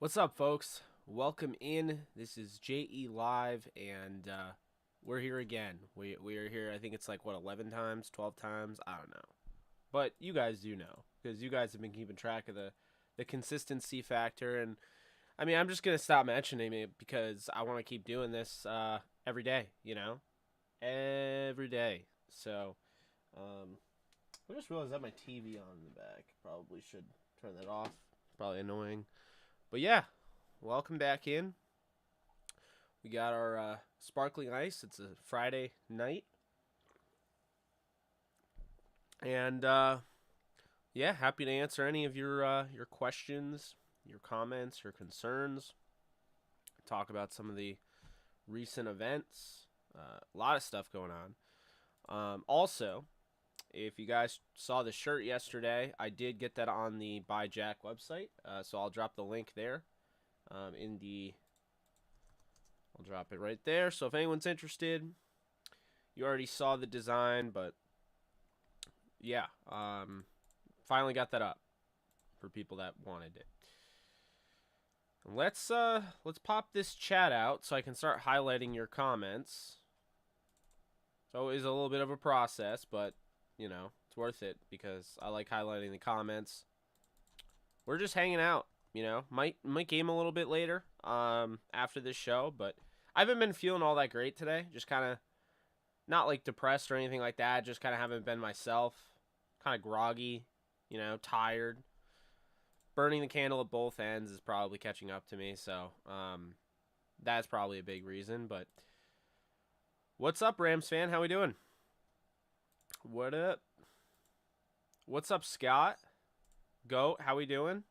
What's up, folks? Welcome in. This is JE Live, and we're here again. We are here. I think it's like 11 times, 12 times. I don't know, but you guys do know because you guys have been keeping track of the consistency factor. And I mean, I'm just gonna stop mentioning it because I want to keep doing this every day. Every day. So I just realized I have my TV on in the back. Probably should turn that off. Probably annoying. But yeah, welcome back in. We got our sparkling ice. It's a Friday night. And yeah, happy to answer any of your questions, your comments, your concerns. Talk about some of the recent events. A lot of stuff going on. Also, if you guys saw the shirt yesterday, I did get that on the Buy Jack website. So I'll drop the link there. I'll drop it right there. So if anyone's interested, you already saw the design, but yeah, finally got that up for people that wanted it. Let's pop this chat out so I can start highlighting your comments. It's always a little bit of a process, but it's worth it because I like highlighting the comments. We're just hanging out, Might game a little bit later after this show, but I haven't been feeling all that great today. Just kind of not like depressed or anything like that. Just kind of haven't been myself. Kind of groggy, tired. Burning the candle at both ends is probably catching up to me, so that's probably a big reason. But what's up, Rams fan? How we doing? What up? What's up, Scott? Goat, how we doing?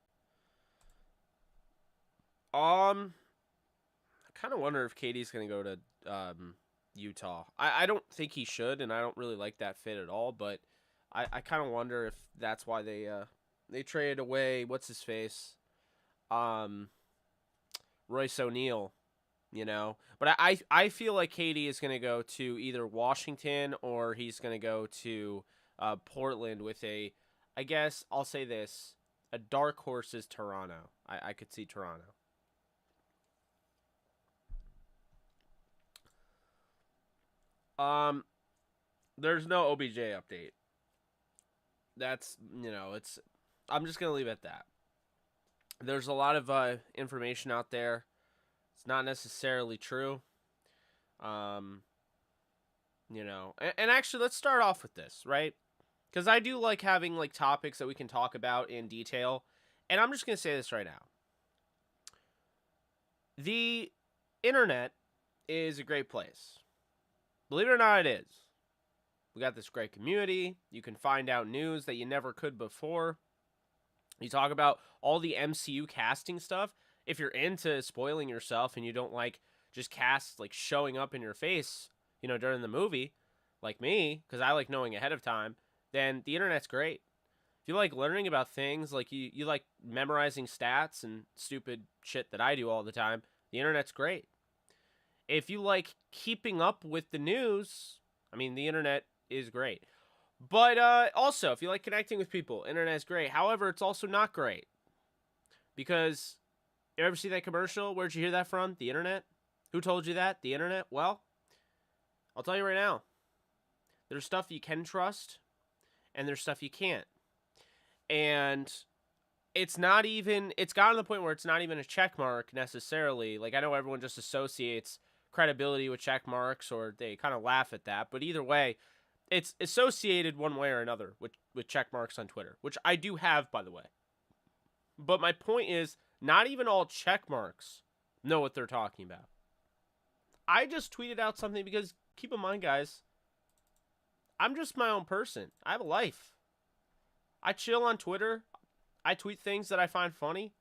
I kind of wonder if Katie's going to go to Utah. I don't think he should, and I don't really like that fit at all, but I kind of wonder if that's why they traded away, what's his face? Royce O'Neal, But I feel like Katie is going to go to either Washington or he's going to go to Portland with I guess I'll say this, a dark horse is Toronto. I could see Toronto. There's no OBJ update. That's, I'm just going to leave it at that. There's a lot of information out there. It's not necessarily true. And actually, let's start off with this, right? Because I do like having like topics that we can talk about in detail. And I'm just going to say this right now. The internet is a great place. Believe it or not, it is. We got this great community. You can find out news that you never could before. You talk about all the MCU casting stuff. If you're into spoiling yourself and you don't like just cast like showing up in your face, during the movie, like me, because I like knowing ahead of time, then the internet's great. If you like learning about things, like you like memorizing stats and stupid shit that I do all the time, the internet's great. If you like keeping up with the news, I mean, the internet is great. But also, if you like connecting with people, internet is great. However, it's also not great. Because, you ever see that commercial? Where'd you hear that from? The internet? Who told you that? The internet? Well, I'll tell you right now. There's stuff you can trust, and there's stuff you can't. And it's gotten to the point where it's not even a check mark necessarily. Like, I know everyone just associates credibility with check marks, or they kind of laugh at that. But either way, it's associated one way or another with check marks on Twitter, which I do have, by the way. But my point is, not even all check marks know what they're talking about. I just tweeted out something because, keep in mind, guys, I'm just my own person. I have a life. I chill on Twitter. I tweet things that I find funny.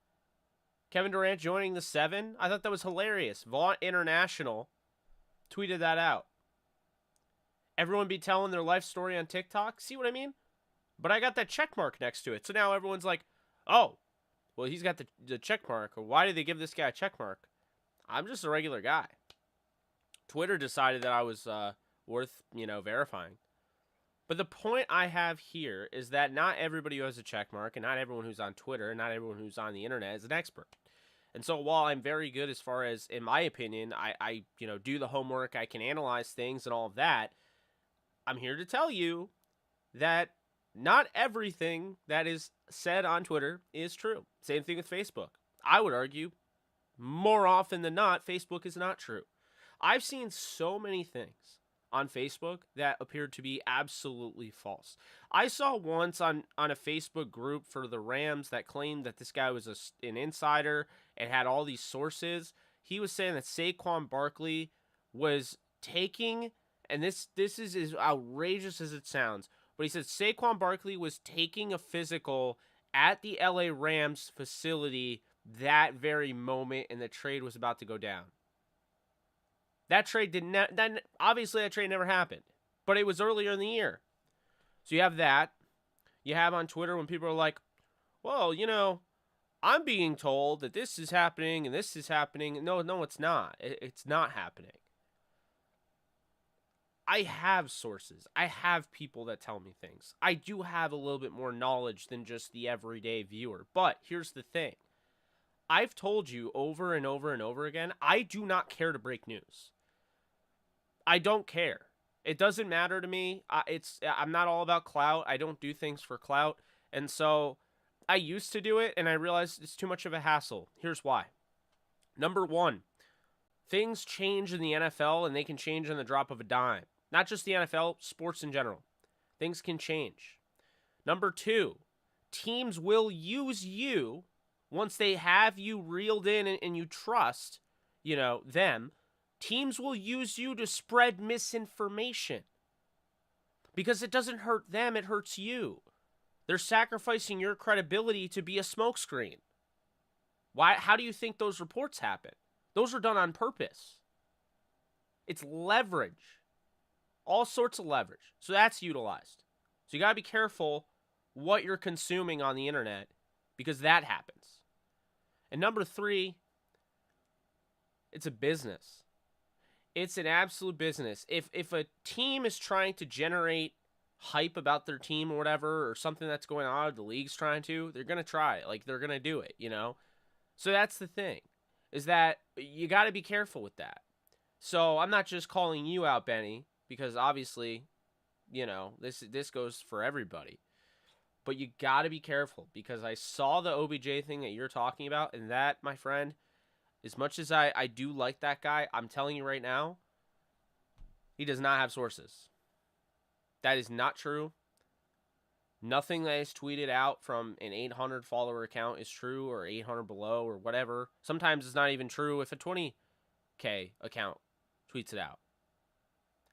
Kevin Durant joining the 7. I thought that was hilarious. Vaught International tweeted that out. Everyone be telling their life story on TikTok. See what I mean? But I got that check mark next to it. So now everyone's like, oh, well, he's got the check mark. Or why did they give this guy a check mark? I'm just a regular guy. Twitter decided that I was worth, verifying. But the point I have here is that not everybody who has a check mark and not everyone who's on Twitter and not everyone who's on the internet is an expert. And so while I'm very good as far as, in my opinion, I do the homework, I can analyze things and all of that, I'm here to tell you that not everything that is said on Twitter is true. Same thing with Facebook. I would argue more often than not, Facebook is not true. I've seen so many things on Facebook that appeared to be absolutely false. I saw once on a Facebook group for the Rams that claimed that this guy was an insider and had all these sources. He was saying that Saquon Barkley was taking, and this is as outrageous as it sounds, but he said Saquon Barkley was taking a physical at the LA Rams facility that very moment, and the trade was about to go down. That trade obviously that trade never happened, but it was earlier in the year. So you have that. You have on Twitter when people are like, well, I'm being told that this is happening and this is happening. No, it's not. It's not happening. I have sources. I have people that tell me things. I do have a little bit more knowledge than just the everyday viewer. But here's the thing. I've told you over and over and over again, I do not care to break news. I don't care. It doesn't matter to me. I'm not all about clout. I don't do things for clout. And so I used to do it, and I realized it's too much of a hassle. Here's why. Number one, things change in the NFL, and they can change on the drop of a dime. Not just the NFL, sports in general. Things can change. Number two, teams will use you once they have you reeled in and you trust, them. Teams will use you to spread misinformation because it doesn't hurt them, it hurts you. They're sacrificing your credibility to be a smokescreen. Why? How do you think those reports happen? Those are done on purpose. It's leverage. All sorts of leverage. So that's utilized. So you got to be careful what you're consuming on the internet because that happens. And number three, it's a business. It's an absolute business. If a team is trying to generate hype about their team or whatever, or something that's going on, the league's trying to, they're going to try it. Like, they're going to do it, So that's the thing, is that you got to be careful with that. So I'm not just calling you out, Benny, because obviously, this goes for everybody. But you got to be careful, because I saw the OBJ thing that you're talking about, and that, my friend, as much as I do like that guy, I'm telling you right now, he does not have sources. That is not true. Nothing that is tweeted out from an 800 follower account is true, or 800 below, or whatever. Sometimes it's not even true if a 20K account tweets it out.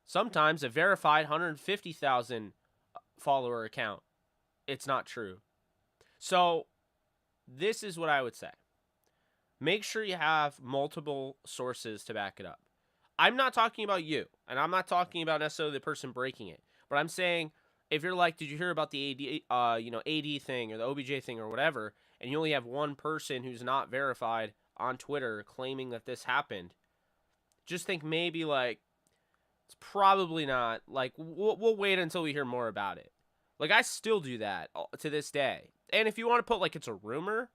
Sometimes a verified 150,000 follower account, it's not true. So this is what I would say. Make sure you have multiple sources to back it up. I'm not talking about you, and I'm not talking about necessarily the person breaking it, but I'm saying if you're like, did you hear about the AD thing or the OBJ thing or whatever, and you only have one person who's not verified on Twitter claiming that this happened, just think maybe like it's probably not. Like we'll wait until we hear more about it. Like I still do that to this day. And if you want to put like it's a rumor,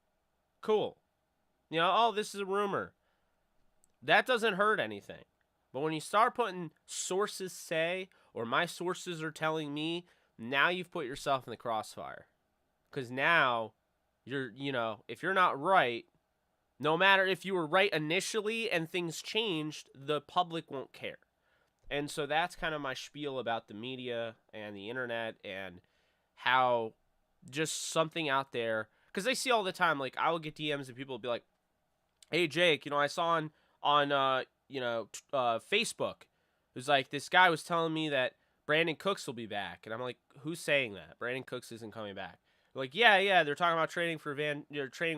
cool. This is a rumor. That doesn't hurt anything. But when you start putting sources say, or my sources are telling me, now you've put yourself in the crossfire. Because now, if you're not right, no matter if you were right initially and things changed, the public won't care. And so that's kind of my spiel about the media and the internet and how just something out there. Because I see all the time, like, I will get DMs and people will be like, hey, Jake, I saw on Facebook, it was like this guy was telling me that Brandon Cooks will be back. And I'm like, who's saying that? Brandon Cooks isn't coming back. They're like, yeah, they're talking about trading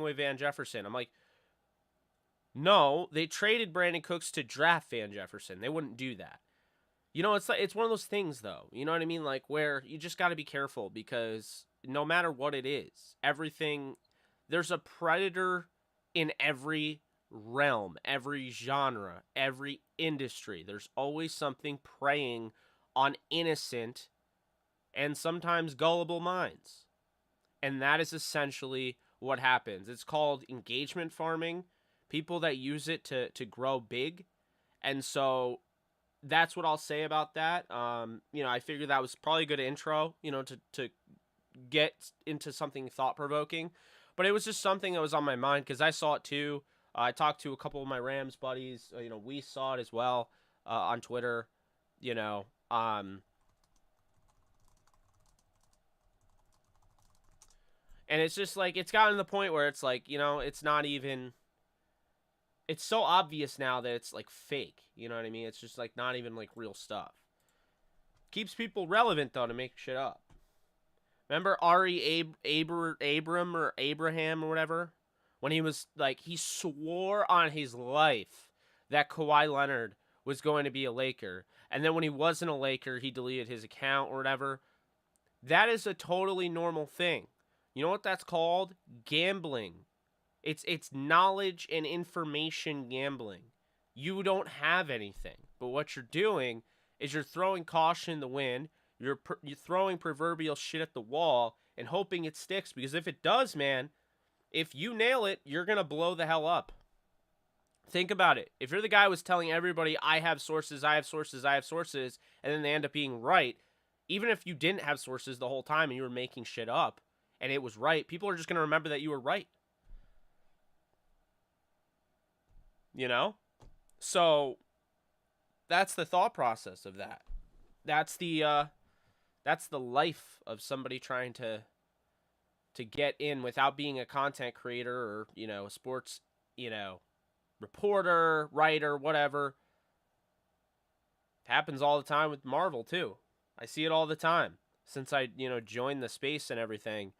away Van Jefferson. I'm like, no, they traded Brandon Cooks to draft Van Jefferson. They wouldn't do that. It's one of those things, though. You know what I mean? Like, where you just got to be careful because no matter what it is, there's a predator in every realm, every genre, every industry. There's always something preying on innocent and sometimes gullible minds. And that is essentially what happens. It's called engagement farming people that use it to grow big. And so that's what I'll say about that. I figured that was probably a good intro, to get into something thought provoking. But it was just something that was on my mind because I saw it too. I talked to a couple of my Rams buddies. We saw it as well on Twitter. You know, and it's just like it's gotten to the point where it's like it's not even. It's so obvious now that it's like fake. You know what I mean? It's just like not even like real stuff. Keeps people relevant though to make shit up. Remember Abram or Abraham or whatever? When he was like, he swore on his life that Kawhi Leonard was going to be a Laker. And then when he wasn't a Laker, he deleted his account or whatever. That is a totally normal thing. You know what that's called? Gambling. It's knowledge and information gambling. You don't have anything. But what you're doing is you're throwing caution in the wind. You're throwing proverbial shit at the wall and hoping it sticks. Because if it does, man, if you nail it, you're going to blow the hell up. Think about it. If you're the guy who was telling everybody, I have sources, I have sources, I have sources, and then they end up being right, even if you didn't have sources the whole time and you were making shit up and it was right, people are just going to remember that you were right. You know? So that's the thought process of that. That's the life of somebody trying to get in without being a content creator or, a sports, reporter, writer, whatever. It happens all the time with Marvel too. I see it all the time since I, joined the space and everything.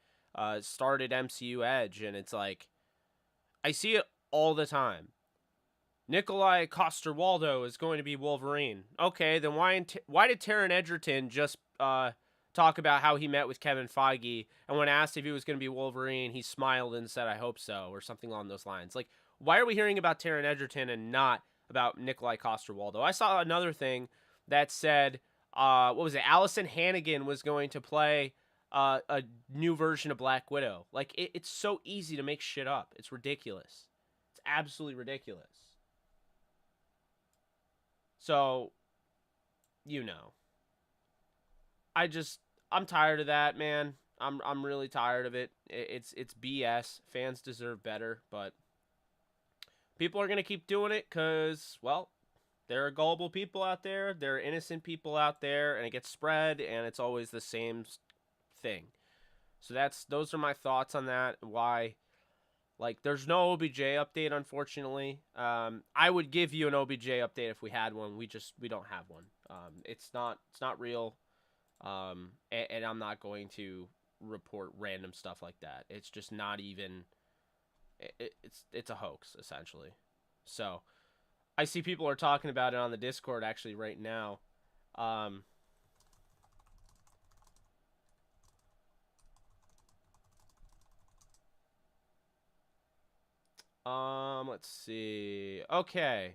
Started MCU Edge, and it's like I see it all the time. Nikolai Coster-Waldau is going to be Wolverine. Okay, then why did Taron Egerton just talk about how he met with Kevin Feige, and when asked if he was going to be Wolverine, he smiled and said, "I hope so," or something along those lines? Like, why are we hearing about Taron Egerton and not about Nikolai Coster-Waldau? I saw another thing that said, what was it? Allison Hannigan was going to play a new version of Black Widow. Like, it's so easy to make shit up. It's ridiculous. It's absolutely ridiculous. So, I'm tired of that, man. I'm really tired of it. It's BS. Fans deserve better, but people are going to keep doing it because, well, there are gullible people out there, there are innocent people out there, and it gets spread, and it's always the same thing. So those are my thoughts on that. Why, like, there's no OBJ update, unfortunately. I would give you an OBJ update if we had one. We don't have one. It's not real. And I'm not going to report random stuff like that. It's just not even. It's a hoax, essentially. So I see people are talking about it on the Discord actually right now. Let's see. Okay.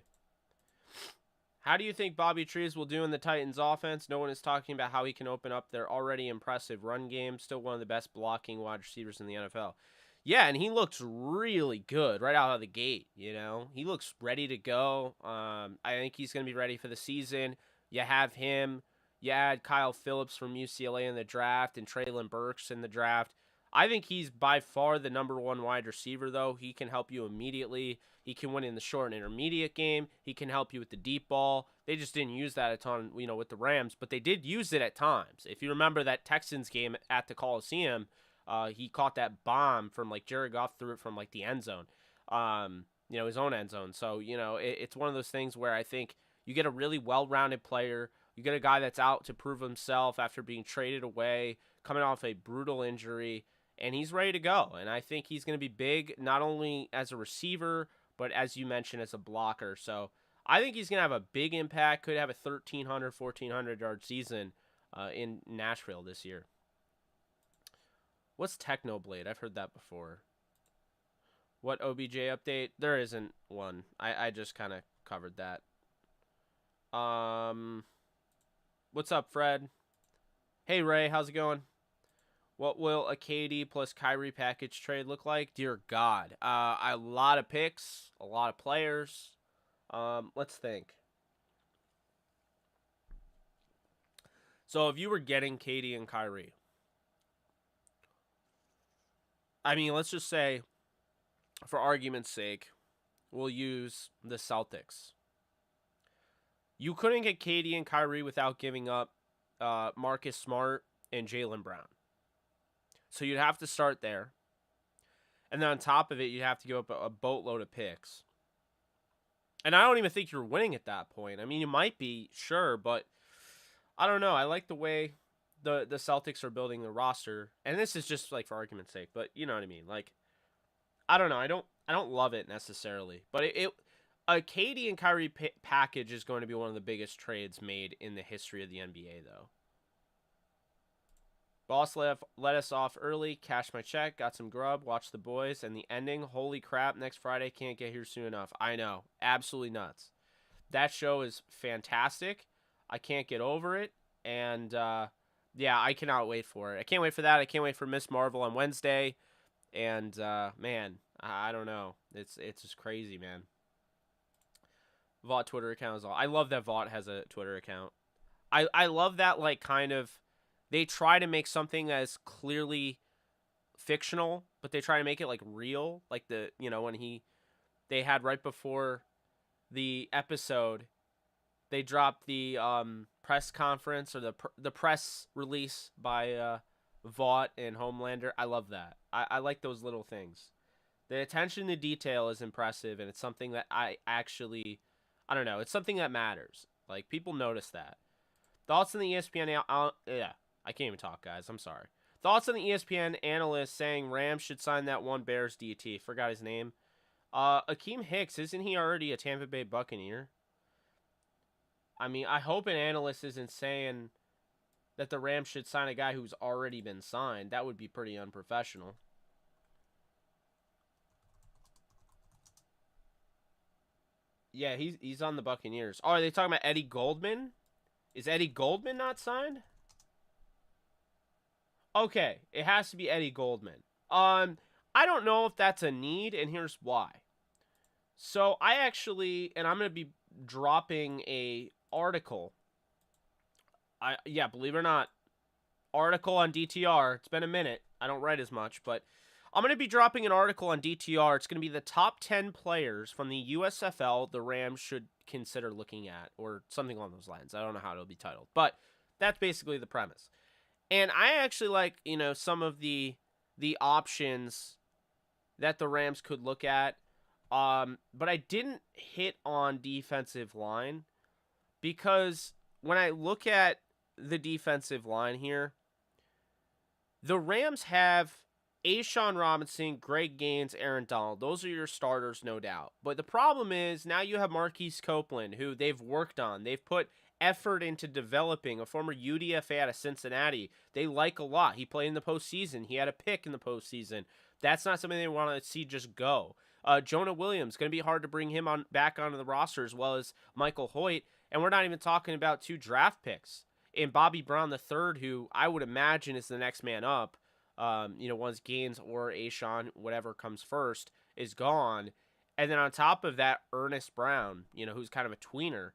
How do you think Bobby Trees will do in the Titans offense? No one is talking about how he can open up their already impressive run game. Still one of the best blocking wide receivers in the NFL. Yeah, and he looks really good right out of the gate, He looks ready to go. I think he's going to be ready for the season. You have him. You add Kyle Phillips from UCLA in the draft and Treylon Burks in the draft. I think he's by far the number one wide receiver, though. He can help you immediately. He can win in the short and intermediate game. He can help you with the deep ball. They just didn't use that a ton, with the Rams, but they did use it at times. If you remember that Texans game at the Coliseum, he caught that bomb from, like, Jared Goff threw it from, like, the end zone, his own end zone. So, it's one of those things where I think you get a really well-rounded player. You get a guy that's out to prove himself after being traded away, coming off a brutal injury, and he's ready to go. And I think he's going to be big, not only as a receiver, but as you mentioned, as a blocker. So I think he's going to have a big impact, could have a 1,300, 1,400-yard season in Nashville this year. What's Technoblade? I've heard that before. What OBJ update? There isn't one. I just kind of covered that. What's up, Fred? Hey, Ray. How's it going? What will a KD plus Kyrie package trade look like? Dear God, a lot of picks, a lot of players. Let's think. So if you were getting KD and Kyrie, I mean, let's just say, for argument's sake, we'll use the Celtics. You couldn't get KD and Kyrie without giving up Marcus Smart and Jaylen Brown. So you'd have to start there. And then on top of it, you'd have to give up a boatload of picks. And I don't even think you're winning at that point. I mean, you might be, sure, but I don't know. I like the way the Celtics are building the roster. And this is just like for argument's sake, but you know what I mean. Like, I don't know. I don't love it necessarily, but a KD and Kyrie package is going to be one of the biggest trades made in the history of the NBA, though. Boss let us off early, cashed my check, got some grub, watched The Boys, and the ending. Holy crap, next Friday, can't get here soon enough. I know, absolutely nuts. That show is fantastic. I can't get over it, and yeah, I cannot wait for it. I can't wait for that. I can't wait for Miss Marvel on Wednesday, and man, I don't know. It's just crazy, man. Vought Twitter account is all. I love that Vought has a Twitter account. I love that, like, kind of, they try to make something that is clearly fictional, but they try to make it like real. Like when they had right before the episode, they dropped the press conference or the press release by Vought and Homelander. I love that. I like those little things. The attention to detail is impressive, and it's something that I don't know. It's something that matters. Like, people notice that. Thoughts on the ESPN? Yeah, I can't even talk, guys. I'm sorry. Thoughts on the ESPN analyst saying Rams should sign that one Bears DT. Forgot his name. Akeem Hicks, isn't he already a Tampa Bay Buccaneer? I mean, I hope an analyst isn't saying that the Rams should sign a guy who's already been signed. That would be pretty unprofessional. Yeah, he's on the Buccaneers. Oh, are they talking about Eddie Goldman? Is Eddie Goldman not signed? Okay, it has to be Eddie Goldman. I don't know if that's a need, and here's why. So I actually, and I'm going to be dropping a article. Yeah, believe it or not, article on DTR. It's been a minute. I don't write as much, but I'm going to be dropping an article on DTR. It's going to be the top 10 players from the USFL the Rams should consider looking at, or something along those lines. I don't know how it'll be titled, but that's basically the premise. And I actually like, some of the options that the Rams could look at. But I didn't hit on defensive line because when I look at the defensive line here, the Rams have A'Shawn Robinson, Greg Gaines, Aaron Donald. Those are your starters, no doubt. But the problem is now you have Marquise Copeland, who they've worked on. They've put effort into developing, a former UDFA out of Cincinnati. They like a lot. He played in the postseason. He had a pick in the postseason. That's not something they want to see just go. Jonah Williams, going to be hard to bring him back onto the roster, as well as Michael Hoyt. And we're not even talking about 2 draft picks in Bobby Brown III, who I would imagine is the next man up. Once Gaines or A'Shawn, whatever comes first, is gone. And then on top of that, Ernest Brown, who's kind of a tweener.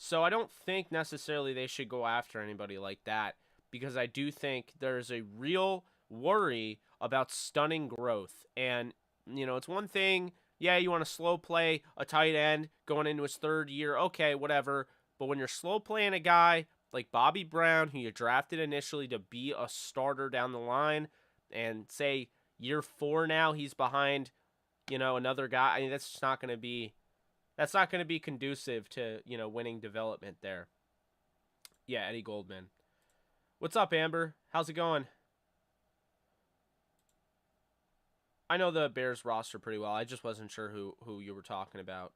So I don't think necessarily they should go after anybody like that, because I do think there's a real worry about stunning growth. And, it's one thing, yeah, you want to slow play a tight end going into his 3rd year, okay, whatever. But when you're slow playing a guy like Bobby Brown, who you drafted initially to be a starter down the line, and say year 4 now he's behind, another guy, I mean, that's just not going to be conducive to, winning development there. Yeah, Eddie Goldman. What's up, Amber? How's it going? I know the Bears roster pretty well. I just wasn't sure who you were talking about.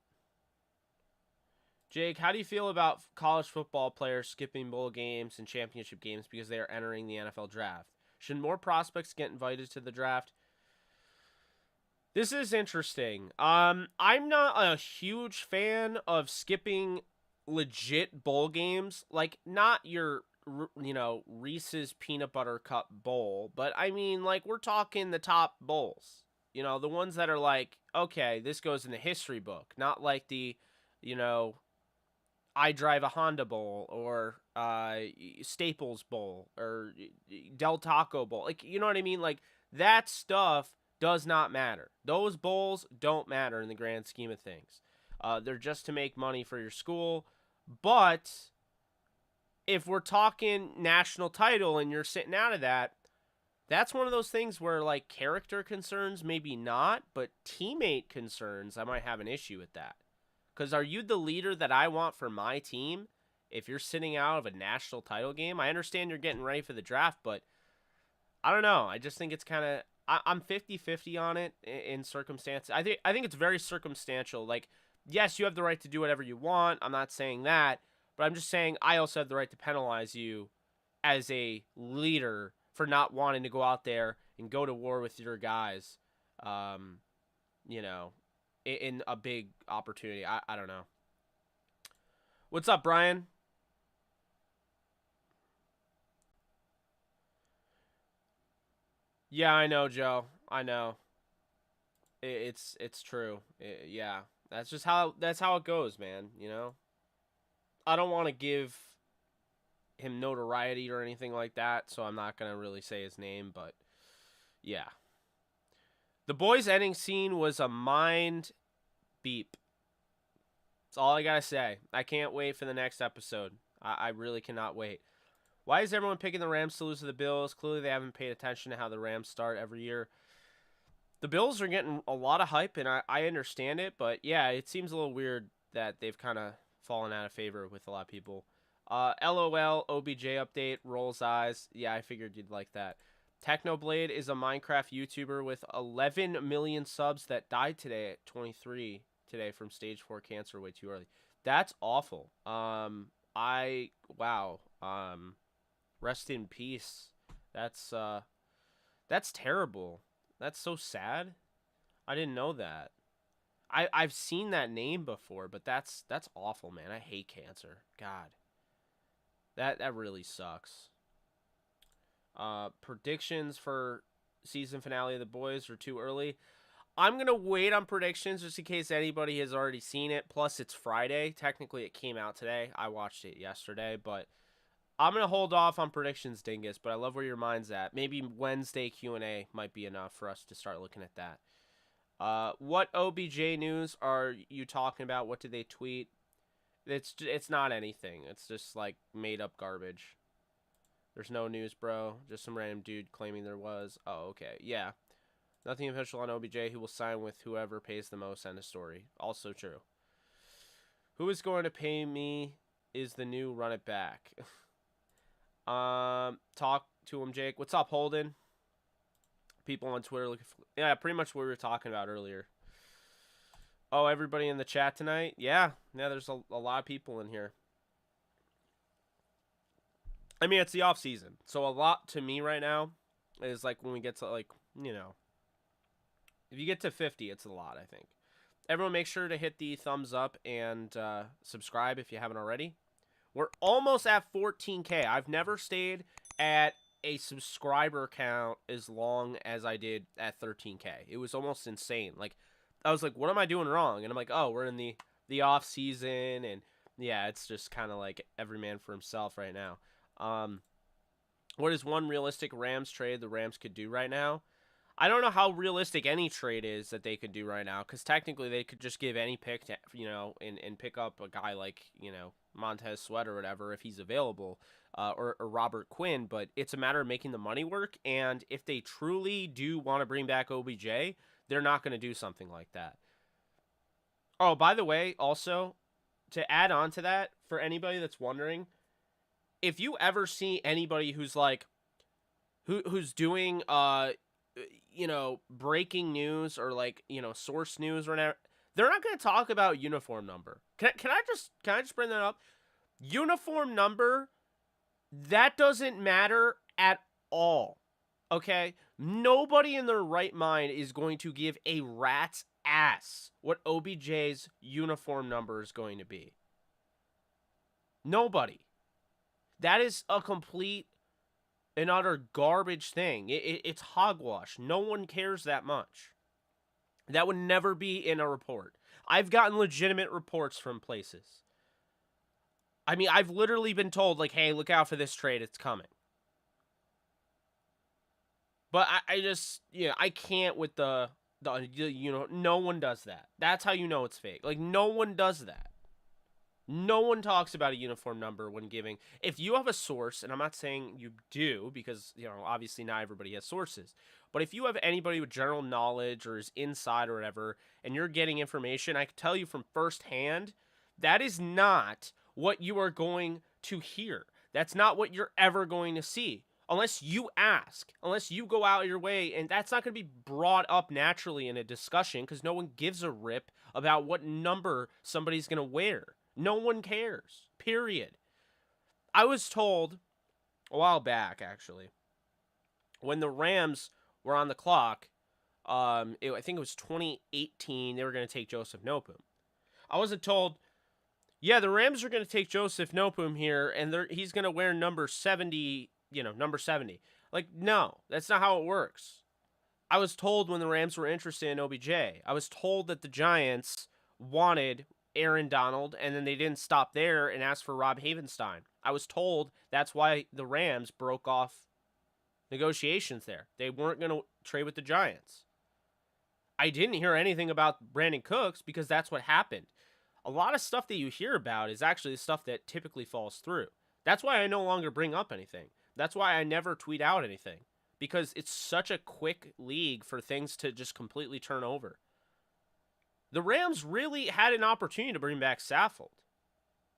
Jake, how do you feel about college football players skipping bowl games and championship games because they are entering the NFL draft? Should more prospects get invited to the draft? This is interesting. I'm not a huge fan of skipping legit bowl games. Like, not your Reese's Peanut Butter Cup bowl, but I mean, like, we're talking the top bowls. The ones that are like, okay, this goes in the history book, not like the, you know, I Drive a Honda Bowl or Staples Bowl or Del Taco Bowl. Like, you know what I mean? Like, that stuff does not matter. Those bowls don't matter in the grand scheme of things. They're just to make money for your school. But if we're talking national title and you're sitting out of that, that's one of those things where, like, character concerns, maybe not, but teammate concerns, I might have an issue with that. Because are you the leader that I want for my team if you're sitting out of a national title game? I understand you're getting ready for the draft, but I don't know. I just think it's kind of I'm 50-50 on it in circumstances. I think it's very circumstantial. Like, yes, you have the right to do whatever you want. I'm not saying that, but I'm just saying I also have the right to penalize you as a leader for not wanting to go out there and go to war with your guys. You know, in a big opportunity. I don't know. What's up, Brian? Yeah, I know, Joe. I know. It's true. Yeah, that's how it goes, man. I don't want to give him notoriety or anything like that, so I'm not gonna really say his name. But yeah, the boys' ending scene was a mind beep. That's all I gotta say. I can't wait for the next episode. I really cannot wait. Why is everyone picking the Rams to lose to the Bills? Clearly, they haven't paid attention to how the Rams start every year. The Bills are getting a lot of hype, and I understand it, but yeah, it seems a little weird that they've kind of fallen out of favor with a lot of people. LOL, OBJ update, rolls eyes. Yeah, I figured you'd like that. Technoblade is a Minecraft YouTuber with 11 million subs that died today at 23 today from stage 4 cancer way too early. That's awful. Wow. Rest in peace. That's terrible. That's so sad. I didn't know that. I've seen that name before, but that's awful, man. I hate cancer. God. That really sucks. Predictions for season finale of The Boys are too early. I'm going to wait on predictions just in case anybody has already seen it. Plus, it's Friday. Technically, it came out today. I watched it yesterday, but I'm going to hold off on predictions, Dingus, but I love where your mind's at. Maybe Wednesday Q&A might be enough for us to start looking at that. What OBJ news are you talking about? What did they tweet? It's not anything. It's just, like, made-up garbage. There's no news, bro. Just some random dude claiming there was. Oh, okay. Yeah. Nothing official on OBJ. He will sign with whoever pays the most. End of story. Also true. Who is going to pay me is the new run it back. Talk to him, Jake. What's up, Holden? People on Twitter looking for... Yeah, pretty much what we were talking about earlier. Oh, everybody in the chat tonight? Yeah, there's a lot of people in here. I mean, it's the off season, so a lot to me right now is like when we get to, like, if you get to 50, it's a lot, I think. Everyone make sure to hit the thumbs up and subscribe if you haven't already. We're almost at 14K. I've never stayed at a subscriber count as long as I did at 13K. It was almost insane. Like, I was like, what am I doing wrong? And I'm like, oh, we're in the off season, and yeah, it's just kind of like every man for himself right now. What is one realistic Rams trade the Rams could do right now? I don't know how realistic any trade is that they could do right now, because technically they could just give any pick to, and pick up a guy like, Montez Sweat or whatever if he's available, or Robert Quinn, but it's a matter of making the money work, and if they truly do want to bring back OBJ, they're not going to do something like that. Oh, by the way, also, to add on to that, for anybody that's wondering, if you ever see anybody who's like, who's doing, breaking news or like, source news or whatever, they're not going to talk about uniform number. Can I just bring that up? Uniform number, that doesn't matter at all. Okay? Nobody in their right mind is going to give a rat's ass what OBJ's uniform number is going to be. Nobody. That is a complete and utter garbage thing. It's hogwash. No one cares that much. That would never be in a report. I've gotten legitimate reports from places. I mean, I've literally been told, like, hey, look out for this trade. It's coming. But I just, I can't with no one does that. That's how you know it's fake. Like, no one does that. No one talks about a uniform number when giving. If you have a source, and I'm not saying you do, because, obviously not everybody has sources. But if you have anybody with general knowledge or is inside or whatever, and you're getting information, I can tell you from firsthand, that is not what you are going to hear. That's not what you're ever going to see. Unless you ask, unless you go out of your way, and that's not going to be brought up naturally in a discussion because no one gives a rip about what number somebody's going to wear. No one cares, period. I was told a while back, actually, when the Rams were on the clock, I think it was 2018, they were going to take Joseph Nopum. I wasn't told, yeah, the Rams are going to take Joseph Nopum here, and he's going to wear number 70, number 70. Like, no, that's not how it works. I was told when the Rams were interested in OBJ. I was told that the Giants wanted Aaron Donald, and then they didn't stop there and asked for Rob Havenstein. I was told that's why the Rams broke off negotiations there. They weren't going to trade with the Giants. I didn't hear anything about Brandon Cooks because that's what happened. A lot of stuff that you hear about is actually the stuff that typically falls through. That's why I no longer bring up anything. That's why I never tweet out anything, because it's such a quick league for things to just completely turn over. The Rams really had an opportunity to bring back Saffold.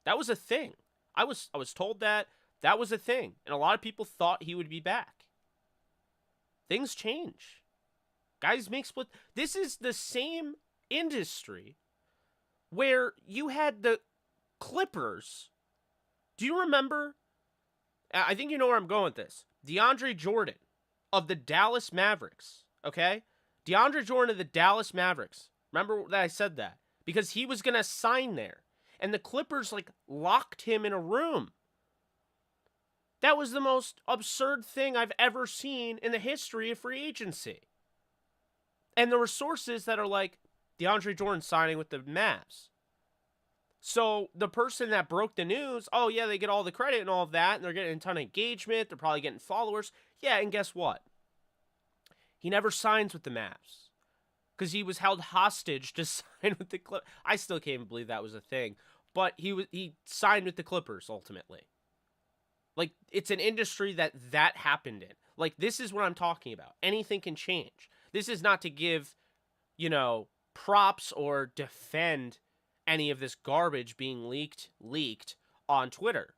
That was a thing. I was told that was a thing, and a lot of people thought he would be back. Things change. Guys make split. This is the same industry where you had the Clippers. Do you remember? I think you know where I'm going with this. DeAndre Jordan of the Dallas Mavericks, okay? DeAndre Jordan of the Dallas Mavericks. Remember that I said that? Because he was going to sign there. And the Clippers, locked him in a room. That was the most absurd thing I've ever seen in the history of free agency. And there were sources that are like, DeAndre Jordan signing with the Mavs. So the person that broke the news, oh yeah, they get all the credit and all of that, and they're getting a ton of engagement, they're probably getting followers. Yeah, and guess what? He never signs with the Mavs because he was held hostage to sign with the Clippers. I still can't even believe that was a thing. But he signed with the Clippers ultimately. It's an industry that happened in. This is what I'm talking about. Anything can change. This is not to give, props or defend any of this garbage being leaked on Twitter.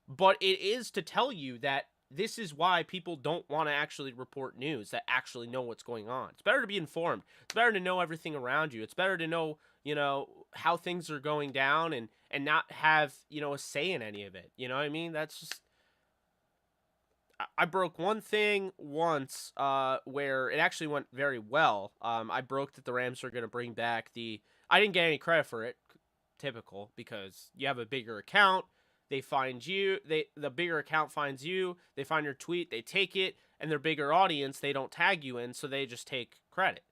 But it is to tell you that this is why people don't want to actually report news that actually know what's going on. It's better to be informed. It's better to know everything around you. It's better to know, how things are going down and not have, a say in any of it. You know what I mean? That's just... I broke one thing once where it actually went very well. I broke that the Rams are going to bring back I didn't get any credit for it, typical, because you have a bigger account. They find you. The bigger account finds you. They find your tweet. They take it, and their bigger audience, they don't tag you in, so they just take credit.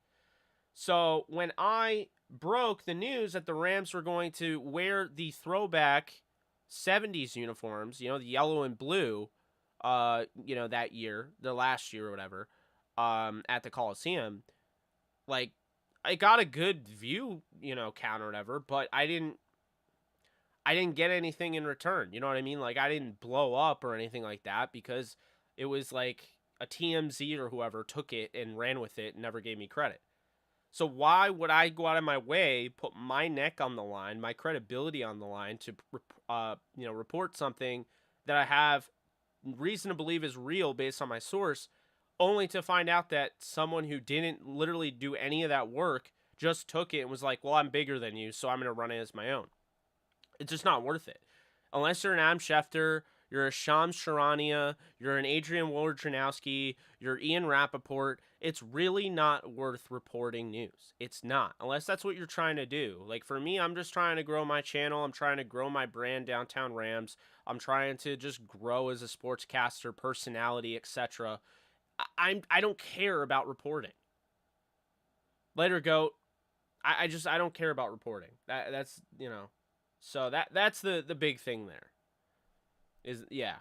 So when I broke the news that the Rams were going to wear the throwback 70s uniforms, the yellow and blue, that year, the last year or whatever, at the Coliseum, I got a good view, count or whatever, but I didn't get anything in return. You know what I mean? I didn't blow up or anything like that because it was a TMZ or whoever took it and ran with it and never gave me credit. So why would I go out of my way, put my neck on the line, my credibility on the line to, report something that I have reason to believe is real based on my source, only to find out that someone who didn't literally do any of that work just took it and was like, well, I'm bigger than you, so I'm going to run it as my own. It's just not worth it. Unless you're an Adam Schefter, you're a Shams Charania, you're an Adrian Wojnarowski, you're Ian Rappaport. It's really not worth reporting news. It's not, unless that's what you're trying to do. Like for me, I'm just trying to grow my channel. I'm trying to grow my brand, Downtown Rams. I'm trying to just grow as a sportscaster, personality, etc. I don't care about reporting. Later, goat. I don't care about reporting. That's So that's the big thing there. Is yeah.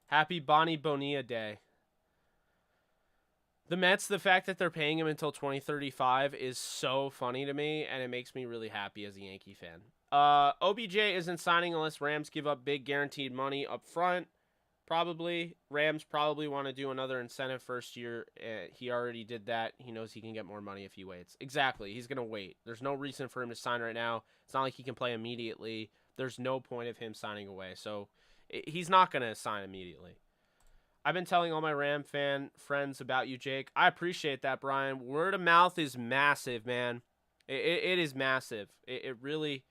Happy Bonnie Bonilla Day. The Mets, the fact that they're paying him until 2035 is so funny to me, and it makes me really happy as a Yankee fan. OBJ isn't signing unless Rams give up big guaranteed money up front. Probably. Rams probably want to do another incentive first year. He already did that. He knows he can get more money if he waits. Exactly. He's going to wait. There's no reason for him to sign right now. It's not like he can play immediately. There's no point of him signing away. So he's not going to sign immediately. I've been telling all my Ram fan friends about you, Jake. I appreciate that, Brian. Word of mouth is massive, man. It is massive. It really,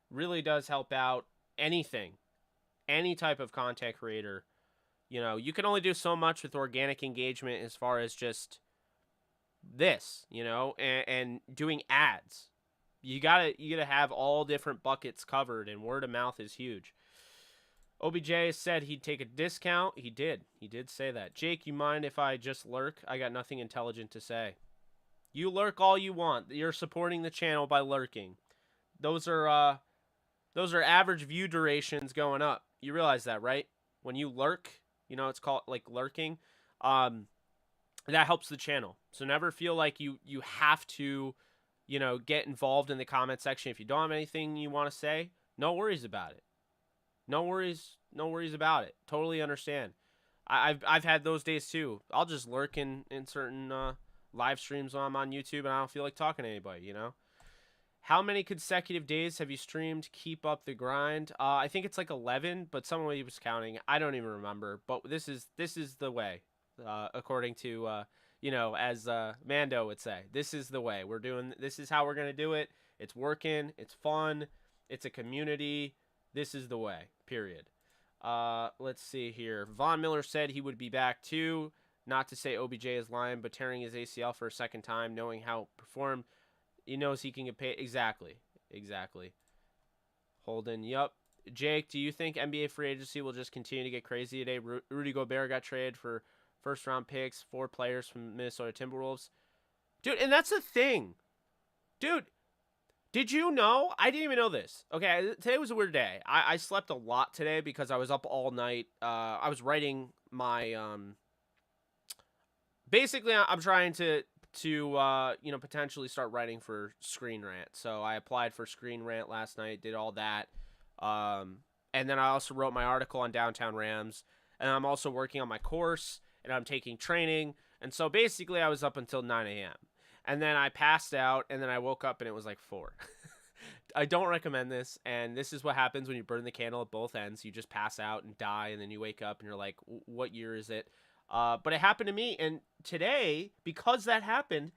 really does help out anything. Any type of content creator. You can only do so much with organic engagement as far as just this, and doing ads. You gotta have all different buckets covered, and word of mouth is huge. OBJ said he'd take a discount. He did. He did say that. Jake, you mind if I just lurk? I got nothing intelligent to say. You lurk all you want. You're supporting the channel by lurking. Those are average view durations going up. You realize that, right? When you lurk, it's called like lurking. That helps the channel. So never feel like you have to, get involved in the comment section. If you don't have anything you want to say, no worries about it. No worries about it. Totally understand. I've had those days too. I'll just lurk in certain live streams when I'm on YouTube and I don't feel like talking to anybody, How many consecutive days have you streamed? Keep up the grind. I think it's like 11, but someone was counting. I don't even remember. But this is the way, according to as Mando would say. This is the way we're doing. This is how we're gonna do it. It's working. It's fun. It's a community. This is the way. Period. Let's see here. Von Miller said he would be back too. Not to say OBJ is lying, but tearing his ACL for a second time, knowing how it performed. He knows he can get paid. Exactly. Holden, yup. Jake, do you think NBA free agency will just continue to get crazy today? Rudy Gobert got traded for first-round picks, 4 players from Minnesota Timberwolves. Dude, and that's the thing. Dude, did you know? I didn't even know this. Okay, today was a weird day. I slept a lot today because I was up all night. I was writing my... Basically, I'm trying to potentially start writing for Screen Rant. So I applied for Screen Rant last night, did all that. And then I also wrote my article on Downtown Rams. And I'm also working on my course, and I'm taking training. And so basically, I was up until 9 a.m. And then I passed out, and then I woke up, and it was like 4. I don't recommend this, and this is what happens when you burn the candle at both ends. You just pass out and die, and then you wake up, and you're like, what year is it? But it happened to me, and today, because that happened,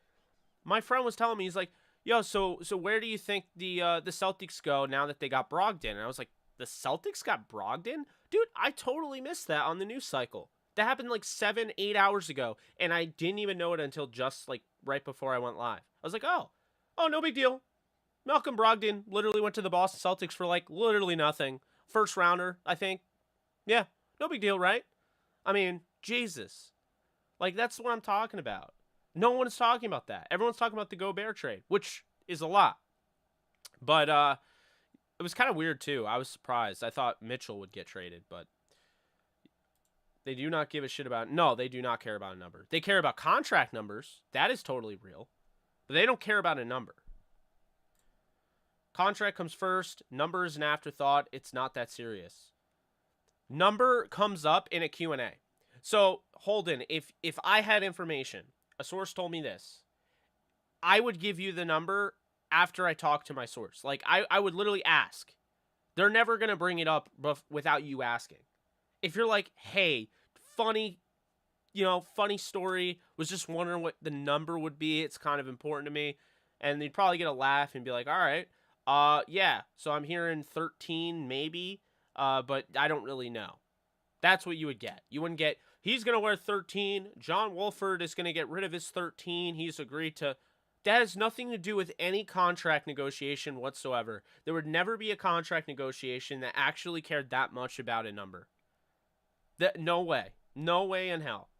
my friend was telling me, he's like, yo, so where do you think the Celtics go now that they got Brogdon? And I was like, the Celtics got Brogdon? Dude, I totally missed that on the news cycle. That happened like 7-8 hours ago, and I didn't even know it until just like right before I went live. I was like, oh, no big deal. Malcolm Brogdon literally went to the Boston Celtics for like literally nothing. First rounder, I think. Yeah, no big deal, right? I mean, Jesus. Like, that's what I'm talking about. No one is talking about that. Everyone's talking about the Gobert trade, which is a lot. But it was kind of weird, too. I was surprised. I thought Mitchell would get traded, but they do not give a shit about... No, they do not care about a number. They care about contract numbers. That is totally real. But they don't care about a number. Contract comes first. Number is an afterthought. It's not that serious. Number comes up in a Q&A. So, Holden, if I had information, a source told me this, I would give you the number after I talk to my source. Like, I would literally ask. They're never going to bring it up without you asking. If you're like, hey, funny story, was just wondering what the number would be, it's kind of important to me, and they'd probably get a laugh and be like, all right, yeah, so I'm hearing 13 maybe, but I don't really know. That's what you would get. You wouldn't get, he's going to wear 13. John Wolford is going to get rid of his 13. He's agreed to. That has nothing to do with any contract negotiation whatsoever. There would never be a contract negotiation that actually cared that much about a number. No way. No way in hell.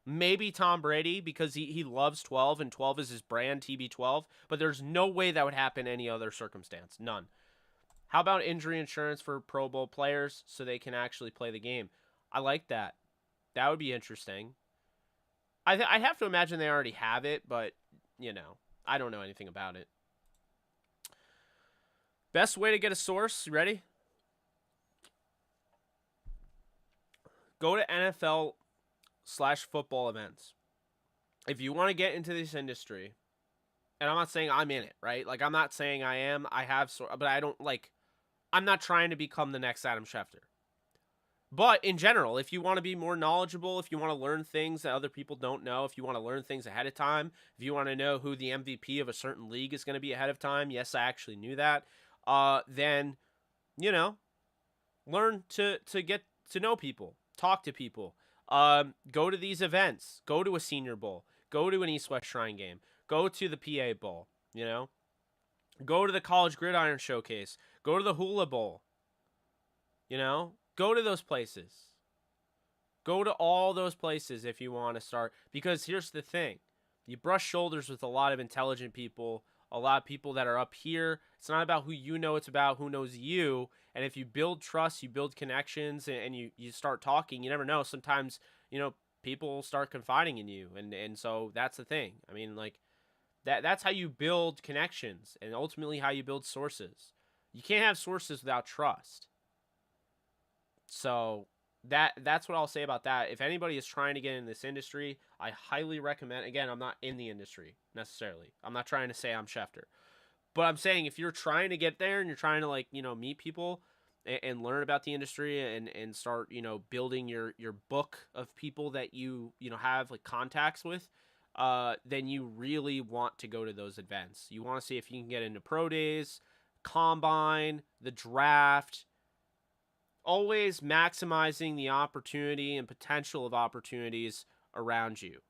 Maybe Tom Brady because he loves 12 and 12 is his brand, TB12, but there's no way that would happen in any other circumstance. None. How about injury insurance for Pro Bowl players so they can actually play the game? I like that. That would be interesting. I have to imagine they already have it, but, I don't know anything about it. Best way to get a source. You ready? Go to NFL/football events. If you want to get into this industry, and I'm not saying I'm in it, right? Like, I'm not saying I am. I have, but I don't, I'm not trying to become the next Adam Schefter. But in general, if you want to be more knowledgeable, if you want to learn things that other people don't know, if you want to learn things ahead of time, if you want to know who the MVP of a certain league is going to be ahead of time, yes, I actually knew that, then, learn to get to know people, talk to people, go to these events, go to a Senior Bowl, go to an East-West Shrine game, go to the PA Bowl, go to the College Gridiron Showcase, go to the Hula Bowl, go to those places. Go to all those places if you want to start. Because here's the thing. You brush shoulders with a lot of intelligent people, a lot of people that are up here. It's not about who you know, it's about who knows you. And if you build trust, you build connections, and you start talking, you never know. Sometimes, people start confiding in you. And so that's the thing. I mean, that's how you build connections and ultimately how you build sources. You can't have sources without trust. So that's what I'll say about that. If anybody is trying to get in this industry, I highly recommend. Again, I'm not in the industry necessarily. I'm not trying to say I'm Schefter, but I'm saying if you're trying to get there and you're trying to meet people and learn about the industry and start building your book of people that you have contacts with, then you really want to go to those events. You want to see if you can get into pro days, combine, the draft. Always maximizing the opportunity and potential of opportunities around you.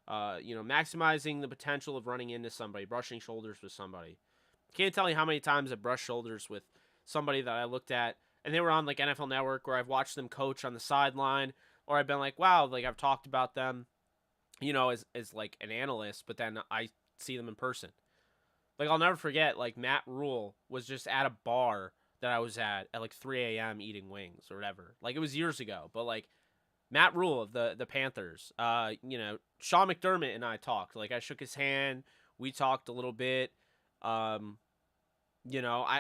Maximizing the potential of running into somebody, brushing shoulders with somebody. Can't tell you how many times I've brushed shoulders with somebody that I looked at, and they were on NFL Network, where I've watched them coach on the sideline, or I've been like, wow, I've talked about them, as an analyst, but then I see them in person. I'll never forget, Matt Rule was just at a bar that I was at 3 a.m. eating wings or whatever. It was years ago, but Matt Rule of the Panthers, Sean McDermott and I talked. I shook his hand. We talked a little bit. I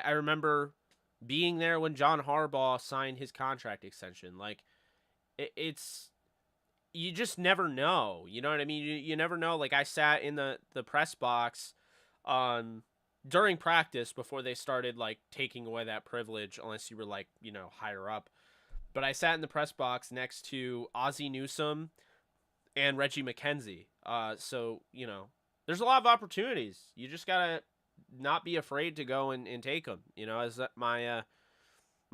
remember being there when John Harbaugh signed his contract extension. It's you just never know. You know what I mean? You never know. I sat in the press box during practice before they started taking away that privilege, unless you were higher up. But I sat in the press box next to Ozzie Newsome and Reggie McKenzie. So there's a lot of opportunities. You just gotta not be afraid to go and take them. As my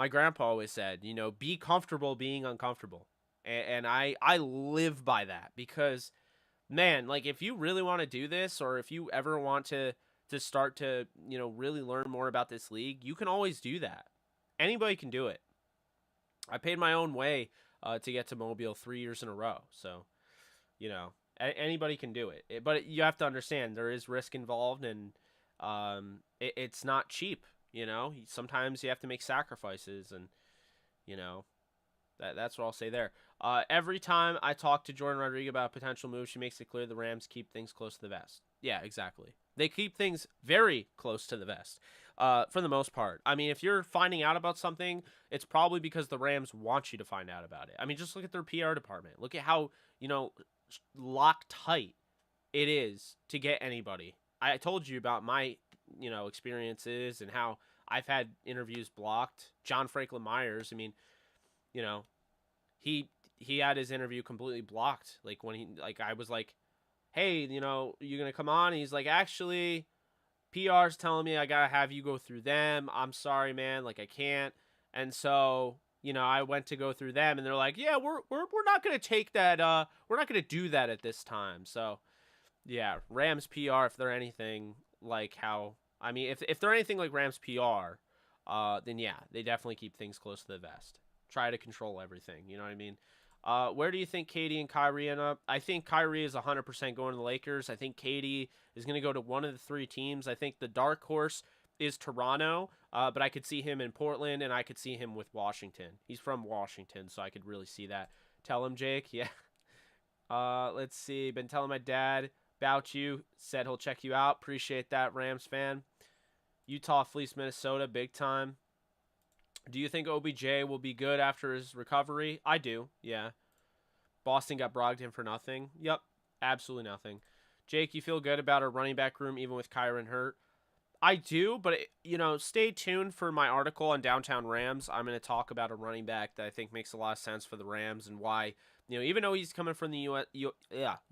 grandpa always said, be comfortable being uncomfortable. And I live by that, because man, if you really want to do this, or if you ever want to start to, really learn more about this league, you can always do that. Anybody can do it. I paid my own way to get to Mobile 3 years in a row. So, anybody can do it. But you have to understand there is risk involved, and it's not cheap. Sometimes you have to make sacrifices, and, that's what I'll say there. Every time I talk to Jordan Rodriguez about a potential move, she makes it clear the Rams keep things close to the vest. Yeah, exactly. They keep things very close to the vest, for the most part. I mean, if you're finding out about something, it's probably because the Rams want you to find out about it. I mean, just look at their PR department. Look at how, locked tight it is to get anybody. I told you about my, experiences and how I've had interviews blocked. John Franklin Myers, I mean, he had his interview completely blocked. When he, I was like, hey, you going to come on? And he's like, actually, PR's telling me I got to have you go through them. I'm sorry, man. I can't. And so I went to go through them, and they're like, yeah, we're not gonna take that. We're not gonna do that at this time. So yeah, Rams PR, if they're anything like how I mean, if they're anything like Rams PR, then yeah, they definitely keep things close to the vest. Try to control everything. You know what I mean? Where do you think Katie and Kyrie end up? I think Kyrie is 100% going to the Lakers. I think Katie is going to go to one of the three teams. I think the dark horse is Toronto, but I could see him in Portland, and I could see him with Washington. He's from Washington, so I could really see that. Tell him, Jake. Yeah. Let's see. Been telling my dad about you. Said he'll check you out. Appreciate that, Rams fan. Utah fleece Minnesota big time. Do you think OBJ will be good after his recovery? I do, yeah. Boston got Brogdon for nothing. Yep, absolutely nothing. Jake, you feel good about our running back room even with Kyron hurt? I do, but, stay tuned for my article on Downtown Rams. I'm going to talk about a running back that I think makes a lot of sense for the Rams and why, even though he's coming from the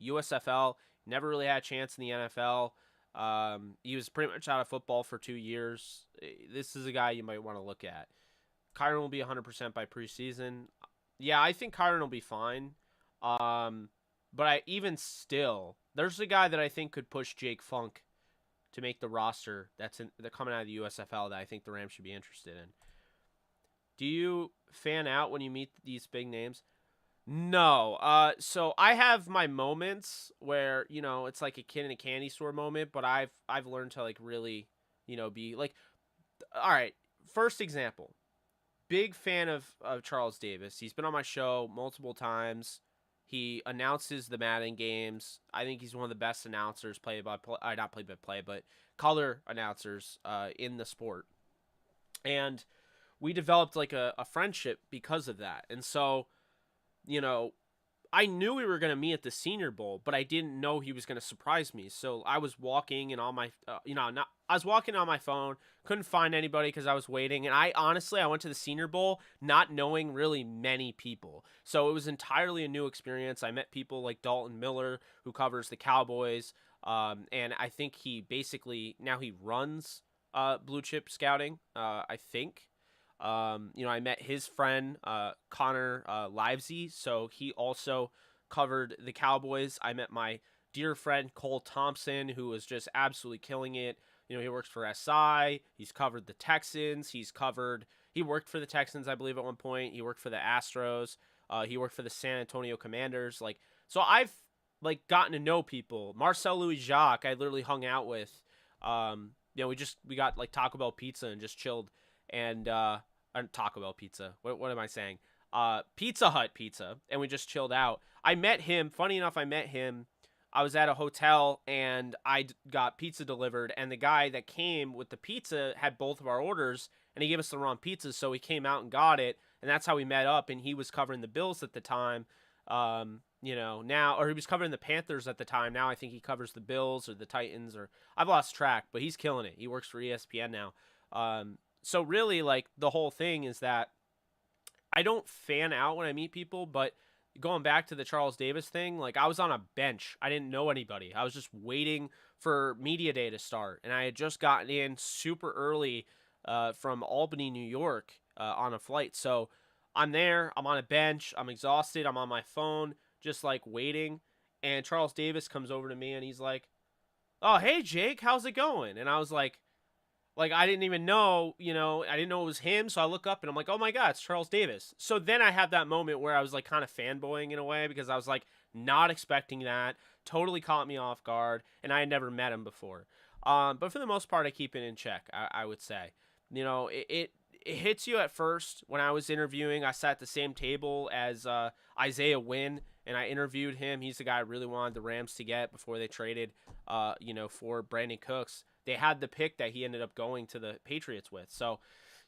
USFL, never really had a chance in the NFL. He was pretty much out of football for 2 years. This is a guy you might want to look at. Kyron will be 100% by preseason. Yeah, I think Kyron will be fine. But even still, there's a guy that I think could push Jake Funk to make the roster they're coming out of the USFL that I think the Rams should be interested in. Do you fan out when you meet these big names? No. So I have my moments where, it's like a kid in a candy store moment, but I've learned to like really, be like, all right, first example. Big fan of Charles Davis. He's been on my show multiple times. He announces the Madden games. I think he's one of the best announcers, not play by play, but color announcers in the sport. And we developed like a friendship because of that. And so, I knew we were going to meet at the Senior Bowl, but I didn't know he was going to surprise me. So I was walking and on my, I was walking on my phone, couldn't find anybody because I was waiting. And I went to the Senior Bowl not knowing really many people. So it was entirely a new experience. I met people like Dalton Miller, who covers the Cowboys. And I think now he runs Blue Chip Scouting, I think. I met his friend, Connor Livesey, so he also covered the Cowboys. I met my dear friend, Cole Thompson, who was just absolutely killing it. He works for SI. He's covered the Texans. He worked for the Texans, I believe, at one point. He worked for the Astros. He worked for the San Antonio Commanders. So I've, gotten to know people. Marcel Louis-Jacques, I literally hung out with. We got, Taco Bell pizza and just chilled. And, Taco Bell pizza. What am I saying? Pizza Hut pizza. And we just chilled out. I met him. Funny enough, I was at a hotel and I got pizza delivered. And the guy that came with the pizza had both of our orders. And he gave us the wrong pizza. So he came out and got it. And that's how we met up. And he was covering the Bills at the time. Or he was covering the Panthers at the time. Now I think he covers the Bills or the Titans. Or I've lost track. But he's killing it. He works for ESPN now. So really, the whole thing is that I don't fan out when I meet people, but going back to the Charles Davis thing, I was on a bench. I didn't know anybody. I was just waiting for media day to start, and I had just gotten in super early from Albany, New York, on a flight. So I'm there. I'm on a bench. I'm exhausted. I'm on my phone, just waiting. And Charles Davis comes over to me, and he's like, "Oh, hey, Jake, how's it going?" And I was like, I didn't even know, I didn't know it was him. So I look up and I'm like, oh my God, it's Charles Davis. So then I had that moment where I was kind of fanboying in a way because I was not expecting that. Totally caught me off guard. And I had never met him before. But for the most part, I keep it in check, I would say. It hits you at first. When I was interviewing, I sat at the same table as Isaiah Wynn. And I interviewed him. He's the guy I really wanted the Rams to get before they traded, for Brandon Cooks. They had the pick that he ended up going to the Patriots with. So,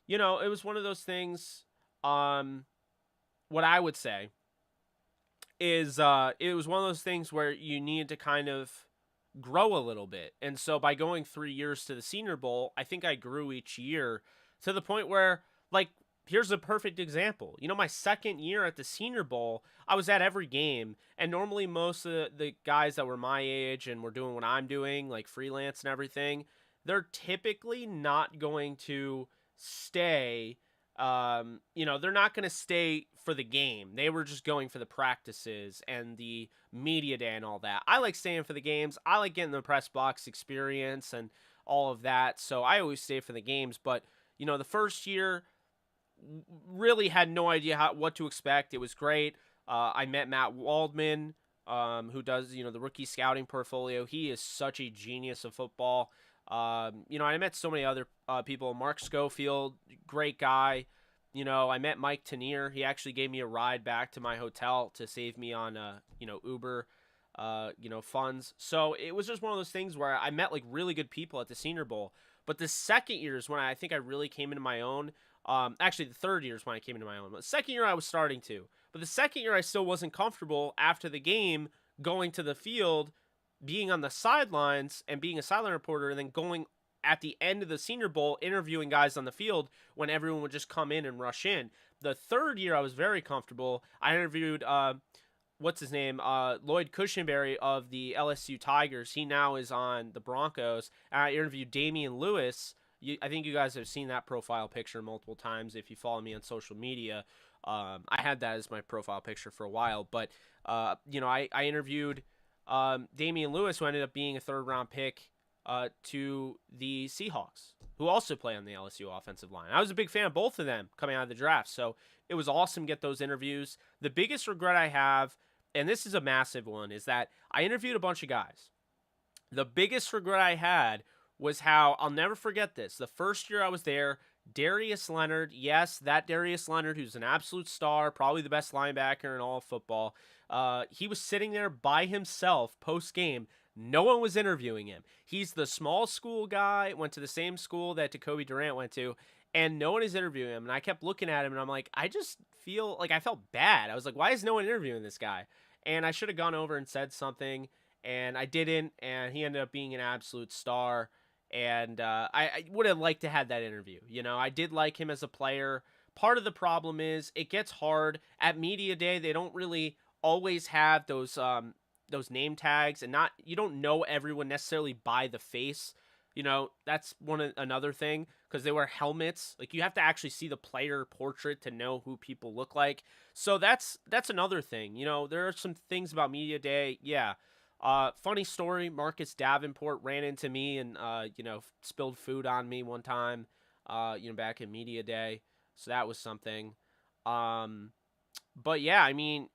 it was one of those things. What I would say is it was one of those things where you needed to kind of grow a little bit. And so by going 3 years to the Senior Bowl, I think I grew each year to the point where, here's a perfect example. My second year at the Senior Bowl, I was at every game. And normally most of the guys that were my age and were doing what I'm doing, freelance and everything, they're typically not going to stay They're not going to stay for the game. They were just going for the practices and the media day and all that. I like staying for the games. I like getting the press box experience and all of that. So I always stay for the games. But, the first year, really had no idea what to expect. It was great. I met Matt Waldman, who does the rookie scouting portfolio. He is such a genius of football. I met so many other people. Mark Schofield, great guy. I met Mike Tanier. He actually gave me a ride back to my hotel to save me on Uber funds. So it was just one of those things where I met like really good people at the Senior Bowl. But the second year is when I think I really came into my own. Actually, the third year is when I came into my own. But the second year I was starting to. But the second year I still wasn't comfortable after the game going to the field, being on the sidelines and being a sideline reporter, and then going at the end of the Senior Bowl interviewing guys on the field when everyone would just come in and rush in. The third year I was very comfortable. I interviewed what's his name? Lloyd Cushenberry of the LSU Tigers. He now is on the Broncos. And I interviewed Damian Lewis. I think you guys have seen that profile picture multiple times if you follow me on social media. I had that as my profile picture for a while. But, I interviewed Damian Lewis, who ended up being a third-round pick to the Seahawks, who also play on the LSU offensive line. I was a big fan of both of them coming out of the draft. So it was awesome to get those interviews. The biggest regret I have, and this is a massive one, is that I interviewed a bunch of guys. The biggest regret I had was how, I'll never forget this, the first year I was there, Darius Leonard, yes, that Darius Leonard, who's an absolute star, probably the best linebacker in all of football, he was sitting there by himself post-game. No one was interviewing him. He's the small school guy, went to the same school that Jacoby Durant went to, and no one is interviewing him. And I kept looking at him, and I'm like, I just feel like I felt bad. I was like, why is no one interviewing this guy? And I should have gone over and said something, and I didn't, and he ended up being an absolute star. And I would have liked to have that interview. I did like him as a player. Part of the problem is it gets hard. At media day, they don't really always have those name tags, and you don't know everyone necessarily by the face. That's another thing, because they wear helmets. Like, you have to actually see the player portrait to know who people look like. So that's another thing. There are some things about media day. Yeah. Funny story, Marcus Davenport ran into me and, spilled food on me one time, back in media day. So that was something. But yeah, I mean,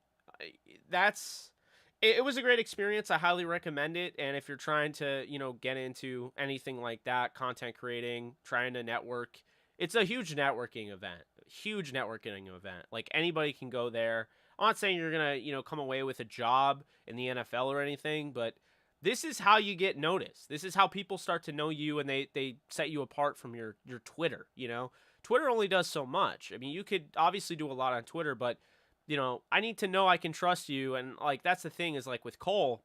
it was a great experience. I highly recommend it. And if you're trying to, get into anything like that, content creating, trying to network, it's a huge networking event. Like, anybody can go there. I'm not saying you're going to, come away with a job in the NFL or anything, but this is how you get noticed. This is how people start to know you, and they set you apart from your Twitter, Twitter only does so much. I mean, you could obviously do a lot on Twitter, but, I need to know I can trust you. And, like, that's the thing is, like, with Cole,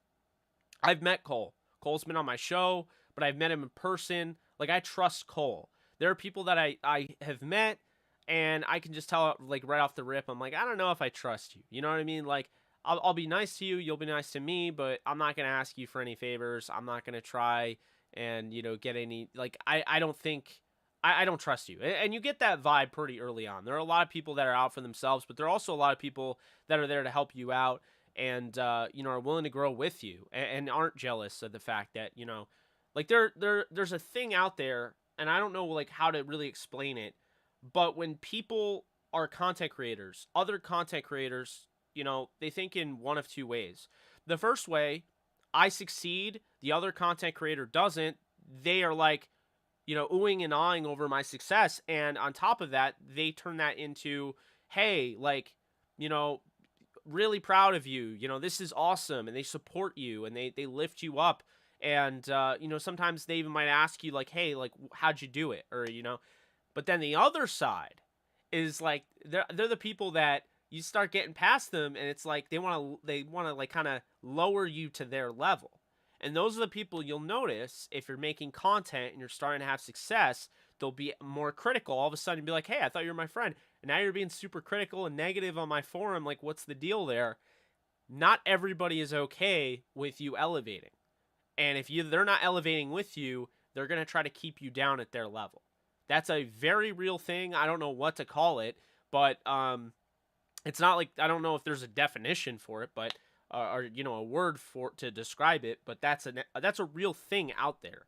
I've met Cole. Cole's been on my show, but I've met him in person. Like, I trust Cole. There are people that I have met, and I can just tell, like, right off the rip, I'm like, I don't know if I trust you. You know what I mean? Like, I'll be nice to you, you'll be nice to me, but I'm not going to ask you for any favors. I'm not going to try and, get any, like, I don't think, I don't trust you. And you get that vibe pretty early on. There are a lot of people that are out for themselves, but there are also a lot of people that are there to help you out and, are willing to grow with you and aren't jealous of the fact that, like, there's a thing out there, and I don't know, like, how to really explain it. But when people are content creators, other content creators, they think in one of two ways. The first way, I succeed, the other content creator doesn't. They are like, oohing and awing over my success. And on top of that, they turn that into, hey, like, really proud of you. This is awesome. And they support you and they lift you up. And, sometimes they even might ask you, like, hey, like, how'd you do it? Or, But then the other side is like they're the people that you start getting past them, and it's like they want to like kind of lower you to their level. And those are the people you'll notice if you're making content and you're starting to have success. They'll be more critical. All of a sudden, you'll be like, "Hey, I thought you were my friend," and now you're being super critical and negative on my forum. Like, what's the deal there? Not everybody is okay with you elevating, and if they're not elevating with you, they're gonna try to keep you down at their level. That's a very real thing. I don't know what to call it, but it's not like, I don't know if there's a definition for it, but or a word for to describe it, but that's a real thing out there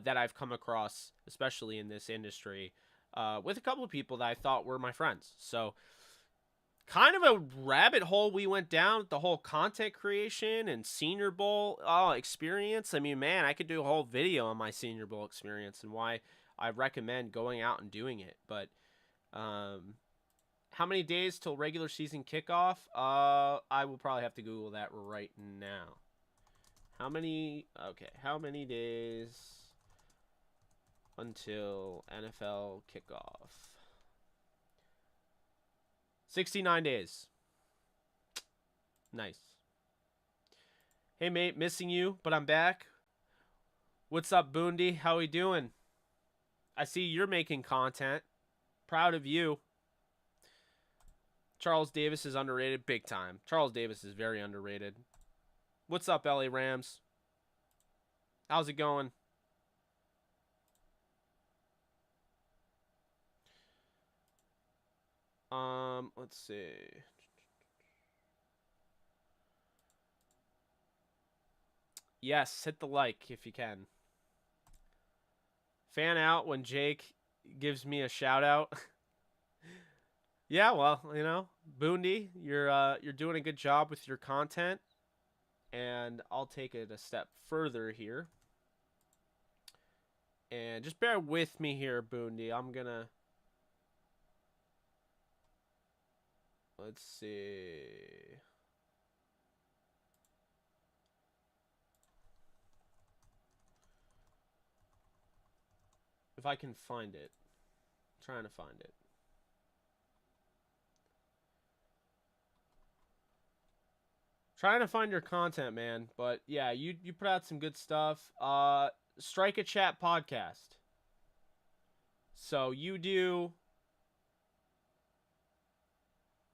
that I've come across, especially in this industry, with a couple of people that I thought were my friends. So kind of a rabbit hole we went down with the whole content creation and Senior Bowl experience. I mean, man, I could do a whole video on my Senior Bowl experience and why I recommend going out and doing it. But how many days till regular season kickoff? I will probably have to Google that right now. How many days until NFL kickoff? 69 days. Nice. Hey, mate, missing you, but I'm back. What's up, Boondy? How we doing? I see you're making content. Proud of you. Charles Davis is underrated big time. Charles Davis is very underrated. What's up, LA Rams? How's it going? Let's see. Yes, hit the like if you can. Fan out when Jake gives me a shout out. Yeah, well, Boondy, you're doing a good job with your content, and I'll take it a step further here. And just bear with me here, Boondy. I'm gonna, let's see. If I can find it. I'm trying to find it. Trying to find your content, man. But yeah, you put out some good stuff. Strike a Chat podcast. So you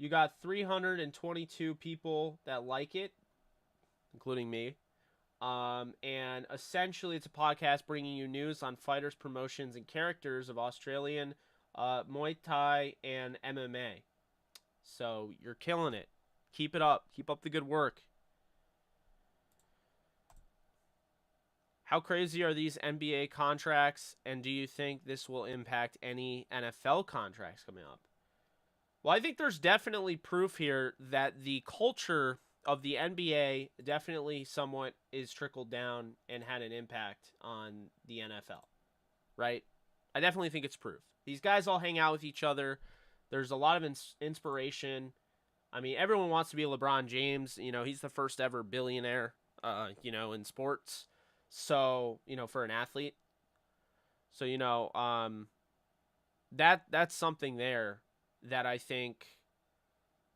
got 322 people that like it, including me. And essentially it's a podcast bringing you news on fighters, promotions, and characters of Australian, Muay Thai, and MMA. So you're killing it. Keep it up. Keep up the good work. How crazy are these NBA contracts, and do you think this will impact any NFL contracts coming up? Well, I think there's definitely proof here that the culture of the NBA definitely somewhat is trickled down and had an impact on the NFL, right? I definitely think it's proof. These guys all hang out with each other. There's a lot of inspiration. I mean, everyone wants to be LeBron James. He's the first ever billionaire, in sports. So, for an athlete. So, that's something there that I think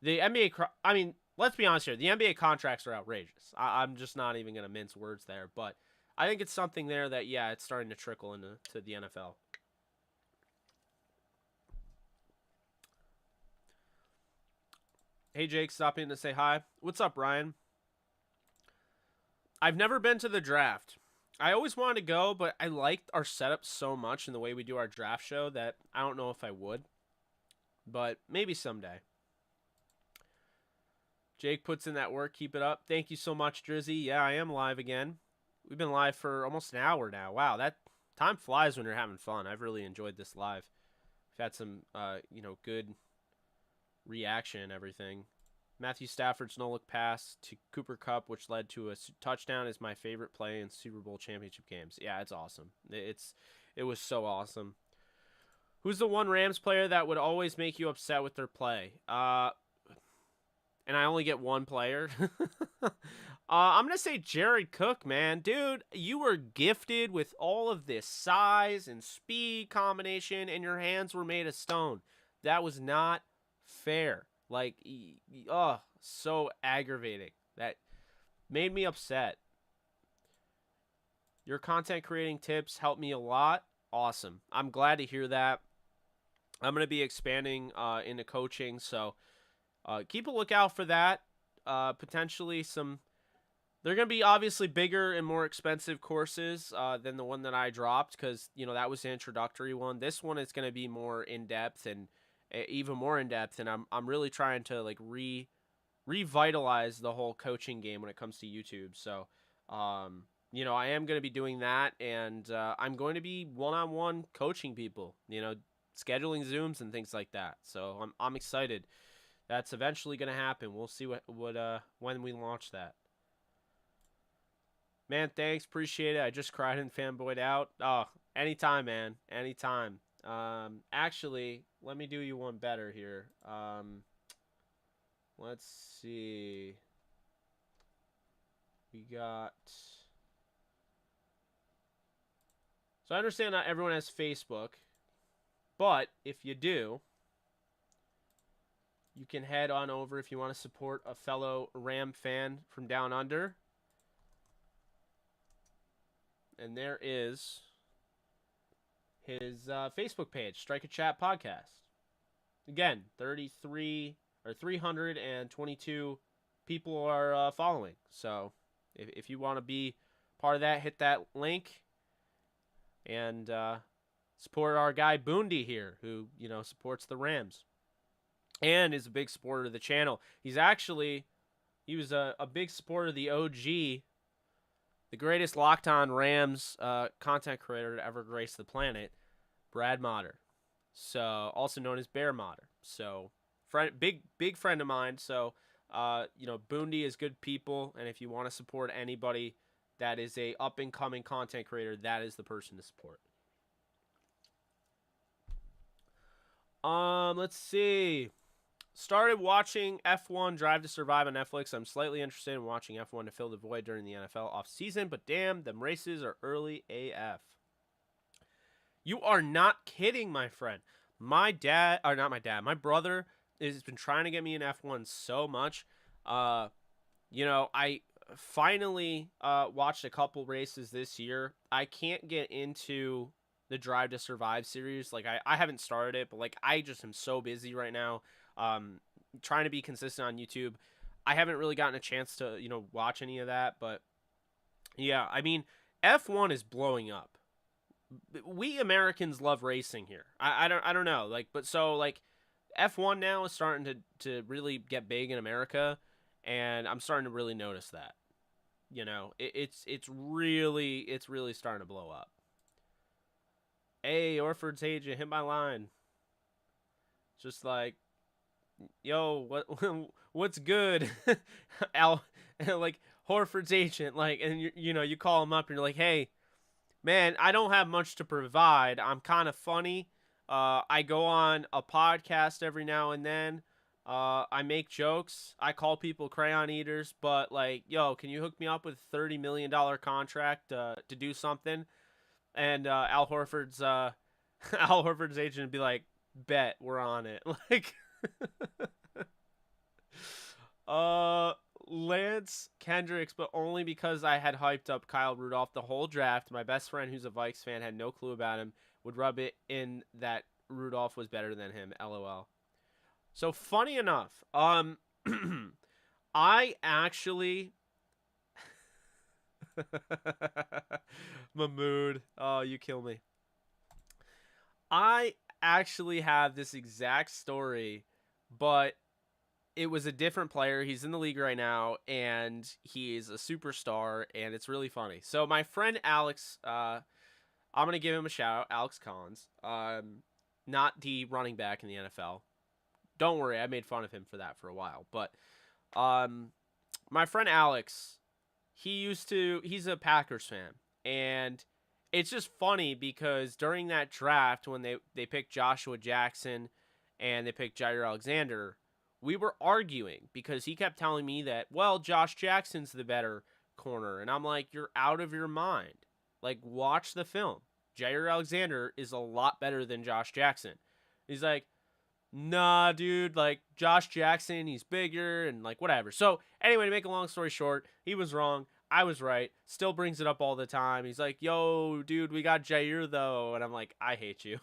the NBA, I mean, let's be honest here. The NBA contracts are outrageous. I'm just not even going to mince words there. But I think it's something there that, yeah, it's starting to trickle into the NFL. Hey, Jake, stop in to say hi. What's up, Ryan? I've never been to the draft. I always wanted to go, but I liked our setup so much and the way we do our draft show that I don't know if I would. But maybe someday. Jake puts in that work. Keep it up. Thank you so much, Drizzy. Yeah, I am live again. We've been live for almost an hour now. Wow, that time flies when you're having fun. I've really enjoyed this live. We've had some, good reaction and everything. Matthew Stafford's no-look pass to Cooper Kupp, which led to a touchdown, is my favorite play in Super Bowl championship games. Yeah, it's awesome. It was so awesome. Who's the one Rams player that would always make you upset with their play? And I only get one player. I'm going to say Jared Cook, man. Dude, you were gifted with all of this size and speed combination, and your hands were made of stone. That was not fair. Like, so aggravating. That made me upset. Your content creating tips helped me a lot. Awesome. I'm glad to hear that. I'm going to be expanding into coaching, so keep a lookout for that. Potentially They're going to be obviously bigger and more expensive courses than the one that I dropped because, that was the introductory one. This one is going to be more in-depth and even more in-depth, and I'm really trying to, like, revitalize the whole coaching game when it comes to YouTube. So, I am going to be doing that, and I'm going to be one-on-one coaching people, scheduling Zooms and things like that. So I'm excited. That's eventually going to happen. We'll see what when we launch that. Man, thanks. Appreciate it. I just cried and fanboyed out. Oh, anytime, man. Anytime. Actually, let me do you one better here. Let's see. We got... So I understand not everyone has Facebook, but if you do, you can head on over if you want to support a fellow Ram fan from down under. And there is his Facebook page, Strike a Chat Podcast. Again, 322 people are following. So if you want to be part of that, hit that link and support our guy Boondy here, who supports the Rams and is a big supporter of the channel. He was a big supporter of the OG. The greatest Locked On Rams content creator to ever grace the planet, Brad Motter. So, also known as Bear Motter. So, big friend of mine. So, Boondy is good people, and if you want to support anybody that is a up and coming content creator, that is the person to support. Let's see. Started watching F1 Drive to Survive on Netflix. I'm slightly interested in watching F1 to fill the void during the NFL offseason, but damn, them races are early AF. You are not kidding, my friend. My brother has been trying to get me in F1 so much. I finally watched a couple races this year. I can't get into the Drive to Survive series. Like, I haven't started it, but, like, I just am so busy right now. Trying to be consistent on YouTube. I haven't really gotten a chance to, watch any of that, but yeah, I mean, F1 is blowing up. We Americans love racing here. I don't know, like, but so, like, F1 now is starting to really get big in America, and I'm starting to really notice that. It's really starting to blow up. Hey, Orford's agent, hit my line. Just like, yo, what's good? Al, like, Horford's agent, like, and you call him up and you're like, hey, man, I don't have much to provide. I'm kind of funny. I go on a podcast every now and then. I make jokes. I call people crayon eaters, but, like, yo, can you hook me up with a $30 million contract to do something? And Al Horford's agent would be like, bet, we're on it. Like, Lance Kendricks, but only because I had hyped up Kyle Rudolph the whole draft. My best friend, who's a Vikes fan, had no clue about him, would rub it in that Rudolph was better than him. LOL. So, funny enough, I actually... Mahmood, oh, you kill me. I actually have this exact story, but it was a different player. He's in the league right now, and he's a superstar, and it's really funny. So my friend Alex, I'm going to give him a shout out, Alex Collins, not the running back in the NFL. Don't worry, I made fun of him for that for a while. But my friend Alex, he's a Packers fan, and it's just funny because during that draft when they picked Joshua Jackson and they picked Jair Alexander, we were arguing because he kept telling me that, well, Josh Jackson's the better corner, and I'm like, you're out of your mind. Like, watch the film. Jair Alexander is a lot better than Josh Jackson. He's like, nah, dude, like, Josh Jackson, he's bigger, and, like, whatever. So, anyway, to make a long story short, he was wrong. I was right. Still brings it up all the time. He's like, yo, dude, we got Jair, though. And I'm like, I hate you.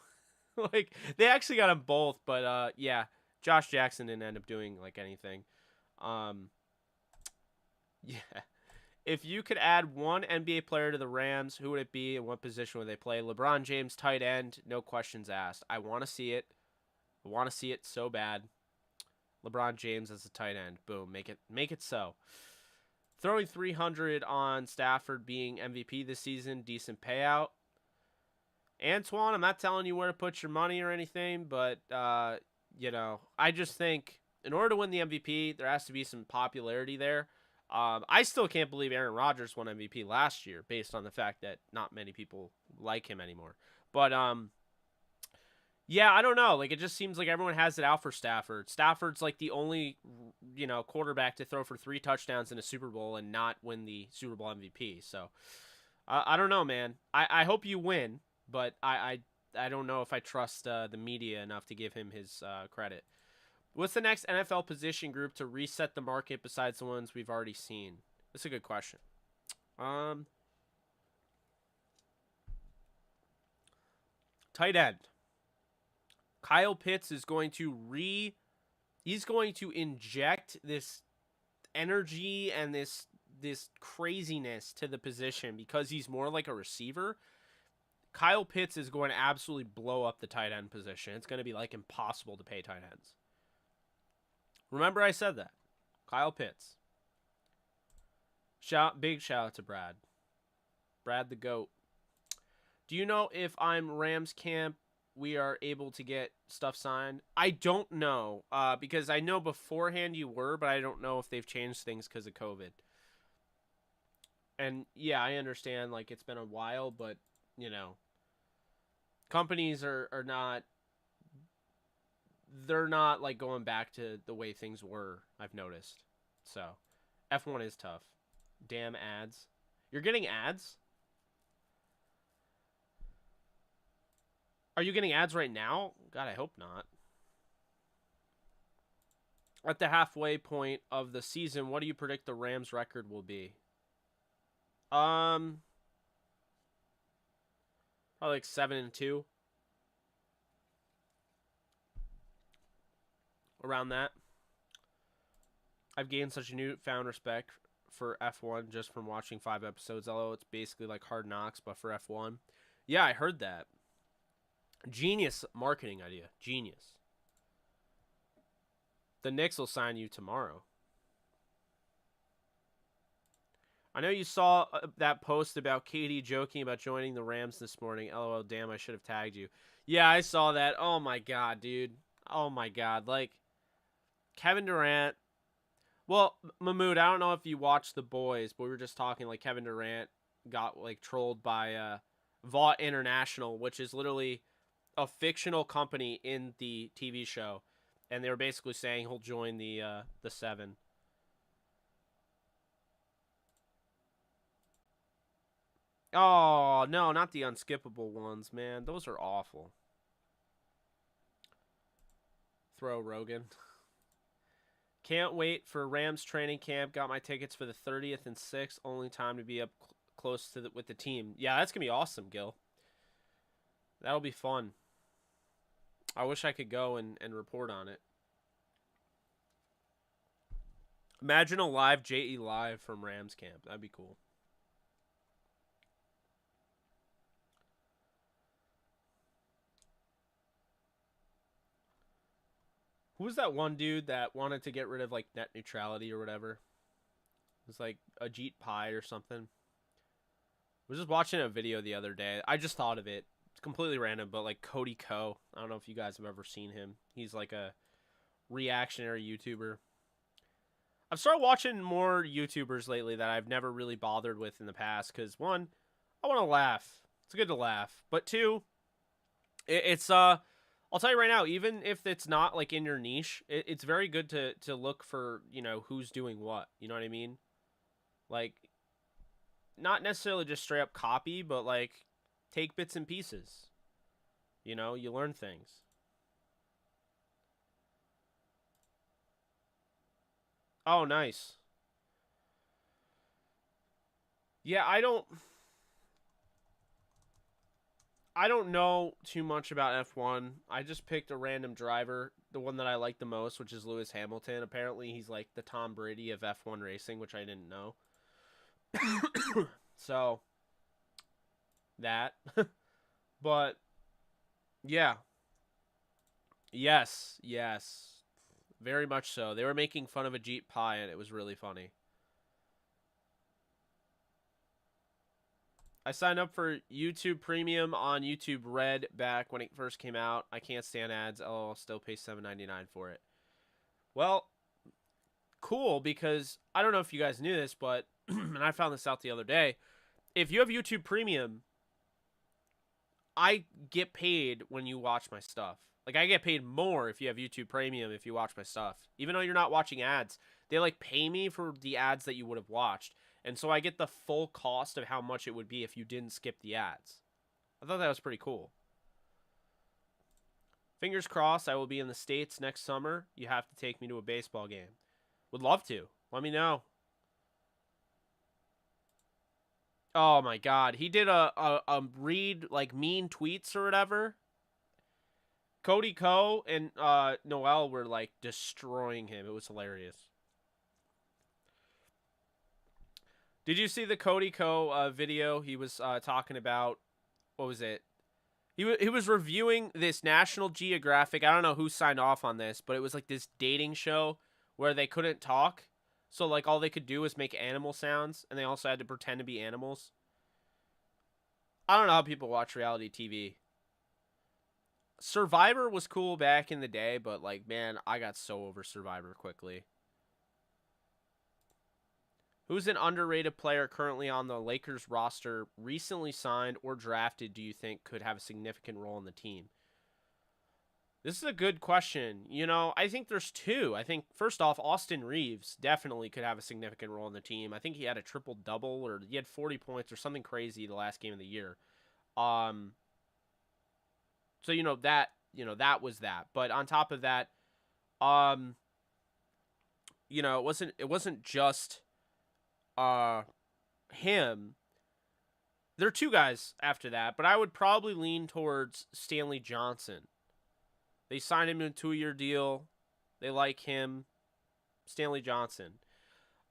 Like, they actually got them both, but, yeah, Josh Jackson didn't end up doing, like, anything. Yeah. If you could add one NBA player to the Rams, who would it be and what position would they play? LeBron James, tight end, no questions asked. I want to see it. I want to see it so bad. LeBron James as a tight end. Boom, make it so. Throwing 300 on Stafford being MVP this season, decent payout. Antoine, I'm not telling you where to put your money or anything, but I just think in order to win the MVP, there has to be some popularity there. I still can't believe Aaron Rodgers won MVP last year, based on the fact that not many people like him anymore. But yeah, I don't know. Like, it just seems like everyone has it out for Stafford. Stafford's like the only, quarterback to throw for 3 touchdowns in a Super Bowl and not win the Super Bowl MVP. So, I don't know, man. I hope you win, but I don't know if I trust the media enough to give him his credit. What's the next NFL position group to reset the market besides the ones we've already seen? That's a good question. Tight end. Kyle Pitts is going to he's going to inject this energy and this craziness to the position because he's more like a receiver. Kyle Pitts is going to absolutely blow up the tight end position. It's going to be like impossible to pay tight ends. Remember I said that. Kyle Pitts. Big shout out to Brad. Brad the GOAT. Do you know if I'm Rams camp, we are able to get stuff signed? I don't know, because I know beforehand you were, but I don't know if they've changed things because of COVID. And yeah, I understand, like, it's been a while, but, companies are not, they're not, like, going back to the way things were, I've noticed. So, F1 is tough. Damn ads. You're getting ads? Are you getting ads right now? God, I hope not. At the halfway point of the season, what do you predict the Rams record will be? Probably like 7-2. Around that. I've gained such a newfound respect for F1 just from watching 5 episodes, although it's basically like Hard Knocks, but for F1. Yeah, I heard that. Genius marketing idea. Genius. The Knicks will sign you tomorrow. I know you saw that post about Katie joking about joining the Rams this morning. LOL, damn, I should have tagged you. Yeah, I saw that. Oh my god, dude. Oh my god. Like, Kevin Durant. Well, Mahmoud, I don't know if you watched The Boys, but we were just talking, like, Kevin Durant got, like, trolled by Vought International, which is literally a fictional company in the TV show, and they were basically saying he'll join the 7. Oh no, not the unskippable ones, man. Those are awful. Throw Rogan. Can't wait for Rams training camp. Got my tickets for the 30th and 6th. Only time to be up close to with the team. Yeah, that's gonna be awesome, Gil. That'll be fun. I wish I could go and report on it. Imagine a live JE live from Rams camp. That'd be cool. Who was that one dude that wanted to get rid of like net neutrality or whatever? It was like Ajit Pai or something. I was just watching a video the other day. I just thought of it. It's completely random, but like Cody Ko. I don't know if you guys have ever seen him. He's like a reactionary YouTuber. I've started watching more YouTubers lately that I've never really bothered with in the past because, one, I want to laugh. It's good to laugh. But two, it's I'll tell you right now, even if it's not like in your niche, it's very good to look for, who's doing what. You know what I mean? Like, not necessarily just straight up copy, but like take bits and pieces. You learn things. Oh, nice. Yeah, I don't know too much about F1. I just picked a random driver, the one that I like the most, which is Lewis Hamilton. Apparently, he's like the Tom Brady of F1 racing, which I didn't know. So that. But yeah. Yes, yes. Very much so. They were making fun of a Jeep pie and it was really funny. I signed up for YouTube Premium on YouTube Red back when it first came out. I can't stand ads. I'll still pay $7.99 for it. Well, cool, because I don't know if you guys knew this, but and I found this out the other day. If you have YouTube Premium, I get paid when you watch my stuff. Like, I get paid more if you have YouTube Premium if you watch my stuff. Even though you're not watching ads, they like pay me for the ads that you would have watched. And so I get the full cost of how much it would be if you didn't skip the ads. I thought that was pretty cool. Fingers crossed I will be in the States next summer. You have to take me to a baseball game. Would love to. Let me know. Oh my god. He did a read like mean tweets or whatever. Cody Ko and Noel were like destroying him. It was hilarious. Did you see the Cody Ko video? He was talking about, what was it? He was reviewing this National Geographic. I don't know who signed off on this, but it was like this dating show where they couldn't talk. So like all they could do was make animal sounds, and they also had to pretend to be animals. I don't know how people watch reality TV. Survivor was cool back in the day, but like, man, I got so over Survivor quickly. Who's an underrated player currently on the Lakers roster, recently signed or drafted, do you think could have a significant role in the team? This is a good question. You know, I think there's two. I think, first off, Austin Reeves definitely could have a significant role in the team. I think he had a triple-double, or he had 40 points or something crazy the last game of the year. So, that was that. But on top of that, it wasn't just him. There are two guys after that, but I would probably lean towards Stanley Johnson. They signed him to a 2-year deal. They like him. Stanley Johnson.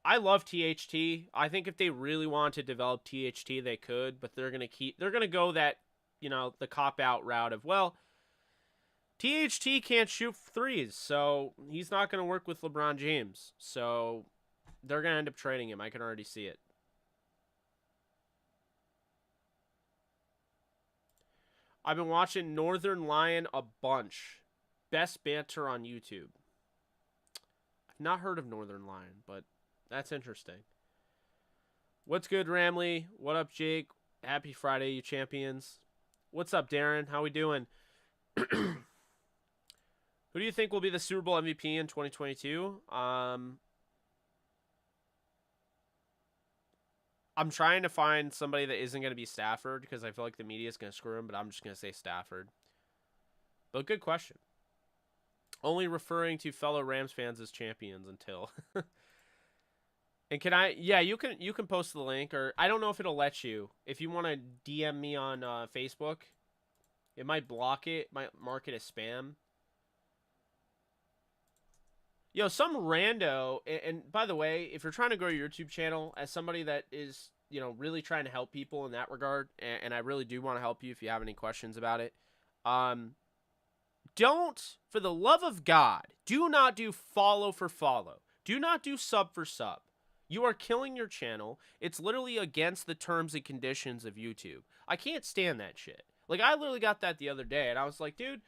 I love THT. I think if they really want to develop THT, they could, but they're gonna go that, the cop-out route of, well, THT can't shoot threes, so he's not gonna work with LeBron James. So they're gonna end up trading him. I can already see it. I've been watching Northern Lion a bunch. Best banter on YouTube. I've not heard of Northern Lion, but that's interesting. What's good, Ramley? What up, Jake? Happy Friday, you champions. What's up, Darren? How we doing? Who do you think will be the Super Bowl MVP in 2022? I'm trying to find somebody that isn't going to be Stafford because I feel like the media is going to screw him, but I'm just going to say Stafford. But good question. Only referring to fellow Rams fans as champions until. And can I? Yeah, you can post the link, or I don't know if it'll let you. If you want to DM me on Facebook, it might block it, might mark it as spam. Yo, some rando, and by the way, if you're trying to grow your YouTube channel, as somebody that is, really trying to help people in that regard, and I really do want to help you if you have any questions about it, don't, for the love of God, do not do follow for follow. Do not do sub for sub. You are killing your channel. It's literally against the terms and conditions of YouTube. I can't stand that shit. Like, I literally got that the other day, and I was like, dude,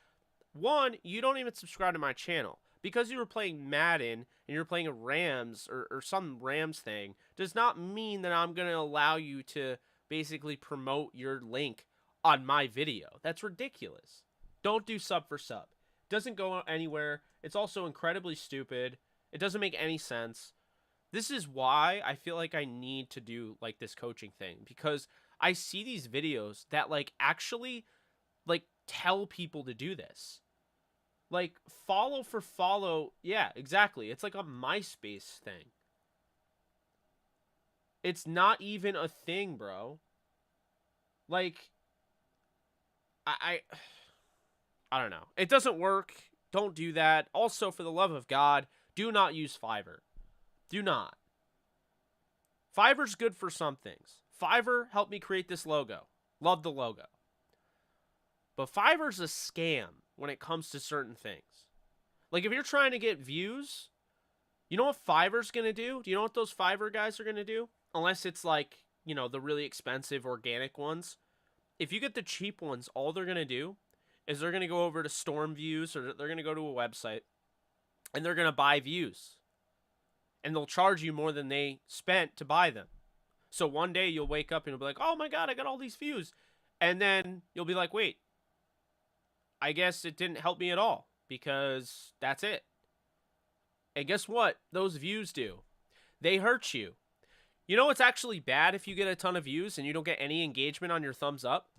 one, you don't even subscribe to my channel. Because you were playing Madden and you're playing a Rams or some Rams thing does not mean that I'm going to allow you to basically promote your link on my video. That's ridiculous. Don't do sub for sub. Doesn't go anywhere. It's also incredibly stupid. It doesn't make any sense. This is why I feel like I need to do like this coaching thing, because I see these videos that like actually like tell people to do this. Like, follow for follow. Yeah, exactly. It's like a MySpace thing. It's not even a thing, bro. Like, I don't know. It doesn't work. Don't do that. Also, for the love of God, do not use Fiverr. Do not. Fiverr's good for some things. Fiverr helped me create this logo. Love the logo. But Fiverr's a scam when it comes to certain things. Like if you're trying to get views, you know what Fiverr's going to do? Do you know what those Fiverr guys are going to do? Unless it's like, you know, the really expensive organic ones. If you get the cheap ones, all they're going to do is they're going to go over to Storm Views, or they're going to go to a website and they're going to buy views. And they'll charge you more than they spent to buy them. So one day you'll wake up and you'll be like, oh my God, I got all these views. And then you'll be like, wait, I guess it didn't help me at all because that's it. And guess what those views do? They hurt you. You know what's actually bad if you get a ton of views and you don't get any engagement on your thumbs up?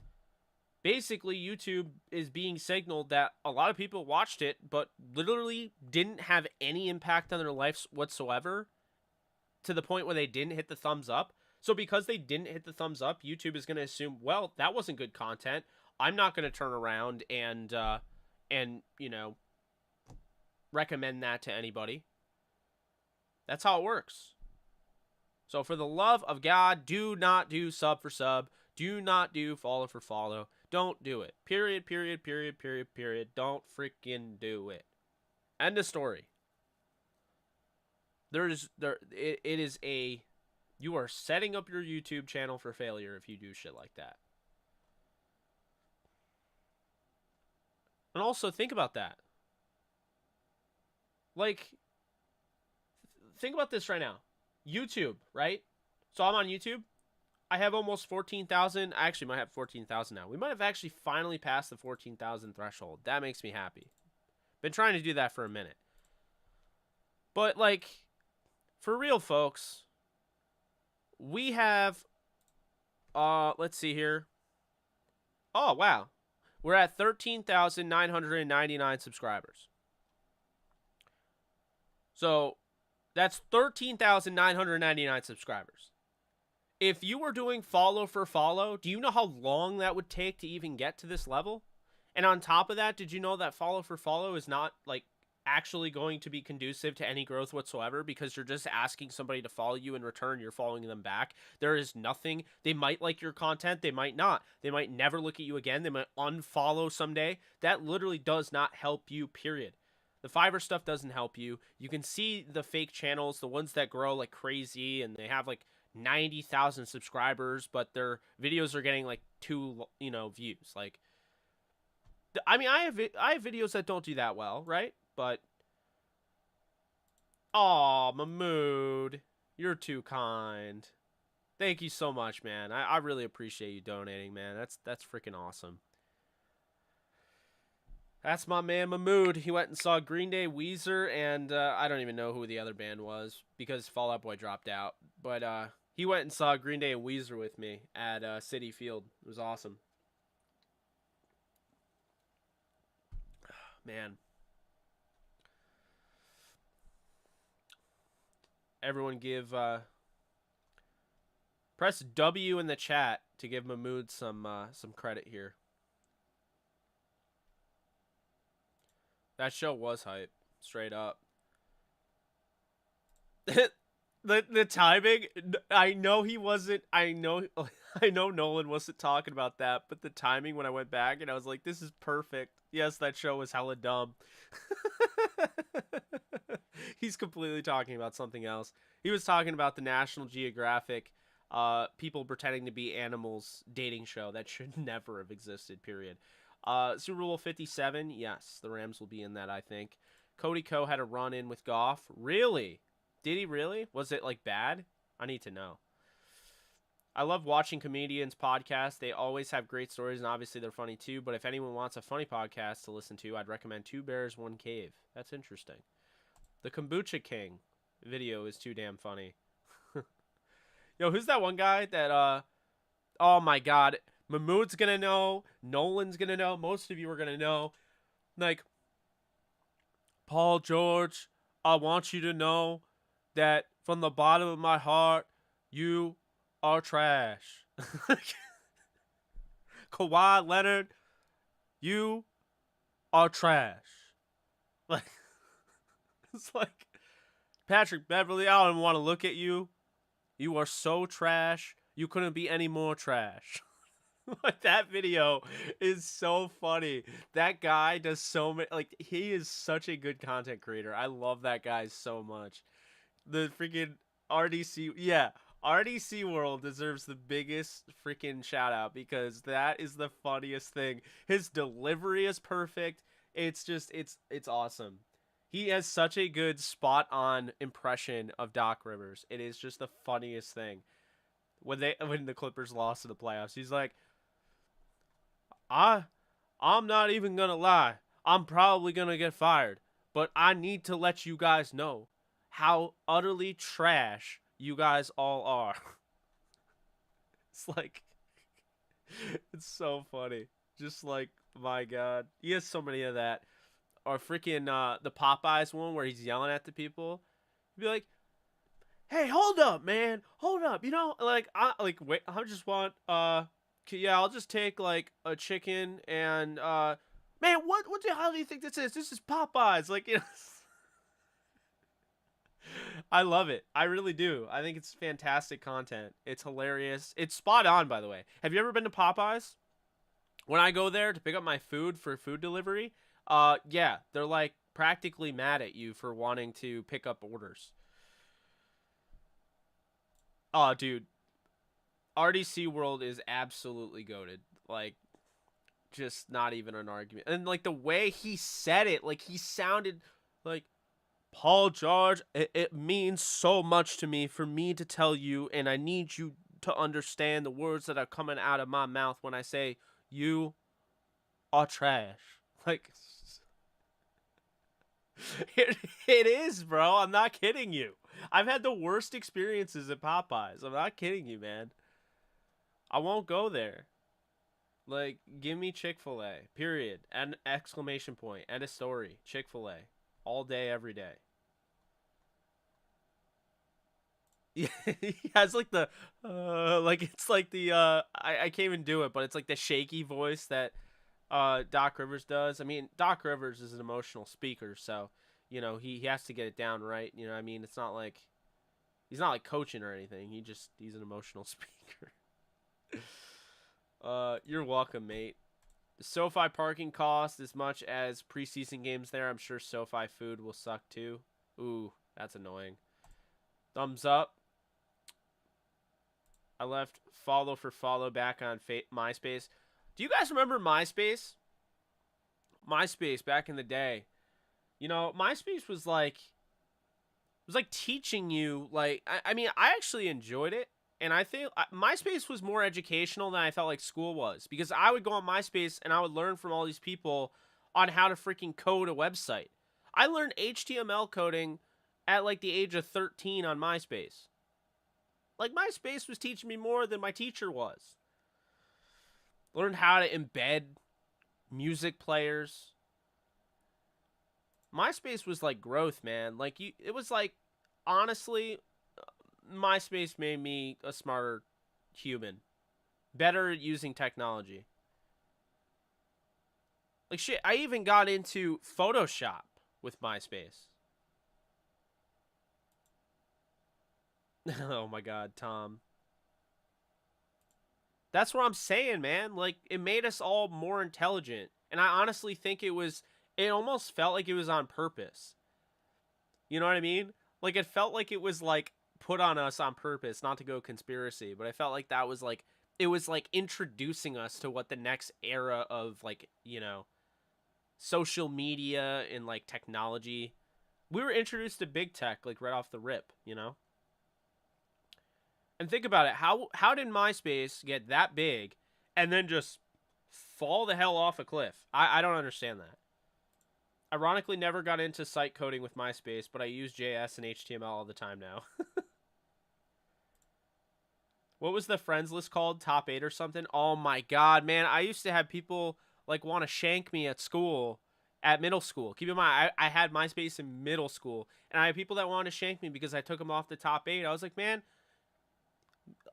Basically, YouTube is being signaled that a lot of people watched it, but literally didn't have any impact on their lives whatsoever to the point where they didn't hit the thumbs up. So because they didn't hit the thumbs up, YouTube is going to assume, well, that wasn't good content. I'm not going to turn around and you know, recommend that to anybody. That's how it works. So for the love of God, do not do sub for sub. Do not do follow for follow. Don't do it. Period, period, period, period, period. Don't freaking do it. End of story. It is a, you are setting up your YouTube channel for failure if you do shit like that. And also think about that. Like, think about this right now. YouTube, right? So I'm on YouTube. I have almost 14,000. I actually might have 14,000 now. We might have actually finally passed the 14,000 threshold. That makes me happy. Been trying to do that for a minute. But, like, for real, folks, we have, let's see here. Oh, wow. We're at 13,999 subscribers. So, that's 13,999 subscribers. If you were doing follow for follow, do you know how long that would take to even get to this level? And on top of that, did you know that follow for follow is not, like, actually going to be conducive to any growth whatsoever because you're just asking somebody to follow you in return, you're following them back. There is nothing. They might like your content, they might not. They might never look at you again, they might unfollow someday. That literally does not help you, period. The Fiverr stuff doesn't help you. You can see the fake channels, the ones that grow like crazy and they have like 90,000 subscribers, but their videos are getting like 2, you know, views. Like, I mean, I have videos that don't do that well, right? But, aw, Mahmood, you're too kind. Thank you so much, man. I really appreciate you donating, man. That's freaking awesome. That's my man Mahmood. He went and saw Green Day, Weezer, and I don't even know who the other band was because Fall Out Boy dropped out. But he went and saw Green Day and Weezer with me at Citi Field. It was awesome. Man. Everyone give press W in the chat to give Mahmood some credit here. That show was hype, straight up. the timing, I know he wasn't, I know Nolan wasn't talking about that, but the timing when I went back and I was like, this is perfect. Yes, that show was hella dumb. He's completely talking about something else. He was talking about the National Geographic people pretending to be animals dating show that should never have existed, period. Super Bowl 57, yes, the Rams will be in that, I think. Cody Ko had a run-in with Goff. Really? Did he really? Was it, like, bad? I need to know. I love watching comedians' podcasts. They always have great stories, and obviously they're funny too. But if anyone wants a funny podcast to listen to, I'd recommend Two Bears, One Cave. That's interesting. The Kombucha King video is too damn funny. Yo, who's that one guy that, oh my god, Mahmood's gonna know, Nolan's gonna know, most of you are gonna know. Like, Paul George, I want you to know that from the bottom of my heart, you are trash. Kawhi Leonard, you are trash. Like, it's like, Patrick Beverly, I don't even want to look at you. You are so trash. You couldn't be any more trash. Like that video is so funny. That guy does so many, like he is such a good content creator. I love that guy so much. The freaking RDC, yeah, RDC World deserves the biggest freaking shout out because that is the funniest thing. His delivery is perfect. It's just it's awesome. He has such a good spot on impression of Doc Rivers. It is just the funniest thing. When the Clippers lost in the playoffs, he's like, I I'm not even gonna lie. I'm probably gonna get fired, but I need to let you guys know how utterly trash you guys all are. It's like it's so funny. Just like my god, he has so many of that. Or freaking the Popeyes one where he's yelling at the people. He'd be like, "Hey, hold up, man, hold up. You know, like wait, I just want yeah, I'll just take like a chicken and man, what the hell do you think this is? This is Popeyes." Like, you know, I love it. I really do. I think it's fantastic content. It's hilarious. It's spot on, by the way. Have you ever been to Popeyes? When I go there to pick up my food for food delivery, yeah, they're like practically mad at you for wanting to pick up orders. Oh, dude, RDC World is absolutely goated. Like, just not even an argument. And like the way he said it, like he sounded like Paul George. It means so much to me for me to tell you, and I need you to understand the words that are coming out of my mouth when I say you are trash. Like, it is, bro. I'm not kidding you. I've had the worst experiences at Popeyes. I'm not kidding you, man. I won't go there. Like, give me Chick-fil-A. Period. And exclamation point. End of story. Chick-fil-A. All day, every day. Yeah, he has like the like it's like the I can't even do it, but it's like the shaky voice that Doc Rivers does. I mean, Doc Rivers is an emotional speaker, so you know he has to get it down right. You know, what I mean, it's not like he's not like coaching or anything. He's an emotional speaker. You're welcome, mate. The SoFi parking cost as much as preseason games there. I'm sure SoFi food will suck too. Ooh, that's annoying. Thumbs up. I left follow for follow back on MySpace. Do you guys remember MySpace? MySpace back in the day. You know, MySpace was like teaching you like I mean, I actually enjoyed it. And I think MySpace was more educational than I felt like school was because I would go on MySpace and I would learn from all these people on how to freaking code a website. I learned HTML coding at like the age of 13 on MySpace. Like MySpace was teaching me more than my teacher was. Learned how to embed music players. MySpace was like growth, man. Like it was like honestly, MySpace made me a smarter human, better at using technology. Like shit, I even got into Photoshop with MySpace. Oh my god, Tom. That's what I'm saying, man. Like it made us all more intelligent. And I honestly think it almost felt like it was on purpose. You know what I mean? Like it felt like it was like put on us on purpose, not to go conspiracy, but I felt like that was like it was like introducing us to what the next era of like, you know, social media and like technology. We were introduced to big tech like right off the rip, you know? And think about it. How did MySpace get that big and then just fall the hell off a cliff? I don't understand that. Ironically, never got into site coding with MySpace, but I use JS and HTML all the time now. What was the friends list called? Top 8 or something? Oh my god, man. I used to have people like want to shank me at school, at middle school. Keep in mind, I had MySpace in middle school, and I had people that wanted to shank me because I took them off the top 8. I was like, man,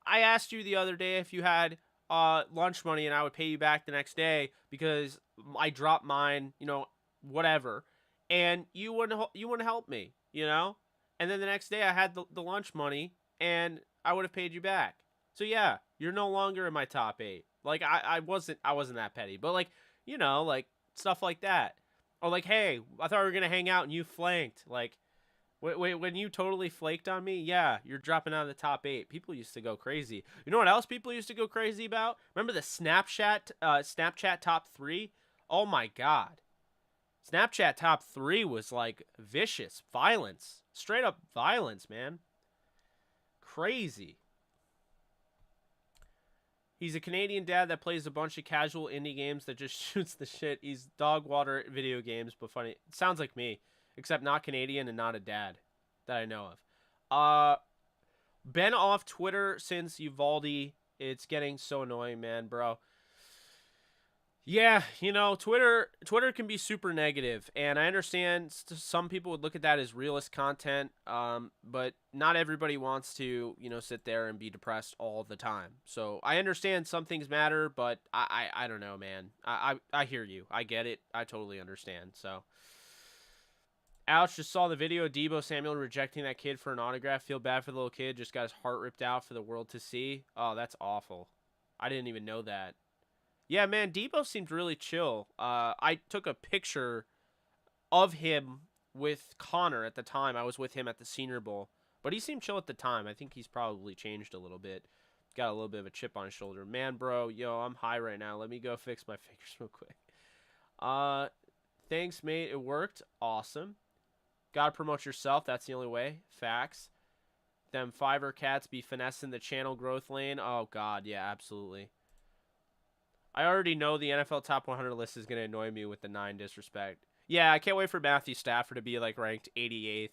I asked you the other day if you had lunch money and I would pay you back the next day because I dropped mine, you know, whatever. And you wouldn't help me, you know? And then the next day I had the lunch money and I would have paid you back. So yeah, you're no longer in my top 8. Like I wasn't that petty, but like, you know, like stuff like that. Or like, hey, I thought we were gonna hang out and you flanked. Like, wait, when you totally flaked on me, yeah, you're dropping out of the top 8. People used to go crazy. You know what else people used to go crazy about? Remember the Snapchat top 3? Oh my god, Snapchat top 3 was like vicious violence, straight up violence, man. Crazy. He's a Canadian dad that plays a bunch of casual indie games that just shoots the shit. He's dog water video games, but funny. It sounds like me, except not Canadian and not a dad that I know of. Been off Twitter since Uvalde. It's getting so annoying, man, bro. Yeah, you know, Twitter can be super negative, and I understand some people would look at that as realist content, but not everybody wants to, you know, sit there and be depressed all the time. So I understand some things matter, but I don't know, man. I hear you. I get it. I totally understand. So, ouch, just saw the video of Debo Samuel rejecting that kid for an autograph. Feel bad for the little kid. Just got his heart ripped out for the world to see. Oh, that's awful. I didn't even know that. Yeah, man, Debo seemed really chill. I took a picture of him with Connor at the time. I was with him at the Senior Bowl. But he seemed chill at the time. I think he's probably changed a little bit. Got a little bit of a chip on his shoulder. Man, bro, yo, I'm high right now. Let me go fix my fingers real quick. Thanks, mate. It worked. Awesome. Gotta promote yourself. That's the only way. Facts. Them Fiverr cats be finessing the channel growth lane. Oh, God. Yeah, absolutely. I already know the NFL Top 100 list is going to annoy me with the 9 disrespect. Yeah, I can't wait for Matthew Stafford to be, like, ranked 88th.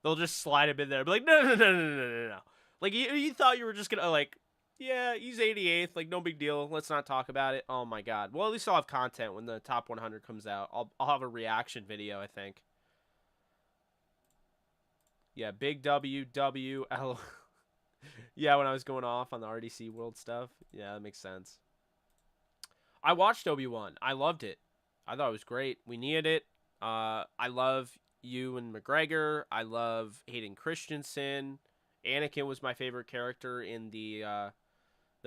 They'll just slide him in there. Be like, no. Like, you thought you were just going to, like, yeah, he's 88th. Like, no big deal. Let's not talk about it. Oh, my God. Well, at least I'll have content when the Top 100 comes out. I'll have a reaction video, I think. Yeah, big WWL. Yeah, when I was going off on the RDC World stuff. Yeah, that makes sense. I watched Obi-Wan. I loved it. I thought it was great. We needed it. I love Ewan McGregor. I love Hayden Christensen. Anakin was my favorite character in the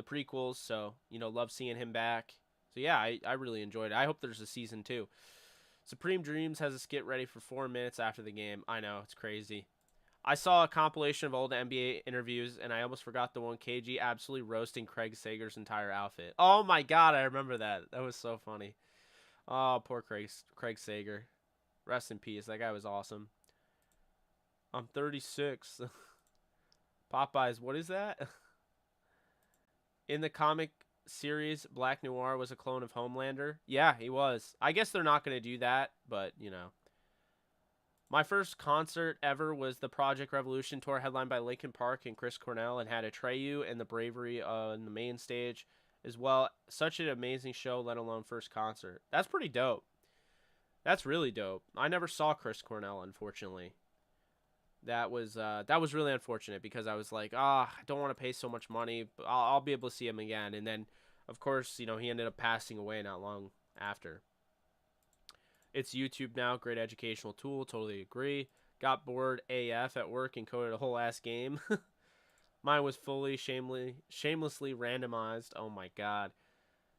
prequels, so, you know, love seeing him back. So, yeah, I really enjoyed it. I hope there's a season 2. Supreme Dreams has a skit ready for 4 minutes after the game. I know, it's crazy. I saw a compilation of old NBA interviews, and I almost forgot the one KG absolutely roasting Craig Sager's entire outfit. Oh my god, I remember that. That was so funny. Oh, poor Craig Sager. Rest in peace. That guy was awesome. I'm 36. Popeyes, what is that? In the comic series, Black Noir was a clone of Homelander. Yeah, he was. I guess they're not going to do that, but, you know. My first concert ever was the Project Revolution tour headlined by Linkin Park and Chris Cornell, and had Atreyu and the Bravery on the main stage as well. Such an amazing show, let alone first concert. That's pretty dope. That's really dope. I never saw Chris Cornell, unfortunately. That was really unfortunate because I was like, I don't want to pay so much money, but I'll be able to see him again. And then, of course, you know, he ended up passing away not long after. It's YouTube now. Great educational tool. Totally agree. Got bored AF at work and coded a whole ass game. Mine was fully shamelessly randomized. Oh my god.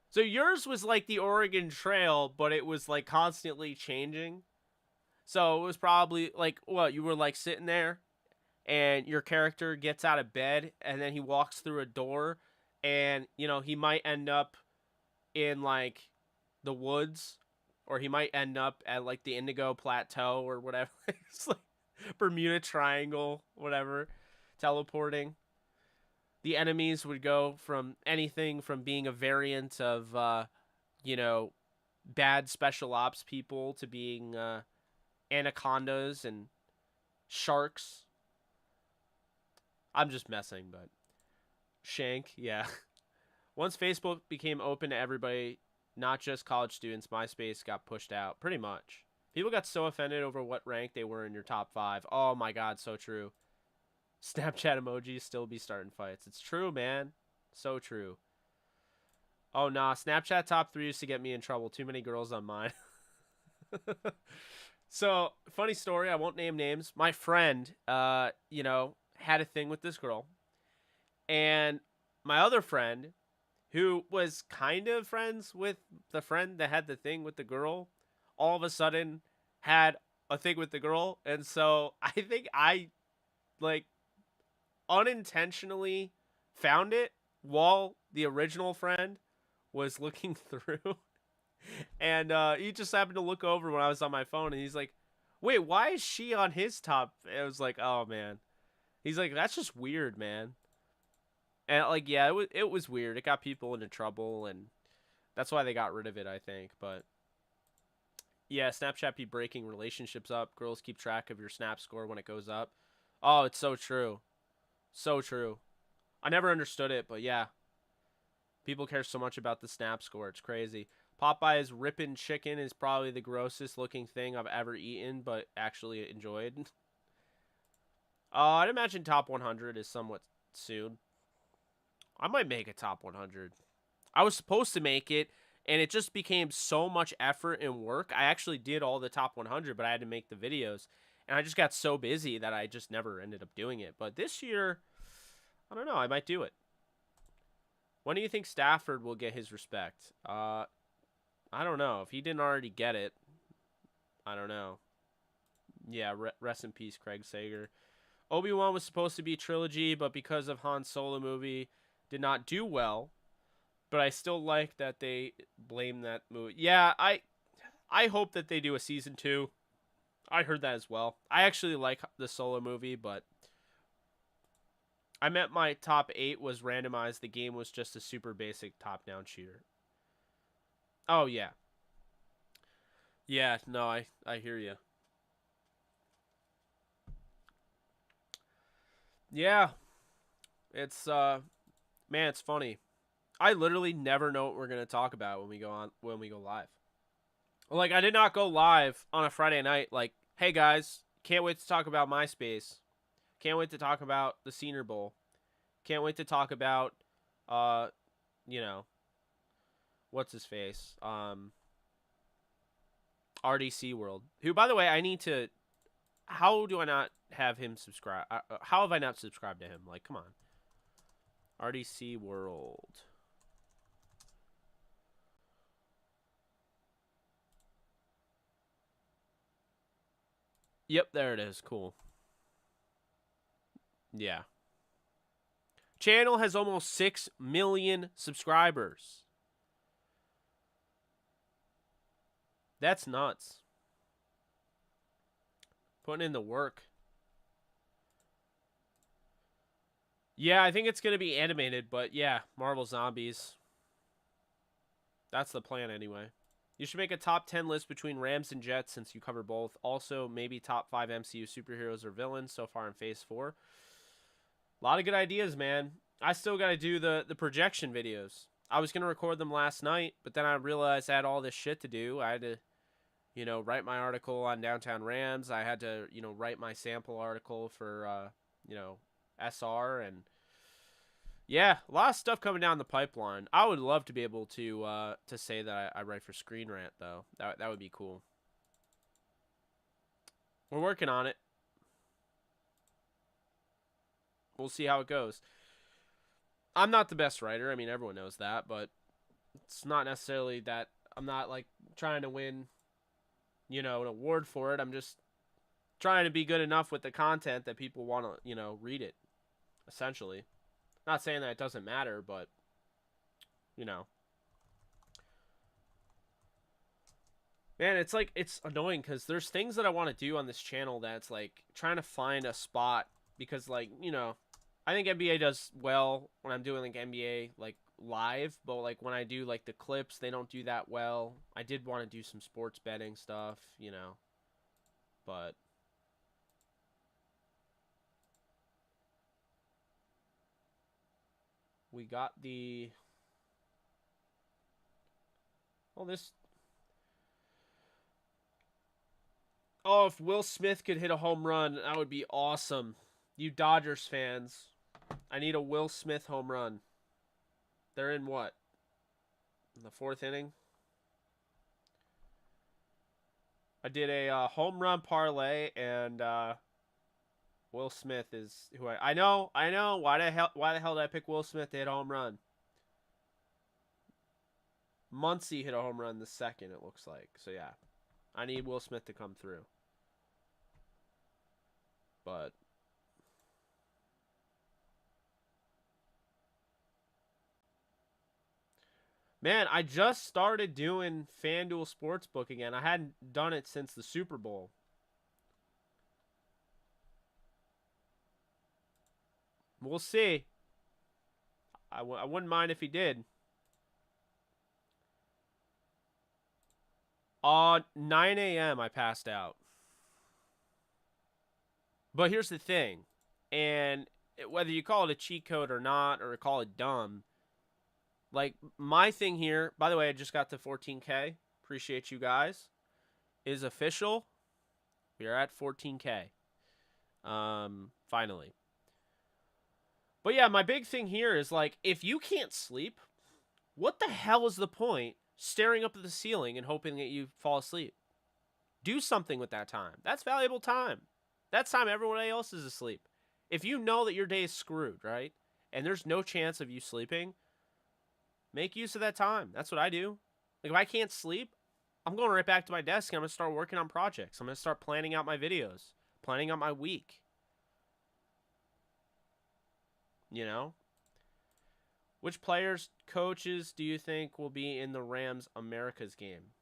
So yours was like the Oregon Trail, but it was like constantly changing. So it was probably like, what, you were like sitting there and your character gets out of bed and then he walks through a door and, you know, he might end up in like the woods, or he might end up at like the Indigo Plateau or whatever. It's like Bermuda Triangle, whatever, teleporting. The enemies would go from anything from being a variant of, you know, bad special ops people to being anacondas and sharks. I'm just messing, but Shank, yeah. Once Facebook became open to everybody, not just college students, MySpace got pushed out, pretty much. People got so offended over what rank they were in your top 5. Oh my god, so true. Snapchat emojis still be starting fights. It's true, man. So true. Oh, nah. Snapchat top 3 used to get me in trouble. Too many girls on mine. So, funny story. I won't name names. My friend, you know, had a thing with this girl. And my other friend, who was kind of friends with the friend that had the thing with the girl, all of a sudden had a thing with the girl. And so I think I like unintentionally found it while the original friend was looking through. And he just happened to look over when I was on my phone and he's like, wait, why is she on his top? And it was like, oh man. He's like, that's just weird, man. And like, yeah, it was weird. It got people into trouble, and that's why they got rid of it, I think. But yeah, Snapchat be breaking relationships up. Girls keep track of your Snap score when it goes up. Oh, it's so true. So true. I never understood it, but yeah. People care so much about the Snap score. It's crazy. Popeye's Rippin' Chicken is probably the grossest looking thing I've ever eaten, but actually enjoyed. I'd imagine top 100 is somewhat soon. I might make a top 100. I was supposed to make it, and it just became so much effort and work. I actually did all the top 100, but I had to make the videos, and I just got so busy that I just never ended up doing it. But this year, I don't know. I might do it. When do you think Stafford will get his respect? I don't know. If he didn't already get it, I don't know. Yeah, rest in peace, Craig Sager. Obi-Wan was supposed to be a trilogy, but because of Han Solo movie, did not do well. But I still like that they blame that movie. Yeah, I hope that they do a season 2. I heard that as well. I actually like the Solo movie, but I meant my top 8 was randomized. The game was just a super basic top-down shooter. Oh, yeah. Yeah, no, I hear you. Yeah, it's man, it's funny. I literally never know what we're going to talk about when we go live. Like, I did not go live on a Friday night like, "Hey guys, can't wait to talk about MySpace. Can't wait to talk about the Senior Bowl. Can't wait to talk about uh, you know, what's his face? RDC World. Who, by the way, I need to. How do I not have him subscribe? How have I not subscribed to him? Like, come on. RDC World. Yep, there it is. Cool. Yeah. Channel has almost 6 million subscribers. That's nuts. Putting in the work. Yeah, I think it's going to be animated, but yeah, Marvel Zombies. That's the plan anyway. You should make a top 10 list between Rams and Jets since you cover both. Also, maybe top 5 MCU superheroes or villains so far in Phase 4. A lot of good ideas, man. I still got to do the projection videos. I was going to record them last night, but then I realized I had all this shit to do. I had to, write my article on Downtown Rams. I had to, write my sample article for, SR, and yeah, a lot of stuff coming down the pipeline. I would love to be able to say that I write for Screen Rant though. That would be cool. We're working on it. We'll see how it goes. I'm not the best writer. I mean, everyone knows that, but it's not necessarily that I'm not like trying to win, an award for it. I'm just trying to be good enough with the content that people want to, read it. Essentially, not saying that it doesn't matter, but you know, man, it's like it's annoying because there's things that I want to do on this channel that's like trying to find a spot because like I think NBA does well when I'm doing like NBA like live, but like when I do like the clips, they don't do that well. I did want to do some sports betting stuff, but we got the this. Oh, if Will Smith could hit a home run, that would be awesome. You Dodgers fans, I need a Will Smith home run. They're in what? In the 4th inning? I did a home run parlay, and Will Smith is who I know. I know. Why the hell did I pick Will Smith to hit a home run? Muncy hit a home run the second, it looks like. So yeah. I need Will Smith to come through. But man, I just started doing FanDuel Sportsbook again. I hadn't done it since the Super Bowl. We'll see. I wouldn't mind if he did. 9 a.m. I passed out. But here's the thing. And whether you call it a cheat code or not, or call it dumb, like, my thing here, by the way, I just got to 14K. Appreciate you guys. Is official. We are at 14K. Finally. But yeah, my big thing here is, like, if you can't sleep, what the hell is the point staring up at the ceiling and hoping that you fall asleep? Do something with that time. That's valuable time. That's time everyone else is asleep. If you know that your day is screwed, right? And there's no chance of you sleeping, make use of that time. That's what I do. Like, if I can't sleep, I'm going right back to my desk and I'm going to start working on projects. I'm going to start planning out my videos, planning out my week. You know? Which players, coaches do you think will be in the Rams America's game?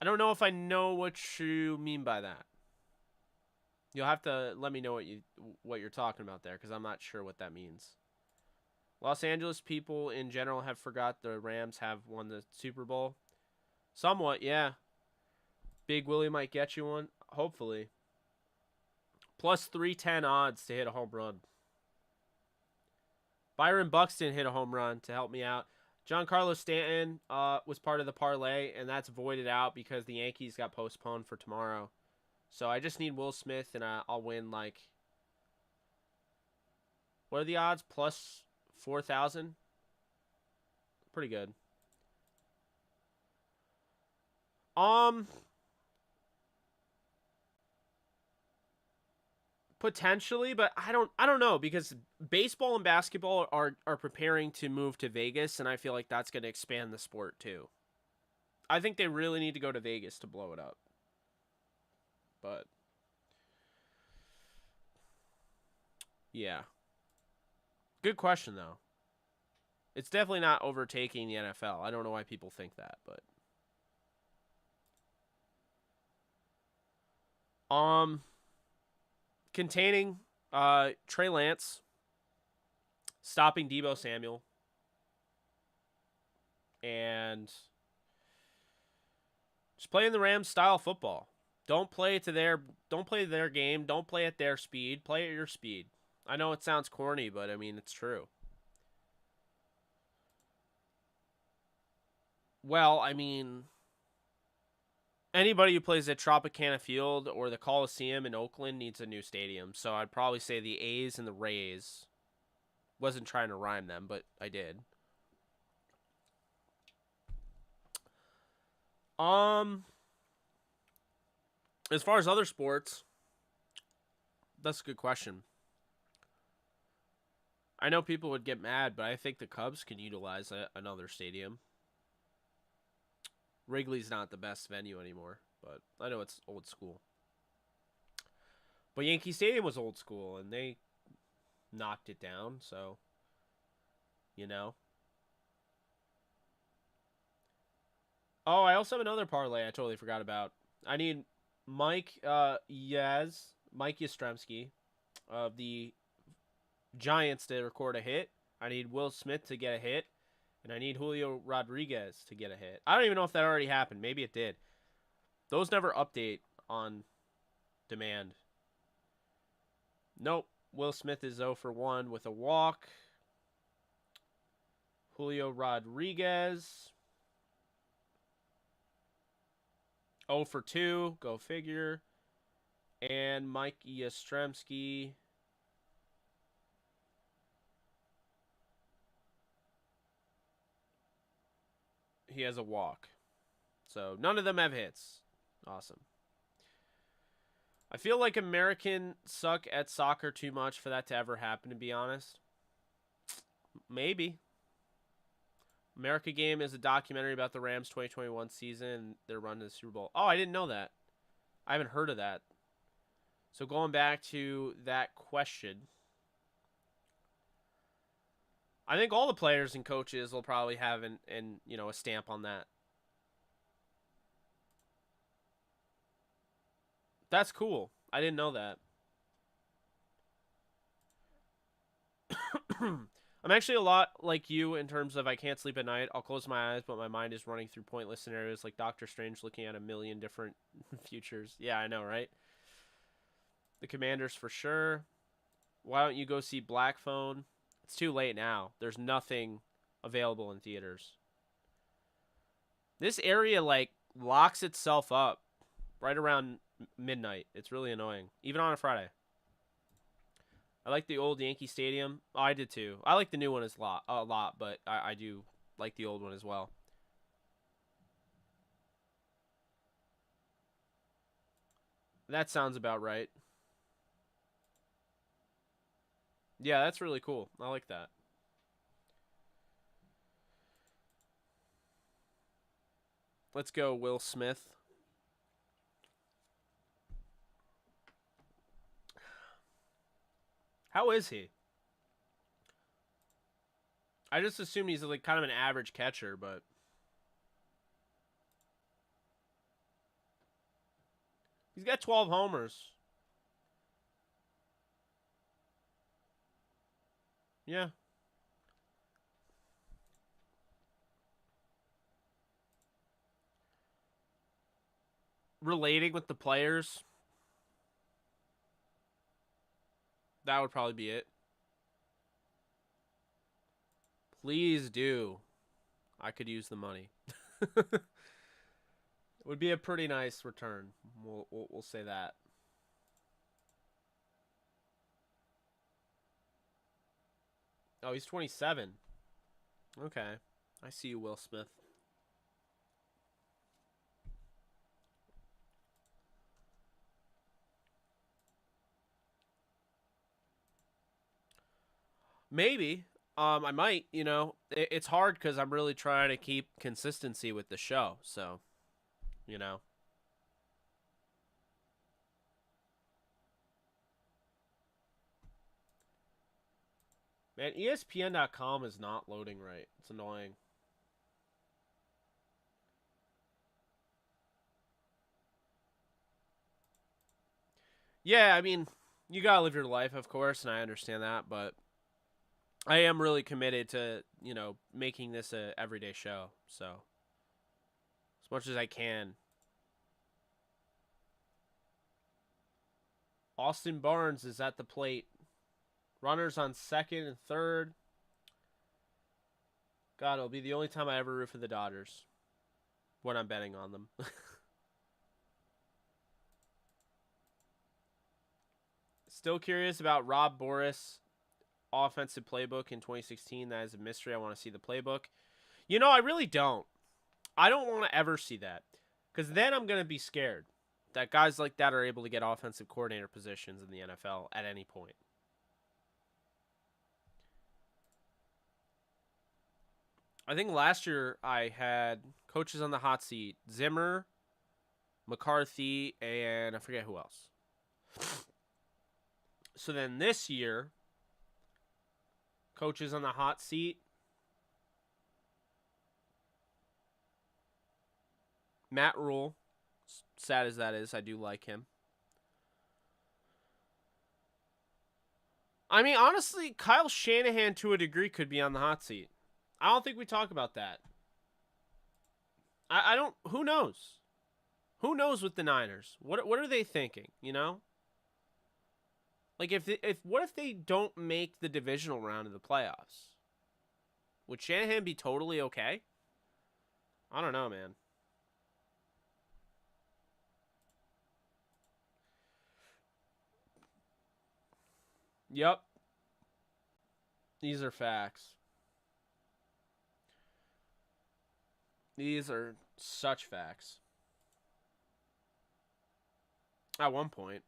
I don't know if I know what you mean by that. You'll have to let me know what you're talking about there, because I'm not sure what that means. Los Angeles people in general have forgot the Rams have won the Super Bowl. Somewhat, yeah. Big Willie might get you one, hopefully. Plus 310 odds to hit a home run. Byron Buxton hit a home run to help me out. Giancarlo Stanton was part of the parlay, and that's voided out because the Yankees got postponed for tomorrow. So I just need Will Smith, and I'll win, like... What are the odds? Plus 4,000? Pretty good. Potentially, but I don't know, because baseball and basketball are preparing to move to Vegas, and I feel like that's going to expand the sport too. I think they really need to go to Vegas to blow it up. But yeah. Good question though. It's definitely not overtaking the NFL. I don't know why people think that, but containing Trey Lance, stopping Deebo Samuel, and just playing the Rams style football. Don't play their game. Don't play at their speed. Play at your speed. I know it sounds corny, but I mean, it's true. Well, I mean, anybody who plays at Tropicana Field or the Coliseum in Oakland needs a new stadium. So I'd probably say the A's and the Rays. Wasn't trying to rhyme them, but I did. As far as other sports, that's a good question. I know people would get mad, but I think the Cubs can utilize another stadium. Wrigley's not the best venue anymore, but I know it's old school. But Yankee Stadium was old school, and they knocked it down, so, you know. Oh, I also have another parlay I totally forgot about. I need Mike Yastrzemski of the Giants to record a hit. I need Will Smith to get a hit. And I need Julio Rodriguez to get a hit. I don't even know if that already happened. Maybe it did. Those never update on demand. Nope. Will Smith is 0 for 1 with a walk. Julio Rodriguez 0 for 2. Go figure. And Mike Yastrzemski. He has a walk. So none of them have hits. Awesome. I feel like Americans suck at soccer too much for that to ever happen, to be honest. Maybe. America Game is a documentary about the Rams 2021 season and their run to the Super Bowl. Oh, I didn't know that. I haven't heard of that. So going back to that question, I think all the players and coaches will probably have a stamp on that. That's cool. I didn't know that. I'm actually a lot like you in terms of I can't sleep at night. I'll close my eyes, but my mind is running through pointless scenarios like Doctor Strange looking at a million different futures. Yeah, I know, right? The Commanders for sure. Why don't you go see Black Phone? It's too late now. There's nothing available in theaters. This area like locks itself up right around midnight. It's really annoying, even on a Friday. I like the old Yankee Stadium. Oh, I did too. I like the new one a lot, but I do like the old one as well. That sounds about right. Yeah, that's really cool. I like that. Let's go, Will Smith. How is he? I just assumed he's like kind of an average catcher, but he's got 12 homers. Yeah. Relating with the players, that would probably be it. Please do. I could use the money. It would be a pretty nice return. We'll say that. Oh, he's 27. Okay. I see you, Will Smith. Maybe. I might, it's hard because I'm really trying to keep consistency with the show. So, you know. Man, ESPN.com is not loading right. It's annoying. Yeah, I mean, you gotta live your life, of course, and I understand that, but I am really committed to, making this a everyday show. So, as much as I can. Austin Barnes is at the plate. Runners on second and third. God, it'll be the only time I ever root for the Dodgers when I'm betting on them. Still curious about Rob Boris offensive playbook in 2016. That is a mystery. I want to see the playbook. I really don't. I don't want to ever see that because then I'm going to be scared that guys like that are able to get offensive coordinator positions in the NFL at any point. I think last year I had coaches on the hot seat: Zimmer, McCarthy, and I forget who else. So then this year, coaches on the hot seat: Matt Rule. Sad as that is, I do like him. I mean, honestly, Kyle Shanahan to a degree could be on the hot seat. I don't think we talk about that. I don't. Who knows? Who knows with the Niners? What are they thinking? Like if what if they don't make the divisional round of the playoffs? Would Shanahan be totally okay? I don't know, man. Yep. These are facts. These are such facts. At one point.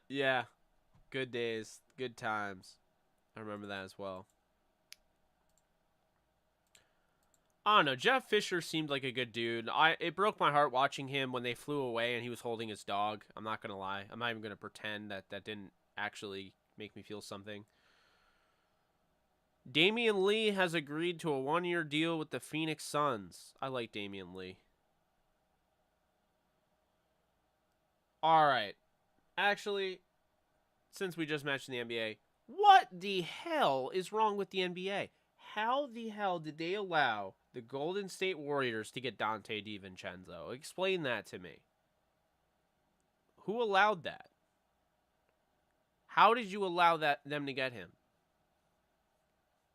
Yeah. Good days. Good times. I remember that as well. I don't know. Jeff Fisher seemed like a good dude. It broke my heart watching him when they flew away and he was holding his dog. I'm not gonna lie. I'm not even gonna pretend that that didn't actually make me feel something. Damian Lee has agreed to a 1-year deal with the Phoenix Suns. I like Damian Lee. All right. Actually, since we just mentioned the NBA, what the hell is wrong with the NBA? How the hell did they allow the Golden State Warriors to get Dante DiVincenzo? Explain that to me. Who allowed that? How did you allow them to get him?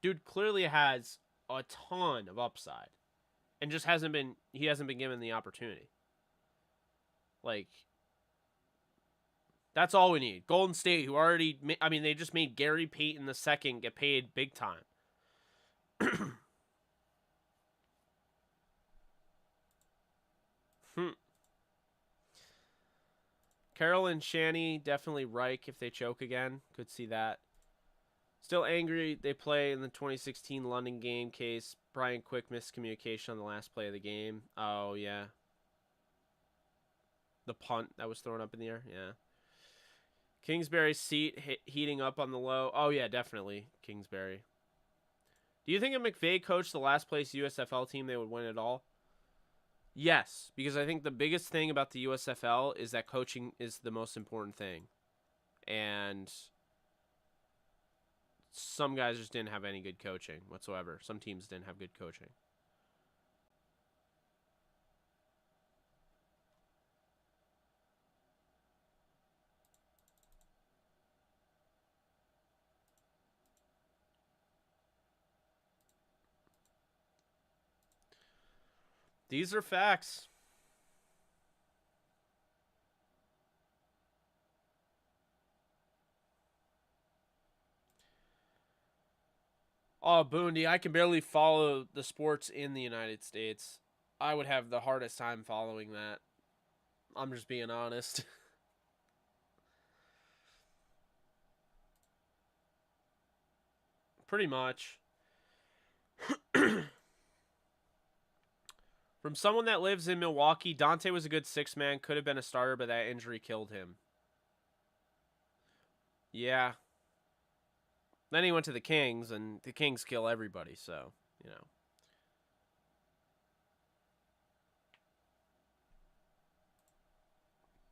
Dude clearly has a ton of upside and just hasn't been given the opportunity. Like, that's all we need. Golden State, who already, they just made Gary Payton II get paid big time. Carroll and Shanny, definitely Reich if they choke again. Could see that. Still angry they play in the 2016 London game case. Brian Quick miscommunication on the last play of the game. Oh, yeah. The punt that was thrown up in the air. Yeah. Kingsbury's seat heating up on the low. Oh, yeah, definitely. Kingsbury. Do you think if McVay coached the last place USFL team, they would win it all? Yes, because I think the biggest thing about the USFL is that coaching is the most important thing. And some guys just didn't have any good coaching whatsoever. Some teams didn't have good coaching. These are facts. Oh, Boondy, I can barely follow the sports in the United States. I would have the hardest time following that. I'm just being honest. Pretty much. From someone that lives in Milwaukee, Dante was a good 6-man. Could have been a starter, but that injury killed him. Yeah. Then he went to the Kings, and the Kings kill everybody, so, you know.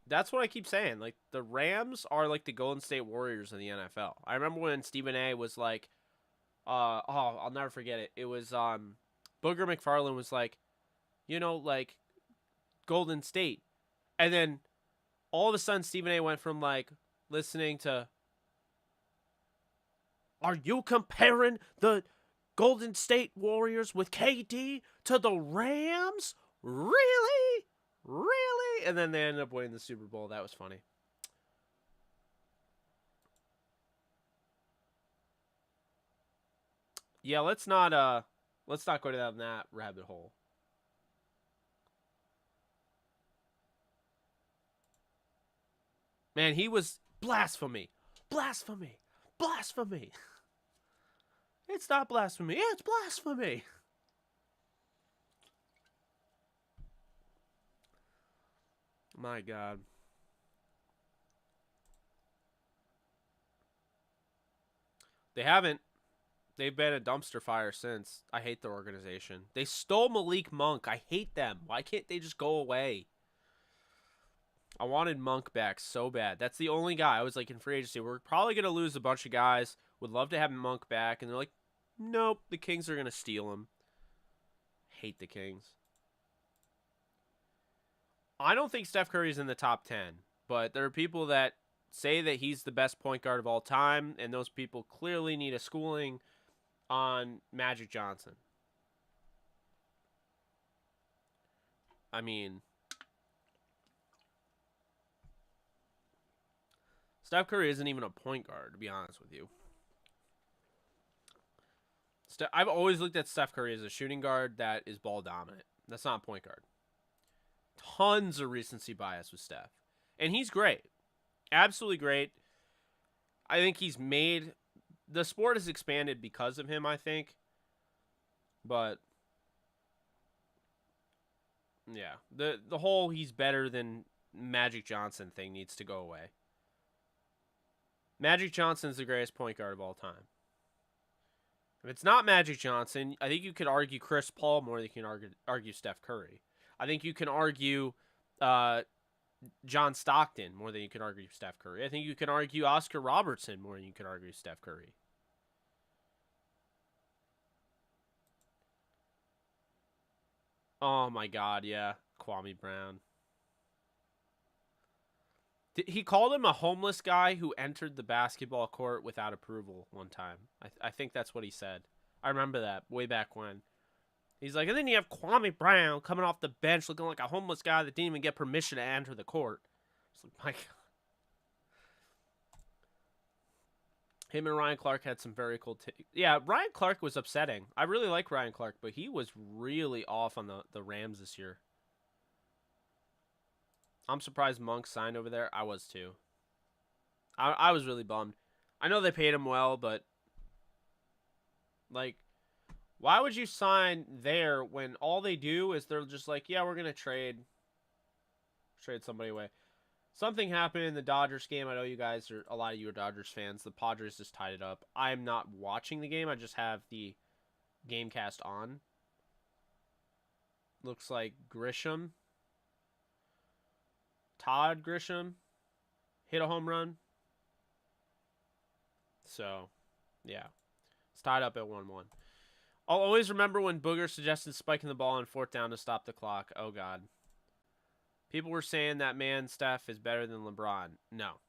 That's what I keep saying. Like, the Rams are like the Golden State Warriors in the NFL. I remember when Stephen A was like, I'll never forget it. It was, Booger McFarland was like, like, Golden State. And then all of a sudden, Stephen A went from, like, listening to, are you comparing the Golden State Warriors with KD to the Rams? Really? Really? And then they ended up winning the Super Bowl. That was funny. Yeah, let's not go down that rabbit hole. Man, he was blasphemy. Blasphemy. Blasphemy. It's not blasphemy. It's blasphemy. My God. They haven't. They've been a dumpster fire since. I hate their organization. They stole Malik Monk. I hate them. Why can't they just go away? I wanted Monk back so bad. That's the only guy I was like in free agency. We're probably going to lose a bunch of guys. Would love to have Monk back. And they're like, nope, the Kings are going to steal him. Hate the Kings. I don't think Steph Curry's in the top 10. But there are people that say that he's the best point guard of all time. And those people clearly need a schooling on Magic Johnson. I mean, Steph Curry isn't even a point guard, to be honest with you. I've always looked at Steph Curry as a shooting guard that is ball dominant. That's not a point guard. Tons of recency bias with Steph. And he's great. Absolutely great. I think he's made the sport has expanded because of him, I think. But yeah, the whole he's better than Magic Johnson thing needs to go away. Magic Johnson's the greatest point guard of all time. If it's not Magic Johnson, I think you could argue Chris Paul more than you can argue Steph Curry. I think you can argue uh, John Stockton more than you can argue Steph Curry. I think you can argue Oscar Robertson more than you can argue Steph Curry. Oh my God, yeah, Kwame Brown. He called him a homeless guy who entered the basketball court without approval one time. I think that's what he said. I remember that way back when. He's like, and then you have Kwame Brown coming off the bench looking like a homeless guy that didn't even get permission to enter the court. It's like, my God. Him and Ryan Clark had some very cool yeah, Ryan Clark was upsetting. I really like Ryan Clark, but he was really off on the Rams this year. I'm surprised Monk signed over there. I was too. I was really bummed. I know they paid him well, but like, why would you sign there when all they do is they're just like, yeah, we're gonna trade somebody away. Something happened in the Dodgers game. I know you guys are a lot of you are Dodgers fans. The Padres just tied it up. I'm not watching the game. I just have the Gamecast on. Looks like Todd Grisham, hit a home run. So, yeah, it's tied up at 1-1. I'll always remember when Booger suggested spiking the ball on 4th down to stop the clock. Oh, God. People were saying that man Steph is better than LeBron. No.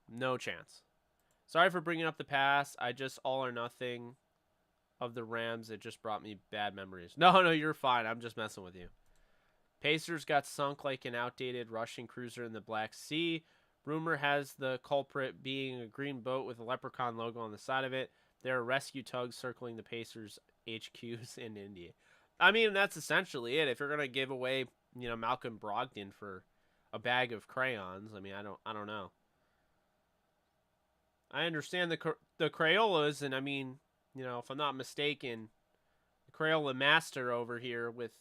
No chance. Sorry for bringing up the past. I just all or nothing of the Rams. It just brought me bad memories. No, you're fine. I'm just messing with you. Pacers got sunk like an outdated Russian cruiser in the Black Sea. Rumor has the culprit being a green boat with a leprechaun logo on the side of it. There are rescue tugs circling the Pacers HQs in India. I mean, that's essentially it. If you're gonna give away, Malcolm Brogdon for a bag of crayons, I mean, I don't know. I understand the Crayolas, and I mean, if I'm not mistaken, the Crayola master over here with,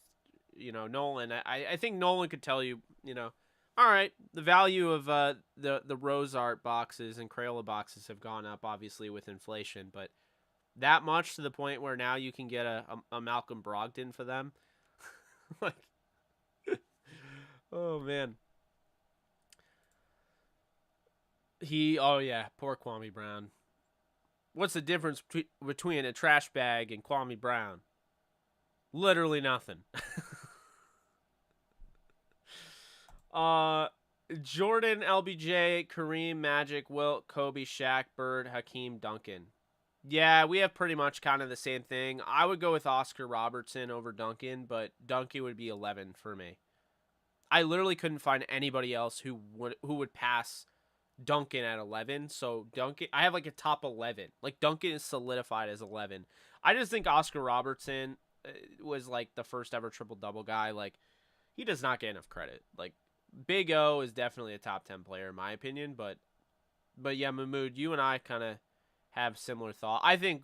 Nolan. I think Nolan could tell you, all right, the value of the Rose Art boxes and Crayola boxes have gone up, obviously, with inflation, but that much to the point where now you can get a Malcolm Brogdon for them. Like, oh, man. Oh, yeah, poor Kwame Brown. What's the difference between a trash bag and Kwame Brown? Literally nothing. Jordan, LBJ, Kareem, Magic, Wilt, Kobe, Shaq, Bird, Hakeem, Duncan. Yeah, we have pretty much kind of the same thing. I would go with Oscar Robertson over Duncan, but Duncan would be 11 for me. I literally couldn't find anybody else who would pass Duncan at 11. So Duncan, I have like a top 11. Like Duncan is solidified as 11. I just think Oscar Robertson was like the first ever triple double guy. Like, he does not get enough credit. Like, Big O is definitely a top 10 player in my opinion, but yeah, Mahmood, you and I kind of have similar thought. I think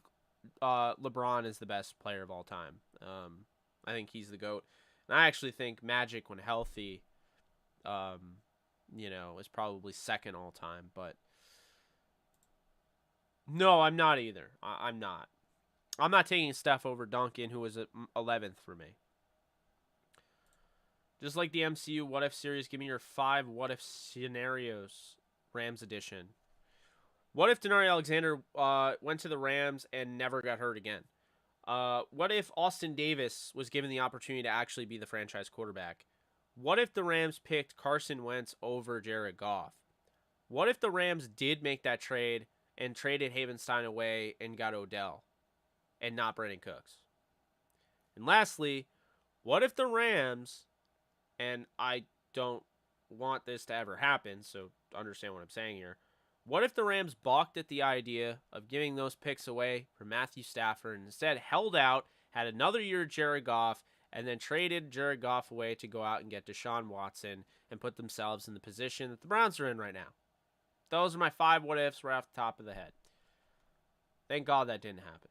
LeBron is the best player of all time. I think he's the GOAT. And I actually think Magic, when healthy, is probably second all time. But no, I'm not either. I'm not. I'm not taking Steph over Duncan, who was at 11th for me. Just like the MCU What If series, give me your 5 What If scenarios. Rams edition. What if Denari Alexander went to the Rams and never got hurt again? What if Austin Davis was given the opportunity to actually be the franchise quarterback? What if the Rams picked Carson Wentz over Jared Goff? What if the Rams did make that trade and traded Havenstein away and got Odell and not Brandon Cooks? And lastly, what if the Rams, and I don't want this to ever happen, so understand what I'm saying here, what if the Rams balked at the idea of giving those picks away for Matthew Stafford and instead held out, had another year of Jared Goff, and then traded Jared Goff away to go out and get Deshaun Watson and put themselves in the position that the Browns are in right now? Those are my 5 what ifs right off the top of the head. Thank God that didn't happen.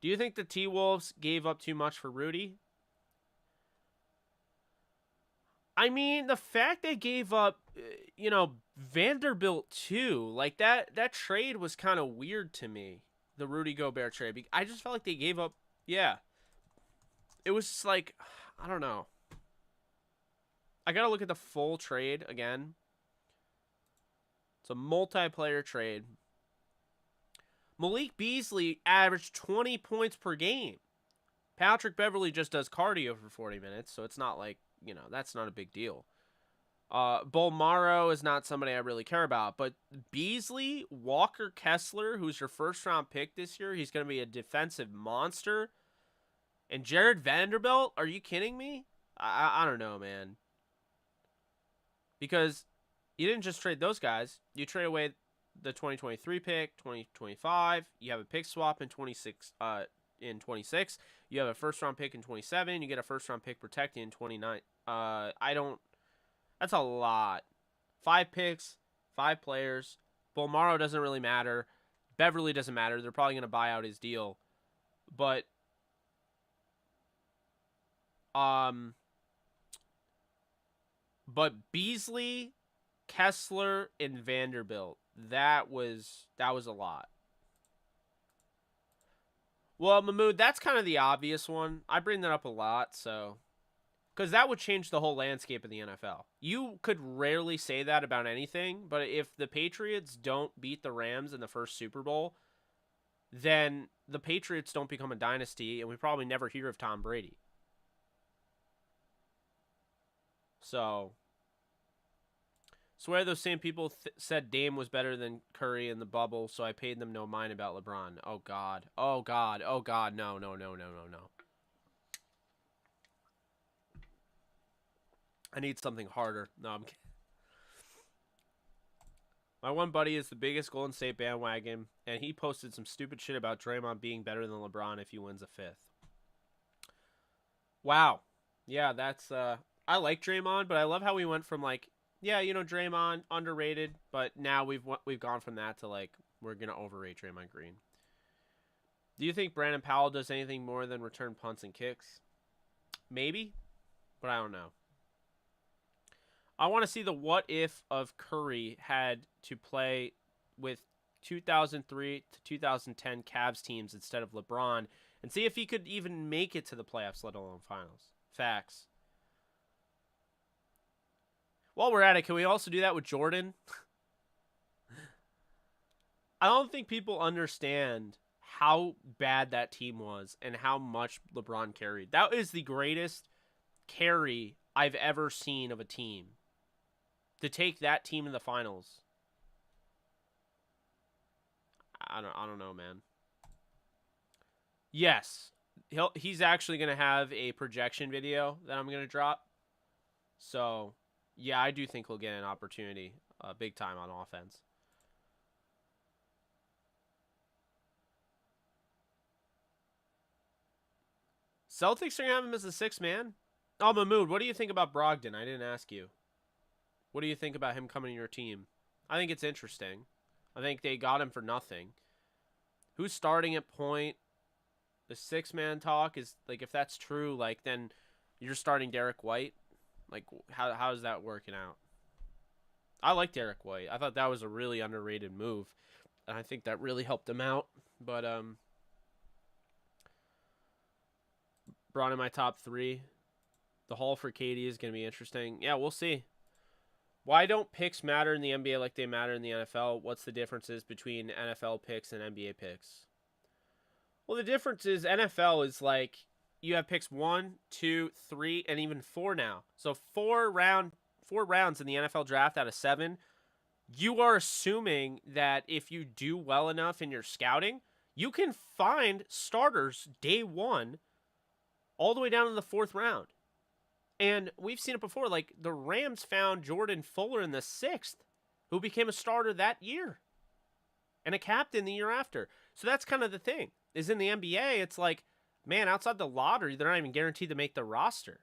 Do you think the T-Wolves gave up too much for Rudy? I mean, the fact they gave up, Vanderbilt too, like that trade was kind of weird to me. The Rudy Gobert trade. I just felt like they gave up. Yeah, it was just like, I don't know. I gotta look at the full trade again. It's a multiplayer trade. Malik Beasley averaged 20 points per game. Patrick Beverley just does cardio for 40 minutes, so it's not like, that's not a big deal. Bolmaro is not somebody I really care about, but Beasley, Walker Kessler, who's your first-round pick this year, he's going to be a defensive monster. And Jared Vanderbilt, are you kidding me? I don't know, man. Because you didn't just trade those guys. You trade away the 2023 pick, 2025. You have a pick swap in 26. You have a first-round pick in 27. You get a first-round pick protected in 29. That's a lot. 5 picks, 5 players. Bolmaro doesn't really matter. Beverly doesn't matter. They're probably going to buy out his deal. But Beasley, Kessler, and Vanderbilt, that was a lot. Well, Mahmoud, that's kind of the obvious one. I bring that up a lot, so... Because that would change the whole landscape of the NFL. You could rarely say that about anything, but if the Patriots don't beat the Rams in the first Super Bowl, then the Patriots don't become a dynasty, and we probably never hear of Tom Brady. So, swear those same people said Dame was better than Curry in the bubble, so I paid them no mind about LeBron. Oh, God. Oh, God. Oh, God. No. I need something harder. No, I'm kidding. My one buddy is the biggest Golden State bandwagon, and he posted some stupid shit about Draymond being better than LeBron if he wins a 5th. Wow. Yeah, that's... I like Draymond, but I love how we went from, like, yeah, Draymond, underrated, but now we've gone from that to, like, we're going to overrate Draymond Green. Do you think Brandon Powell does anything more than return punts and kicks? Maybe, but I don't know. I want to see the what if of Curry had to play with 2003 to 2010 Cavs teams instead of LeBron and see if he could even make it to the playoffs, let alone finals. Facts. While we're at it, can we also do that with Jordan? I don't think people understand how bad that team was and how much LeBron carried. That is the greatest carry I've ever seen of a team. To take that team in the finals. I don't know, man. Yes. He's actually going to have a projection video that I'm going to drop. So, yeah, I do think he'll get an opportunity big time on offense. Celtics are going to have him as a 6th man. Oh, Mahmoud, what do you think about Brogdon? I didn't ask you. What do you think about him coming to your team? I think it's interesting. I think they got him for nothing. Who's starting at point? The 6-man talk is, like, if that's true, like, then you're starting Derek White. Like, how is that working out? I like Derek White. I thought that was a really underrated move. And I think that really helped him out. But, brought in my top 3. The haul for KD is going to be interesting. Yeah, we'll see. Why don't picks matter in the NBA like they matter in the NFL? What's the differences between NFL picks and NBA picks? Well, the difference is NFL is like you have picks 1, 2, 3, and even 4 now. So 4 rounds in the NFL draft out of 7. You are assuming that if you do well enough in your scouting, you can find starters day 1 all the way down to the 4th round. And we've seen it before, like the Rams found Jordan Fuller in the 6th, who became a starter that year and a captain the year after. So that's kind of the thing, is in the NBA, it's like, man, outside the lottery, they're not even guaranteed to make the roster.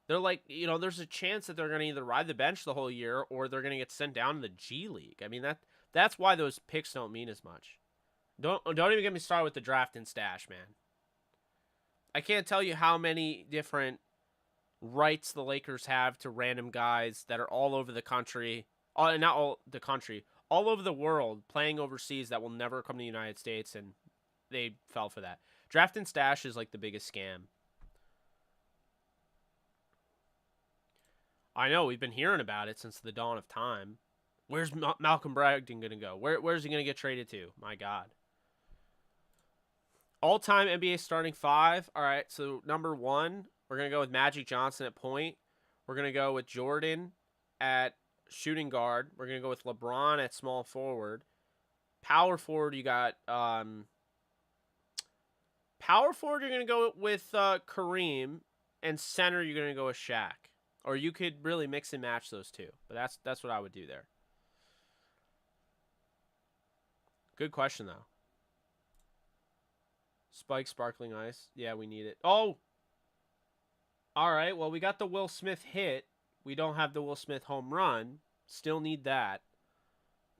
They're like, there's a chance that they're going to either ride the bench the whole year or they're going to get sent down to the G League. I mean, that's why those picks don't mean as much. Don't even get me started with the draft and stash, man. I can't tell you how many different rights the Lakers have to random guys that are all over the country. Not all the country, all over the world, playing overseas that will never come to the United States, and they fell for that. Draft and stash is like the biggest scam. I know, we've been hearing about it since the dawn of time. Where's Malcolm Brogdon going to go? Where's he going to get traded to? My God. All-time NBA starting five. All right, so number one, we're going to go with Magic Johnson at point. We're going to go with Jordan at shooting guard. We're going to go with LeBron at small forward. Power forward, you got... power forward, you're going to go with Kareem. And center, you're going to go with Shaq. Or you could really mix and match those two. But that's what I would do there. Good question, though. Spike Sparkling Ice. Yeah, we need it. Oh! All right, well, we got the Will Smith hit. We don't have the Will Smith home run. Still need that.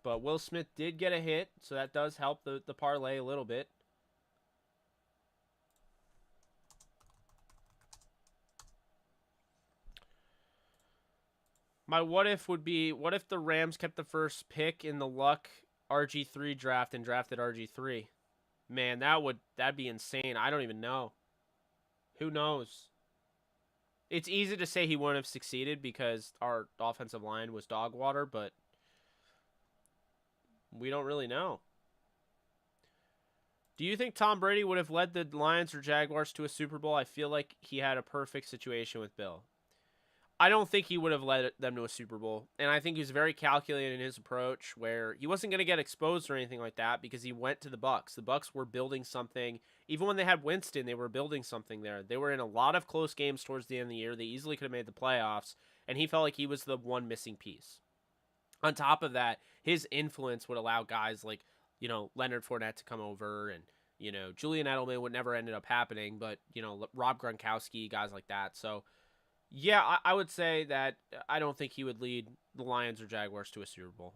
But Will Smith did get a hit, so that does help the parlay a little bit. My what if would be, what if the Rams kept the first pick in the Luck RG3 draft and drafted RG3? Man, that'd be insane. I don't even know. Who knows? It's easy to say he wouldn't have succeeded because our offensive line was dog water, but we don't really know. Do you think Tom Brady would have led the Lions or Jaguars to a Super Bowl? I feel like he had a perfect situation with Bill. I don't think he would have led them to a Super Bowl. And I think he was very calculated in his approach where he wasn't going to get exposed or anything like that because he went to the Bucs. The Bucs were building something. Even when they had Winston, they were building something there. They were in a lot of close games towards the end of the year. They easily could have made the playoffs. And he felt like he was the one missing piece. On top of that, his influence would allow guys like, Leonard Fournette to come over and, Julian Edelman would never ended up happening. But, Rob Gronkowski, guys like that. So, yeah, I would say that I don't think he would lead the Lions or Jaguars to a Super Bowl.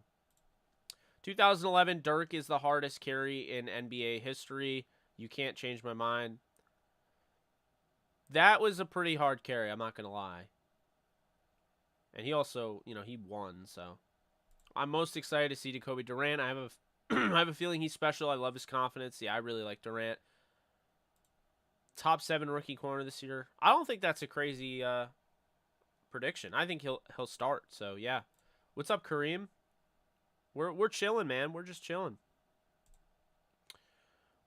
2011, Dirk is the hardest carry in NBA history. You can't change my mind. That was a pretty hard carry, I'm not going to lie. And he also, he won, so. I'm most excited to see Jacoby Durant. I have a feeling he's special. I love his confidence. Yeah, I really like Durant. Top 7 rookie corner this year. I don't think that's a crazy prediction. I think he'll start. So yeah, what's up, Kareem? We're chilling, man. We're just chilling.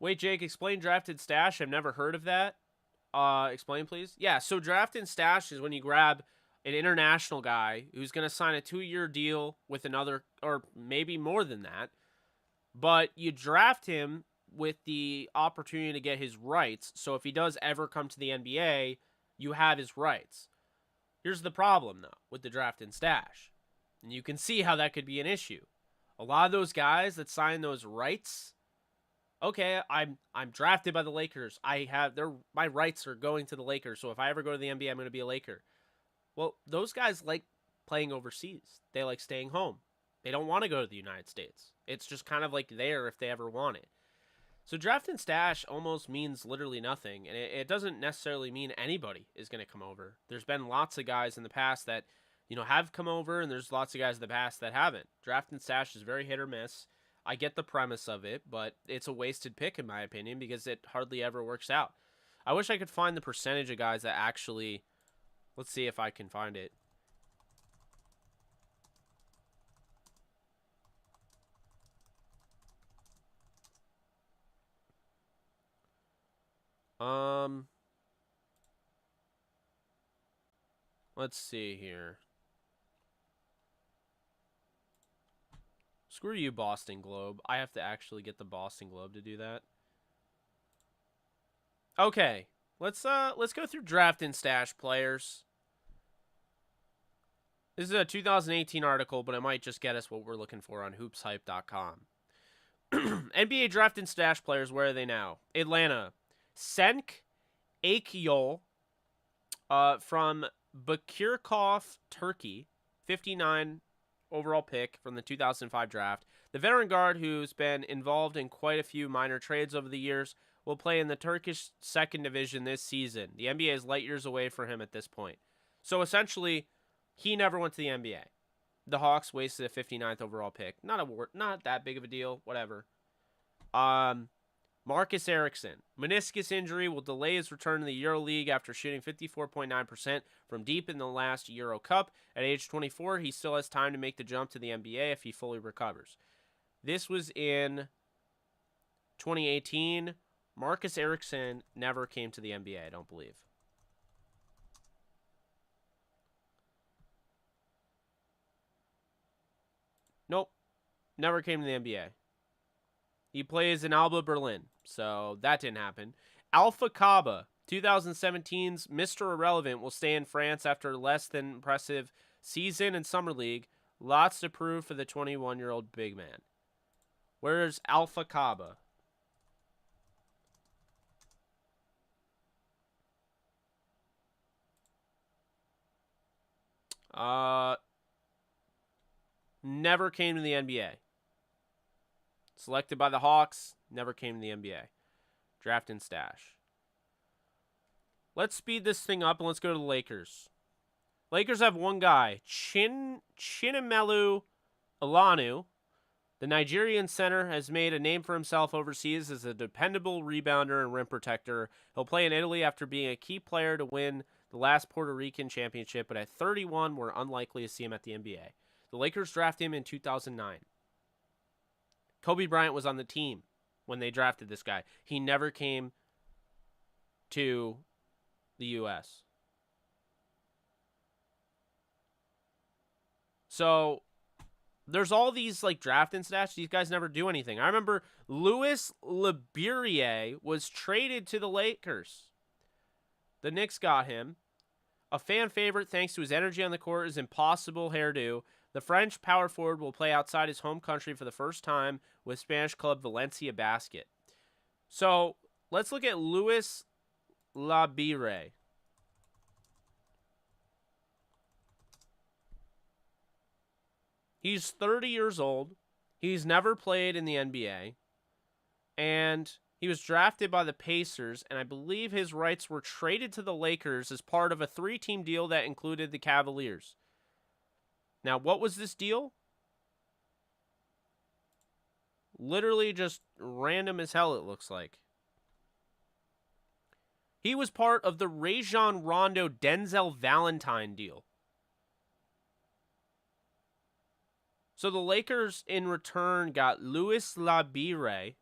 Wait, Jake, explain draft and stash. I've never heard of that. Explain, please. Yeah, so draft and stash is when you grab an international guy who's going to sign a 2-year deal with another, or maybe more than that, but you draft him with the opportunity to get his rights. So if he does ever come to the NBA, you have his rights. Here's the problem, though, with the draft and stash. And you can see how that could be an issue. A lot of those guys that sign those rights, okay, I'm drafted by the Lakers. My rights are going to the Lakers. So if I ever go to the NBA, I'm going to be a Laker. Well, those guys like playing overseas. They like staying home. They don't want to go to the United States. It's just kind of like there if they ever want it. So draft and stash almost means literally nothing, and it doesn't necessarily mean anybody is going to come over. There's been lots of guys in the past that, have come over, and there's lots of guys in the past that haven't. Draft and stash is very hit or miss. I get the premise of it, but it's a wasted pick in my opinion because it hardly ever works out. I wish I could find the percentage of guys that actually, let's see if I can find it. Let's see here. Screw you, Boston Globe. I have to actually get the Boston Globe to do that. Okay, let's go through draft and stash players. This is a 2018 article, but it might just get us what we're looking for on hoopshype.com. NBA draft and stash players, where are they now? Atlanta. Senk Akyol from Bakirkov Turkey, 59 overall pick from the 2005 draft. The veteran guard, who's been involved in quite a few minor trades over the years, will play in the Turkish second division this season. The NBA is light years away for him at this point. So essentially, he never went to the NBA. The Hawks wasted a 59th overall pick. Not that big of a deal. Whatever. Marcus Ericsson. Meniscus injury will delay his return to the EuroLeague after shooting 54.9% from deep in the last Euro Cup. At age 24, he still has time to make the jump to the NBA if he fully recovers. This was in 2018. Marcus Ericsson never came to the NBA, I don't believe. Nope. Never came to the NBA. He plays in Alba Berlin, so that didn't happen. Alpha Kaba, 2017's Mr. Irrelevant, will stay in France after a less than impressive season in Summer League. Lots to prove for the 21-year-old big man. Where's Alpha Kaba? Never came to the NBA. Selected by the Hawks, never came to the NBA. Draft and stash. Let's speed this thing up and let's go to the Lakers. Lakers have one guy, Chinamelu Alanu. The Nigerian center has made a name for himself overseas as a dependable rebounder and rim protector. He'll play in Italy after being a key player to win the last Puerto Rican championship, but at 31, we're unlikely to see him at the NBA. The Lakers drafted him in 2009. Kobe Bryant was on the team when they drafted this guy. He never came to the U.S. So there's all these like draft and stats. These guys never do anything. I remember Louis Labirier was traded to the Lakers. The Knicks got him. A fan favorite thanks to his energy on the court, his impossible hairdo. The French power forward will play outside his home country for the first time with Spanish club Valencia Basket. So let's look at Louis Labire. He's 30 years old. He's never played in the NBA. And he was drafted by the Pacers, and I believe his rights were traded to the Lakers as part of a 3-team deal that included the Cavaliers. Now, what was this deal? Literally just random as hell, it looks like. He was part of the Rajon Rondo Denzel Valentine deal. So the Lakers, in return, got Louis Labire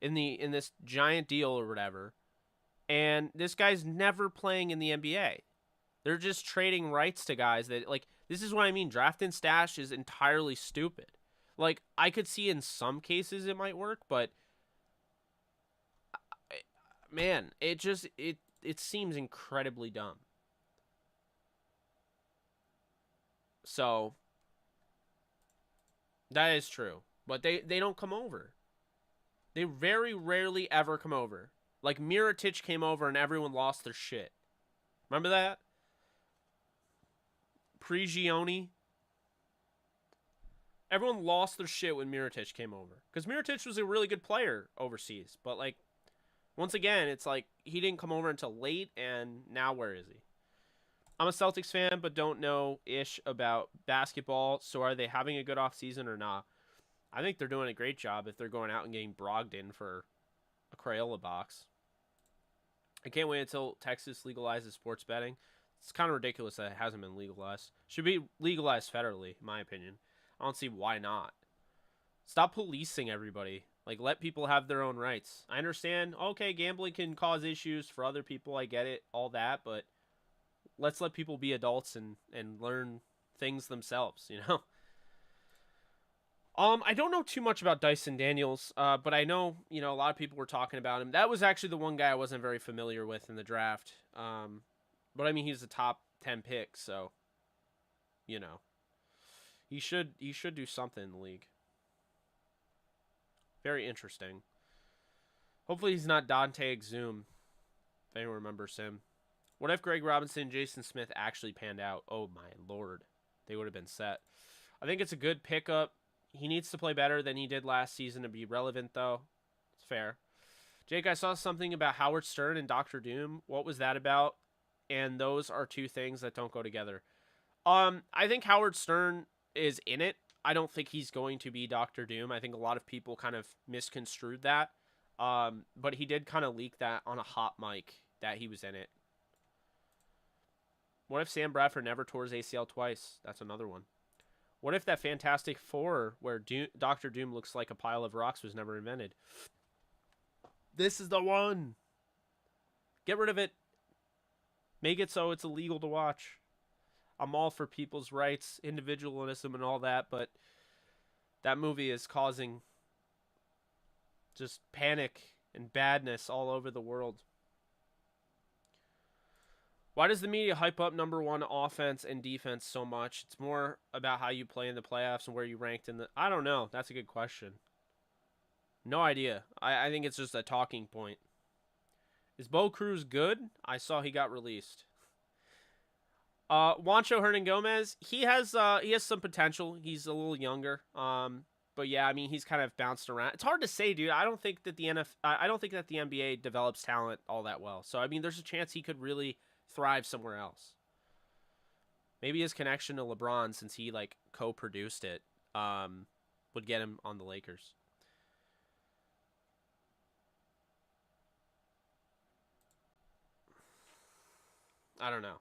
in this giant deal or whatever. And this guy's never playing in the NBA. They're just trading rights to guys that, like, this is what I mean. Draft and stash is entirely stupid. Like, I could see in some cases it might work, but man, it seems incredibly dumb. So that is true. But they don't come over. They very rarely ever come over. Like, Mirotic came over and everyone lost their shit. Remember that? Prigioni. Everyone lost their shit when Mirotic came over. Because Mirotic was a really good player overseas. But, like, once again, it's like he didn't come over until late, and now where is he? I'm a Celtics fan, but don't know ish about basketball. So are they having a good offseason or not? I think they're doing a great job if they're going out and getting Brogdon for a Crayola box. I can't wait until Texas legalizes sports betting. It's kind of ridiculous that it hasn't been legalized. Should be legalized federally, in my opinion. I don't see why not. Stop policing everybody. Like, let people have their own rights. I understand, okay, gambling can cause issues for other people. I get it, all that. But let's let people be adults and learn things themselves, you know? I don't know too much about Dyson Daniels, but I know, a lot of people were talking about him. That was actually the one guy I wasn't very familiar with in the draft. But I mean, he's a top 10 pick, so, he should do something in the league. Very interesting. Hopefully he's not Dante Exum, if anyone remembers him. What if Greg Robinson and Jason Smith actually panned out? Oh my lord, they would have been set. I think it's a good pickup. He needs to play better than he did last season to be relevant, though. It's fair. Jake, I saw something about Howard Stern and Doctor Doom. What was that about? And those are two things that don't go together. I think Howard Stern is in it. I don't think he's going to be Doctor Doom. I think a lot of people kind of misconstrued that. But he did kind of leak that on a hot mic that he was in it. What if Sam Bradford never tore his ACL twice? That's another one. What if that Fantastic Four where Doctor Doom looks like a pile of rocks was never invented? This is the one. Get rid of it. Make it so it's illegal to watch. I'm all for people's rights, individualism, and all that, but that movie is causing just panic and badness all over the world. Why does the media hype up number one offense and defense so much? It's more about how you play in the playoffs and where you ranked in the... I don't know. That's a good question. No idea. I think it's just a talking point. Is Bo Cruz good? I saw he got released. Juancho Hernan Gomez, he has some potential. He's a little younger. But yeah, I mean, he's kind of bounced around. It's hard to say, dude. I don't think that the NBA develops talent all that well. So I mean, there's a chance he could really thrive somewhere else. Maybe his connection to LeBron, since he like co-produced it, would get him on the Lakers. I don't know.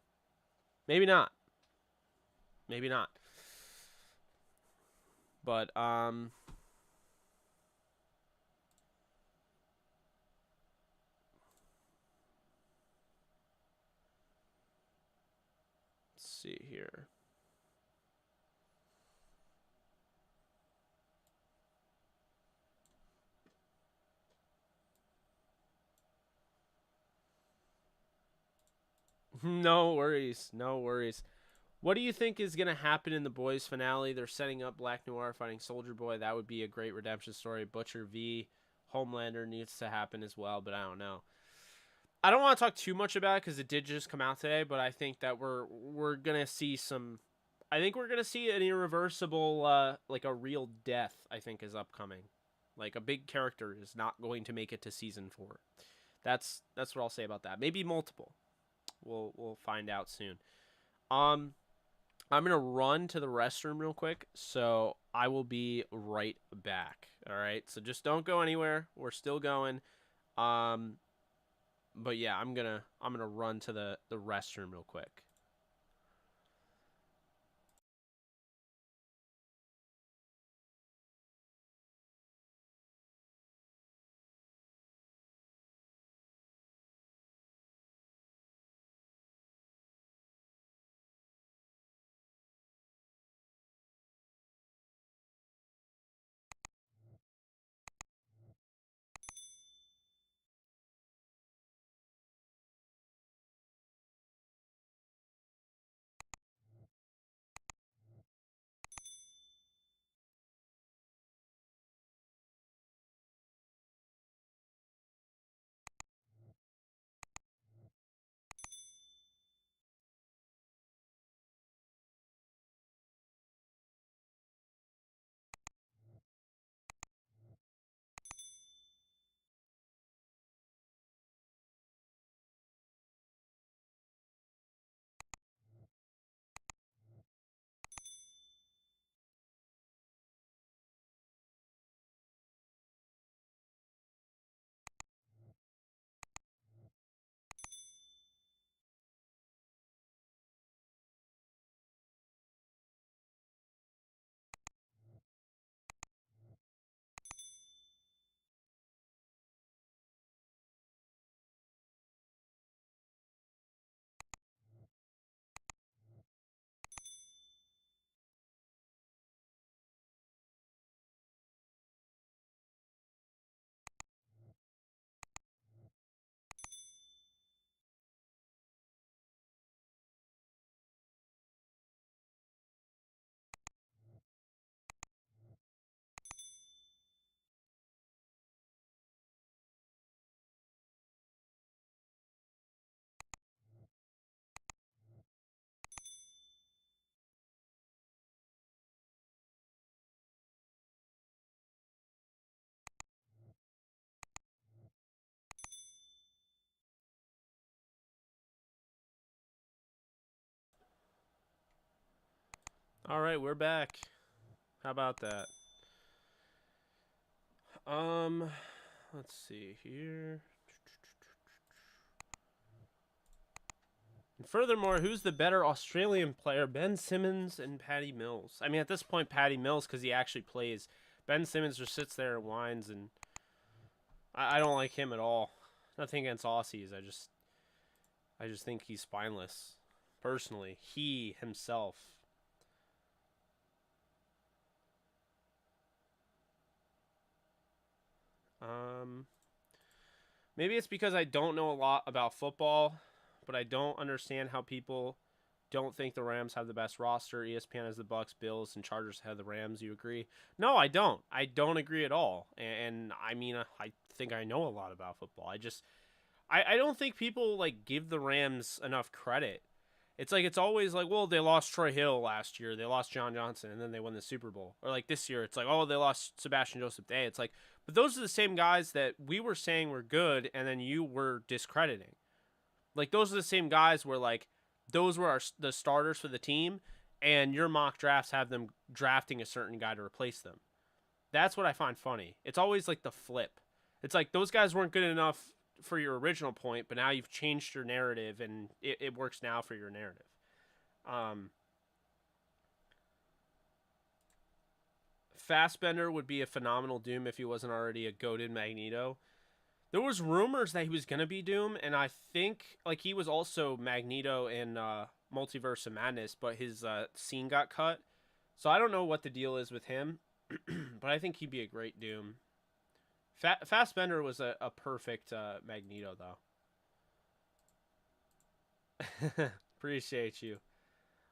Maybe not. Maybe not. But let's see here. No worries. No worries. What do you think is going to happen in the boys finale? They're setting up Black Noir fighting Soldier Boy. That would be a great redemption story. Butcher v. Homelander needs to happen as well, but I don't know. I don't want to talk too much about it because it did just come out today, but I think that we're going to see some... I think we're going to see an irreversible, like a real death, I think, is upcoming. Like a big character is not going to make it to season 4. That's what I'll say about that. Maybe multiple. We'll find out soon. I'm gonna run to the restroom real quick, so I will be right back. All right, so just don't go anywhere. We're still going. But yeah, I'm gonna run to the restroom real quick. All right, we're back. How about that? Let's see here. And furthermore, who's the better Australian player, Ben Simmons and Patty Mills? I mean, at this point, Patty Mills, because he actually plays. Ben Simmons just sits there and whines, and I don't like him at all. Nothing against Aussies. I just think he's spineless. Personally, he himself. Maybe it's because I don't know a lot about football, but I don't understand how people don't think the Rams have the best roster. ESPN has the Bucks, Bills, and Chargers have the Rams. You agree? No, I don't. I don't agree at all. And I mean, I think I know a lot about football. I don't think people like give the Rams enough credit. It's like it's always like, well, they lost Troy Hill last year, they lost John Johnson, and then they won the Super Bowl. Or like this year, it's like, oh, they lost Sebastian Joseph Day. It's like, but those are the same guys that we were saying were good, and then you were discrediting. Like those are the same guys where like those were the starters for the team, and your mock drafts have them drafting a certain guy to replace them. That's what I find funny. It's always like the flip. It's like those guys weren't good enough for your original point, but now you've changed your narrative, and it works now for your narrative. Fassbender would be a phenomenal Doom if he wasn't already a goated Magneto. There was rumors that he was gonna be Doom, and I think like he was also Magneto in Multiverse of Madness, but his scene got cut. So I don't know what the deal is with him, but I think he'd be a great Doom. Fassbender was a perfect Magneto, though. Appreciate you.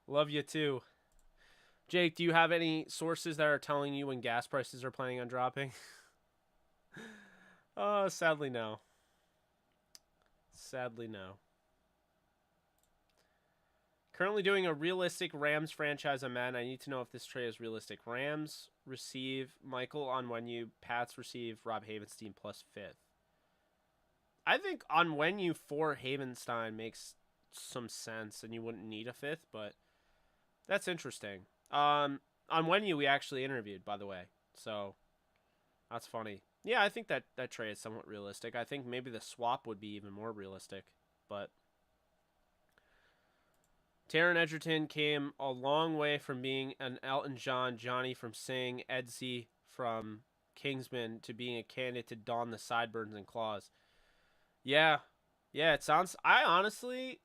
Love you, too. Jake, do you have any sources that are telling you when gas prices are planning on dropping? Sadly, no. Sadly, no. Currently doing a realistic Rams franchise on Madden. I need to know if this trade is realistic. Rams receive Michael Onwenu. Pats receive Rob Havenstein plus 5th. I think Onwenu for Havenstein makes some sense, and you wouldn't need a 5th, but that's interesting. Onwenu we actually interviewed, by the way, so that's funny. Yeah, I think that trade is somewhat realistic. I think maybe the swap would be even more realistic, but Taron Egerton came a long way from being an Elton John, Johnny from Sing, Edsy from Kingsman to being a candidate to don the sideburns and claws. Yeah, it sounds... I honestly,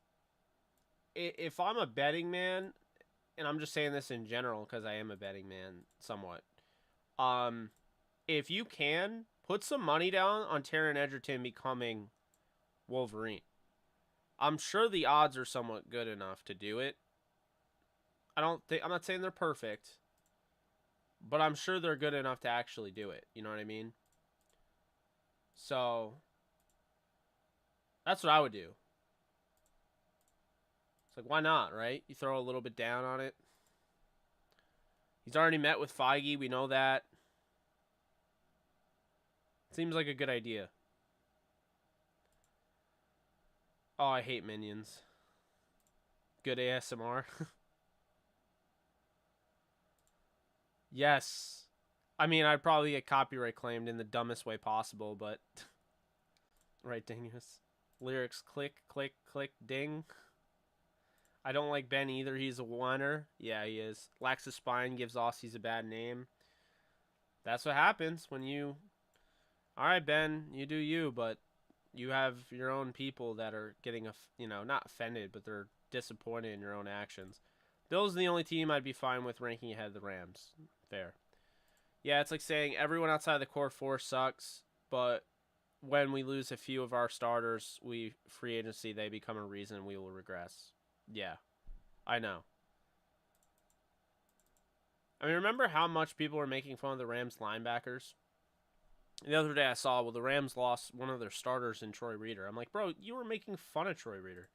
if I'm a betting man, and I'm just saying this in general because I am a betting man somewhat, if you can, put some money down on Taron Egerton becoming Wolverine. I'm sure the odds are somewhat good enough to do it. I'm not saying they're perfect, but I'm sure they're good enough to actually do it. You know what I mean? So that's what I would do. It's like, why not, right? You throw a little bit down on it. He's already met with Feige. We know that. Seems like a good idea. Oh, I hate minions. Good ASMR. Yes. I mean, I'd probably get copyright claimed in the dumbest way possible, but... Right, dingus. Lyrics, click, click, click, ding. I don't like Ben either. He's a whiner. Yeah, he is. Lacks a spine, gives Aussies a bad name. That's what happens when you... Alright, Ben, you do you, but... You have your own people that are getting, not offended, but they're disappointed in your own actions. Bills are the only team I'd be fine with ranking ahead of the Rams. Fair. Yeah, it's like saying everyone outside the core four sucks, but when we lose a few of our starters, free agency, they become a reason we will regress. Yeah, I know. I mean, remember how much people were making fun of the Rams linebackers? The other day I saw, the Rams lost one of their starters in Troy Reader. I'm like, bro, you were making fun of Troy Reader.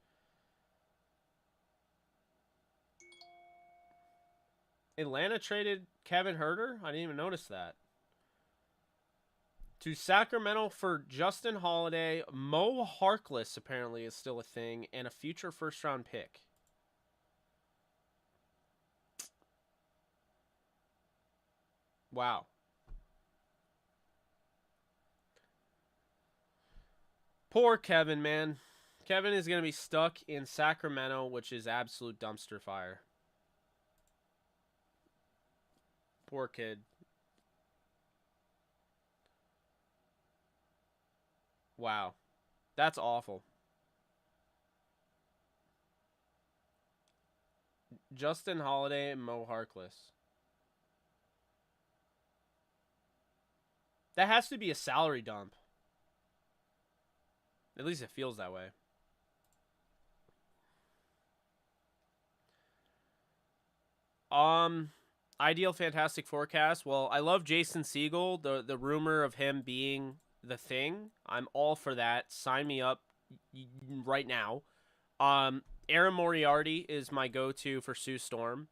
Atlanta traded Kevin Herter? I didn't even notice that. To Sacramento for Justin Holiday. Mo Harkless apparently is still a thing. And a future first-round pick. Wow. Poor Kevin, man. Kevin is going to be stuck in Sacramento, which is absolute dumpster fire. Poor kid. Wow. That's awful. Justin Holiday and Mo Harkless. That has to be a salary dump. At least it feels that way. Um, Ideal fantastic forecast. Well, I love Jason Segel. The rumor of him being the thing. I'm all for that. Sign me up right now. Aaron Moriarty is my go-to for Sue Storm.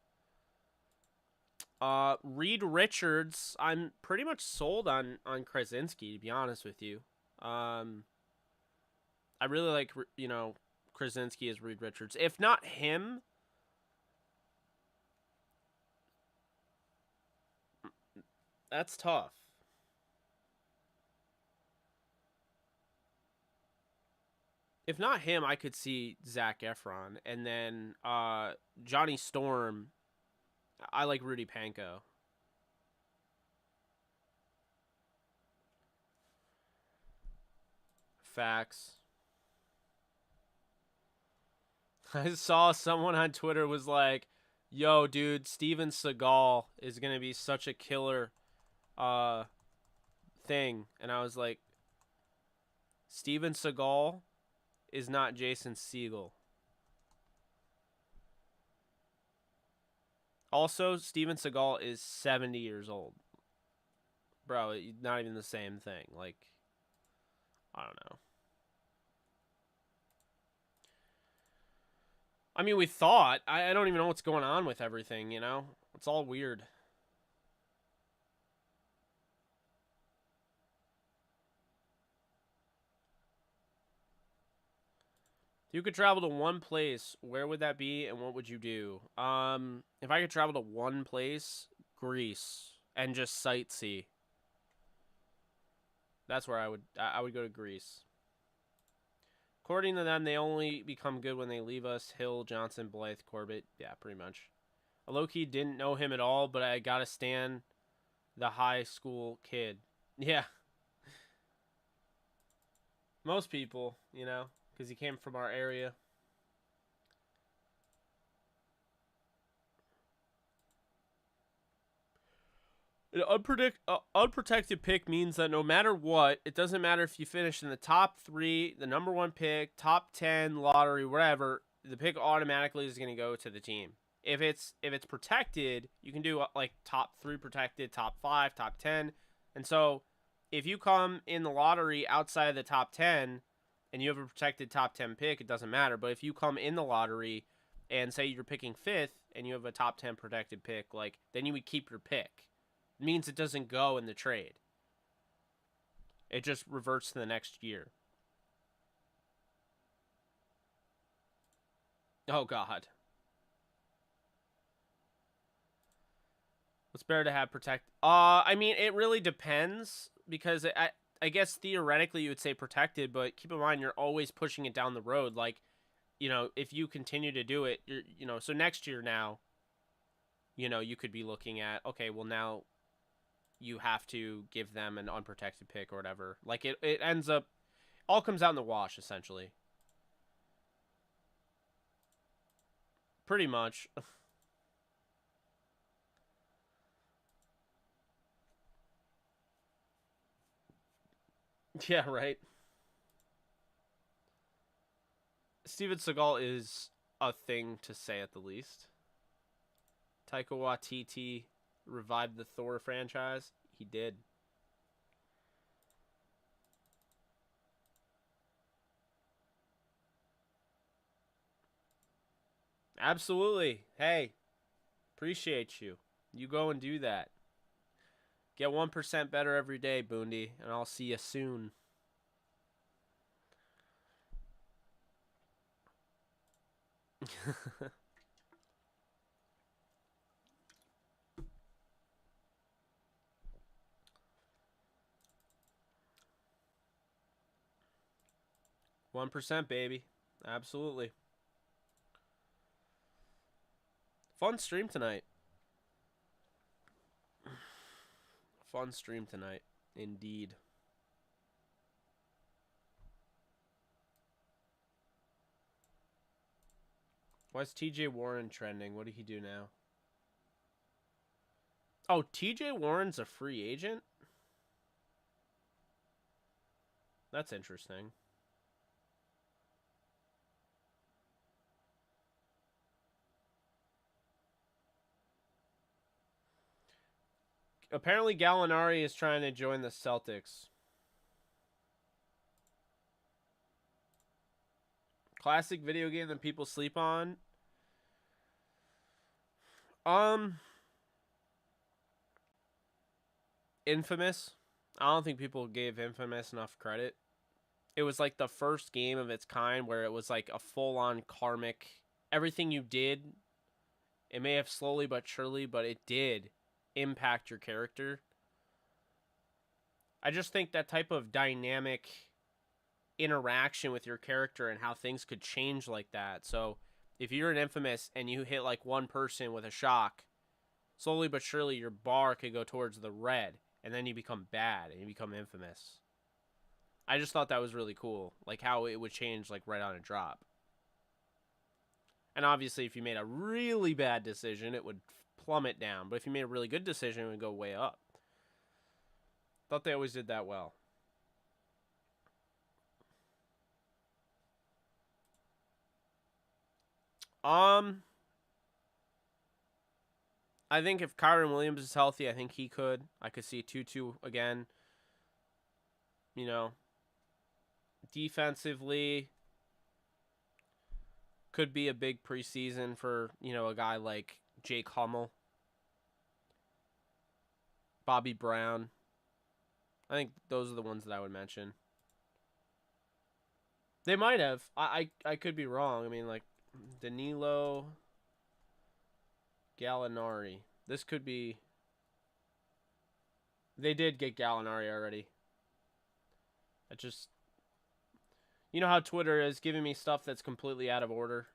Reed Richards, I'm pretty much sold on Krasinski, to be honest with you. I really like Krasinski as Reed Richards. If not him, that's tough. If not him, I could see Zac Efron, and then Johnny Storm. I like Rudy Panko. Facts. I saw someone on Twitter was like, "Yo, dude, Steven Seagal is gonna be such a killer uh thing," and I was like, Steven Seagal is not Jason Segel. Also, Steven Seagal is 70 years old. Bro, not even the same thing. Like, I don't know. I mean, we thought. I don't even know what's going on with everything, you know? It's all weird. If you could travel to one place, where would that be and what would you do? If I could travel to one place, Greece, and just sightsee. That's where I would go to Greece. According to them, they only become good when they leave us. Hill, Johnson, Blythe, Corbett. Yeah, pretty much. I low-key didn't know him at all, but I gotta stand the high school kid. Yeah. Most people, because he came from our area. An unprotected pick means that no matter what, it doesn't matter if you finish in the top 3, the number 1 pick, top 10, lottery, whatever, the pick automatically is going to go to the team. If it's protected, you can do like top 3 protected, top 5, top 10. And so if you come in the lottery outside of the top 10 and you have a protected top 10 pick, it doesn't matter. But if you come in the lottery and say you're picking 5th and you have a top 10 protected pick, like then you would keep your pick. It means it doesn't go in the trade. It just reverts to the next year. Oh God. What's better to have protect? I mean, it really depends because I guess theoretically you would say protected, but keep in mind you're always pushing it down the road. Like, if you continue to do it, so next year now, you could be looking at, okay, well now you have to give them an unprotected pick or whatever. Like it ends up all comes out in the wash essentially. Pretty much. Yeah, right. Steven Seagal is a thing to say at the least. Taika Waititi revived the Thor franchise. He did. Absolutely. Hey, appreciate you. You go and do that. Get 1% better every day, Boondy, and I'll see you soon. 1%, baby. Absolutely. Fun stream tonight. Fun stream tonight. Indeed. Why is TJ Warren trending? What did he do now? Oh, TJ Warren's a free agent? That's interesting. Apparently Gallinari is trying to join the Celtics. Classic video game that people sleep on. Infamous. I don't think people gave Infamous enough credit. It was like the first game of its kind where it was like a full-on karmic. Everything you did, it may have slowly but surely, but it did impact your character. I just think that type of dynamic interaction with your character and how things could change like that. So if you're an Infamous and you hit like one person with a shock, slowly but surely your bar could go towards the red, and then you become bad and you become Infamous. I just thought that was really cool, like how it would change like right on a drop. And obviously if you made a really bad decision, it would plummet down, but if you made a really good decision, it would go way up. Thought they always did that well. I think if Kyron Williams is healthy, I think he could. I could see 2-2 again. You know, defensively, could be a big preseason for, you know, a guy like Jake Hummel, Bobby Brown. I think those are the ones that I would mention. They might have. I could be wrong. I mean, like, Danilo, Gallinari. This could be... They did get Gallinari already. It just... You know how Twitter is giving me stuff that's completely out of order?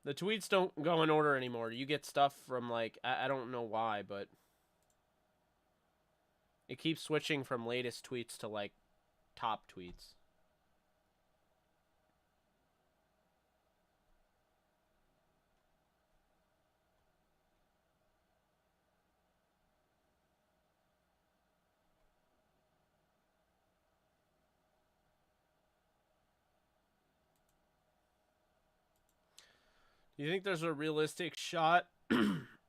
The tweets don't go in order anymore. You get stuff from, like... I don't know why, but... It keeps switching from latest tweets to, like, top tweets. Do you think there's a realistic shot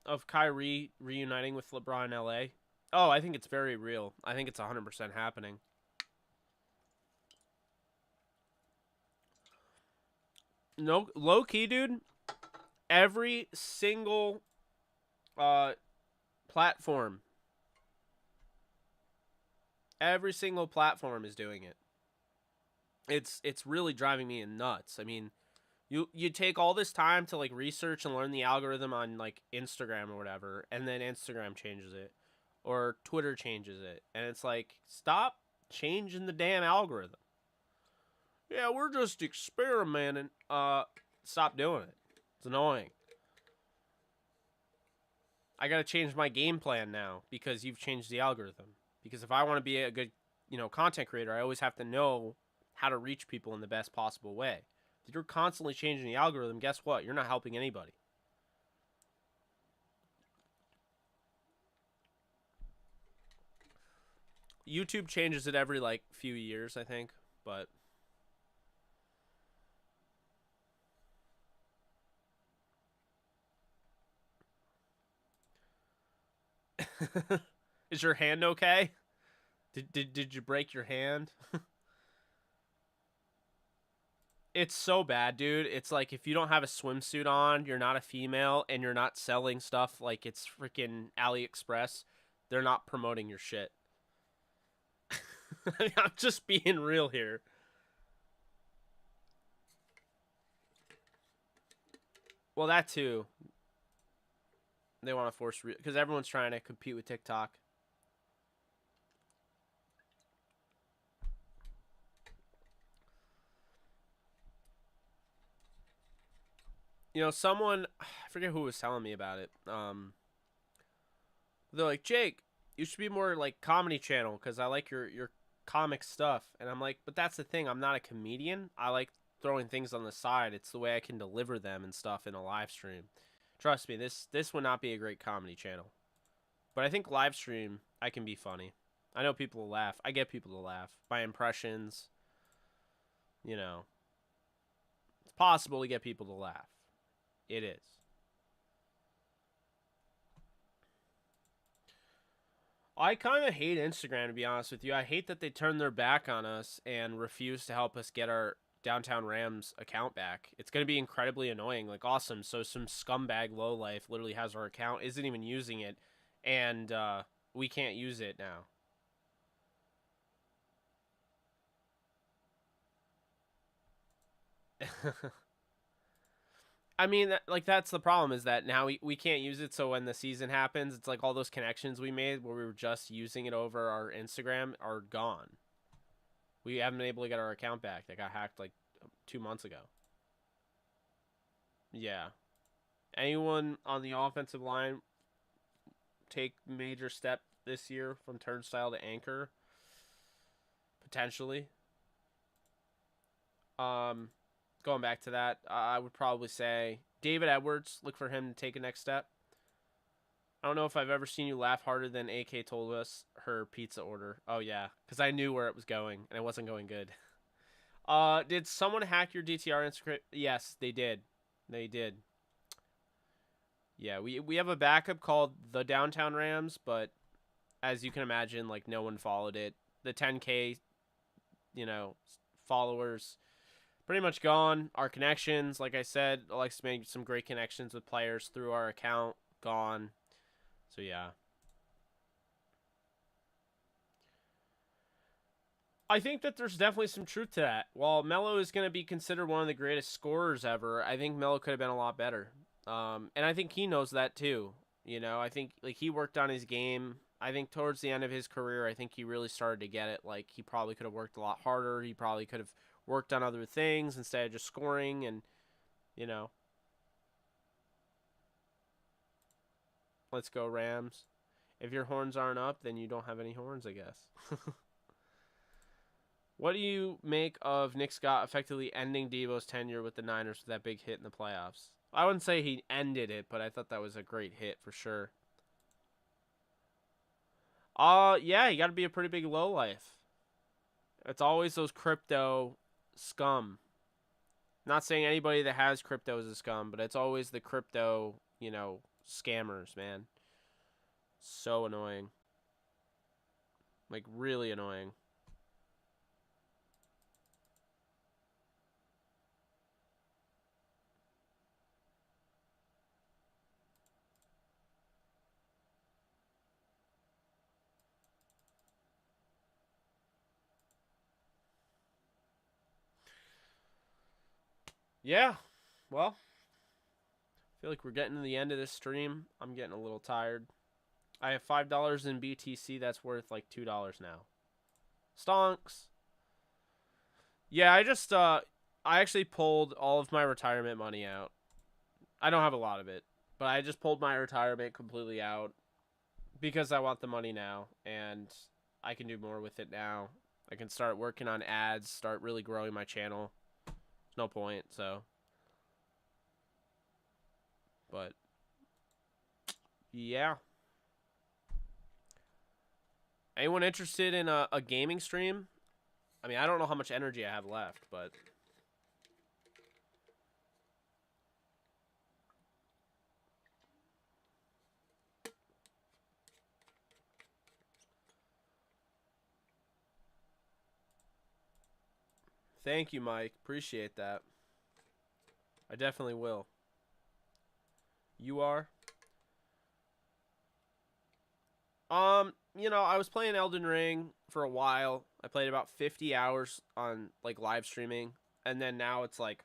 of Kyrie reuniting with LeBron in LA? Oh, I think it's very real. I think it's 100% happening. No, low key, dude. Every single platform, is doing it. It's really driving me nuts. I mean, you take all this time to like research and learn the algorithm on like Instagram or whatever, and then Instagram changes it or Twitter changes it, and it's like, stop changing the damn algorithm. Yeah, we're just experimenting. Stop doing it. It's annoying. I gotta change my game plan now because you've changed the algorithm. Because if I want to be a good, you know, content creator, I always have to know how to reach people in the best possible way. If you're constantly changing the algorithm, guess what? You're not helping anybody. YouTube changes it every like few years, I think, but is your hand okay? Did you break your hand? It's so bad, dude. It's like if you don't have a swimsuit on, you're not a female, and you're not selling stuff like it's freaking AliExpress, they're not promoting your shit. I'm just being real here. Well, that too. They want to force... Because everyone's trying to compete with TikTok. You know, someone, I forget who was telling me about it. They're like, Jake, you should be more like comedy channel because I like your comic stuff. And I'm like, but that's the thing. I'm not a comedian. I like throwing things on the side. It's the way I can deliver them and stuff in a live stream. Trust me, this would not be a great comedy channel. But I think live stream, I can be funny. I know people will laugh. I get people to laugh. My impressions, you know, it's possible to get people to laugh. It is. I kind of hate Instagram, to be honest with you. I hate that they turned their back on us and refuse to help us get our Downtown Rams account back. It's going to be incredibly annoying. Like, awesome. So some scumbag lowlife literally has our account, isn't even using it, and we can't use it now. I mean, like, that's the problem, is that now we can't use it, so when the season happens, it's like all those connections we made where we were just using it over our Instagram are gone. We haven't been able to get our account back. That got hacked like 2 months ago. Yeah. Anyone on the offensive line take major step this year from turnstile to anchor? Potentially. Um, Going back to that, I would probably say David Edwards. Look for him to take a next step. I don't know if I've ever seen you laugh harder than AK told us her pizza order. Oh yeah, because I knew where it was going and it wasn't going good. Did someone hack your DTR Instagram? Yes, they did. They did. Yeah, we have a backup called the Downtown Rams, but as you can imagine, like, no one followed it. The 10K, you know, followers pretty much gone. Our connections, like I said, Alex made some great connections with players through our account, gone. So yeah. I think that there's definitely some truth to that. While Melo is going to be considered one of the greatest scorers ever, I think Melo could have been a lot better. And I think he knows that too. You know, I think like he worked on his game. I think towards the end of his career, I think he really started to get it. Like, he probably could have worked a lot harder. He probably could have worked on other things instead of just scoring. And, you know, let's go Rams. If your horns aren't up, then you don't have any horns, I guess. What do you make of Nick Scott effectively ending Debo's tenure with the Niners with that big hit in the playoffs? I wouldn't say he ended it, but I thought that was a great hit for sure. Yeah, you got to be a pretty big lowlife. It's always those crypto scum. Not saying anybody that has crypto is a scum, but it's always the crypto, scammers, man. So annoying. Like, really annoying. Yeah. Well, I feel like we're getting to the end of this stream. I'm getting a little tired. I have $5 in BTC. That's worth like $2 now. Stonks. Yeah, I actually pulled all of my retirement money out. I don't have a lot of it, but I just pulled my retirement completely out because I want the money now, and I can do more with it now. I can start working on ads, start really growing my channel. No point, so. But, yeah. Anyone interested in a gaming stream? I mean, I don't know how much energy I have left, but... Thank you, Mike. Appreciate that. I definitely will. You are? I was playing Elden Ring for a while. I played about 50 hours on like live streaming, and then now it's like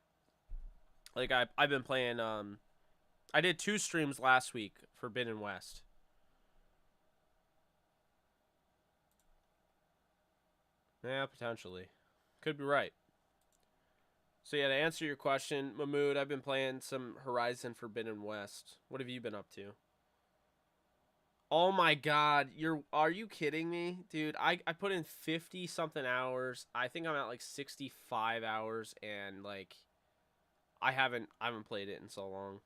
I've been playing I did 2 streams last week for Forbidden West. Yeah, potentially. Could be right. So yeah, to answer your question, Mahmood, I've been playing some Horizon Forbidden West. What have you been up to? Oh my god, are you kidding me? Dude, I put in 50 something hours. I think I'm at like 65 hours and like I haven't played it in so long.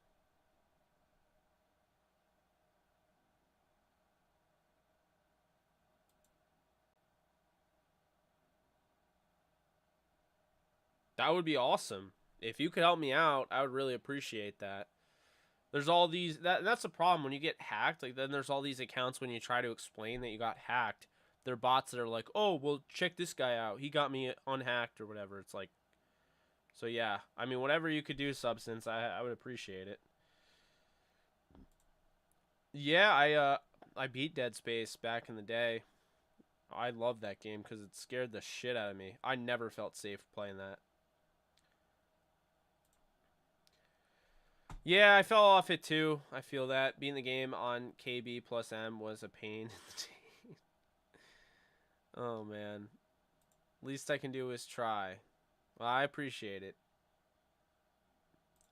That would be awesome. If you could help me out, I would really appreciate that. There's all these that's the problem when you get hacked. Like then there's all these accounts when you try to explain that you got hacked. They're bots that are like, "Oh, well, check this guy out. He got me unhacked or whatever." It's like, so yeah. I mean, whatever you could do, Substance, I would appreciate it. Yeah, I beat Dead Space back in the day. I love that game because it scared the shit out of me. I never felt safe playing that. Yeah, I fell off it too. I feel that beating the game on KB plus M was a pain. Oh man. Least I can do is try. Well, I appreciate it.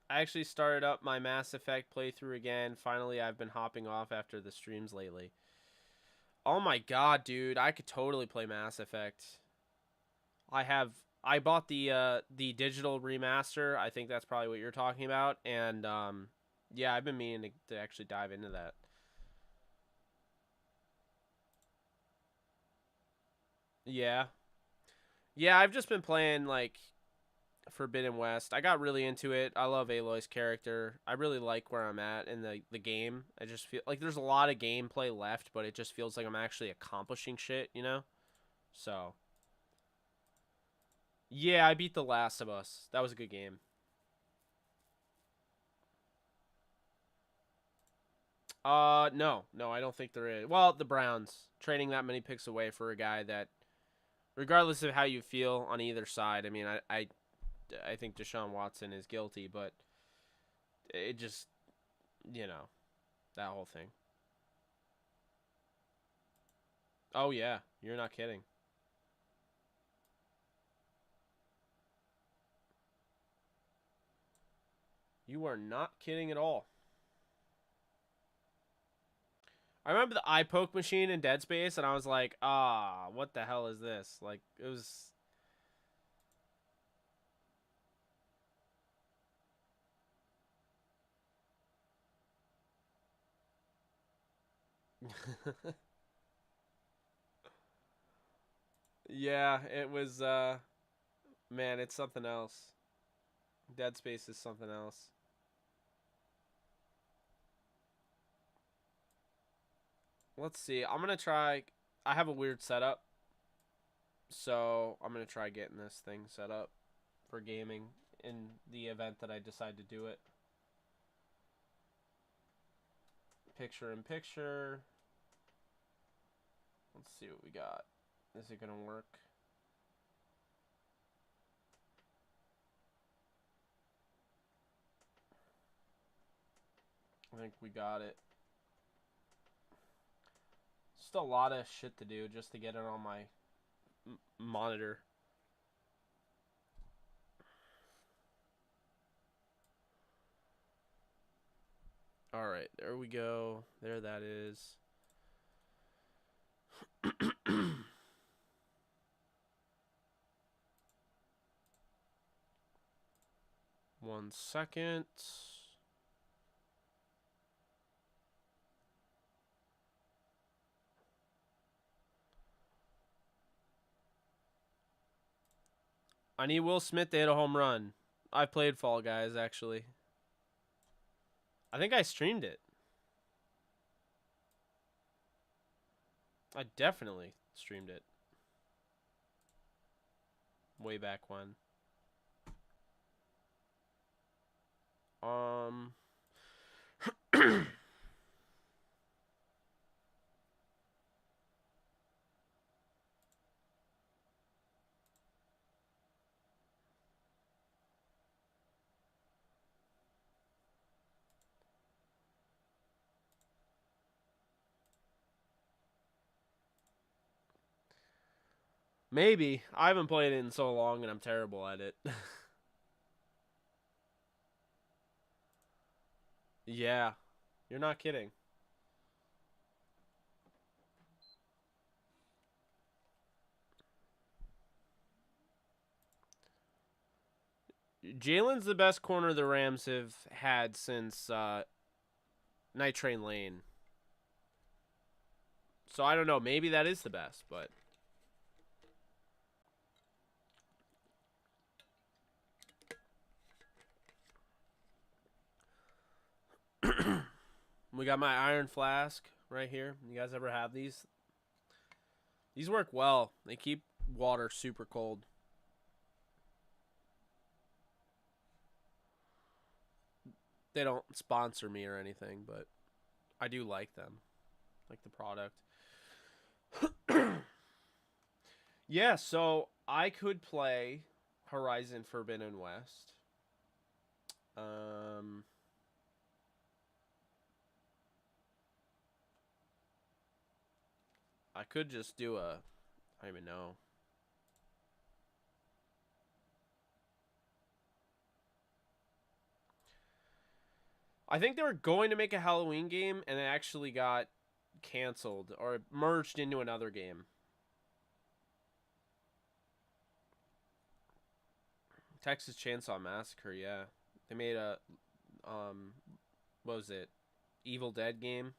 I actually started up my Mass Effect playthrough again. Finally, I've been hopping off after the streams lately. Oh my god, dude, I could totally play Mass Effect. I have I bought the digital remaster. I think that's probably what you're talking about, and yeah, I've been meaning to actually dive into that. Yeah. Yeah, I've just been playing like Forbidden West. I got really into it. I love Aloy's character. I really like where I'm at in the game. I just feel like there's a lot of gameplay left, but it just feels like I'm actually accomplishing shit, you know? So, yeah, I beat The Last of Us. That was a good game. No. No, I don't think there is. Well, the Browns trading that many picks away for a guy that regardless of how you feel on either side, I mean, I think Deshaun Watson is guilty, but it just, you know, that whole thing. Oh yeah, you're not kidding. You are not kidding at all. I remember the eye poke machine in Dead Space, and I was like, ah, what the hell is this? Like, it was. Yeah, it was. Man, it's something else. Dead Space is something else. Let's see. I'm gonna try. I have a weird setup, so I'm gonna try getting this thing set up for gaming in the event that I decide to do it. Picture in picture. Let's see what we got. Is it gonna work? I think we got it. Just a lot of shit to do just to get it on my monitor. All right, there we go. There that is. 1 second. I need Will Smith to hit a home run. I played Fall Guys actually. I think I streamed it. I definitely streamed it way back when. Um maybe. I haven't played it in so long and I'm terrible at it. Yeah, you're not kidding. Jalen's the best corner the Rams have had since Night Train Lane. So I don't know. Maybe that is the best, but we got my iron flask right here. You guys ever have these? These work well. They keep water super cold. They don't sponsor me or anything, but I do like them. Like the product. Yeah, so I could play Horizon Forbidden West. Um I could just do a I don't even know. I think they were going to make a Halloween game and it actually got canceled or merged into another game. Texas Chainsaw Massacre, yeah. They made a what was it? Evil Dead game.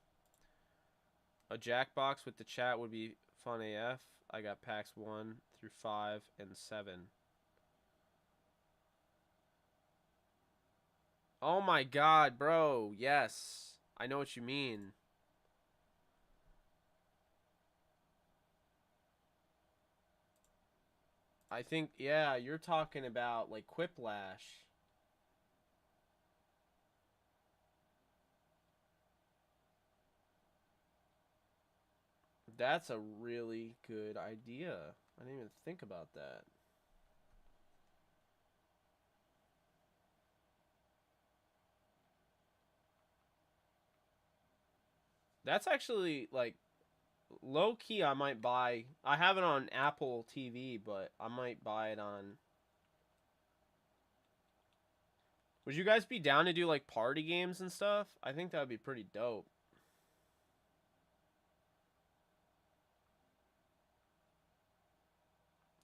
A Jackbox with the chat would be fun AF. I got packs 1 through 5 and 7. Oh my god, bro. Yes. I know what you mean. I think, yeah, you're talking about like Quiplash. That's a really good idea. I didn't even think about that. That's actually like low key. I might buy. I have it on Apple TV, but I might buy it on. Would you guys be down to do like party games and stuff? I think that would be pretty dope.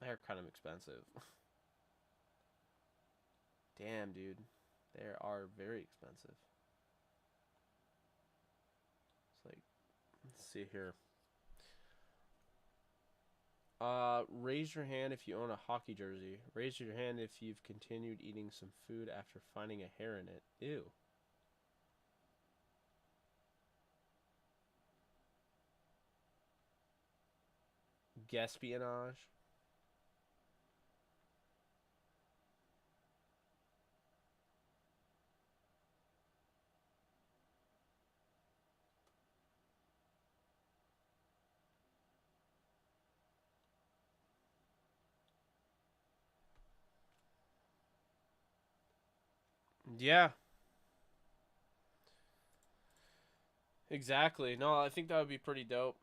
They're kind of expensive. Damn, dude. They are very expensive. It's like, let's see here. Raise your hand if you own a hockey jersey. Raise your hand if you've continued eating some food after finding a hair in it. Ew. Espionage. Yeah, exactly. No, I think that would be pretty dope.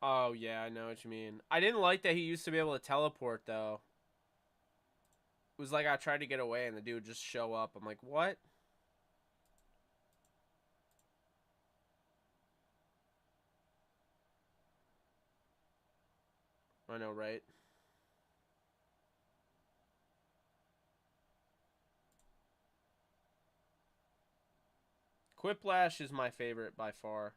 Oh, yeah, I know what you mean. I didn't like that he used to be able to teleport, though. It was like I tried to get away and the dude would just show up. I'm like, what? I know, right? Quiplash is my favorite by far.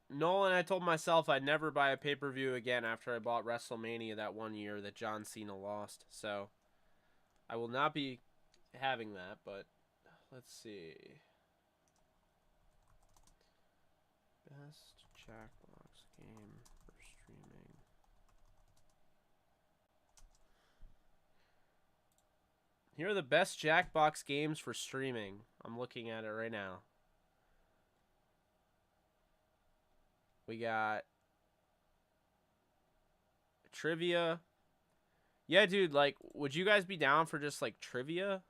Nolan, I told myself I'd never buy a pay-per-view again after I bought WrestleMania that one year that John Cena lost. So, I will not be having that, but let's see. Best Jackbox game for streaming. Here are the best Jackbox games for streaming. I'm looking at it right now. We got trivia. Yeah, dude, like, would you guys be down for just, like, trivia?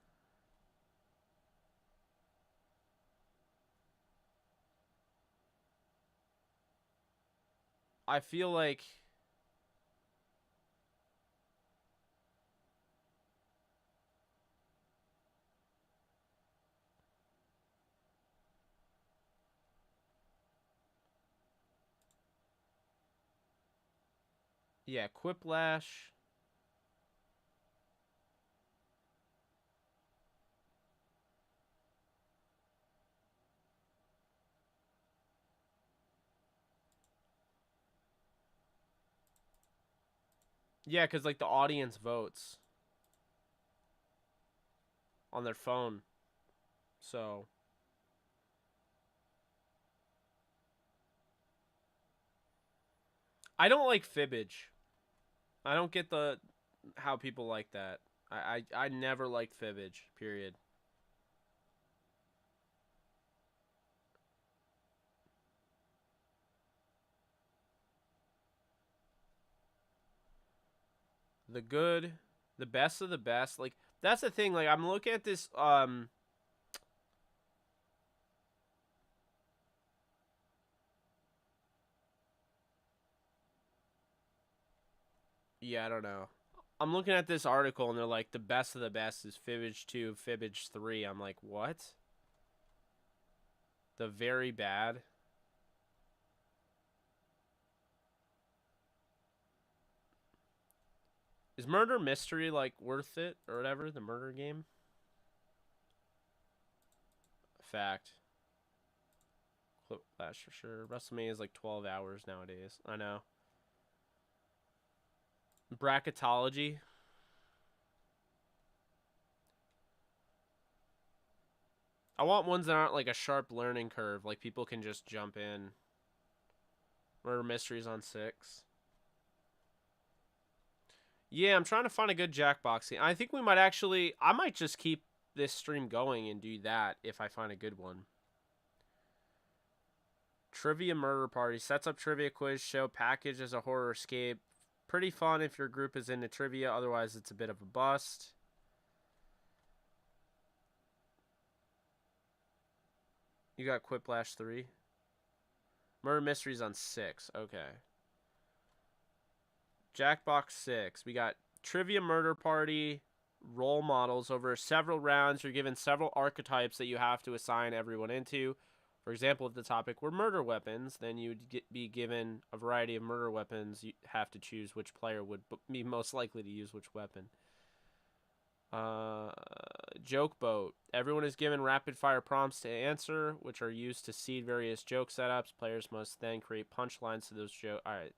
I feel like yeah, Quiplash. Yeah, cuz like the audience votes on their phone. So, I don't like fibbage. I don't get the how people like that. I never liked fibbage, period. The good, the best of the best. Like that's the thing. Like I'm looking at this. Yeah, I don't know. I'm looking at this article and they're like the best of the best is Fibbage 2, Fibbage 3. I'm like, what? The very bad. Is Murder Mystery like worth it or whatever? The murder game. Fact. Clip flash for sure. WrestleMania is like 12 hours nowadays. I know. Bracketology. I want ones that aren't like a sharp learning curve. Like people can just jump in. Murder Mysteries on 6. Yeah, I'm trying to find a good Jackboxing. I think we might actually. I might just keep this stream going and do that if I find a good one. Trivia Murder Party sets up trivia quiz show package as a horror escape. Pretty fun if your group is into trivia. Otherwise, it's a bit of a bust. You got Quiplash 3. Murder Mysteries on 6. Okay. Jackbox 6. We got Trivia Murder Party role models over several rounds. You're given several archetypes that you have to assign everyone into. For example, if the topic were murder weapons, then you'd be given a variety of murder weapons. You have to choose which player would be most likely to use which weapon. Joke boat. Everyone is given rapid fire prompts to answer, which are used to seed various joke setups. Players must then create punchlines to those jokes. All right.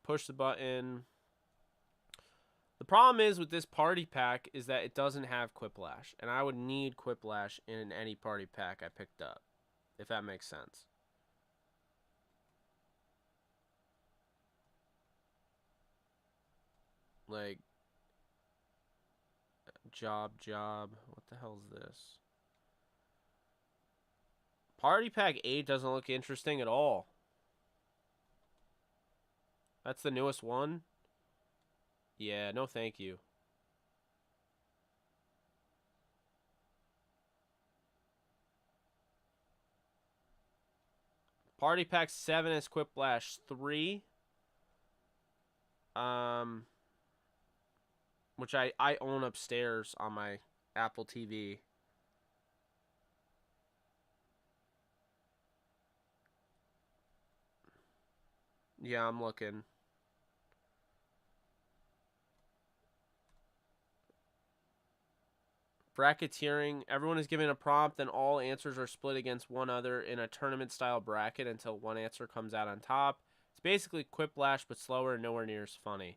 Push the button. The problem is with this party pack is that it doesn't have Quiplash, and I would need Quiplash in any party pack I picked up, if that makes sense. Like, job. What the hell is this? Party pack 8 doesn't look interesting at all. That's the newest one? Yeah, no thank you. Party pack 7 is Quiplash 3. Um, which I own upstairs on my Apple TV. Yeah, I'm looking. Bracketeering. Everyone is given a prompt, and all answers are split against one other in a tournament-style bracket until one answer comes out on top. It's basically Quiplash, but slower and nowhere near as funny.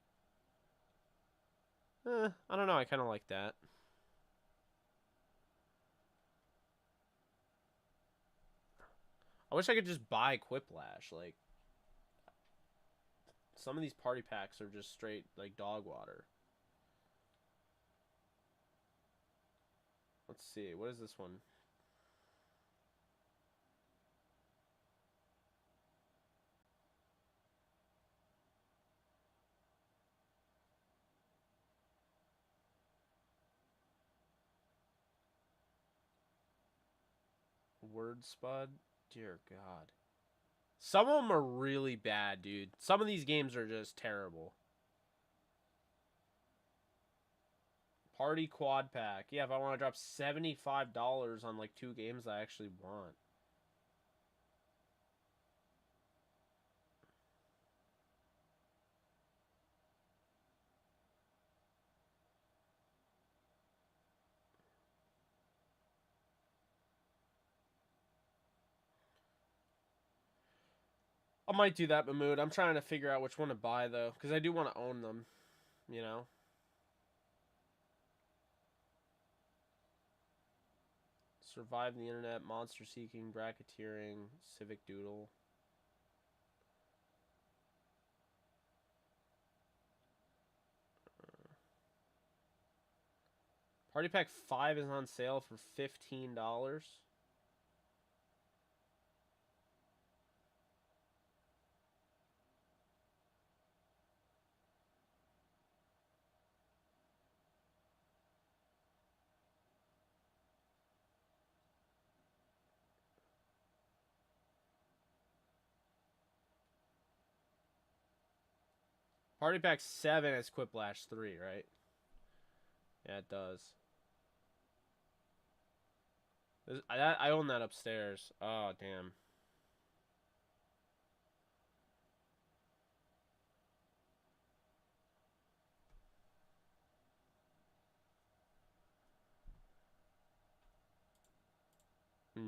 I don't know. I kind of like that. I wish I could just buy Quiplash. Like, some of these party packs are just straight, like, dog water. Let's see. What is this one? Word Spud? Dear God. Some of them are really bad, dude. Some of these games are just terrible. Party quad pack. Yeah, if I want to drop $75 on like 2 games I actually want. I might do that, Mahmood. I'm trying to figure out which one to buy, though, because I do want to own them, you know? Survive the Internet, Monster Seeking, Bracketeering, Civic Doodle. Party Pack 5 is on sale for $15. Party Pack 7 has Quiplash 3, right? Yeah, it does. I own that upstairs. Oh, damn.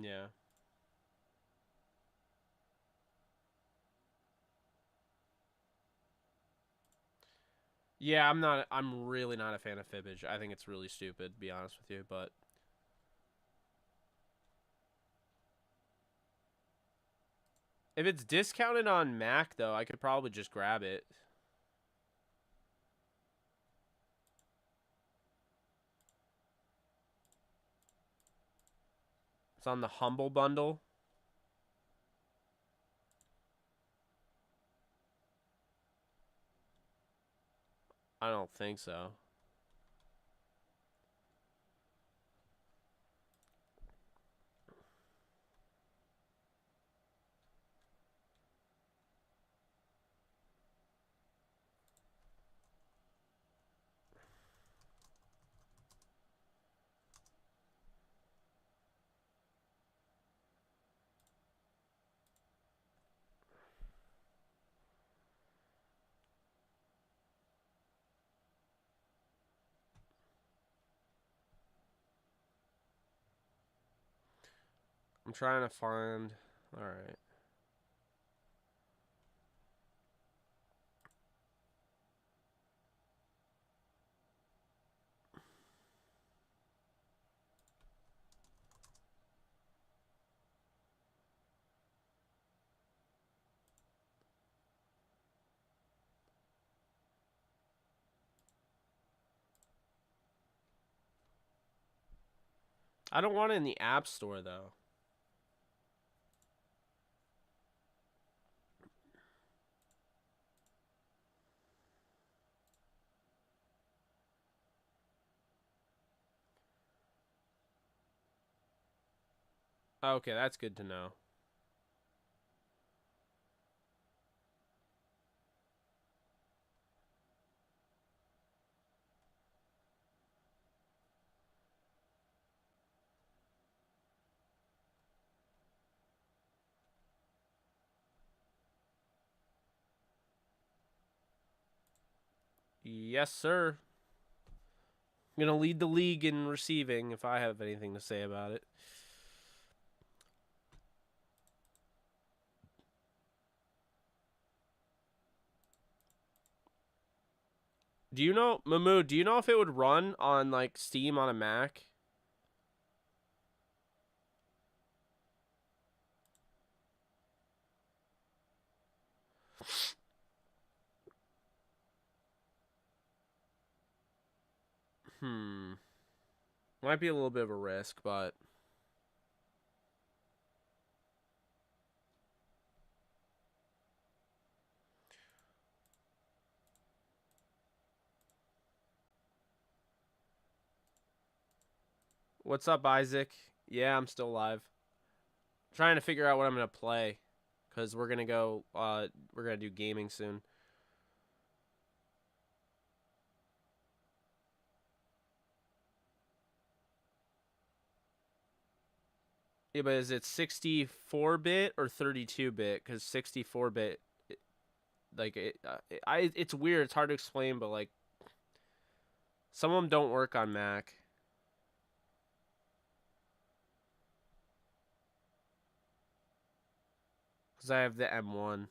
Yeah. Yeah, I'm really not a fan of Fibbage. I think it's really stupid, to be honest with you, but if it's discounted on Mac, though, I could probably just grab it. It's on the Humble Bundle. I don't think so. I'm trying to find... Alright. I don't want it in the App Store, though. Okay, that's good to know. Yes, sir. I'm going to lead the league in receiving if I have anything to say about it. Do you know, Mahmood, do you know if it would run on, like, Steam on a Mac? Might be a little bit of a risk, but... What's up, Isaac? Yeah, I'm still live. Trying to figure out what I'm going to play. because we're gonna go. We're gonna do gaming soon. Yeah, but is it 64-bit or 32-bit? Because 64-bit, like it's weird. It's hard to explain, but like some of them don't work on Mac. Because I have the M1.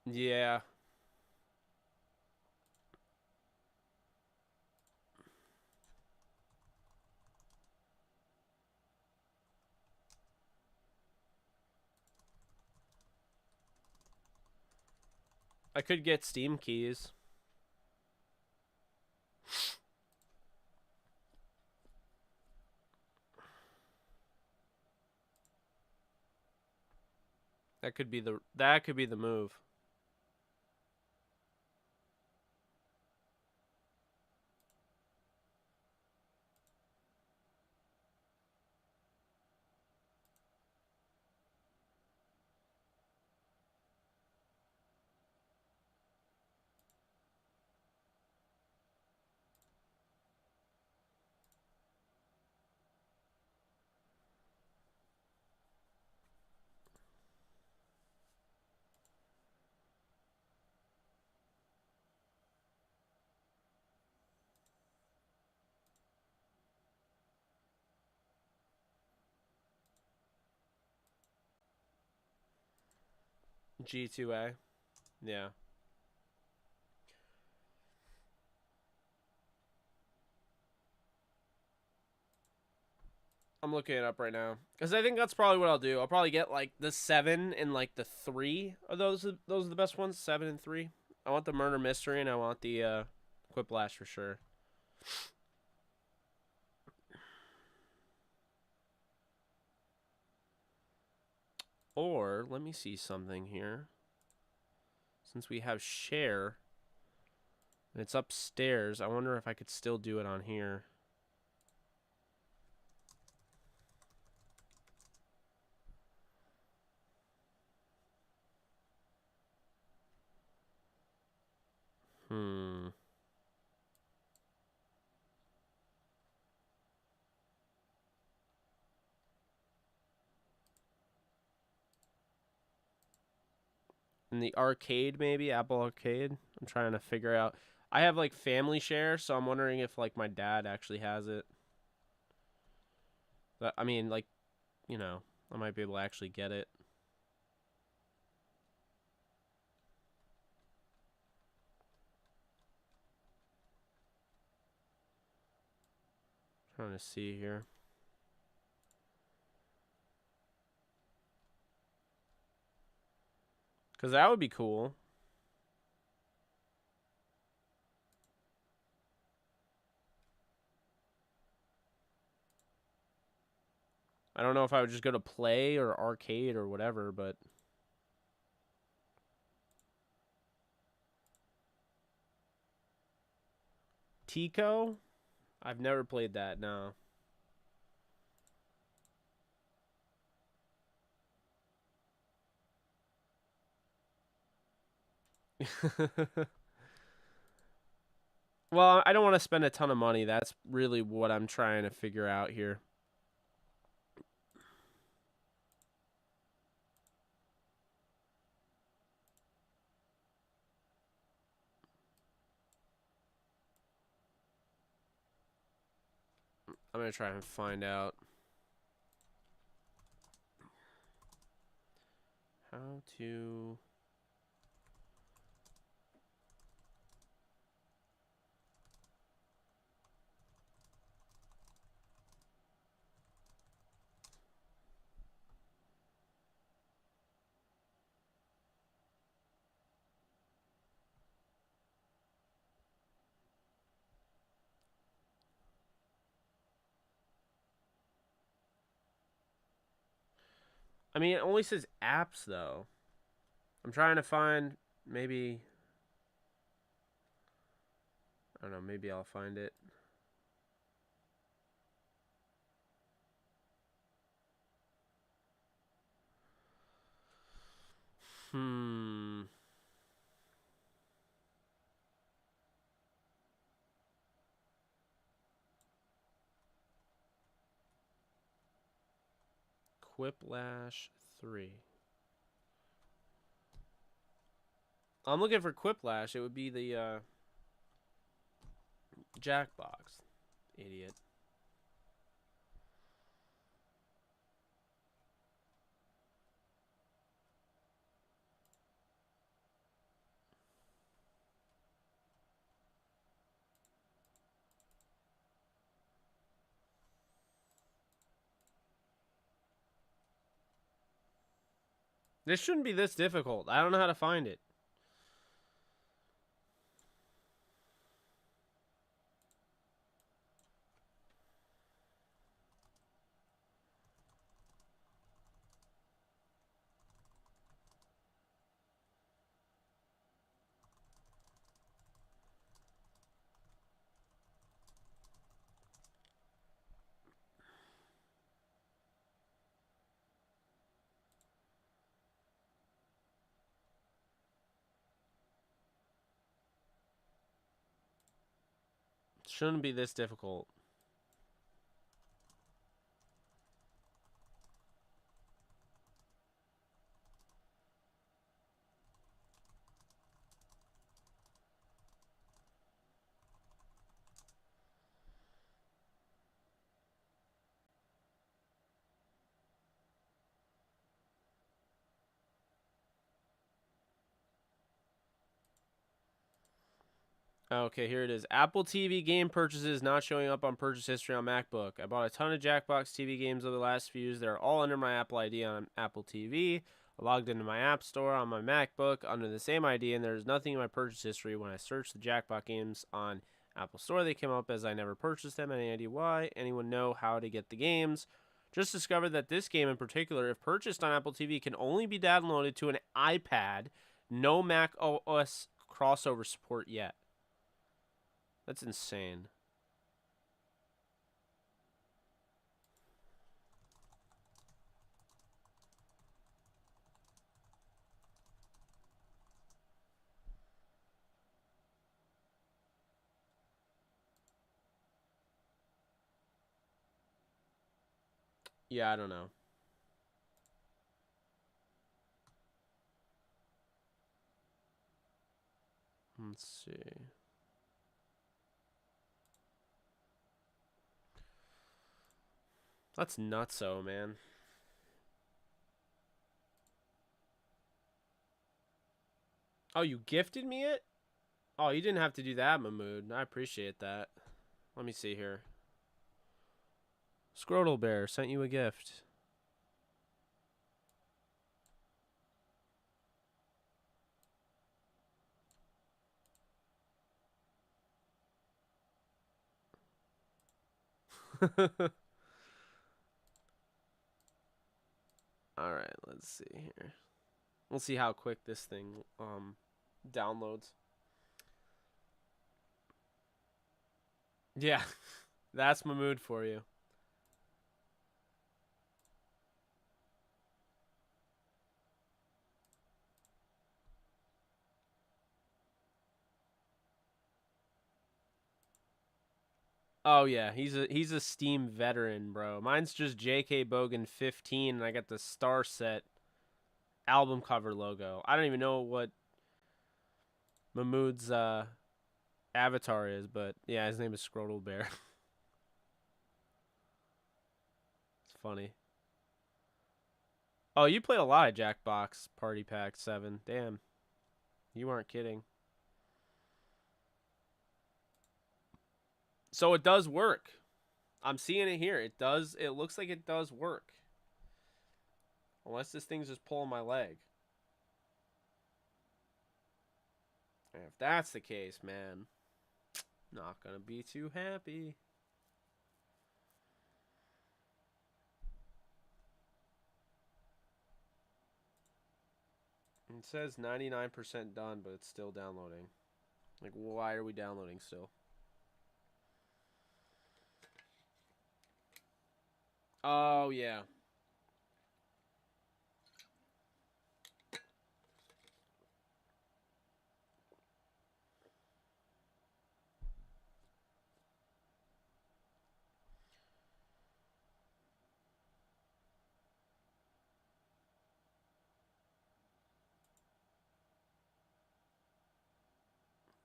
Yeah. I could get Steam keys. That could be the move. G2A. Yeah. I'm looking it up right now because I think that's probably what I'll do. I'll probably get like the 7 and like the 3. Are those are the best ones? 7 and 3. I want the murder mystery and I want the Quiplash for sure. Or let me see something here. Since we have share and it's upstairs, I wonder if I could still do it on here. Hmm. In the arcade, maybe Apple Arcade. I'm trying to figure out. I have like family share, so I'm wondering if like my dad actually has it. But I mean, like, you know, I might be able to actually get it. Trying to see here. Because that would be cool. I don't know if I would just go to play or arcade or whatever, but Tico? I've never played that, no. Well, I don't want to spend a ton of money. That's really what I'm trying to figure out here. I'm going to try and find out how to... I mean, it only says apps, though. I'm trying to find maybe... I don't know, maybe I'll find it. Hmm. Quiplash 3. I'm looking for Quiplash. It would be the Jackbox. Idiot. This shouldn't be this difficult. I don't know how to find it. It shouldn't be this difficult. Okay, here it is. Apple TV game purchases not showing up on purchase history on MacBook. I bought a ton of Jackbox TV games over the last few years. They're all under my Apple ID on Apple TV. I logged into my App Store on my MacBook under the same ID, and there's nothing in my purchase history. When I searched the Jackbox games on Apple Store, they came up as I never purchased them. Any idea why? Anyone know how to get the games? Just discovered that this game in particular, if purchased on Apple TV, can only be downloaded to an iPad. No Mac OS crossover support yet. That's insane. Yeah, I don't know. Let's see. That's nutso, man. Oh, you gifted me it? Oh, you didn't have to do that, Mahmood. I appreciate that. Let me see here. Scrotal Bear sent you a gift. Alright, let's see here. We'll see how quick this thing downloads. Yeah, that's Mahmood for you. Oh yeah, he's a Steam veteran, bro. Mine's just J.K. Bogan 15, and I got the Star Set album cover logo. I don't even know what Mahmood's avatar is, but yeah, his name is Scrotal Bear. It's funny. Oh, you played a lot of Jackbox Party Pack 7. Damn. You weren't kidding. So it does work. I'm seeing it here. It does. It looks like it does work. Unless this thing's just pulling my leg. And if that's the case, man, not gonna be too happy. It says 99% done, but it's still downloading. Like, why are we downloading still? Oh, yeah.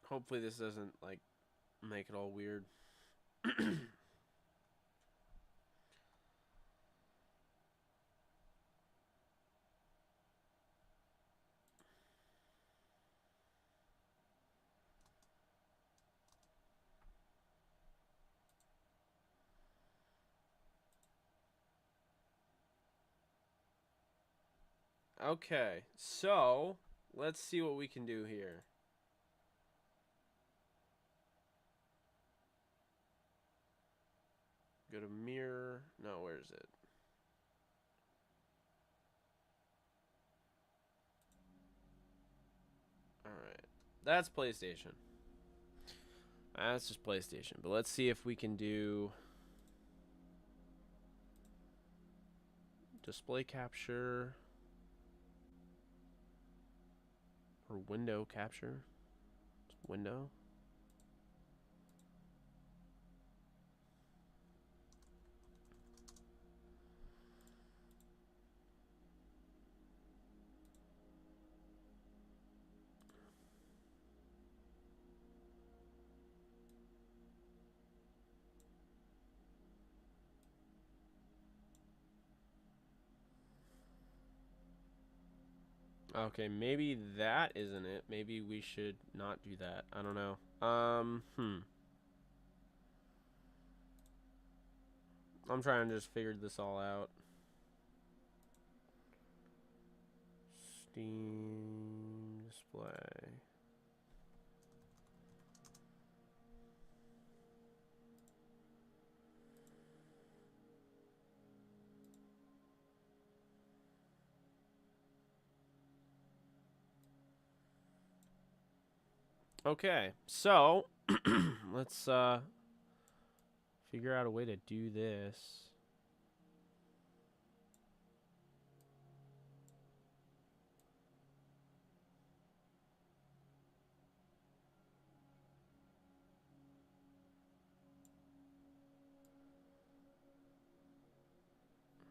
Hopefully this doesn't, like, make it all weird. Okay, so let's see what we can do here. Go to mirror. No, where is it? Alright. That's PlayStation. That's just PlayStation. But let's see if we can do display capture or window capture. Window. Okay, maybe that isn't it. Maybe we should not do that. I don't know. I'm trying to just figure this all out. Steam display. Okay, so let's figure out a way to do this.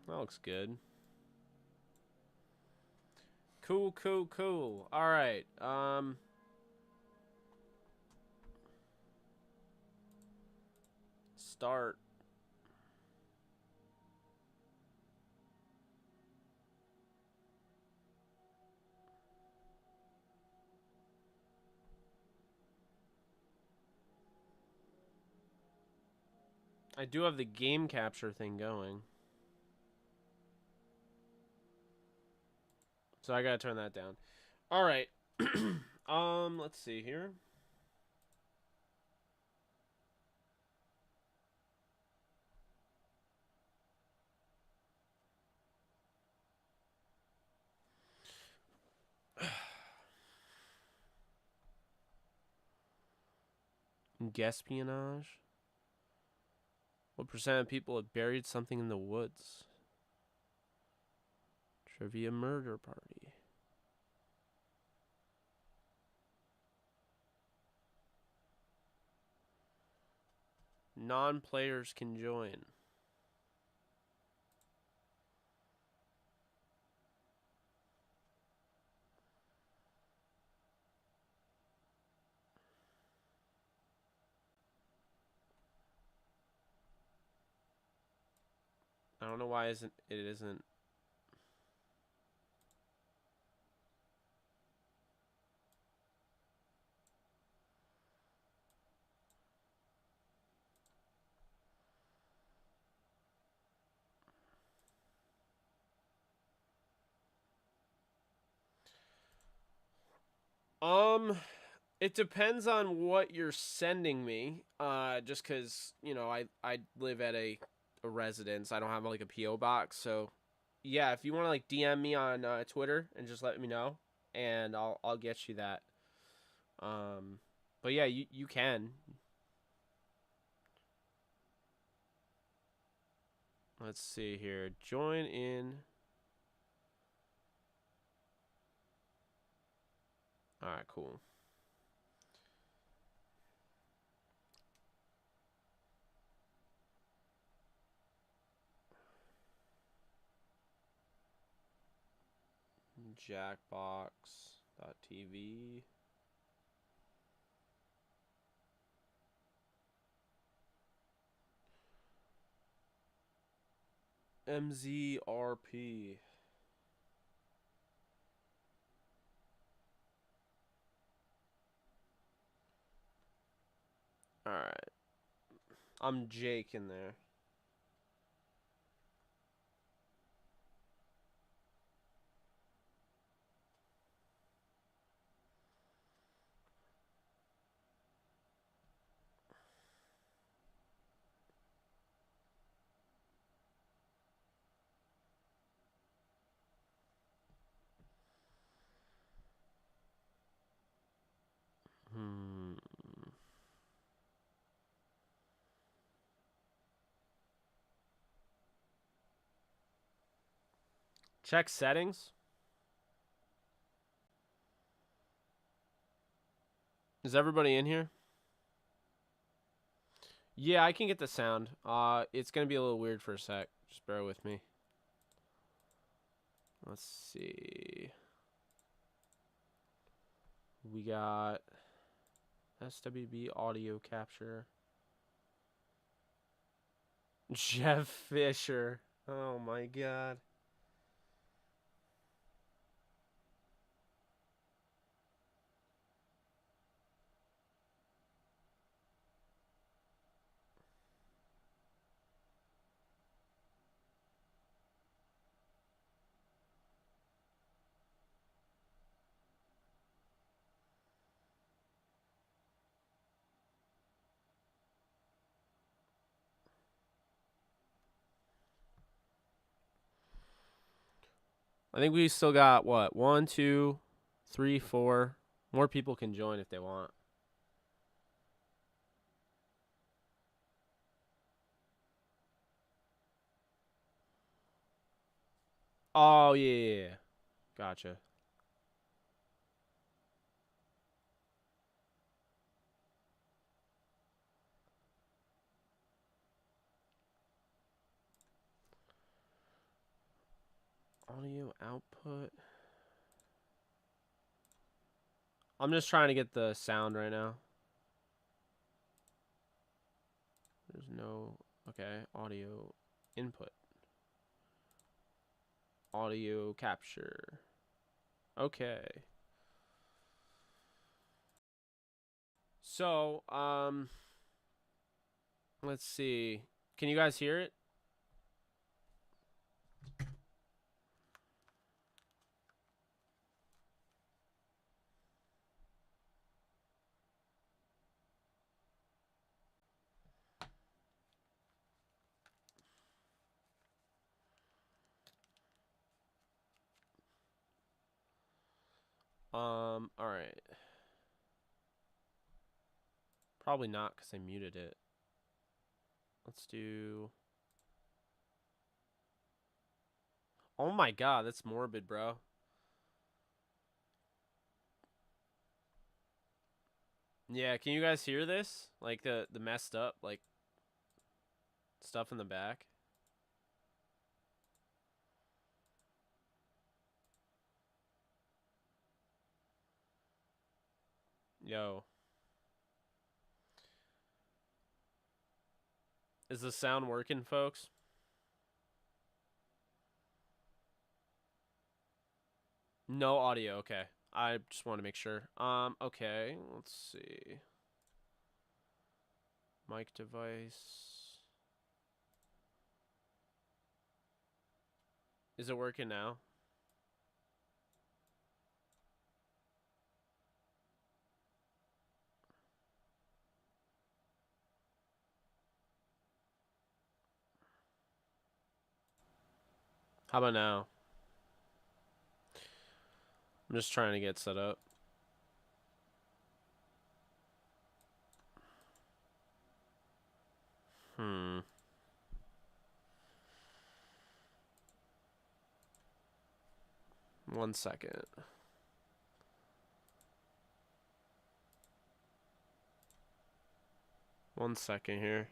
That looks good. Cool, cool, cool. All right. Start. I do have the game capture thing going. So I gotta turn that down. All right. Let's see here. Espionage. What percent of people have buried something in the woods? Trivia murder party. Non-players can join. I don't know why it isn't. It depends on what you're sending me. Just because, you know, I live at a residence. I don't have like a PO box, so yeah. If you want to like DM me on Twitter and just let me know, and I'll get you that. But yeah, you can. Let's see here. Join in. All right, cool. Jackbox.tv. MZRP. All right. I'm Jake in there. Hmm. Check settings. Is everybody in here? Yeah, I can get the sound. It's gonna be a little weird for a sec. Just bear with me. Let's see. We got SWB audio capture. Jeff Fisher. Oh my god. I think we still got what? 1, 2, 3, 4. More people can join if they want. Oh yeah. Gotcha. Audio output. I'm just trying to get the sound right now. There's no... Okay, audio input. Audio capture. Okay. So, let's see. Can you guys hear it? All right. Probably not because I muted it. Let's do... Oh my god, that's morbid, bro. Yeah, can you guys hear this? Like the messed up like stuff in the back? Yo. Is the sound working, folks? No audio, okay. I just want to make sure. Okay, let's see. Mic device. Is it working now? How about now? I'm just trying to get set up. One second. One second here.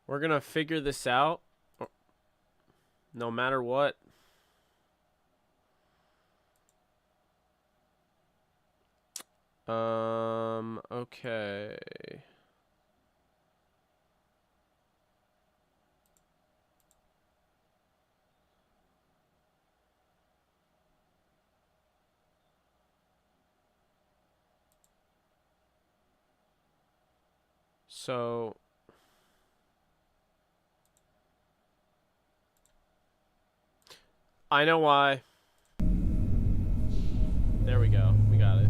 We're gonna figure this out no matter what. Okay. So I know why. There we go. We got it.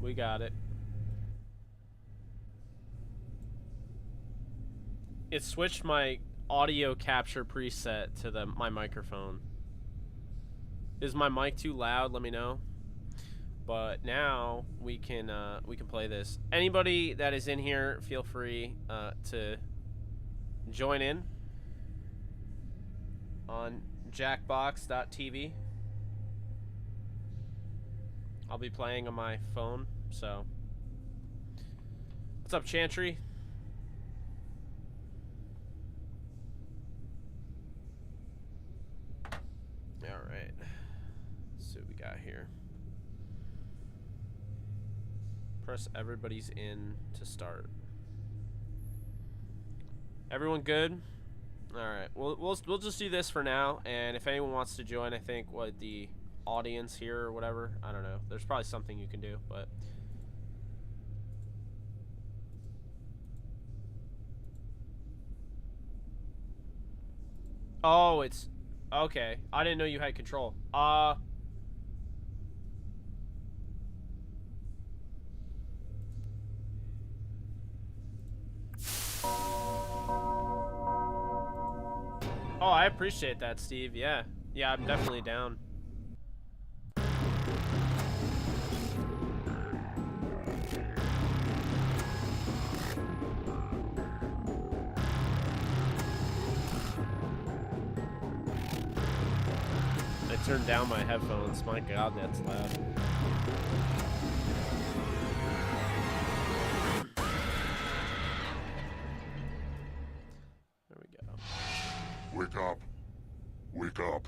We got it. It switched my audio capture preset to my microphone. Is my mic too loud? Let me know. But now we can play this. Anybody that is in here, feel free to join in on jackbox.tv. I'll be playing on my phone, so. What's up, Chantry? Alright. Let's see what we got here. Press everybody's in to start. Everyone good? Alright. We'll just do this for now, and if anyone wants to join, I think the audience here or whatever, I don't know. There's probably something you can do, but oh, it's okay. I didn't know you had control. Oh, I appreciate that, Steve. Yeah, I'm definitely down. Turned down my headphones. My God, that's loud. There we go. Wake up. Wake up.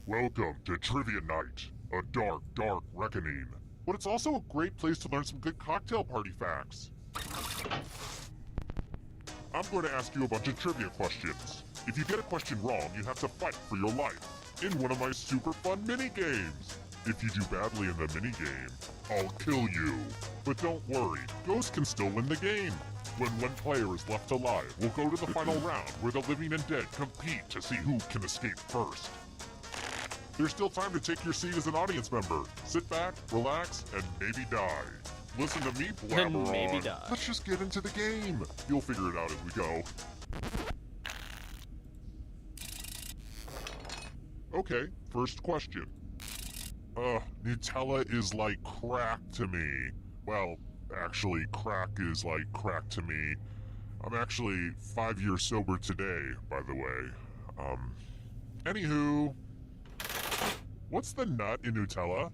Welcome to Trivia Night, a dark, dark reckoning. But it's also a great place to learn some good cocktail party facts. I'm going to ask you a bunch of trivia questions. If you get a question wrong, you have to fight for your life in one of my super fun mini-games. If you do badly in the mini-game, I'll kill you. But don't worry, Ghost can still win the game. When one player is left alive, we'll go to the final round where the living and dead compete to see who can escape first. There's still time to take your seat as an audience member. Sit back, relax, and maybe die. Listen to me blabber maybe on. die. Let's just get into the game. You'll figure it out as we go. Okay, first question. Nutella is like crack to me. Well, actually, crack is like crack to me. I'm actually 5 years sober today, by the way. Anywho, what's the nut in Nutella?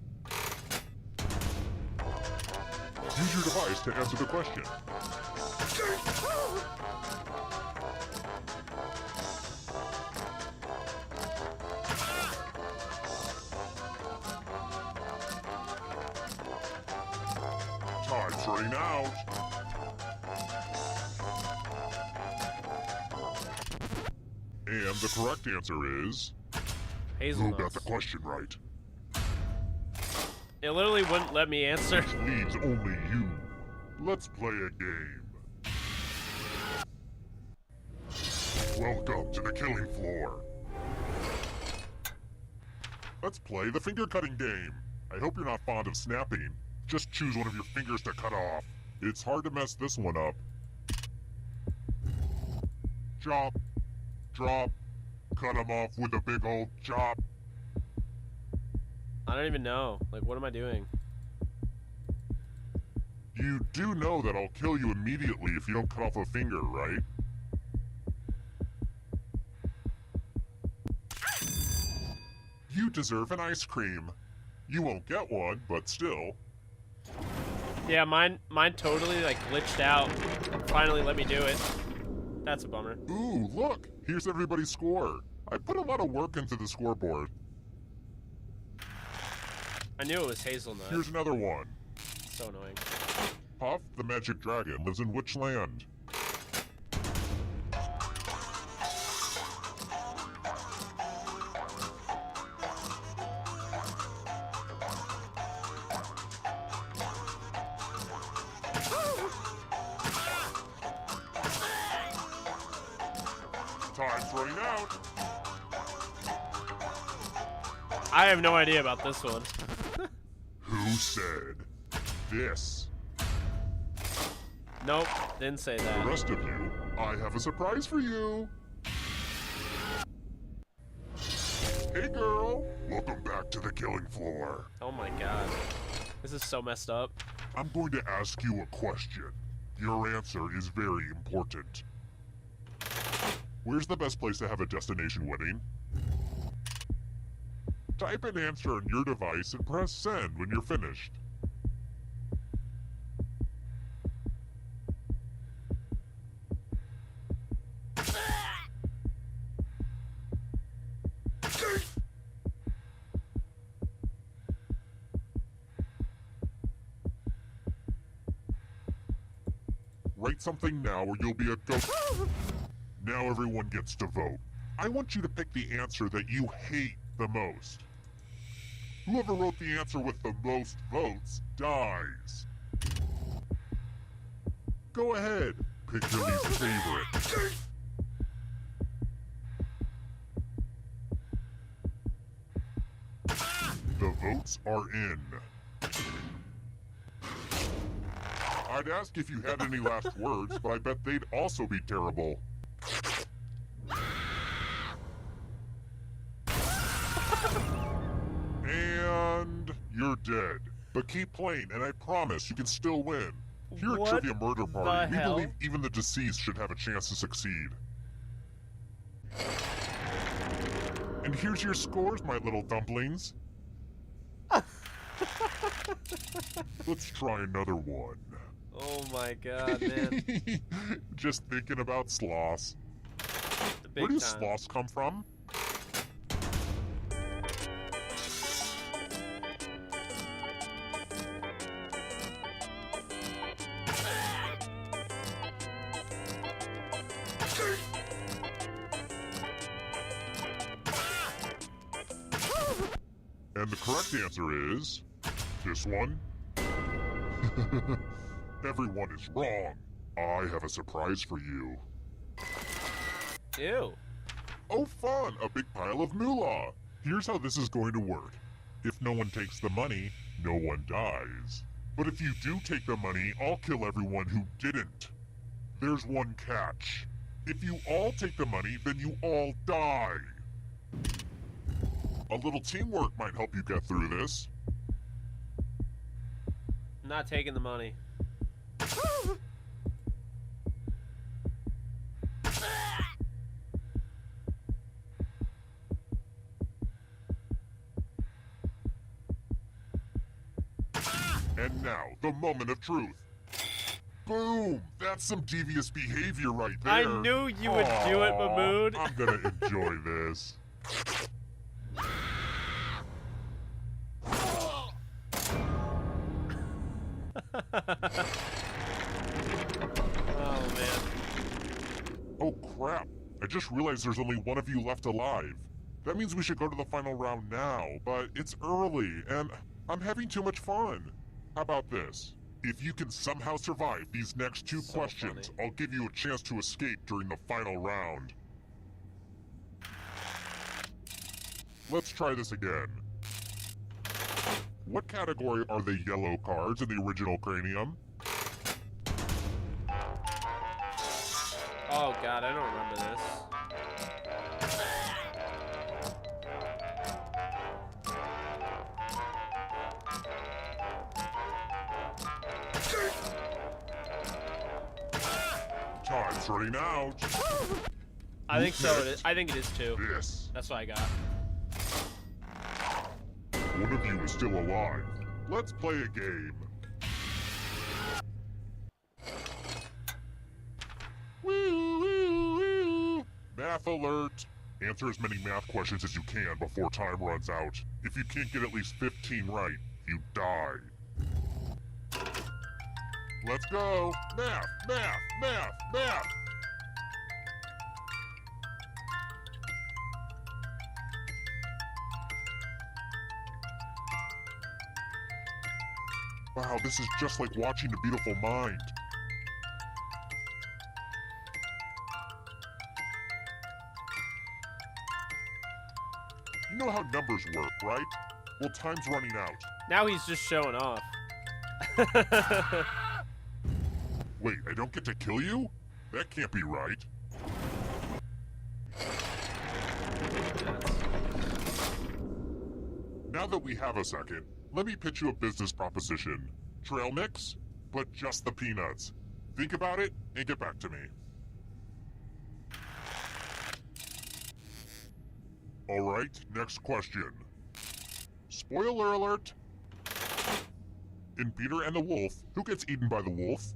Use your device to answer the question. Time's running out. And the correct answer is... Hazelnuts. Who got the question right? It literally wouldn't let me answer. Which leaves only you. Let's play a game. Welcome to the killing floor. Let's play the finger cutting game. I hope you're not fond of snapping. Just choose one of your fingers to cut off. It's hard to mess this one up. Chop, drop, cut them off with a big old chop. I don't even know. Like, what am I doing? You do know that I'll kill you immediately if you don't cut off a finger, right? You deserve an ice cream. You won't get one, but still. Yeah, mine totally, like, glitched out. Finally let me do it. That's a bummer. Ooh, look! Here's everybody's score. I put a lot of work into the scoreboard. I knew it was hazelnut. Here's another one. So annoying. Puff, the magic dragon, lives in which land? Time's running out. I have no idea about this one. Who said this? Nope, didn't say The that. rest of you, I have a surprise for you. Hey girl, welcome back to the killing floor. Oh my god. This is so messed up. I'm going to ask you a question. Your answer is very important. Where's the best place to have a destination wedding? Type an answer on your device and press send when you're finished. Write something now or you'll be a ghost. Now everyone gets to vote. I want you to pick the answer that you hate the most. Whoever wrote the answer with the most votes dies. Go ahead, pick your least favorite. The votes are in. I'd ask if you had any last words, but I bet they'd also be terrible. And you're dead. But keep playing, and I promise you can still win. Here at What Trivia Murder Party, the we hell? believe even the deceased should have a chance to succeed. And here's your scores, my little dumplings. Let's try another one. Oh my god, man. Just thinking about sloths. Big Where do time. sloths come from? And the correct answer is this one. Everyone is wrong. I have a surprise for you. Ew. Oh fun, a big pile of moolah. Here's how this is going to work. If no one takes the money, no one dies. But if you do take the money, I'll kill everyone who didn't. There's one catch. If you all take the money, then you all die. A little teamwork might help you get through this. I'm not taking the money. And now, the moment of truth. Boom! That's some devious behavior right there. I knew you would do it, Aw, Mahmood. I'm gonna enjoy this. Oh man. Oh crap. I just realized there's only one of you left alive. That means we should go to the final round now, but it's early, and I'm having too much fun. How about this? If you can somehow survive these next two So questions, funny. I'll give you a chance to escape during the final round. Let's try this again. What category are the yellow cards in the original Cranium? Oh god, I don't remember this. Time's running out. I think so. I think it is too. This. That's what I got. One of you is still alive. Let's play a game. Woo, woo, woo. Math alert. Answer as many math questions as you can before time runs out. If you can't get at least 15 right, you die. Let's go. Math, math, math, math. Wow, this is just like watching A Beautiful Mind. You know how numbers work, right? Well, time's running out. Now he's just showing off. Wait, I don't get to kill you? That can't be right. Now that we have a second, let me pitch you a business proposition. Trail mix, but just the peanuts. Think about it and get back to me. Alright, next question. Spoiler alert! In Peter and the Wolf, who gets eaten by the wolf?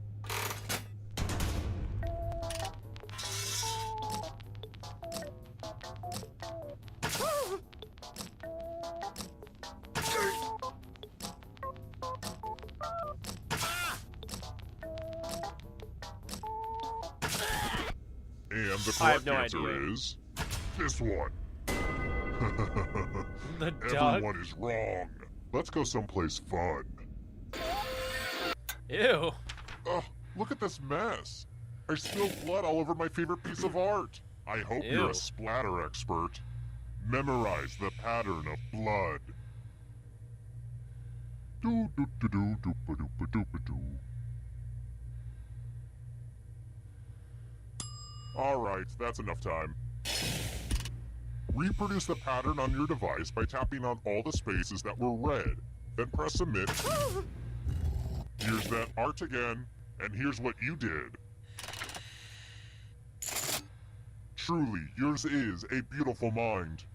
And the I have correct no answer idea. is this one. The duck. Everyone is wrong. Let's go someplace fun. Ew. Ugh, look at this mess. I spilled blood all over my favorite piece of art. I hope you're Ew. a splatter expert. Memorize the pattern of blood. Do do do do do ba do ba do ba do. Alright, that's enough time. Reproduce the pattern on your device by tapping on all the spaces that were red. Then press submit. Here's that art again, and here's what you did. Truly, yours is a beautiful mind.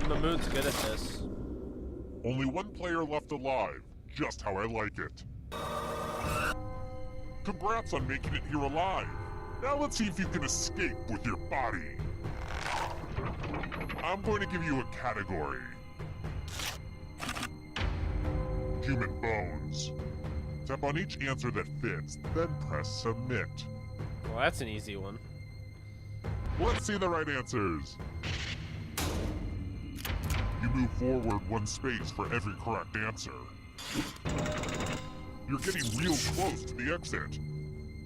Mahmood's good at this. Only one player left alive, just how I like it. Congrats on making it here alive. Now let's see if you can escape with your body. I'm going to give you a category. Human bones. Tap on each answer that fits, then press submit. Well, that's an easy one. Let's see the right answers. You move forward one space for every correct answer. You're getting real close to the exit.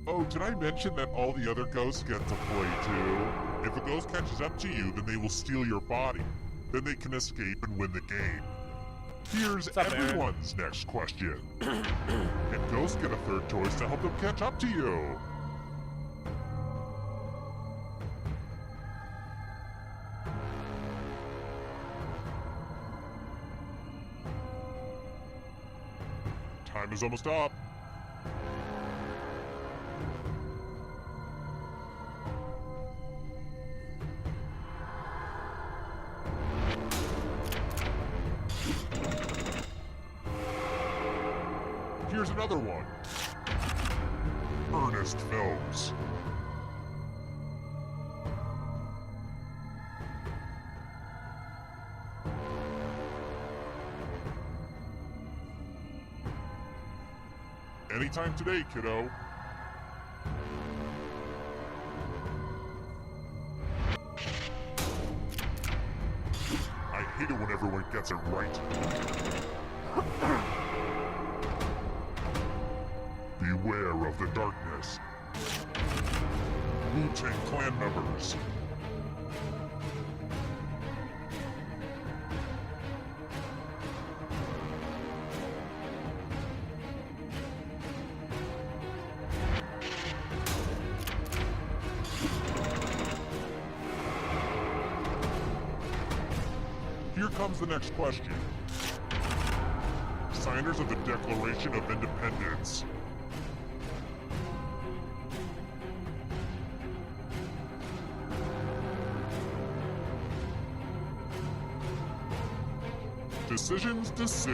Oh, did I mention that all the other ghosts get to play too? If a ghost catches up to you, then they will steal your body. Then they can escape and win the game. Here's What's up, Aaron? everyone's next question. And ghosts get a third choice to help them catch up to you. Time is almost up. Here's another one. Ernest Films. Anytime today, kiddo. hate it when everyone gets it right. Beware of the darkness. Wu-Tang Clan members. Here comes the next question. Signers of the Declaration of Independence. Decisions. This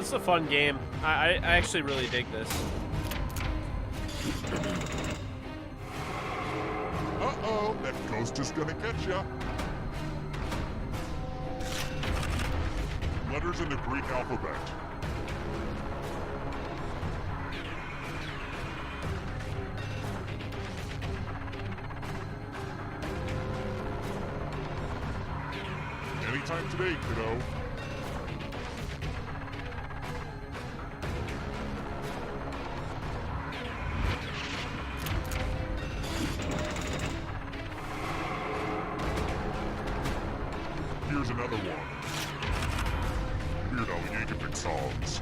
is a fun game. I actually really dig this. Uh-oh, that ghost is gonna get ya. Letters in the Greek alphabet. Anytime today, kiddo. Here's another one. Weirdo Yankovic songs.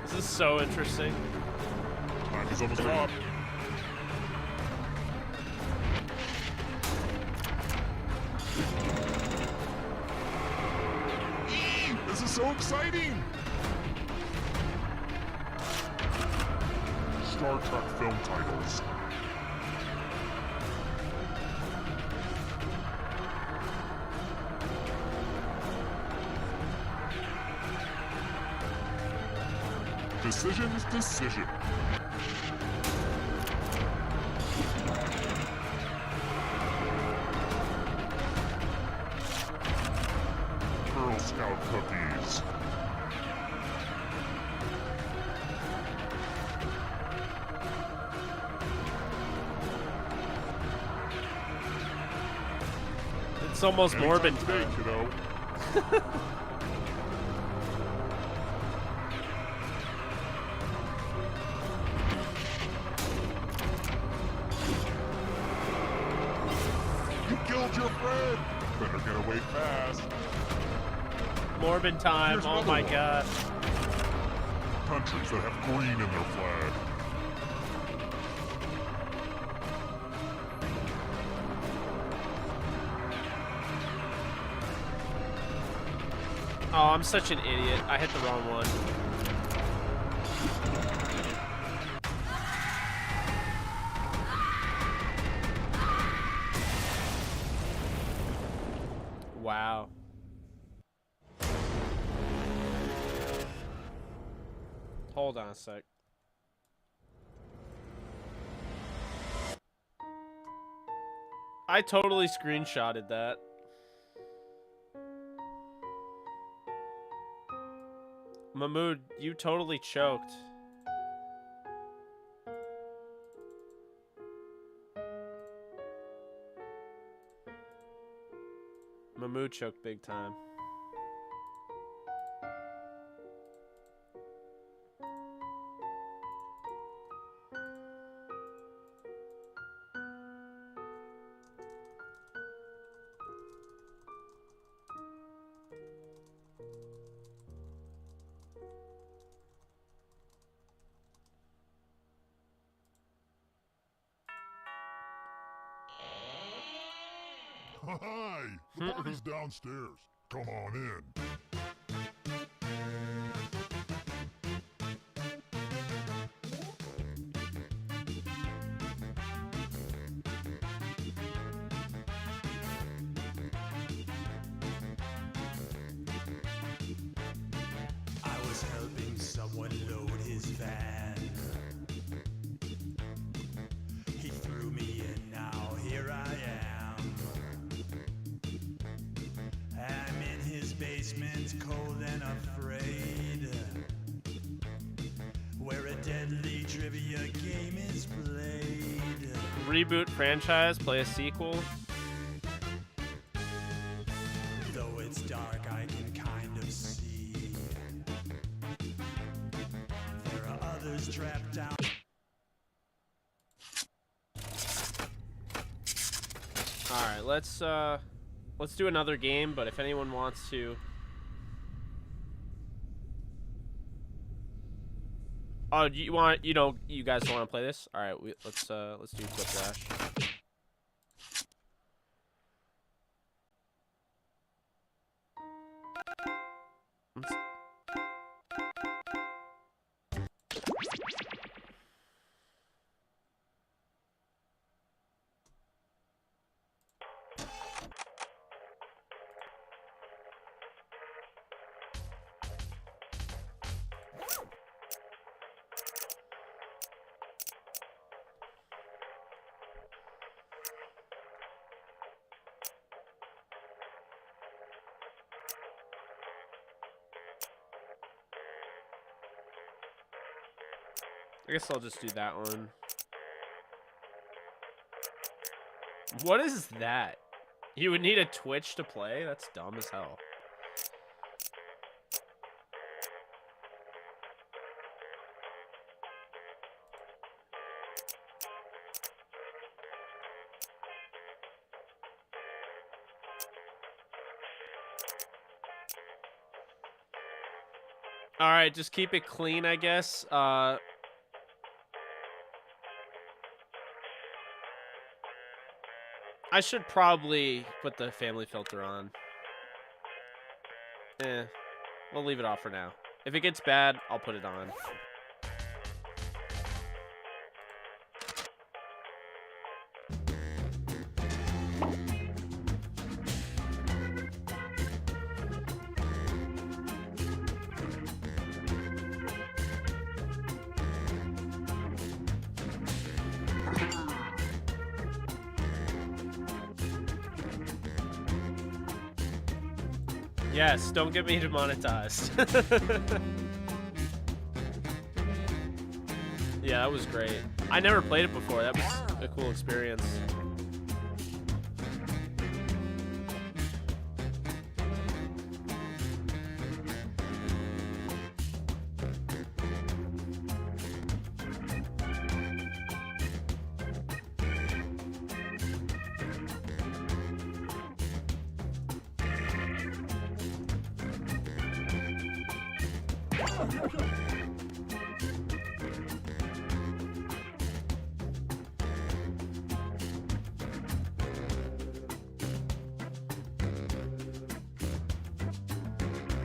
This is so interesting. Time is almost up. This is so exciting! Star Trek film titles. Decision. Girl Scout cookies. It's almost morbid today, kiddo. You killed your friend. Better get away fast. Morbid time. Here's Oh my another one. god. Countries that have green in their flag. Oh, I'm such an idiot. I hit the wrong one. Wow. Hold on a sec. I totally screenshotted that. Mahmood, you totally choked. Mahmood choked big time. Hi! The party's downstairs. Come on in. I was helping someone load his van. He threw me in, now here I am. I'm in his basement. Reboot franchise, play a sequel. Though it's dark, I can kind of see. There are others trapped down. All right, let's do another game. But if anyone wants to, oh, do you want? You know, you guys don't want to play this? All right, let's do Quick Dash. I guess I'll just do that one. What is that? You would need a Twitch to play? That's dumb as hell. Alright, just keep it clean, I guess. I should probably put the family filter on. We'll leave it off for now. If it gets bad, I'll put it on. Yes, don't get me demonetized. Yeah, that was great. I never played it before. That was a cool experience.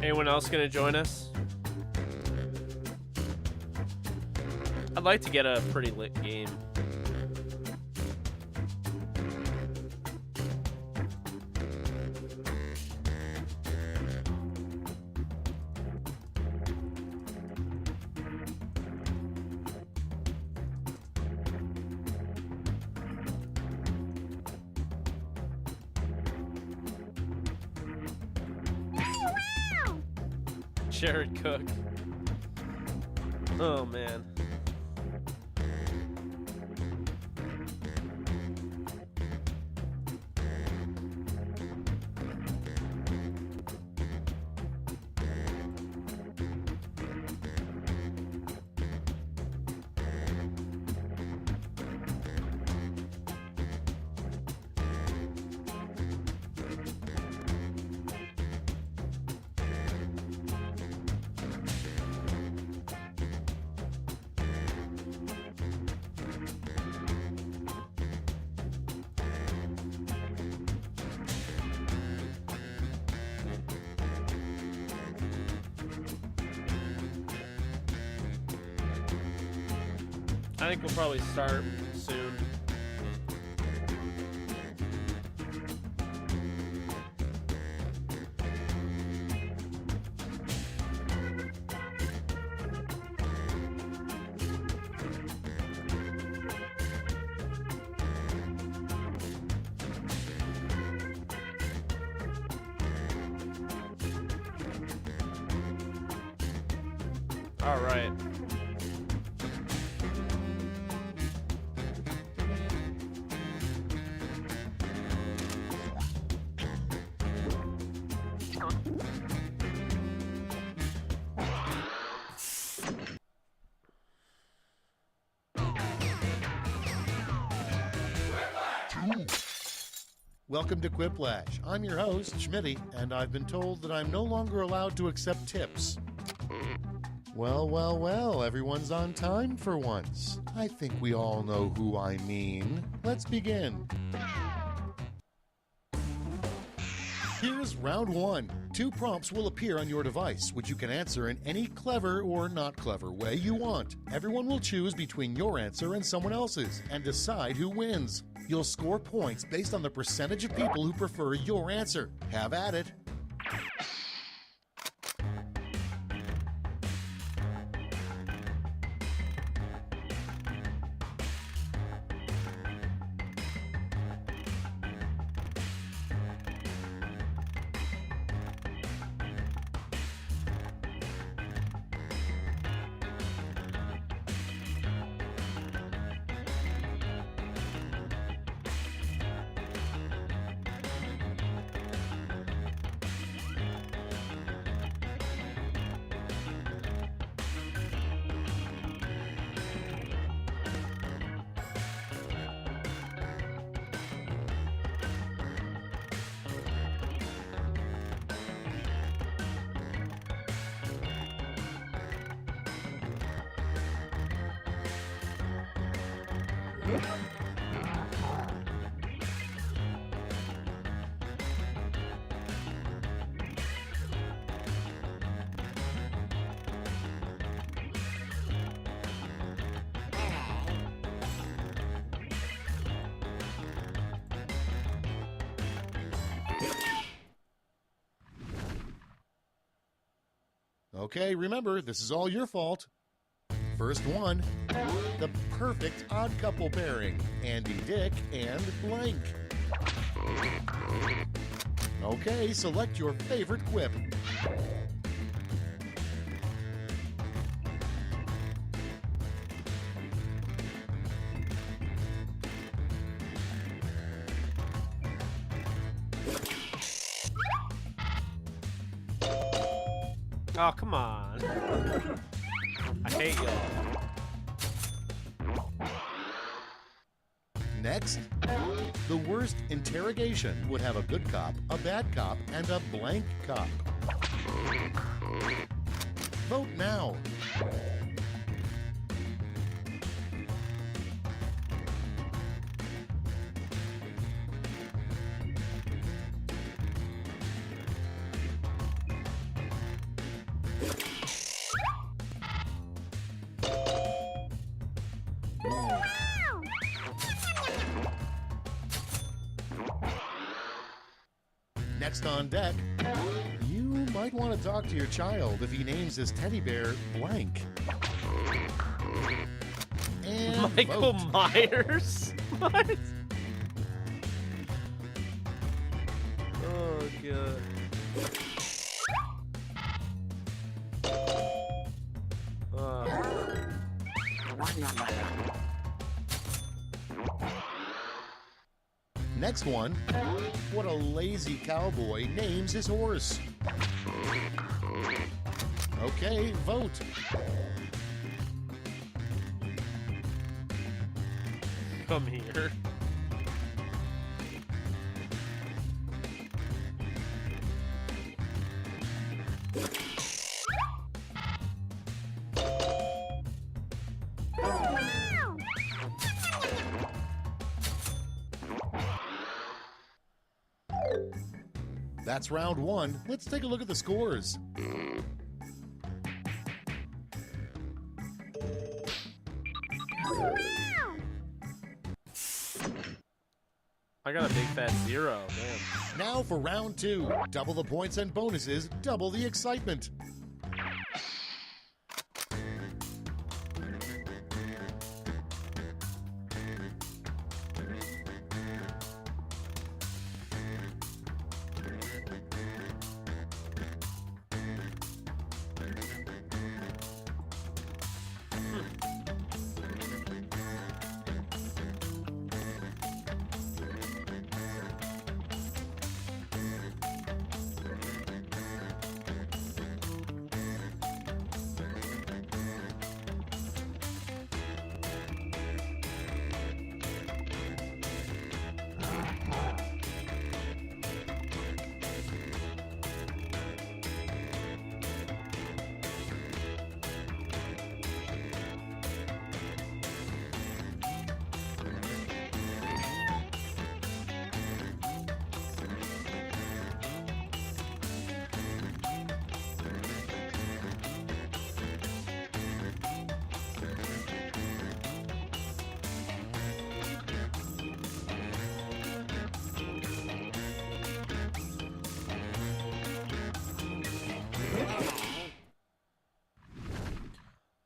Anyone else gonna join us? I'd like to get a pretty lit game. Jared Cook. Oh man. I think we'll probably start soon. All right. Welcome to Quiplash. I'm your host, Schmitty, and I've been told that I'm no longer allowed to accept tips. Well, everyone's on time for once. I think we all know who I mean. Let's begin. Here's round one. 2 prompts will appear on your device, which you can answer in any clever or not clever way you want. Everyone will choose between your answer and someone else's and decide who wins. You'll score points based on the percentage of people who prefer your answer. Have at it. Okay, remember, this is all your fault. First one, the perfect odd couple pairing, Andy Dick and blank. Okay, select your favorite quip. Oh, come on. I hate y'all. Next, the worst interrogation would have a good cop, a bad cop, and a blank cop. Vote now. Next on deck, you might want to talk to your child if he names his teddy bear blank. And Michael vote. Myers? What? Oh, God. Next one, what a lazy cowboy names his horse. Okay, vote. Come here. That's round one. Let's take a look at the scores. I got a big fat 0. Damn. Now for round two. Double the points and bonuses, double the excitement.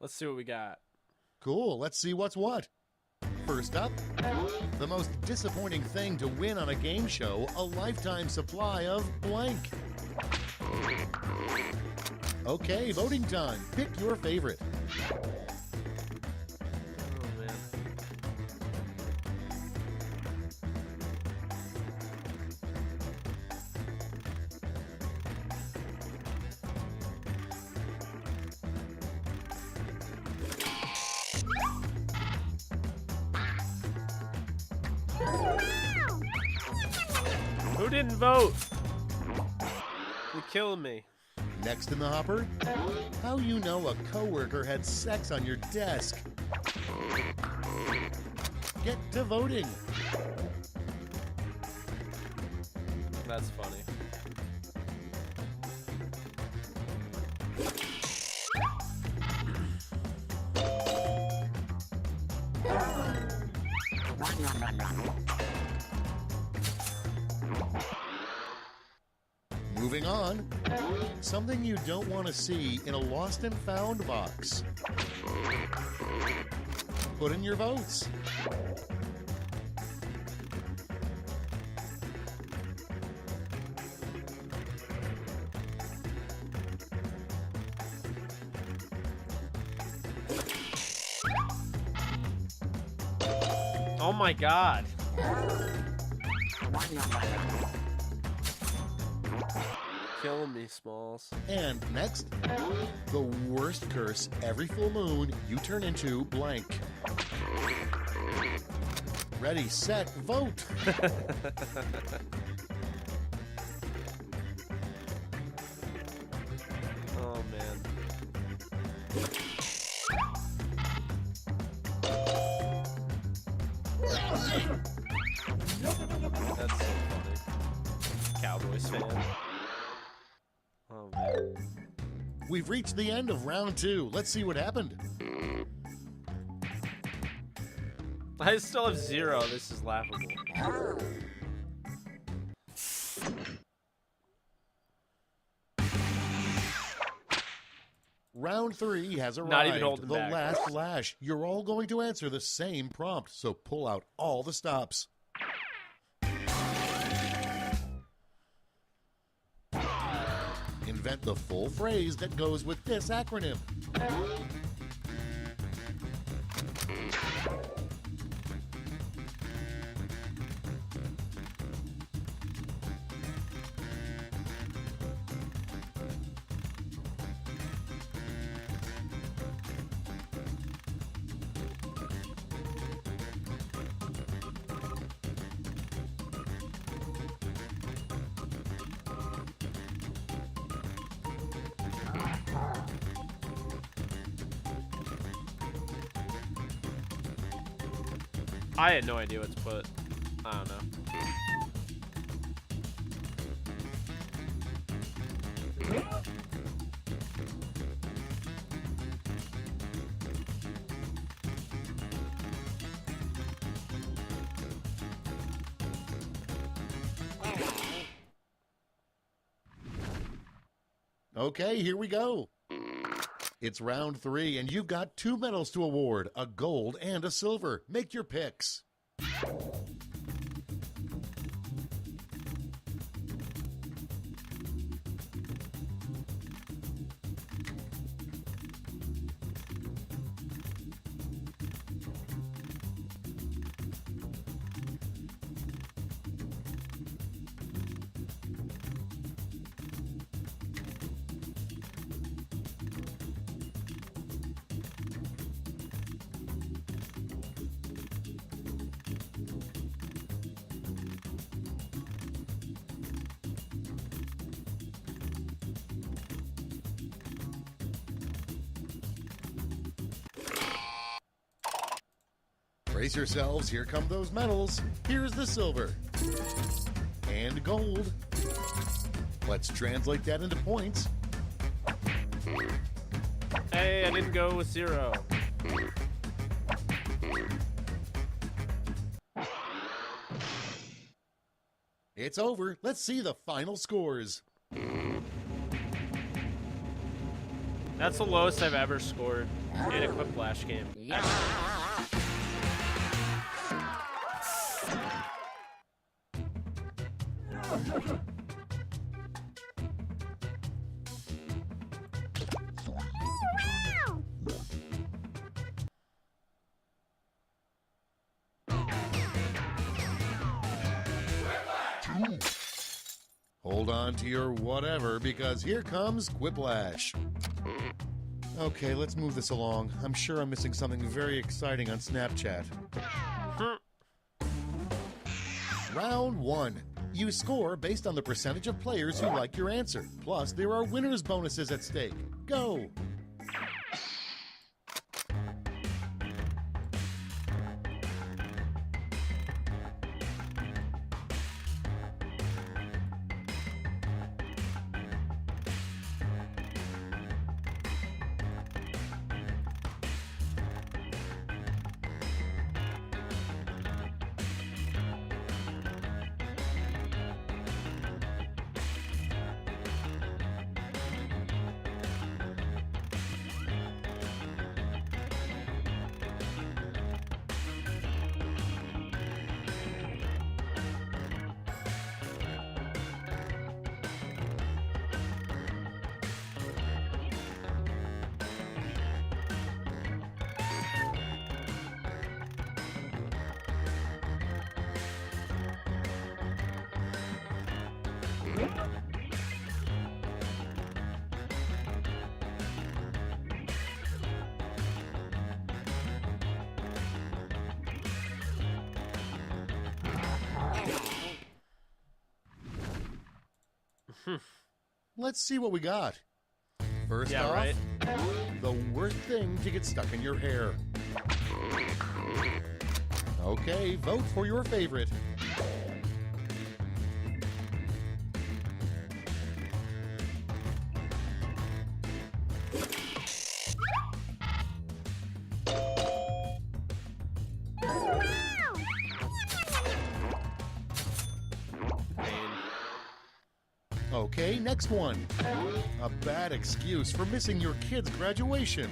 Let's see what we got. Cool, let's see what's what. First up, the most disappointing thing to win on a game show, a lifetime supply of blank. Okay, voting time. Pick your favorite. Oh, man. Who didn't vote? You're killing me. Next in the hopper, how you know a coworker had sex on your desk. Get to voting. That's funny. Moving on, something you don't want to see in a lost and found box. Put in your votes. Oh my god. Killing me, Smalls. And next, the worst curse every full moon, you turn into blank. Ready, set, vote. Oh man. That's so funny. Cowboys fan. Oh man. We've reached the end of round 2. Let's see what happened. I still have 0. This is laughable. Round 3 has arrived. Not even holding the back. last flash. You're all going to answer the same prompt, so pull out all the stops. Invent the full phrase that goes with this acronym. I had no idea what to put. I don't know. Okay, here we go. It's round 3, and you've got 2 medals to award, a gold and a silver. Make your picks. Brace yourselves, here come those medals. Here's the silver. And gold. Let's translate that into points. Hey, I didn't go with 0. It's over. Let's see the final scores. That's the lowest I've ever scored in a Quiplash game. Yeah. Hold on to your whatever, because here comes Quiplash. Okay, let's move this along. I'm sure I'm missing something very exciting on Snapchat. Round 1. You score based on the percentage of players who like your answer. Plus, there are winners' bonuses at stake. Go! Let's see what we got. First Yeah, off, right. the worst thing to get stuck in your hair. Okay, vote for your favorite. Okay, next one. A bad excuse for missing your kid's graduation.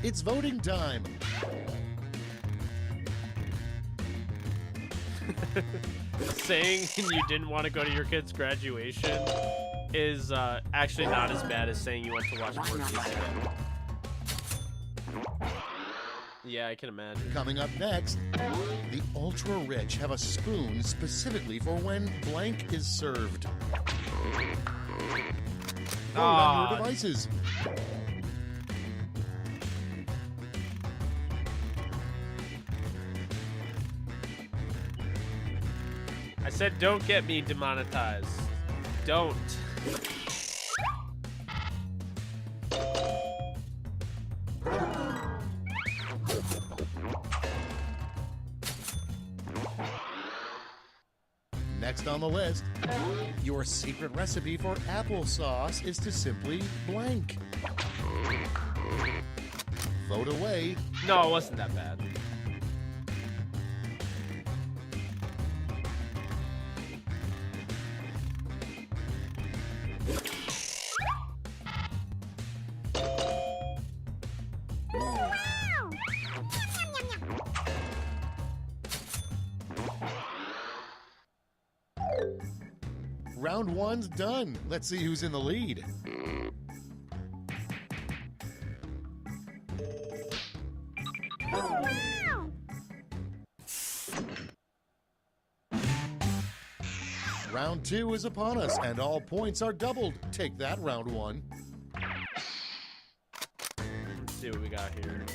It's voting time. Saying you didn't want to go to your kid's graduation is actually not as bad as saying you went to watch Murphy's instead. Yeah, I can imagine. Coming up next, the ultra-rich have a spoon specifically for when blank is served. Vote on your devices. I said don't get me demonetized. Don't. Next on the list, your secret recipe for applesauce is to simply blank. Vote away. No, it wasn't that bad. Round one's done. Let's see who's in the lead. Round two is upon us, and all points are doubled. Take that, round one. Let's see what we got here.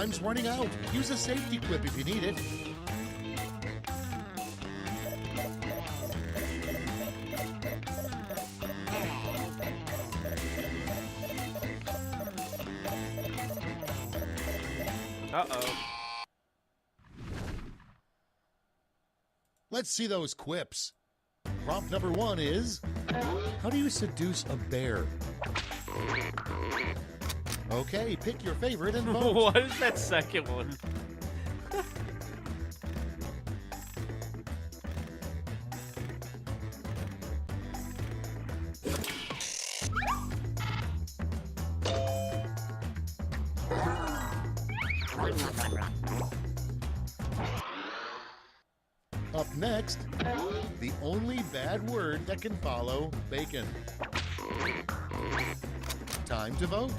Time's running out. Use a safety quip if you need it. Uh-oh. Let's see those quips. Prompt number 1 is, how do you seduce a bear? Okay, pick your favorite and vote. What is that second one? Up next, the only bad word that can follow bacon. Time to vote.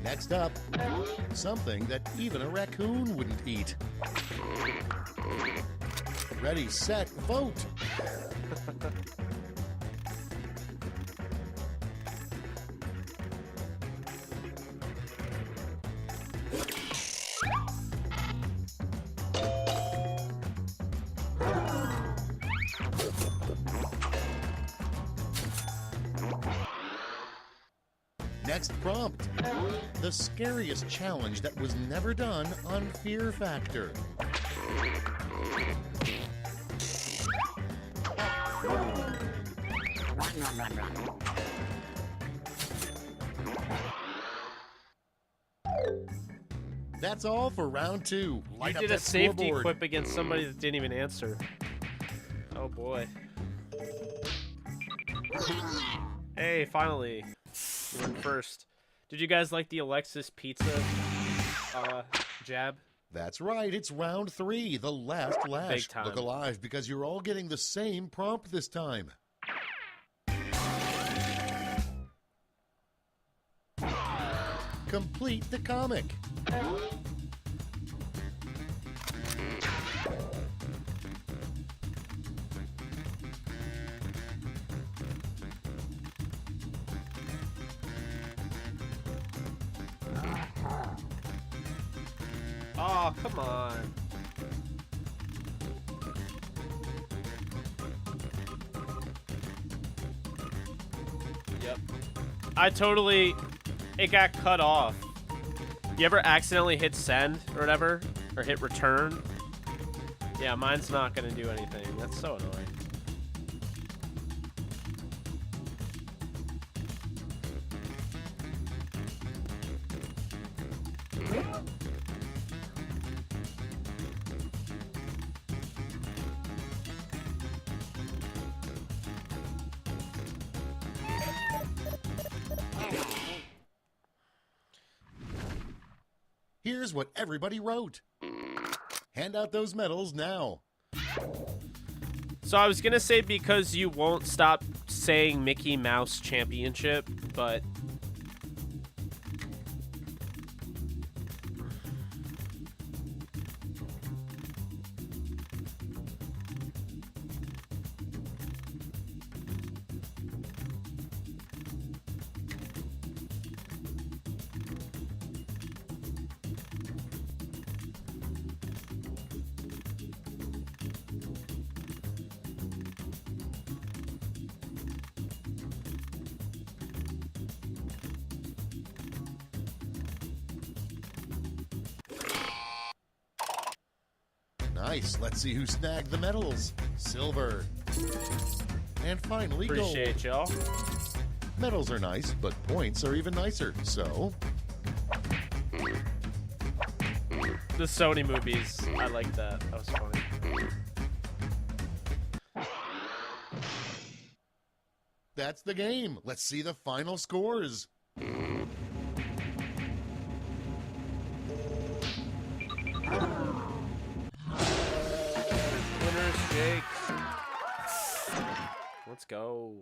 Next up, something that even a raccoon wouldn't eat. Ready, set, vote. Next prompt. The scariest challenge that was never done on Fear Factor. That's all for round 2. You Light up did a that safety scoreboard. quip against somebody that didn't even answer. Oh boy. Hey, finally. You went first. Did you guys like the Alexis Pizza jab? That's right, it's round 3, the last lash. Big time. Look alive because you're all getting the same prompt this time. Complete the comic. Oh, come on. Yep. It got cut off. You ever accidentally hit send or whatever? Or hit return? Yeah, mine's not gonna do anything. That's so annoying. Here's what everybody wrote. Hand out those medals now. So I was gonna say because you won't stop saying Mickey Mouse Championship, but Nice. Let's see who snagged the medals. Silver. And finally, appreciate y'all. gold. Medals are nice, but points are even nicer. So, The Sony movies. I like that. That was funny. that's the game. Let's see the final scores. Let's go.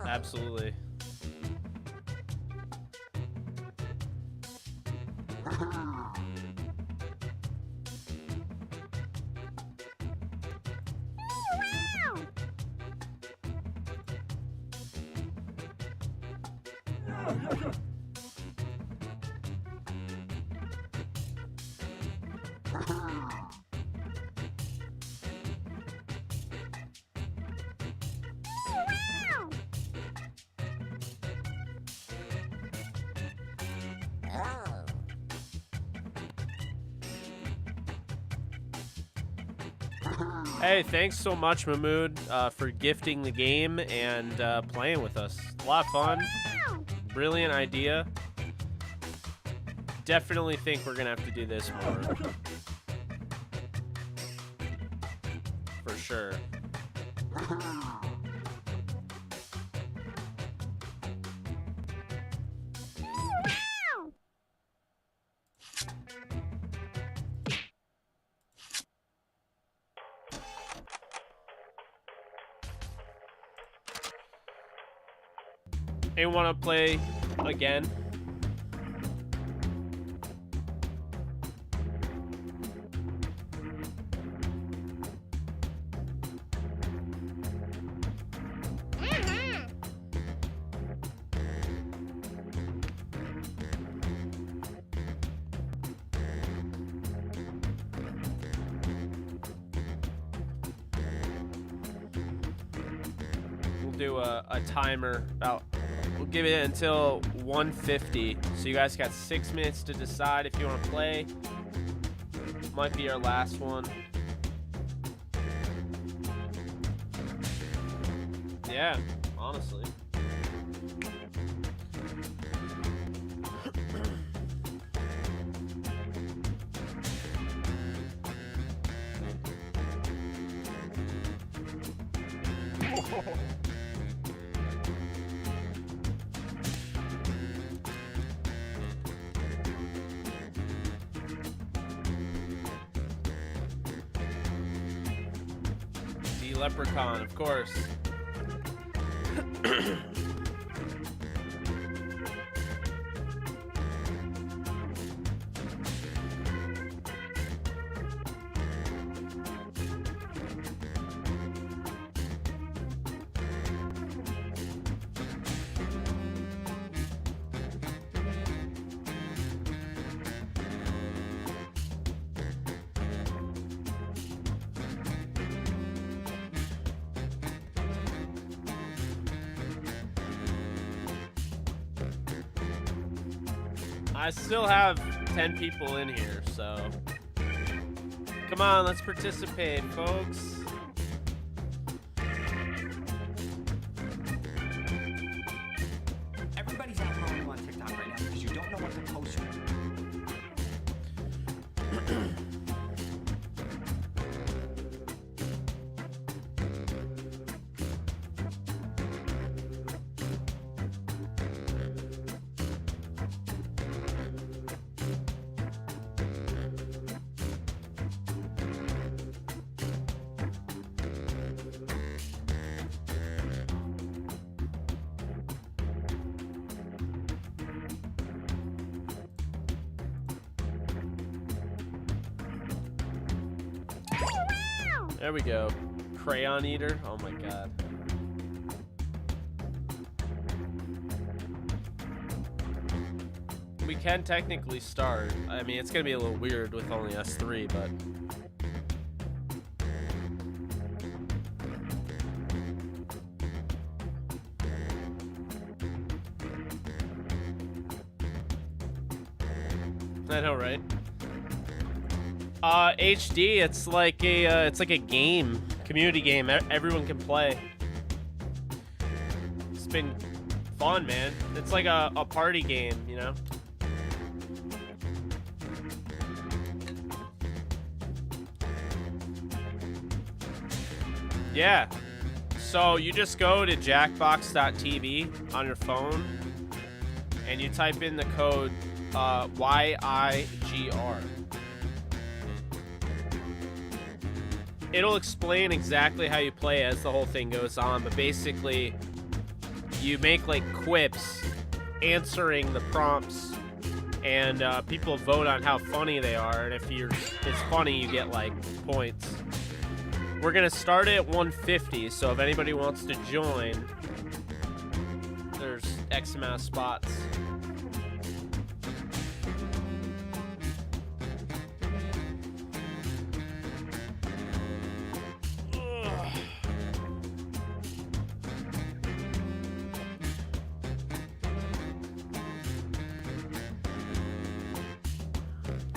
Absolutely. Hey, thanks so much, Mahmood, for gifting the game and playing with us. A lot of fun. Brilliant idea. Definitely think we're going to have to do this more. For sure. Anyone want to play again? We'll do a timer about. We'll give it until 1:50, so you guys got 6 minutes to decide if you want to play. Might be our last one. Yeah, honestly. Leprechaun, of course. I still have 10 people in here, so come on, let's participate, folks. Everybody's out calling you on TikTok right now because you don't know what to post. There we go. Crayon eater. Oh my god. We can technically start. I mean, it's gonna be a little weird with only us three, but I know, right? HD, it's like a game, community game. Everyone can play. It's been fun, man. It's like a party game, you know? Yeah. So you just go to jackbox.tv on your phone and you type in the code YIGR. it'll explain exactly how you play as the whole thing goes on, but basically you make like quips answering the prompts, and people vote on how funny they are, and if it's funny, you get like points. We're gonna start at 150, so if anybody wants to join, there's X amount of spots.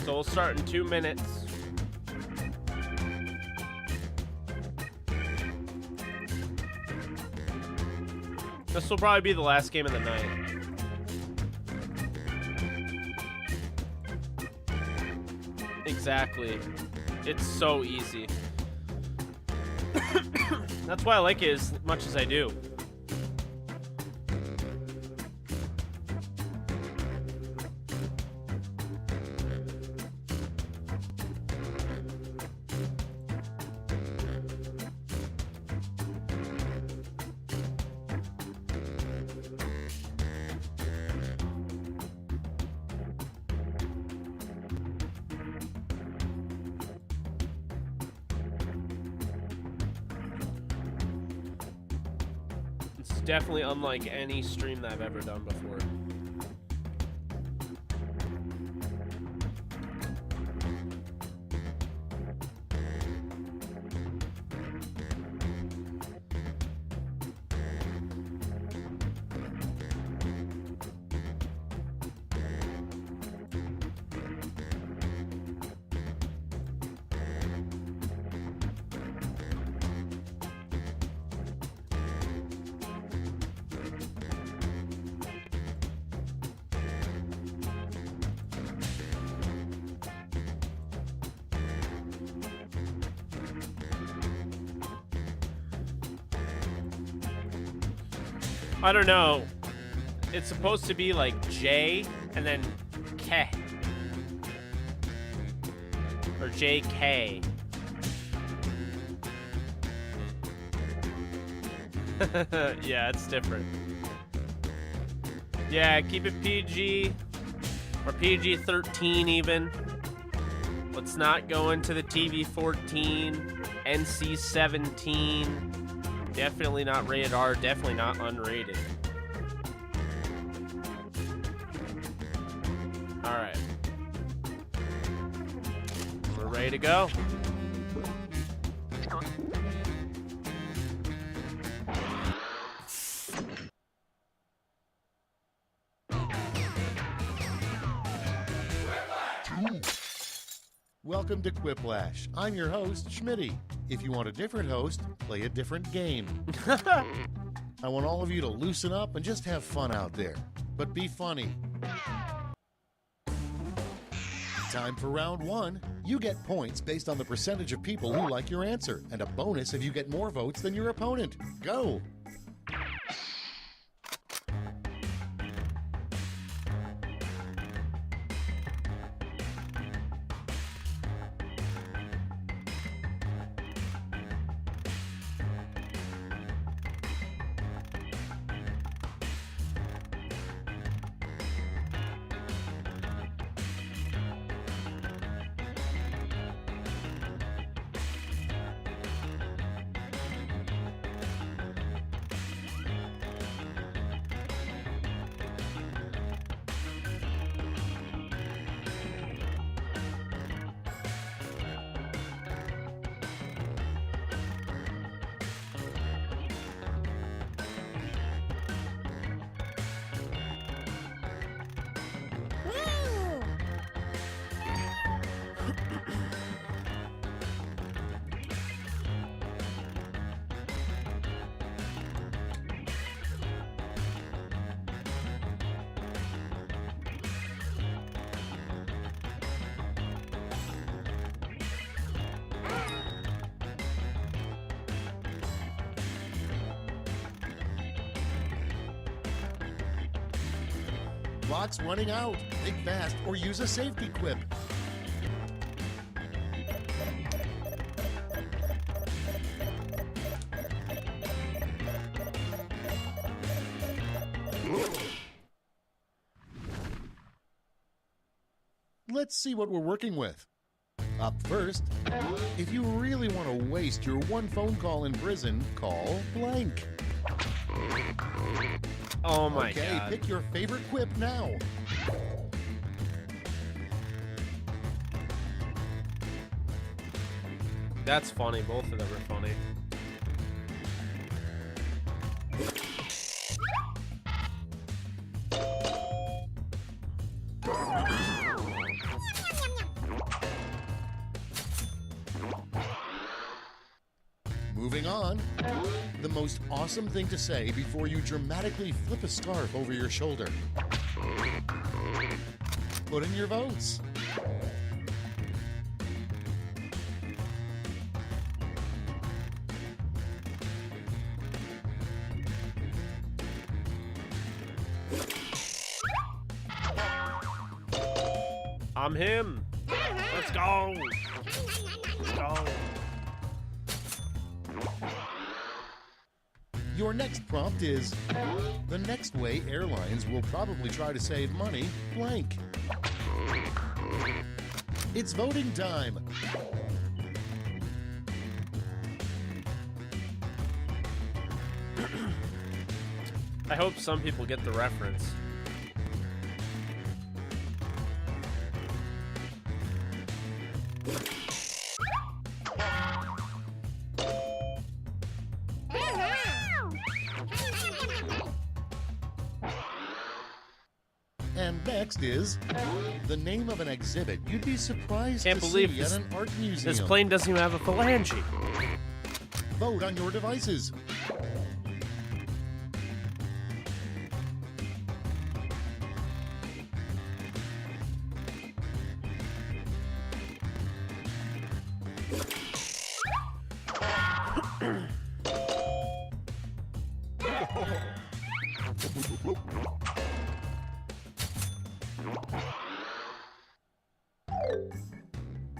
So we'll start in 2 minutes. This will probably be the last game of the night. Exactly. It's so easy. That's why I like it as much as I do. Definitely unlike any stream that I've ever done before. I don't know. It's supposed to be like J and then K. Or JK. Yeah, it's different. Yeah, keep it PG. Or PG-13 even. Let's not go into the TV-14. NC-17. Definitely not rated R, definitely not unrated. Alright. We're ready to go. Welcome to Quiplash. I'm your host, Schmitty. If you want a different host, play a different game. I want all of you to loosen up and just have fun out there. But be funny. Time for round one. You get points based on the percentage of people who like your answer, and a bonus if you get more votes than your opponent. Go! Clock's running out. Think fast or use a safety quip. Let's see what we're working with. Up first, if you really want to waste your one phone call in prison, call blank. Oh my Okay, god. pick your favorite quip now. That's funny. Both of them are funny. Moving on. The most awesome thing to say before you dramatically flip a scarf over your shoulder. Put in your votes. I'm him. Let's go. Let's go. Your next prompt is, the next way airlines will probably try to save money, blank. It's voting time. I hope some people get the reference. And next is the name of an exhibit you'd be surprised Can't to believe see this- at an art museum. This plane doesn't even have a phalange. Vote on your devices.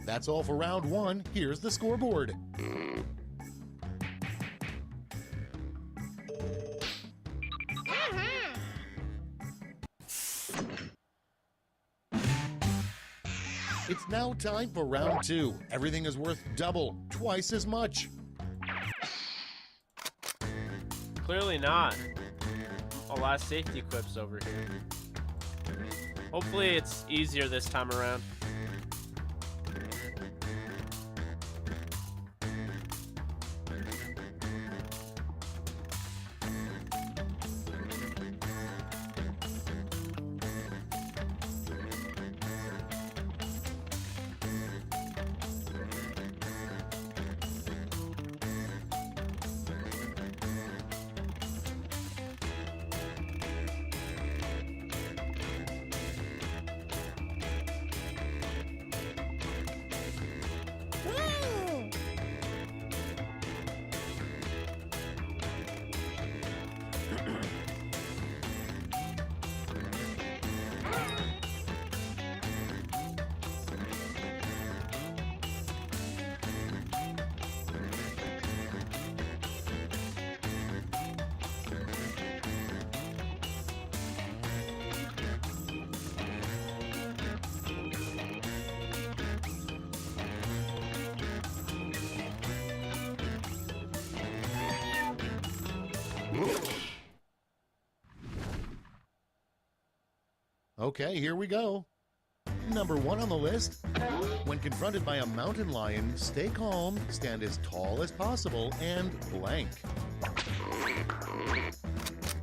That's all for round one. Here's the scoreboard. It's now time for round two. Everything is worth double, twice as much. Clearly not. A lot of safety quips over here. Hopefully it's easier this time around. Okay, here we go. Number one on the list. When confronted by a mountain lion, stay calm, stand as tall as possible, and blank.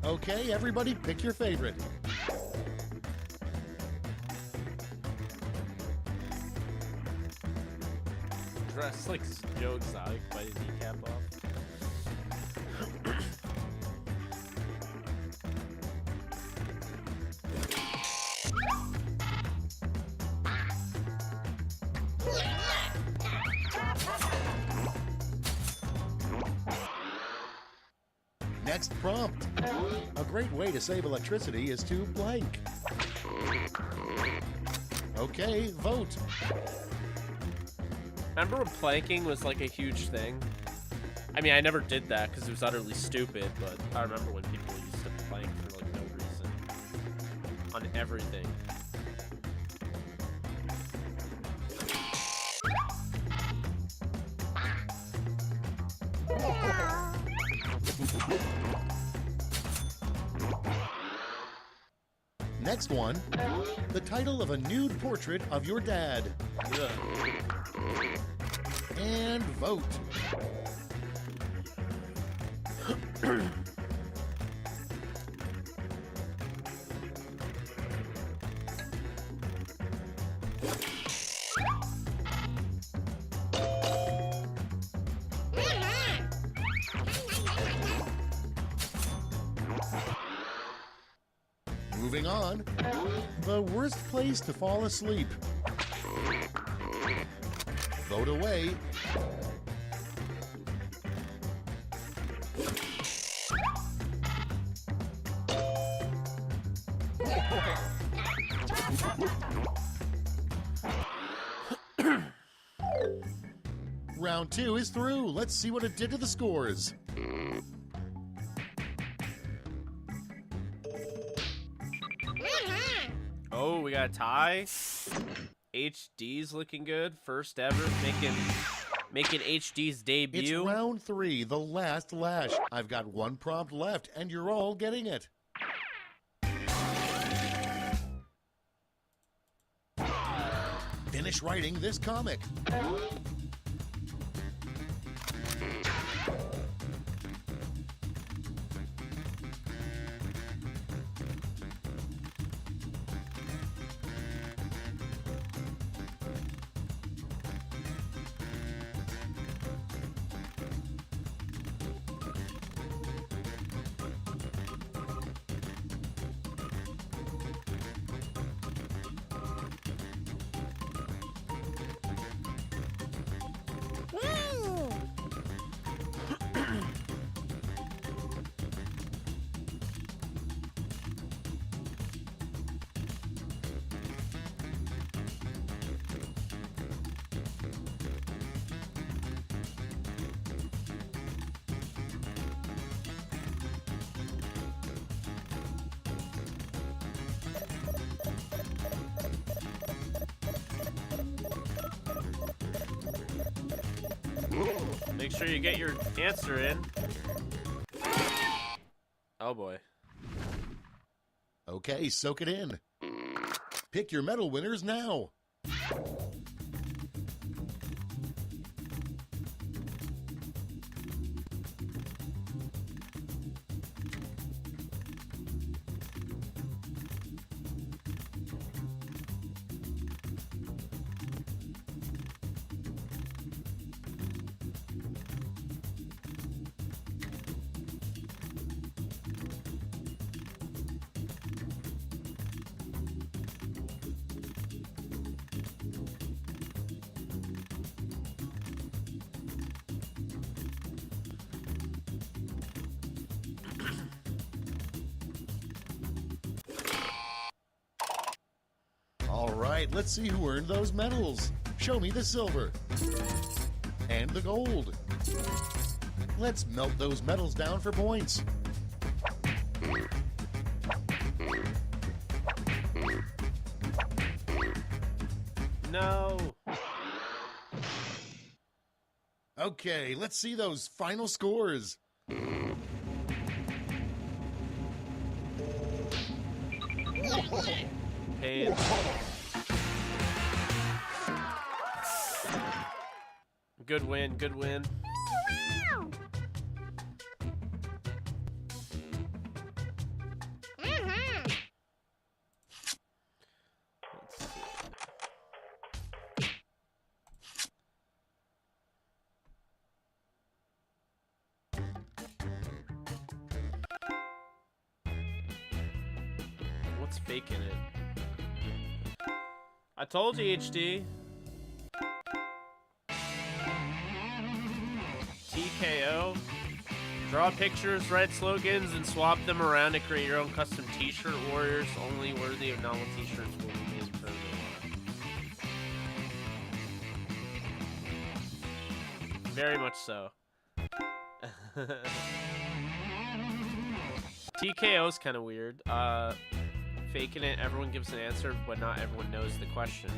Okay, everybody, pick your favorite. Dressed like Joe Exotic, but his kneecap off. Next prompt. A great way to save electricity is to blank. Okay, vote. Remember when planking was like a huge thing? I mean, I never did that because it was utterly stupid, but I remember when people used to plank for like no reason. on everything. Next one, the title of a nude portrait of your dad. Ugh. And vote. Moving on, the worst place to fall asleep. Vote away. Round 2 is through. Let's see what it did to the scores. Oh, we got a tie. HD's looking good. First ever, making HD's debut. It's round 3, the last lash. I've got one prompt left, and you're all getting it. Finish writing this comic. Make sure you get your answer in. Oh boy. Okay, soak it in. Pick your medal winners now. All right, let's see who earned those medals. Show me the silver. And the gold. Let's melt those medals down for points. No. Okay, let's see those final scores. Pain. Good win, good win. Let's see. What's fake in it? I told you, HD. TKO. Draw pictures, write slogans, and swap them around to create your own custom t-shirt. Warriors only worthy of novel t-shirts will be made for everyone. Very much so. TKO's kind of weird. faking it. Everyone gives an answer, but not everyone knows the question.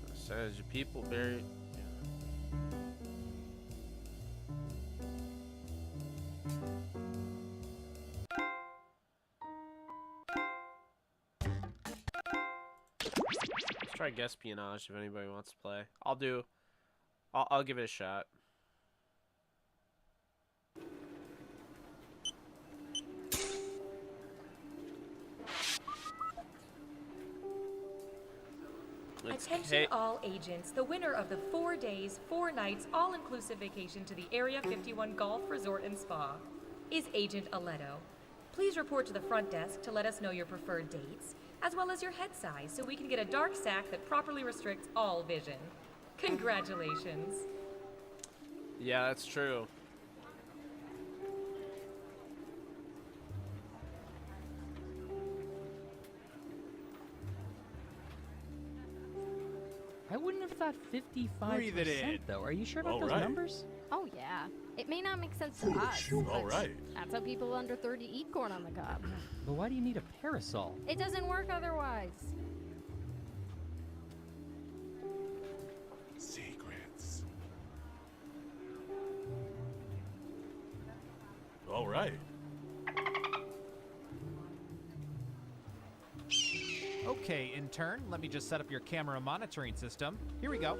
Percentage of people buried. Let's try espionage if anybody wants to play. I'll give it a shot. Attention all agents. The winner of the 4 days, 4 nights, all-inclusive vacation to the Area 51 Golf Resort and Spa is Agent Aletto. Please report to the front desk to let us know your preferred dates, as well as your head size, so we can get a dark sack that properly restricts all vision. Congratulations. Yeah, that's true. I wouldn't have thought 55% though. Are you sure about those numbers? Oh yeah. It may not make sense to us, but that's how people under 30 eat corn on the cob. But why do you need a parasol? It doesn't work otherwise. Secrets. All right. Okay, intern, let me just set up your camera monitoring system. Here we go.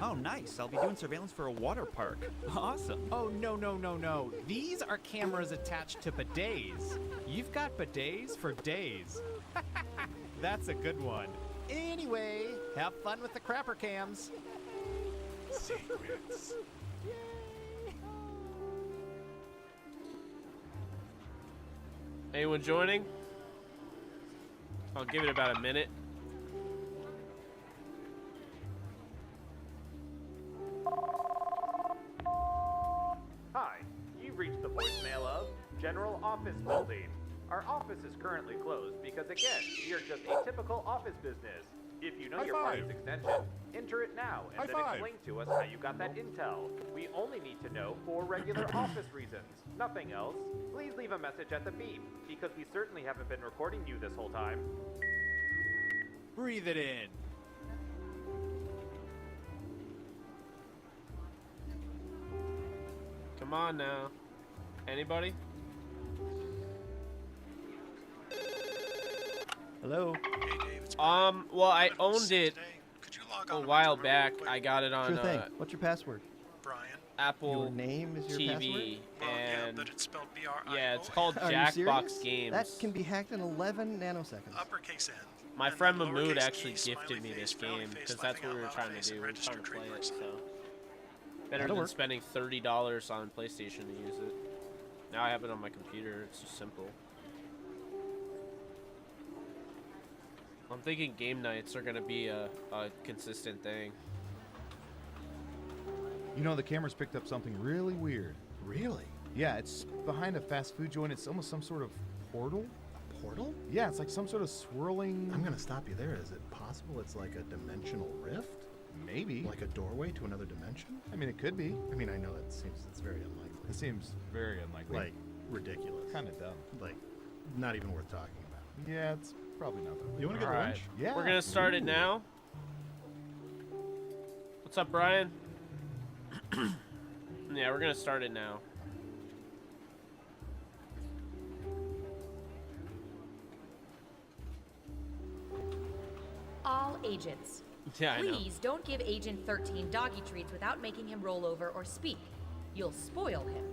Oh, nice. I'll be doing surveillance for a water park. Awesome. Oh, no. These are cameras attached to bidets. You've got bidets for days. That's a good one. Anyway, have fun with the crapper cams. Secrets. Anyone joining? I'll give it about a minute. Hi, you've reached the voicemail of General Office Building. Our office is currently closed because, again, we are just a typical office business. If you know High your five. party's extension, enter it now and High then five. explain to us how you got that intel. We only need to know for regular office reasons, nothing else. Please leave a message at the beep, because we certainly haven't been recording you this whole time. Breathe it in. Come on now. Anybody? Hello. Well, I owned it a while back. I got it on Sure thing. What's your password? Brian. Apple Your name is your TV, password? and But it's spelled B-R-I-O. yeah, it's called Are you Jackbox serious? Games. That can be hacked in 11 nanoseconds. Uppercase N. My and friend then Mahmood lowercase actually e, smiley gifted me face, this frowny game face, because that's what we were laughing out trying loud to face, do. and We were trying to registered play it, trademark. so better That'll than work. spending $30 on PlayStation to use it. Now I have it on my computer. It's just simple. I'm thinking game nights are gonna be a consistent thing. You know, the camera's picked up something really weird. Really? Yeah, it's behind a fast food joint. It's almost some sort of portal. A portal? Yeah, it's like some sort of swirling... I'm gonna stop you there. Is it possible it's like a dimensional rift? Maybe. Like a doorway to another dimension? I mean, it could be. I mean, I know it's very unlikely. It seems very unlikely. Like, ridiculous. Kind of dumb. Like, not even worth talking about. Yeah, it's probably not that. You wanna get All right. lunch? Yeah. We're gonna start it Ooh. now. What's up, Brian? Yeah, we're gonna start it now. All agents. Yeah, I know. Please don't give Agent 13 doggy treats without making him roll over or speak. You'll spoil him.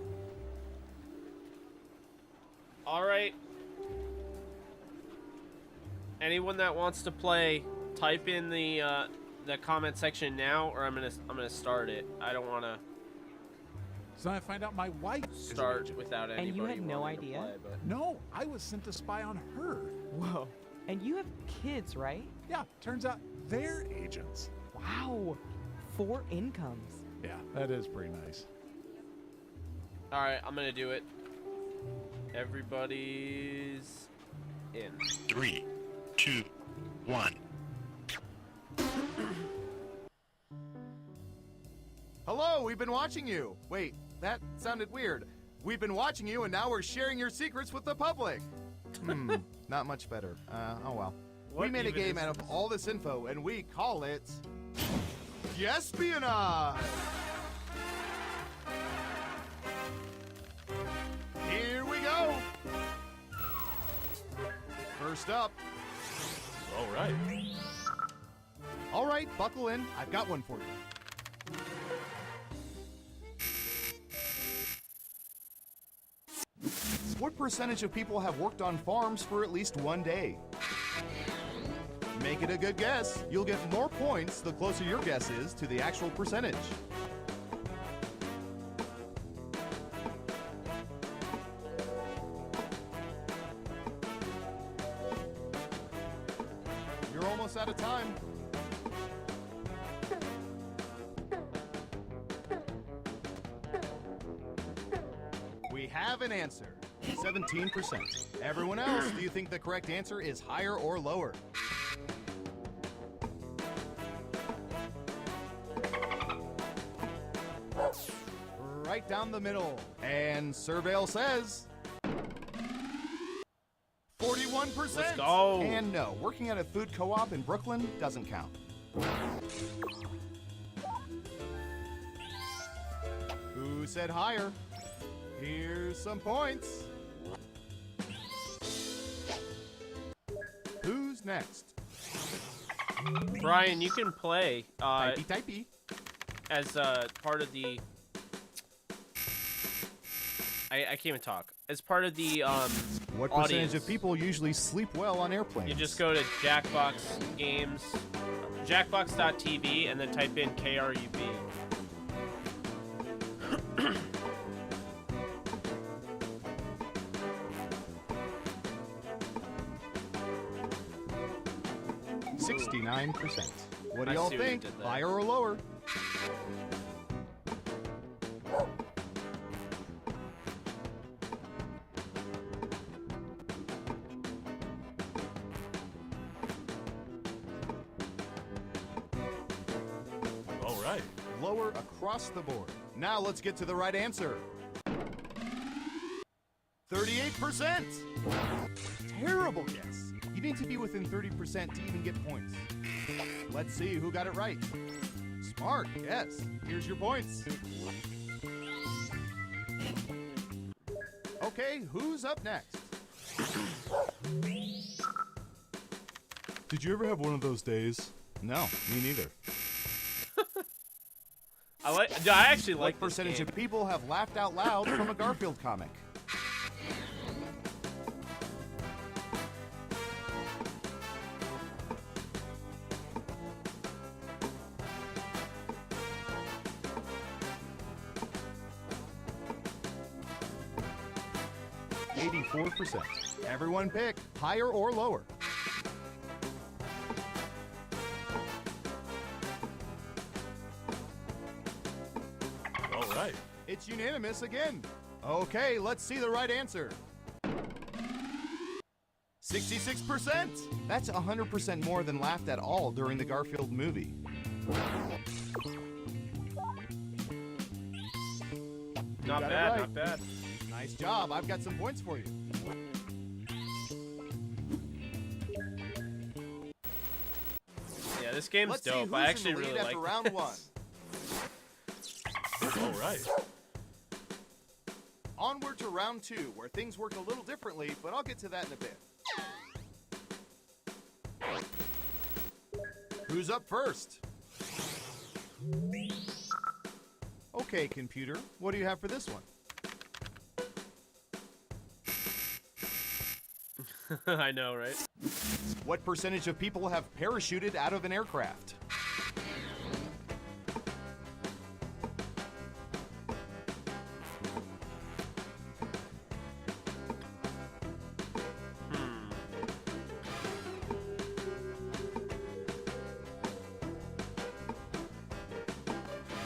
All right. Anyone that wants to play, type in the comment section now, or I'm gonna start it. I don't want to So I find out my wife is an start agent. without anybody. And you had no wanting to idea? play, but- No, I was sent to spy on her. Whoa. And you have kids, right? Yeah, turns out they're agents. Wow. 4 incomes. Yeah, that is pretty nice. All right, I'm gonna do it. Everybody's in. 3, 2, 1. Hello, we've been watching you. Wait, that sounded weird. We've been watching you, and now we're sharing your secrets with the public. Not much better. Oh well. What we made a even game is out of all this info, and we call it... Espionage! Here we go! First up. All right, buckle in. I've got one for you. What percentage of people have worked on farms for at least one day? Make it a good guess. You'll get more points the closer your guess is to the actual percentage. You're almost out of time. We have an answer. 17%. Everyone else, do you think the correct answer is higher or lower? Right down the middle. And Surveil says 41%. Let's go. And no, working at a food co-op in Brooklyn doesn't count. Who said higher? Here's some points. Who's next? Brian, you can play Typey. as part of the... I can't even talk. As part of the What audience, percentage of people usually sleep well on airplanes? you just go to Jackbox Games, jackbox.tv, and then type in KRUB. %. What do I y'all see what you think? did there. Higher or lower? All right. Lower across the board. Now let's get to the right answer. 38%. Terrible guess. You need to be within 30% to even get points. Let's see who got it right. Smart, yes. Here's your points. Okay, who's up next? Did you ever have one of those days? No, me neither. I actually like What percentage of people have laughed out loud from a Garfield comic? %. Everyone pick higher or lower. All right. It's unanimous again. Okay, let's see the right answer. 66%. That's 100% more than laughed at all during the Garfield movie. Not got it bad, right. not bad. Nice job. I've got some points for you. Yeah, this game's Let's see dope. who's I actually in the lead really after like round this. one. All right. Onward to round two, where things work a little differently, but I'll get to that in a bit. Who's up first? Okay, computer, what do you have for this one? I know, right? What percentage of people have parachuted out of an aircraft?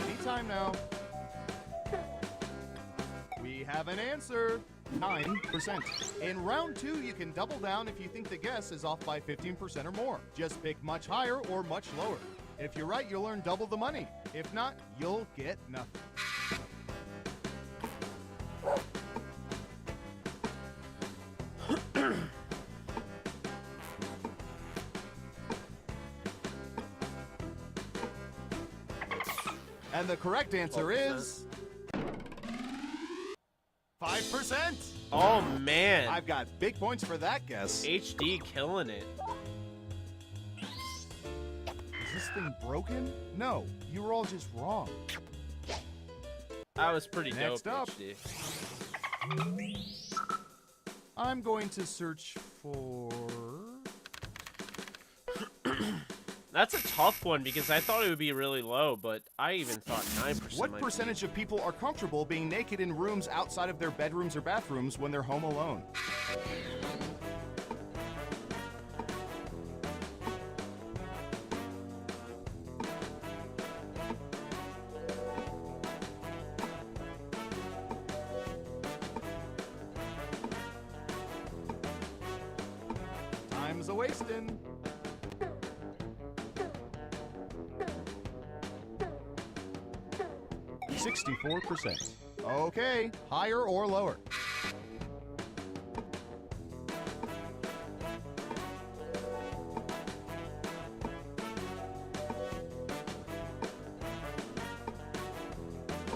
Anytime now. We have an answer. 9%. In round two, you can double down if you think the guess is off by 15% or more. Just pick much higher or much lower. If you're right, you'll earn double the money. If not, you'll get nothing. And the correct answer is 5%. Oh man, I've got big points for that guess. HD killing it. Is this thing broken? No, you were all just wrong. That was pretty Next dope. up. HD. I'm going to search for... That's a tough one because I thought it would be really low, but I even thought 9%. What percentage of people are comfortable being naked in rooms outside of their bedrooms or bathrooms when they're home alone? Time's a-wasting. 64%. Okay, higher or lower?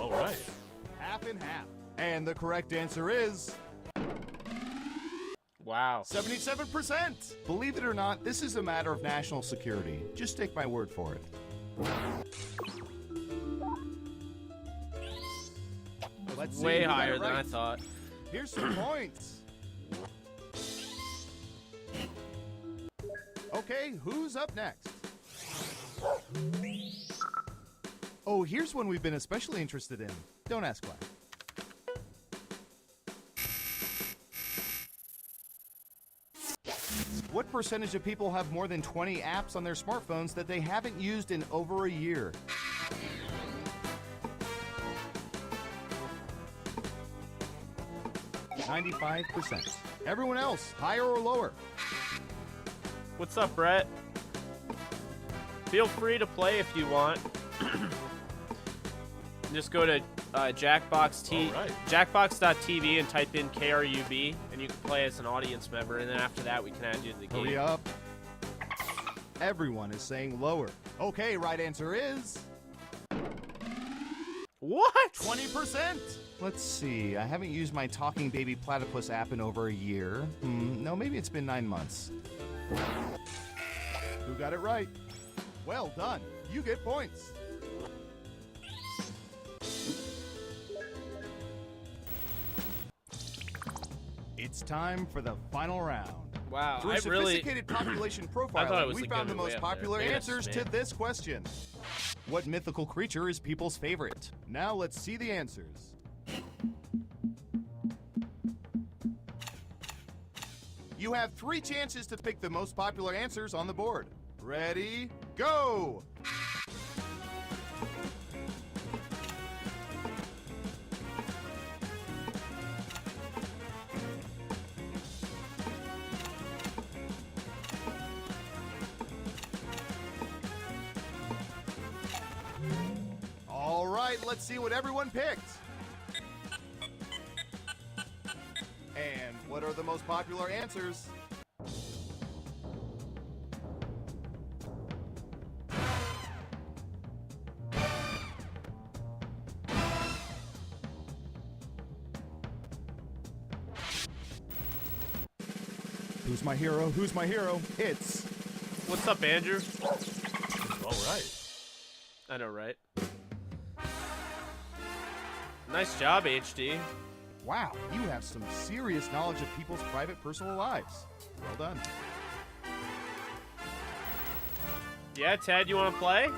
All right. Half and half. And the correct answer is... Wow. 77%! Believe it or not, this is a matter of national security. Just take my word for it. Let's see Way who got higher it than I right. thought. Here's some points. Okay, who's up next? Oh, here's one we've been especially interested in. Don't ask why. What percentage of people have more than 20 apps on their smartphones that they haven't used in over a year? %. Everyone else, higher or lower? What's up, Brett? Feel free to play if you want. Just go to Jackbox.tv and type in KRUB, and you can play as an audience member. And then after that, we can add you to the game. Hurry up. Everyone is saying lower. Okay, right answer is... What? 20%. Let's see. I haven't used my Talking Baby Platypus app in over a year. No, maybe it's been 9 months. Who got it right? Well done. You get points. It's time for the final round. Wow, Through I really sophisticated population I thought it profiling, was we like found the gonna be way most up there. popular Maybe answers that's to me. this question. What mythical creature is people's favorite? Now let's see the answers. You have 3 chances to pick the most popular answers on the board. Ready, go! All right, let's see what everyone picked. And what are the most popular answers? Who's my hero? Who's my hero? It's... What's up, Andrew? All right. I know, right? Nice job, HD. Wow, you have some serious knowledge of people's private personal lives. Well done. Yeah, Ted, you want to play?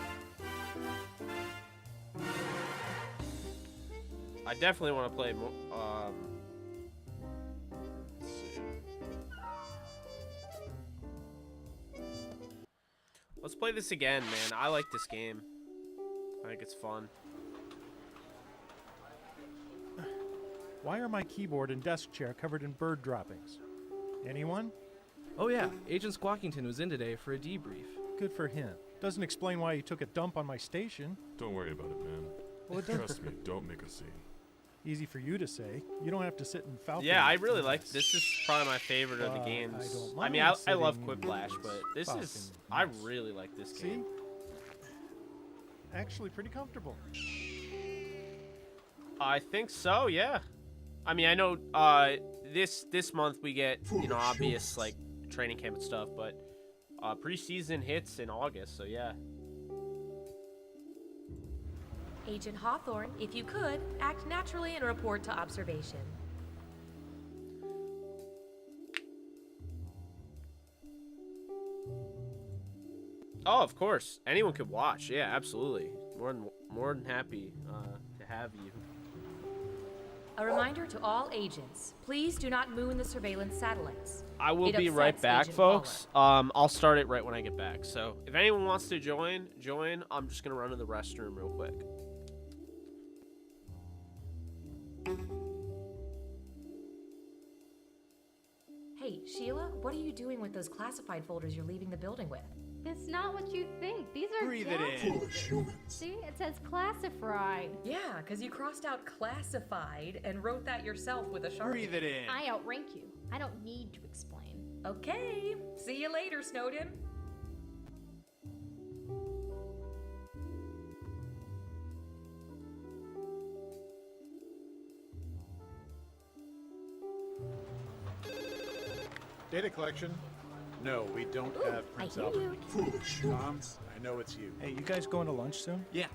I definitely want to play more. Let's see. Let's play this again, man. I like this game. I think it's fun. Why are my keyboard and desk chair covered in bird droppings? Anyone? Oh yeah, Agent Squawkington was in today for a debrief. Good for him. Doesn't explain why you took a dump on my station. Don't worry about it, man. Well, it does. Trust me, don't make a scene. Easy for you to say. You don't have to sit in Falcon. Yeah, I really like this. Is probably my favorite of the games. I mean, I love Quiplash, but this is I really like this game. Actually, pretty comfortable. I think so. Yeah. I mean, I know this month we get obvious like training camp and stuff, but preseason hits in August, so yeah. Agent Hawthorne, if you could, act naturally and report to observation. Oh, of course. Anyone could watch. Yeah, absolutely. More than happy to have you. A reminder to all agents, please do not moon the surveillance satellites. I will be right back, folks. I'll start it right when I get back. So if anyone wants to join. I'm just going to run to the restroom real quick. Hey, Sheila, what are you doing with those classified folders you're leaving the building with? It's not what you think. These are Breathe it in. See, it says classified. Yeah, because you crossed out classified and wrote that yourself with a Sharpie. Breathe it in. I outrank you. I don't need to explain. Okay. See you later, Snowden. Data collection? No, we don't have Prince Albert. Tom, I know it's you. Hey, you guys going to lunch soon? Yeah.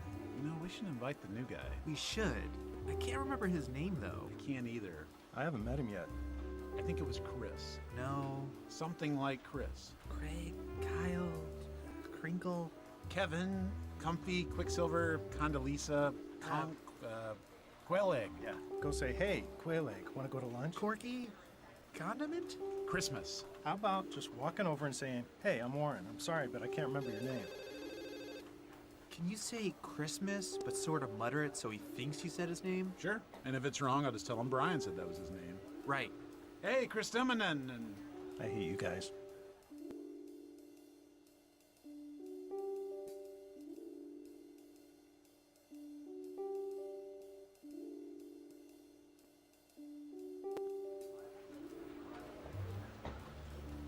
You know, we should invite the new guy. We should. I can't remember his name, though. I can't either. I haven't met him yet. I think it was Chris. No. Something like Chris. Craig, Kyle, Crinkle. Kevin, Comfy, Quicksilver, Condoleezza, Quail Egg. Yeah. Go say, hey, Quail Egg, want to go to lunch? Corky? Condiment? Christmas. How about just walking over and saying, hey, I'm Warren. I'm sorry, but I can't remember your name. Can you say Christmas, but sort of mutter it so he thinks you said his name? Sure. And if it's wrong, I'll just tell him Brian said that was his name. Right. Hey, Chris Timonen. I hate you guys.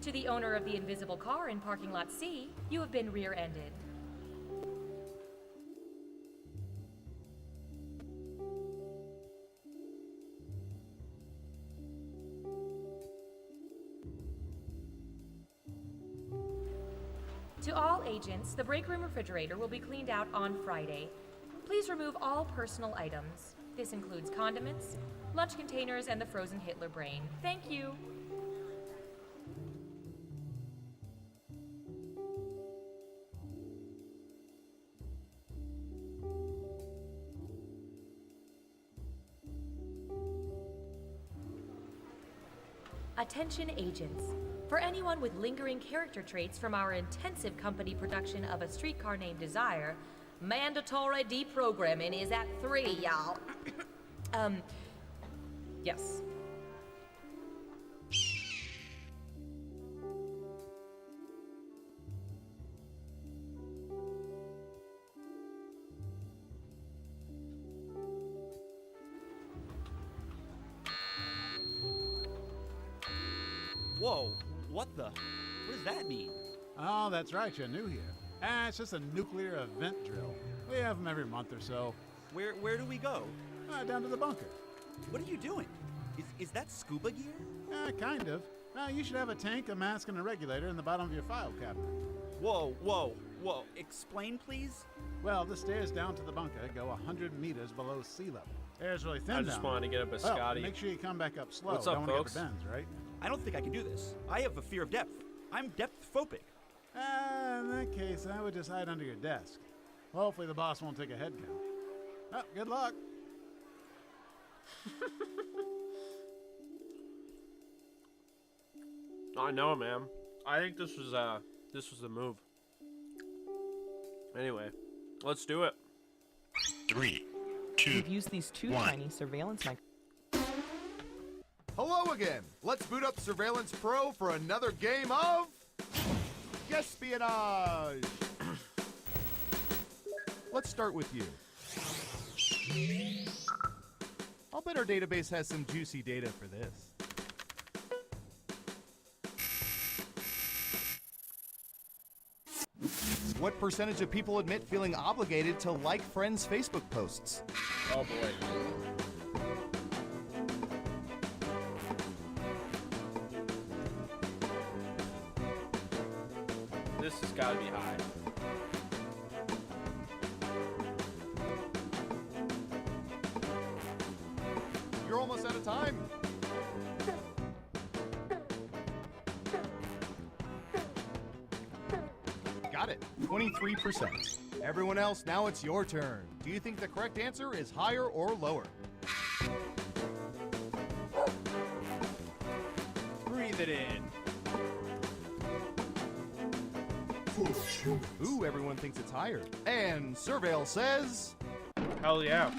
To the owner of the invisible car in parking lot C, you have been rear-ended. To all agents, the break room refrigerator will be cleaned out on Friday. Please remove all personal items. This includes condiments, lunch containers, and the frozen Hitler brain. Thank you. Attention agents. For anyone with lingering character traits from our intensive company production of A Streetcar Named Desire, mandatory deprogramming is at 3, y'all. Yes. Whoa, what the? What does that mean? Oh, that's right, you're new here. It's just a nuclear event drill. We have them every month or so. Where do we go? Down to the bunker. What are you doing? Is that scuba gear? Kind of. You should have a tank, a mask, and a regulator in the bottom of your file cabinet. Whoa. Explain, please? Well, the stairs down to the bunker go 100 meters below sea level. Air's really thin I just wanted to get up a Scotty. Make sure you come back up slow. What's up, Don't folks? Get the bends, right? I don't think I can do this. I have a fear of depth. I'm depth-phobic. In that case, I would just hide under your desk. Hopefully the boss won't take a head count. Oh, good luck. I know, man. I think this was the move. Anyway, let's do it. 3, 2, We've used these two 1. tiny surveillance Hello again. Let's boot up Surveillance Pro for another game of espionage. Let's start with you. I'll bet our database has some juicy data for this. What percentage of people admit feeling obligated to like friends' Facebook posts? Oh boy. This has got to be high. You're almost out of time. Got it. 23%. Everyone else, now it's your turn. Do you think the correct answer is higher or lower? Breathe it in. Ooh, everyone thinks it's higher. And Surveil says... Hell yeah.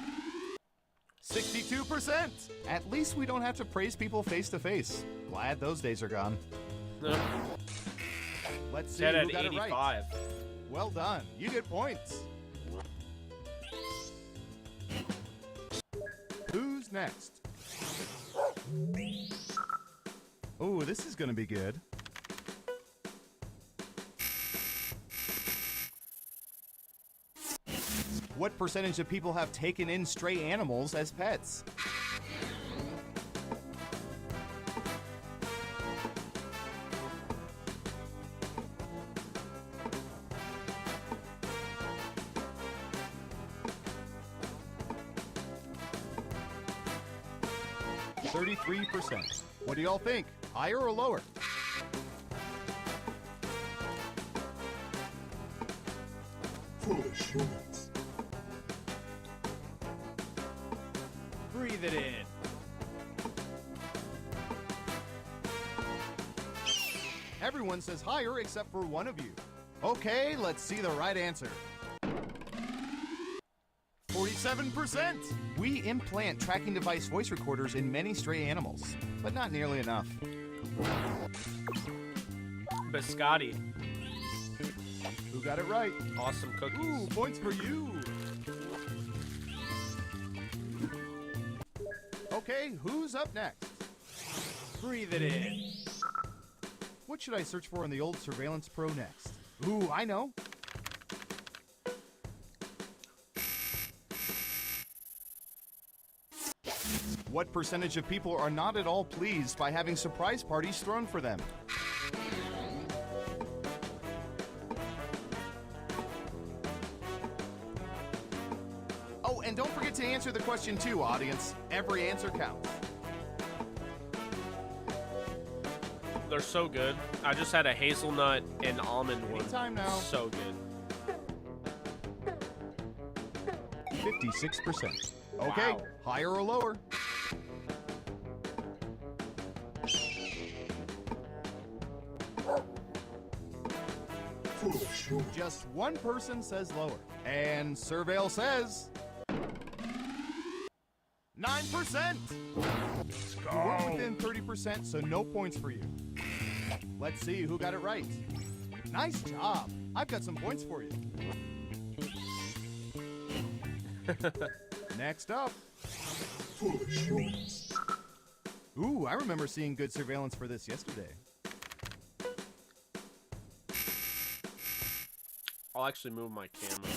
62%! At least we don't have to praise people face to face. Glad those days are gone. Let's see who got it right. Well done. You get points. Who's next? Oh, this is gonna be good. What percentage of people have taken in stray animals as pets? %. What do y'all think? Higher or lower? Foolish humans. Breathe it in. Everyone says higher except for one of you. Okay, let's see the right answer. 47%! We implant tracking device voice recorders in many stray animals, but not nearly enough. Biscotti. Who got it right? Awesome cookies. Ooh, points for you! Okay, who's up next? Breathe it in. What should I search for in the old Surveillance Pro next? Ooh, I know. What percentage of people are not at all pleased by having surprise parties thrown for them? Oh, and don't forget to answer the question too, audience. Every answer counts. They're so good. I just had a hazelnut and almond one. Anytime now. So good. 56%. Okay, Wow. higher or lower? Just one person says lower. And Surveil says... 9%! You were within 30%, so no points for you. Let's see who got it right. Nice job. I've got some points for you. Next up. Foolish humans. Ooh, I remember seeing good surveillance for this yesterday. I'll actually move my camera.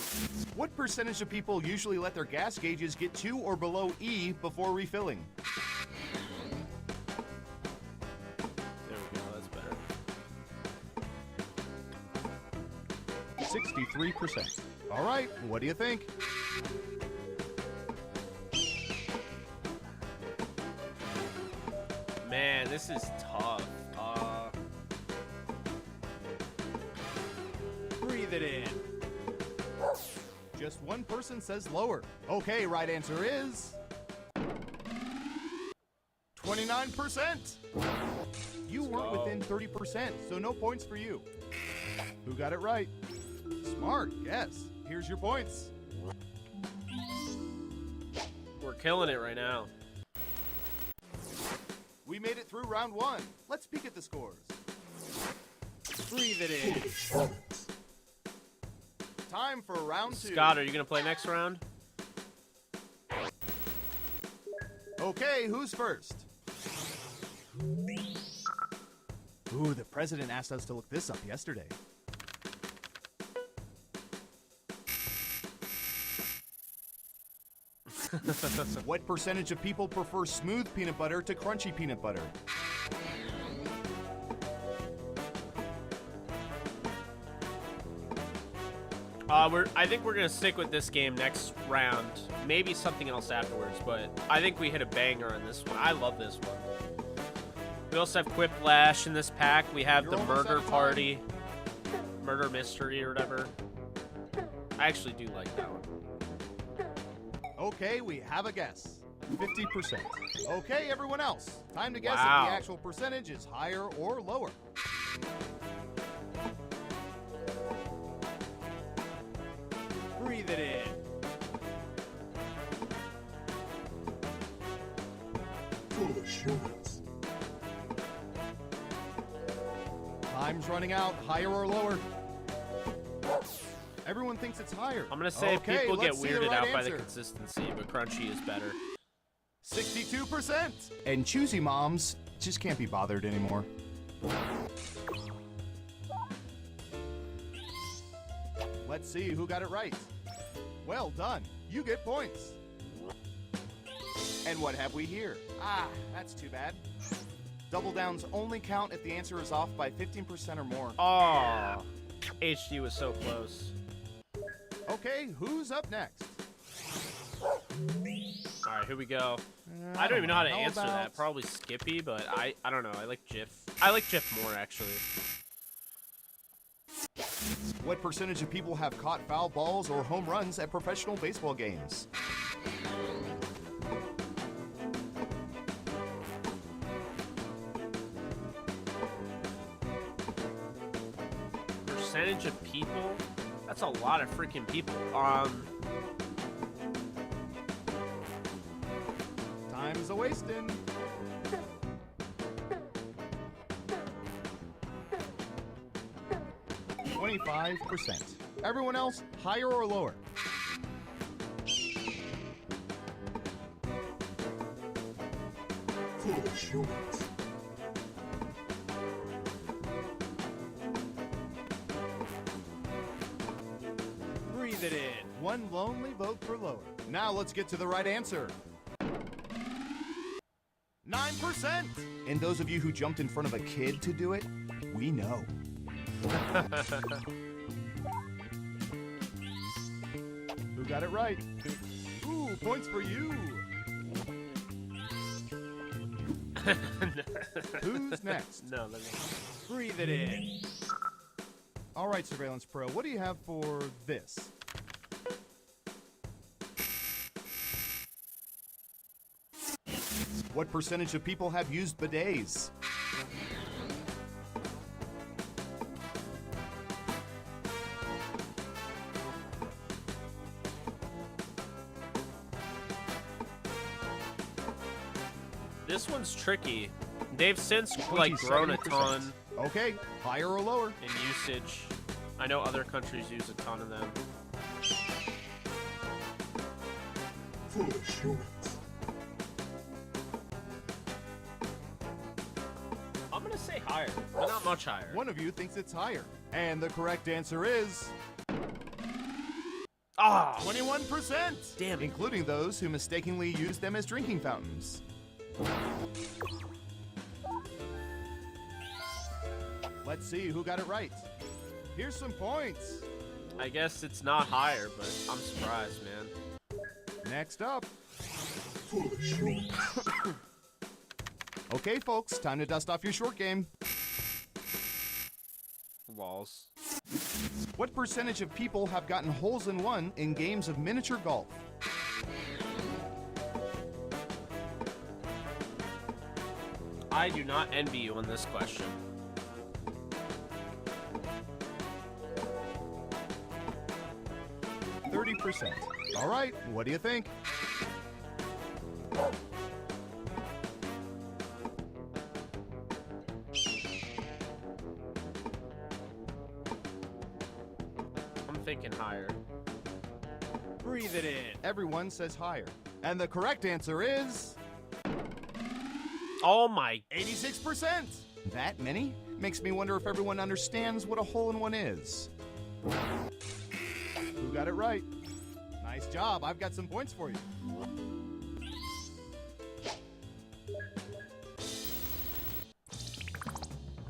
What percentage of people usually let their gas gauges get to or below E before refilling? There we go, that's better. 63%. All right, what do you think? Man, this is tough. Breathe it in. Just one person says lower. Okay, right answer is... 29%! You weren't within 30%, so no points for you. Who got it right? Smart, yes. Here's your points. We're killing it right now. We made it through round one. Let's peek at the scores. Breathe it in. time for round 2. Scott, are you going to play next round? Okay, who's first? Ooh, the president asked us to look this up yesterday. What percentage of people prefer smooth peanut butter to crunchy peanut butter? I think we're gonna stick with this game next round. Maybe something else afterwards, but I think we hit a banger on this one. I love this one. We also have Quiplash in this pack. We have the Murder Party, Murder Mystery, or whatever. I actually do like that one. Okay, we have a guess. 50%. Okay, everyone else. Time to guess Wow. if the actual percentage is higher or lower. Breathe it in. Foolish humans. Time's running out. Higher or lower? Everyone thinks it's higher. I'm gonna say okay, people get let's see the weirded right out by the answer. consistency, but crunchy is better. 62%. And choosy moms just can't be bothered anymore. Let's see who got it right. Well done. You get points. And what have we here? Ah, that's too bad. Double downs only count if the answer is off by 15% or more. Oh, HD was so close. Okay, who's up next? All right, here we go. I don't even know how to answer that. Probably Skippy, but I don't know. I like Jif. I like Jif more, actually. What percentage of people have caught foul balls or home runs at professional baseball games? Percentage of people? That's a lot of freaking people. Time's a wasting. %. Everyone else, higher or lower? Foolish humans. Breathe it in. One lonely vote for lower. Now let's get to the right answer. 9%. And those of you who jumped in front of a kid to do it, we know. Who got it right? Ooh, points for you. Who's next? No. Breathe it in. All right, Surveillance Pro, what do you have for this? What percentage of people have used bidets? This one's tricky. They've since like grown a 27%. ton Okay, higher or lower? in usage. I know other countries use a ton of them. Foolish humans. I'm gonna say higher, but not much higher. One of you thinks it's higher. And the correct answer is... Ah, 21%! damn it. Including those who mistakenly use them as drinking fountains. Let's see who got it right. Here's some points. I guess it's not higher, but I'm surprised, man. Next up. Foolish humans. Okay, folks, time to dust off your short game. Walls. What percentage of people have gotten holes in one in games of miniature golf? I do not envy you on this question. 30%. All right, what do you think? I'm thinking higher. Breathe it in. Everyone says higher. And the correct answer is... Oh my... 86%! That many? Makes me wonder if everyone understands what a hole-in-one is. Who got it right? Nice job. I've got some points for you.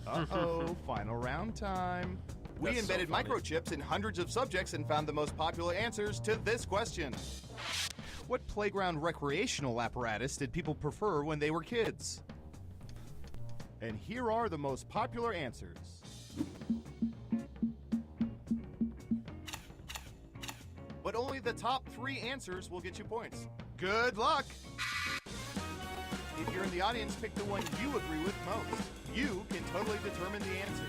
Uh-oh, final round time. We That's embedded so funny. microchips in hundreds of subjects and found the most popular answers to this question. What playground recreational apparatus did people prefer when they were kids? And here are the most popular answers. But only the top 3 answers will get you points. Good luck! If you're in the audience, pick the one you agree with most. You can totally determine the answer.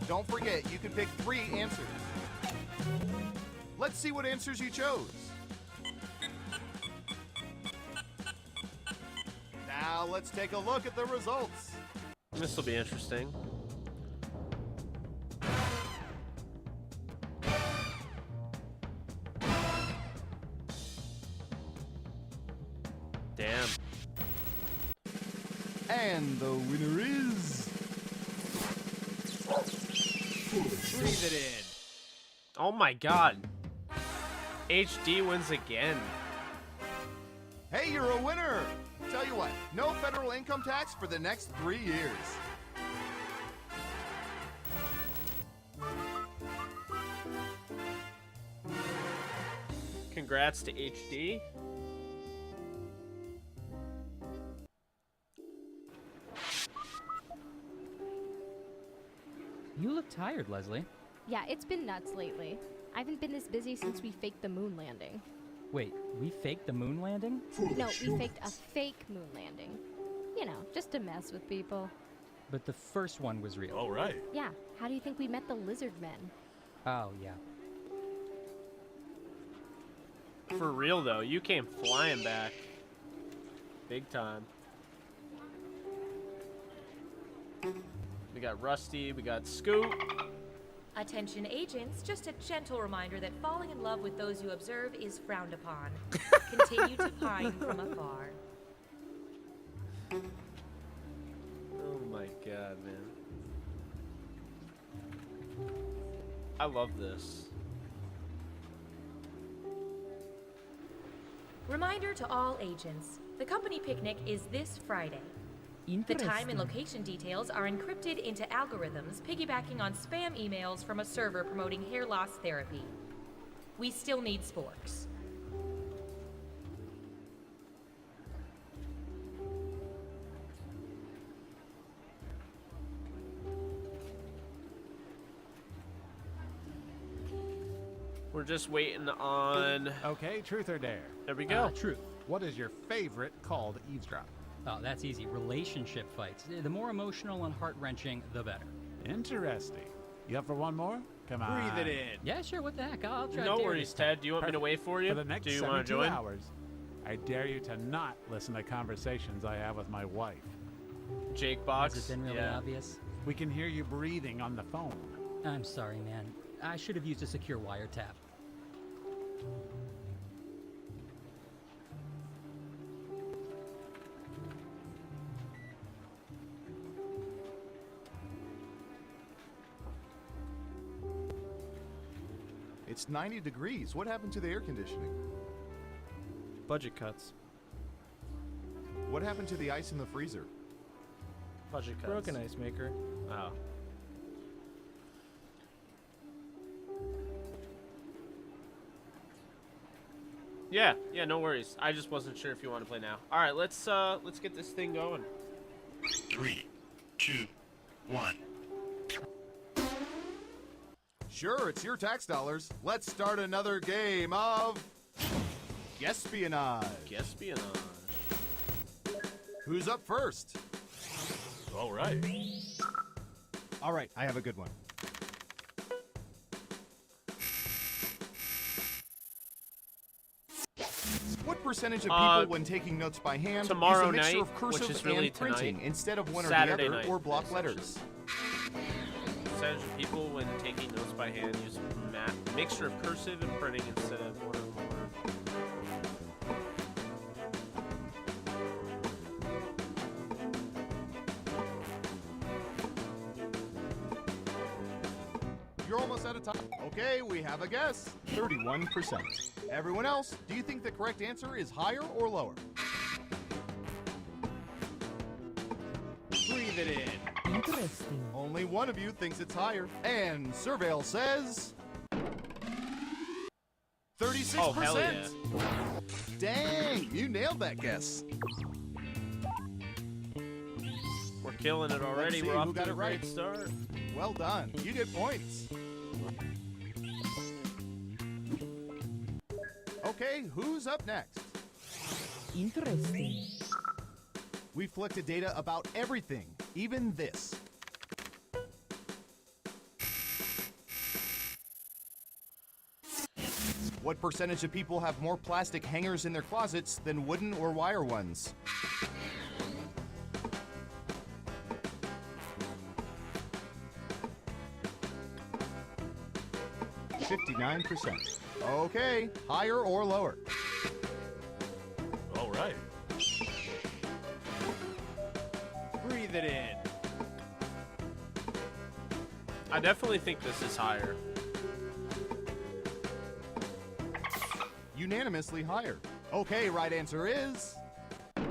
Don't forget, you can pick 3 answers. Let's see what answers you chose. Now let's take a look at the results. This will be interesting. Damn. And the winner is... Breathe it in. Oh my god. HD wins again. Hey, you're a winner! Tell you what, no federal income tax for the next 3 years. Congrats to HD. You look tired, Leslie. Yeah, it's been nuts lately. I haven't been this busy since we faked the moon landing. Wait, we faked the moon landing? No, we faked a fake moon landing. You know, just to mess with people. But the first one was real. All right. Yeah, how do you think we met the lizard men? Oh, yeah. For real though, you came flying back. Big time. We got Rusty, we got Scoop. Attention agents, just a gentle reminder that falling in love with those you observe is frowned upon. Continue to pine from afar. Oh my god, man. I love this. Reminder to all agents, the company picnic is this Friday. The time and location details are encrypted into algorithms piggybacking on spam emails from a server promoting hair loss therapy. We still need sporks. We're just waiting on... Okay, truth or dare? There we go. Truth. What is your favorite call to eavesdrop? Oh, that's easy. Relationship fights. The more emotional and heart-wrenching, the better. Interesting. You up for one more? Come on. Breathe it in. Yeah, sure. What the heck? I'll try. No dare worries, this time. Ted. Do you want me to wait for you? For the next Do you want to 72 join? hours, I dare you to not listen to conversations I have with my wife. Jake Box? Has it been really Yeah. obvious? We can hear you breathing on the phone. I'm sorry, man. I should have used a secure wiretap. It's 90 degrees. What happened to the air conditioning? Budget cuts. What happened to the ice in the freezer? Budget cuts. Broken ice maker. Oh. Yeah, no worries. I just wasn't sure if you want to play now. All right, let's get this thing going. 3, 2, 1. Sure, it's your tax dollars. Let's start another game of... Espionage. Espionage. Who's up first? All right. All right, I have a good one. percentage of people when taking notes by hand tomorrow use a mixture night, of cursive which is really and printing tonight, instead of one Saturday or the other, night, or block letters? Percentage of people when taking notes by hand use a mixture of cursive and printing instead of one or more. You're almost out of time. Okay, we have a guess. 31%. Everyone else, do you think the correct answer is higher or lower? Breathe it in. Interesting. Only one of you thinks it's higher. And Surveil says 36%. Oh, hell yeah. Dang, you nailed that guess. We're killing it already. Let's see We're off who to got a it right. great start. Well done. You get points. Okay, who's up next? Interesting. We've collected data about everything, even this. What percentage of people have more plastic hangers in their closets than wooden or wire ones? %. Okay, higher or lower? All right. Breathe it in. I definitely think this is higher. Unanimously higher. Okay, right answer is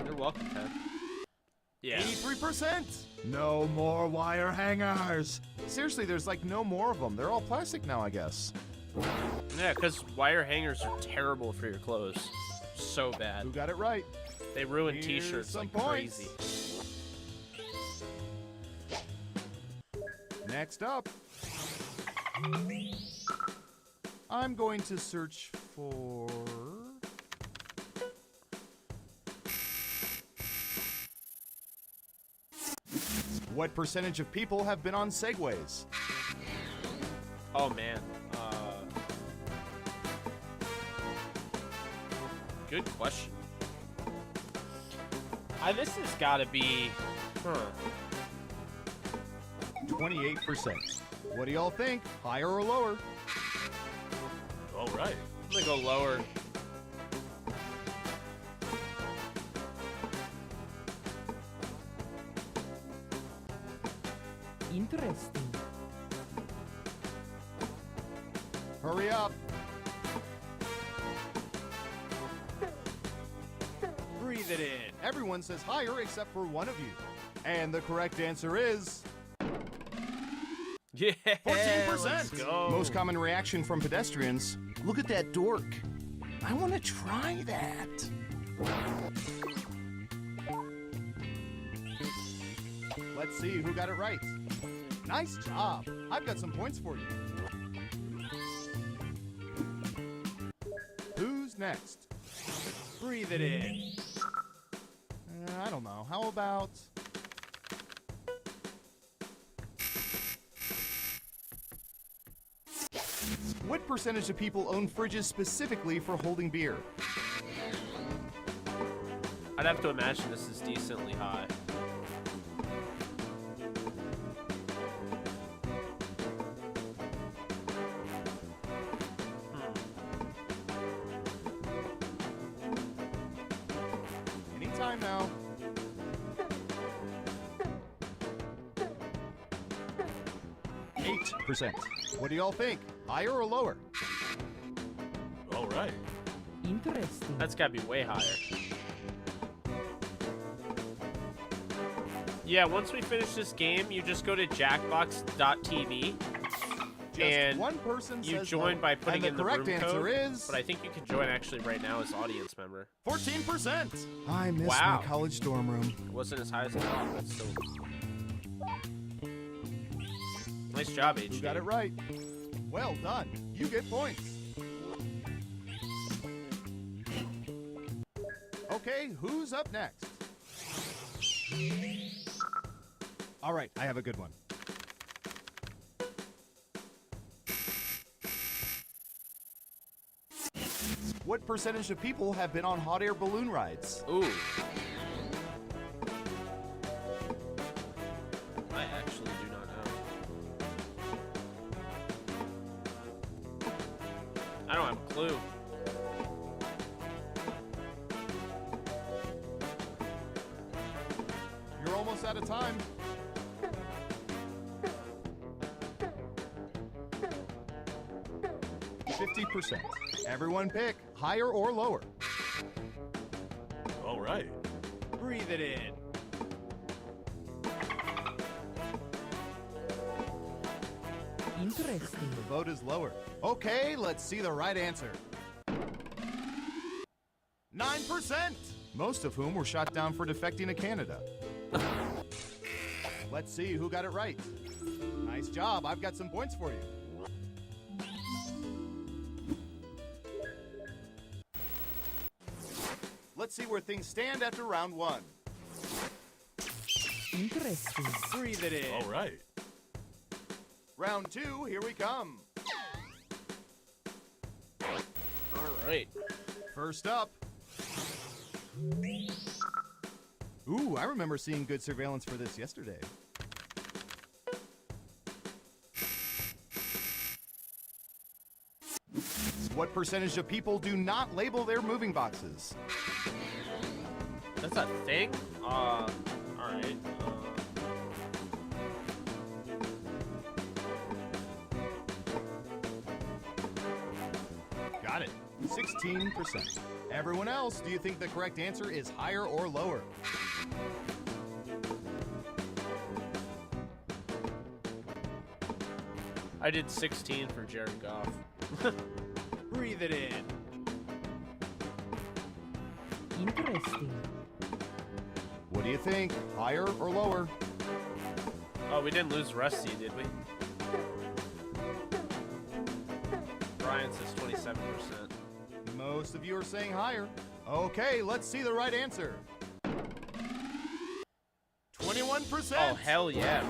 You're welcome, Ted. Yeah. 83%. No more wire hangers. Seriously, there's like no more of them. They're all plastic now, I guess. Yeah, because wire hangers are terrible for your clothes. So bad. Who got it right? They ruin Here's t-shirts some like points. crazy. Next up, I'm going to search for... What percentage of people have been on Segways? Oh, man. Good question. This has got to be... 28%. What do y'all think? Higher or lower? All right. I'm going to go lower. Interesting. Hurry up. Breathe it in. Everyone says higher except for one of you. And the correct answer is... Yeah, 14%. let's go. Most common reaction from pedestrians, look at that dork. I want to try that. Let's see who got it right. Nice job. I've got some points for you. Who's next? Breathe it in. I don't know. How about... What percentage of people own fridges specifically for holding beer? I'd have to imagine this is decently high. Anytime now. %. What do y'all think? Higher or lower? All right. Interesting. That's got to be way higher. Yeah, once we finish this game, you just go to jackbox.tv and one person you says join no. by putting And in the correct room answer code. is... But I think you can join actually right now as audience member. 14%. I miss Wow. my college dorm room. It wasn't as high as I thought. That's still... Nice job, HD. You got it right. Well done. You get points. Okay, who's up next? All right, I have a good one. What percentage of people have been on hot air balloon rides? Ooh. I actually do not know. I don't have a clue. You're almost out of time. %. Everyone pick higher or lower. All right. Breathe it in. Interesting. The vote is lower. Okay, let's see the right answer. 9%! Most of whom were shot down for defecting to Canada. Let's see who got it right. Nice job. I've got some points for you. Let's see where things stand after round 1. Interesting. Breathe it in. All right. Round 2, here we come. All right. First up. Ooh, I remember seeing good surveillance for this yesterday. What percentage of people do not label their moving boxes? That's a thing? All right. Got it. 16%. Everyone else, do you think the correct answer is higher or lower? I did 16 for Jared Goff. Breathe it in. Interesting. What do you think? Higher or lower? Oh, we didn't lose Rusty, did we? Brian says 27%. Most of you are saying higher. Okay, let's see the right answer. 21%. Oh, hell yeah,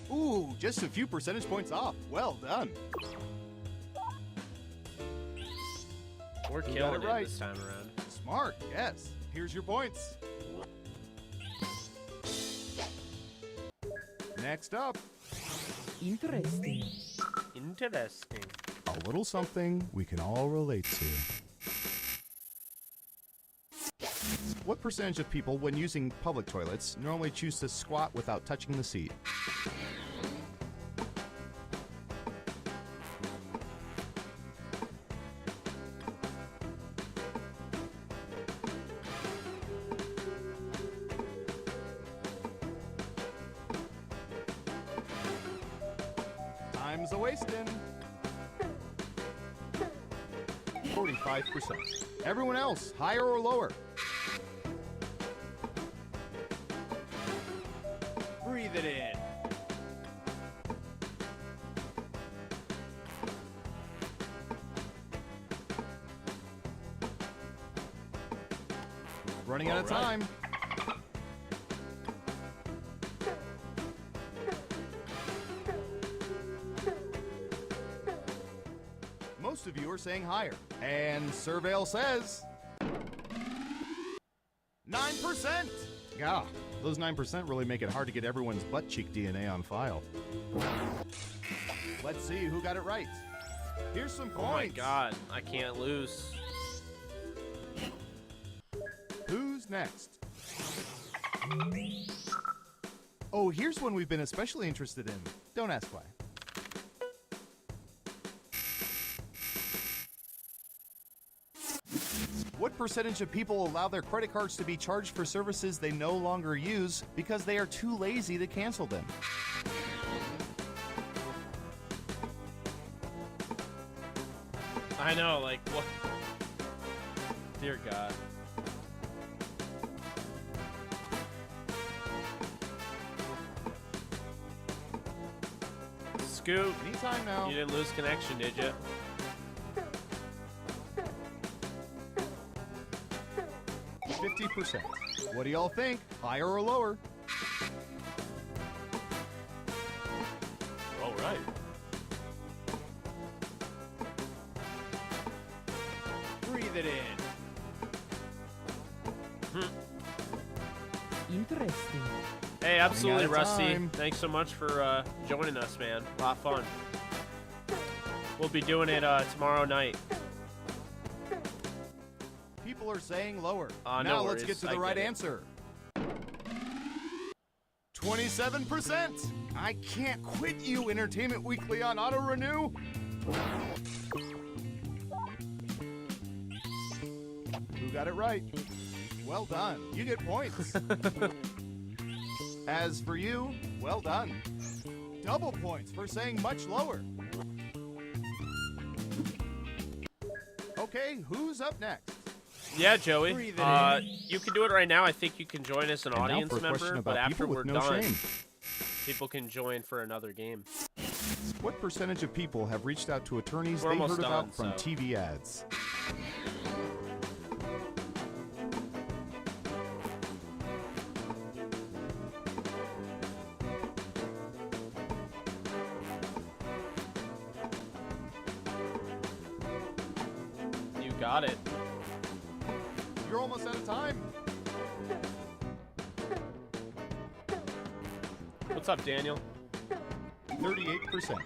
bro. Ooh, just a few percentage points off. Well done. We're You killing got it it right. this time around. Smart, yes. Here's your points. Next up, Interesting. Interesting. a little something we can all relate to. What percentage of people, when using public toilets, normally choose to squat without touching the seat? Time's a wasting. 45%. Everyone else, higher or lower? Breathe it in. Running out of time. Most of you are saying higher. And Surveil says 9%. Yeah, those 9% really make it hard to get everyone's butt cheek DNA on file. Let's see who got it right. Here's some points. Oh my god, I can't lose. Who's next? Oh, here's one we've been especially interested in. Don't ask why. What percentage of people allow their credit cards to be charged for services they no longer use because they are too lazy to cancel them? I know, like, what? Dear God. Scoop. Anytime now. You didn't lose connection, did you? %. What do y'all think? Higher or lower? All right. Breathe it in. Interesting. Hey, absolutely, Running out of Rusty. time. Thanks so much for joining us, man. A lot of fun. We'll be doing it tomorrow night. People are saying lower. No Now worries. let's get to I the right get it. answer. 27%. I can't quit you, Entertainment Weekly on auto renew. Who got it right? Well done. You get points. As for you, well done. Double points for saying much lower. Okay, who's up next? Yeah, Joey. Breathe it in. You can do it right now. I think you can join as an And now audience for a question member, about but after people we're with no done, shame. people can join for another game. What percentage of people have reached out to attorneys We're they almost heard about done, from so. TV ads? You got it. You're almost out of time. What's up, Daniel? 38%.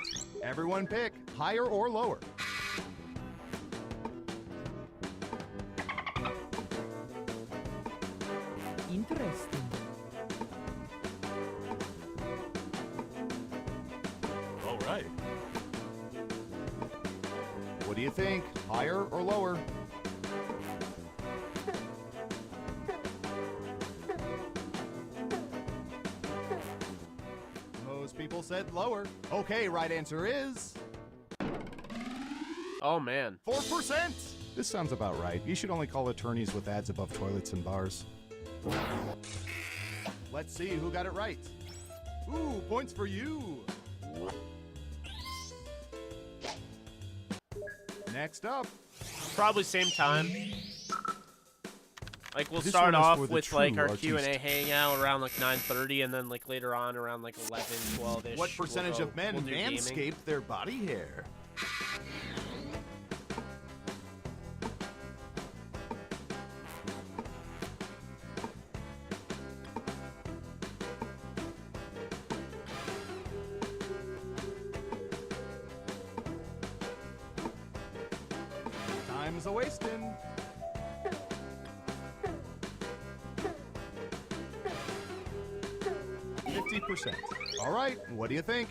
Everyone pick higher or lower. Interesting. All right. What do you think? Higher or lower? Most people said lower. Okay, right answer is Oh, man. 4%. This sounds about right. You should only call attorneys with ads above toilets and bars. Let's see who got it right. Ooh, points for you. Next up. Probably same time. Like, we'll This start one is off for the with, like, true our artiste. Q&A hangout around, like, 9:30, and then, like, later on around, like, 11, 12-ish. What percentage of men we'll do gaming. manscape their body hair? Time's a wasting. %. All right, what do you think?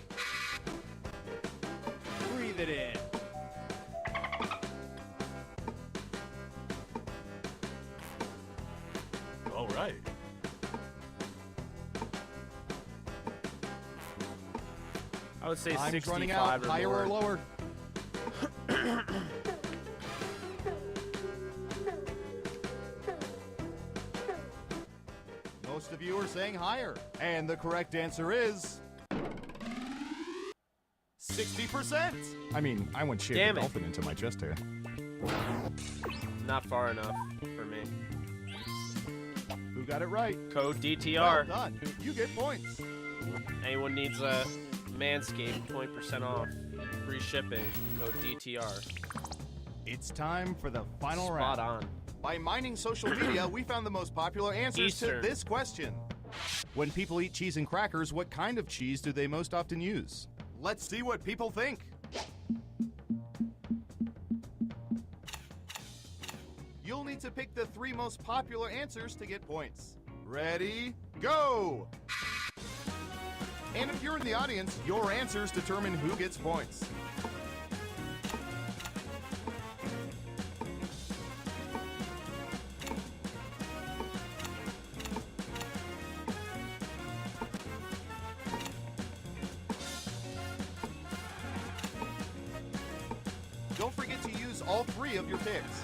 Breathe it in. All right. I would say Time's 65 running out. or Higher more. or lower? Most of you are saying higher. And the correct answer is 60%. I mean, I went shaved Damn a it. dolphin into my chest hair. Not far enough for me. Who got it right? Code Well DTR. done. You get points. Anyone needs a Manscaped, 20% off. Free shipping. Code DTR. It's time for the final Spot round. on. By mining social media, we found the most popular answers Eastern. to this question. When people eat cheese and crackers, what kind of cheese do they most often use? Let's see what people think. You'll need to pick the 3 most popular answers to get points. Ready, go! And if you're in the audience, your answers determine who gets points. Don't forget to use all 3 of your picks.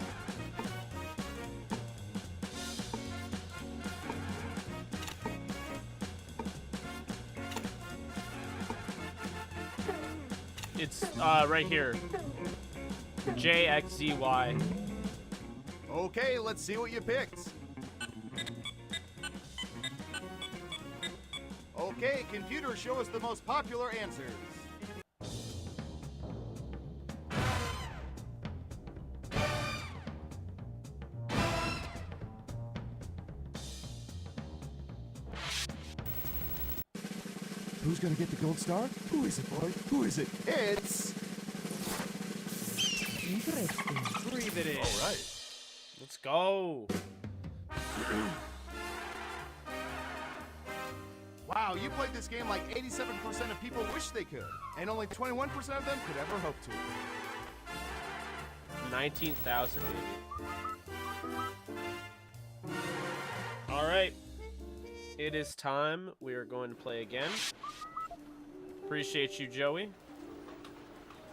It's right here. JXZY. Okay, let's see what you picked. Okay, computer, show us the most popular answers. Who's gonna get the gold star? Who is it, boy? Who is it? It's... Interesting. Breathe it in. All right. Let's go. Wow, you played this game like 87% of people wish they could, and only 21% of them could ever hope to. 19,000, baby. All right. It is time. We are going to play again. Appreciate you, Joey.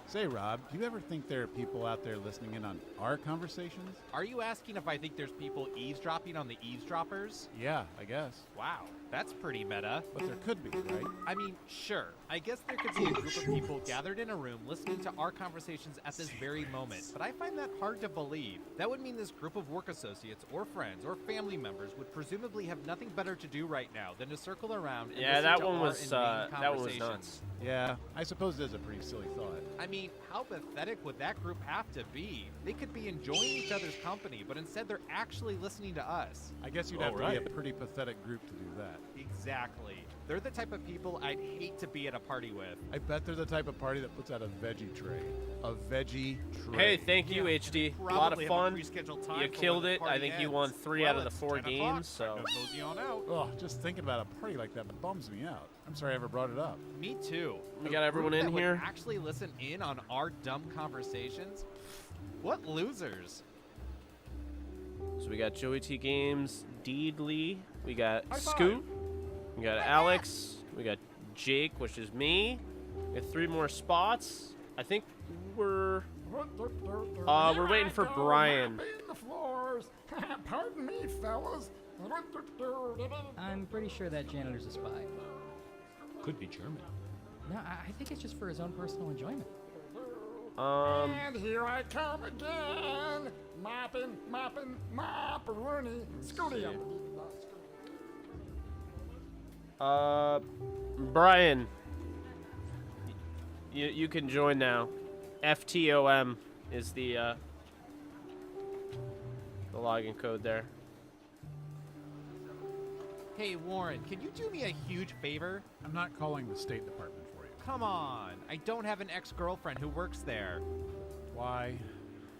Say, Rob, do you ever think there are people out there listening in on our conversations? Are you asking if I think there's people eavesdropping on the eavesdroppers? Yeah, I guess. Wow, that's pretty meta. But there could be, right? I mean, sure. I guess there could be a group of people gathered in a room listening to our conversations at this very moment, but I find that hard to believe. That would mean this group of work associates or friends or family members would presumably have nothing better to do right now than to circle around and listen that to one our was inane that one was conversations. nuts. Yeah, I suppose it is a pretty silly thought. I mean, how pathetic would that group have to be? They could be enjoying each other's company, but instead they're actually listening to us. I guess you'd have to be a pretty pathetic group to do that. Exactly. They're the type of people I'd hate to be at a party with. I bet they're the type of party that puts out a veggie tray. A veggie tray. Hey, thank you, HD. A lot of probably have a fun. pre-scheduled time You for killed when the it. I party think you ends. won 3 Well, out of the it's 4 10 o'clock. games, so. Time to mosey on out. Oh, just thinking about a party like that bums me out. I'm sorry I ever brought it up. Me too. We A got everyone group in that would here? actually listen in on our dumb conversations? What losers? So we got Joey T Games, Deedley, we got High five. Scoot, we got Alex, we got Jake, which is me. We got 3 more spots. I think we're waiting for Brian. The floors. Pardon me, fellas. I'm pretty sure that janitor's a spy. Could be German. No, I think it's just for his own personal enjoyment. And here I come again. Mopping, mop-a-rooney. Scooty up. Brian, you can join now. FTOM is the login code there. Hey, Warren, can you do me a huge favor? I'm not calling the State Department for you. Come on. I don't have an ex-girlfriend who works there. Why?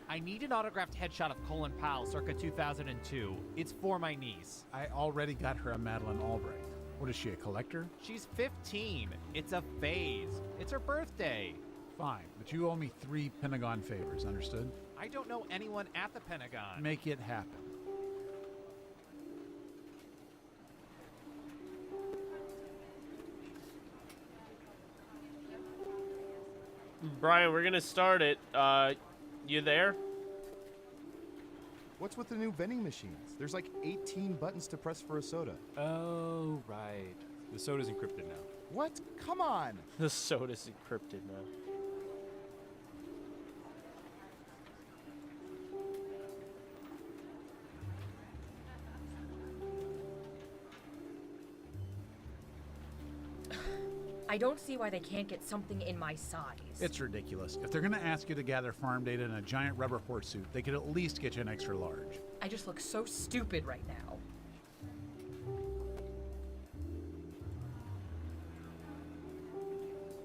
I need an autographed headshot of Colin Powell circa 2002. It's for my niece. I already got her a Madeleine Albright. What is she, a collector? She's 15. It's a phase. It's her birthday. Fine, but you owe me 3 Pentagon favors, understood? I don't know anyone at the Pentagon. Make it happen. Brian, we're gonna start it. You there? What's with the new vending machines? There's like 18 buttons to press for a soda. Oh, right. The soda's encrypted now. What? Come on! The soda's encrypted now. I don't see why they can't get something in my size. It's ridiculous. If they're going to ask you to gather farm data in a giant rubber horse suit, they could at least get you an extra large. I just look so stupid right now.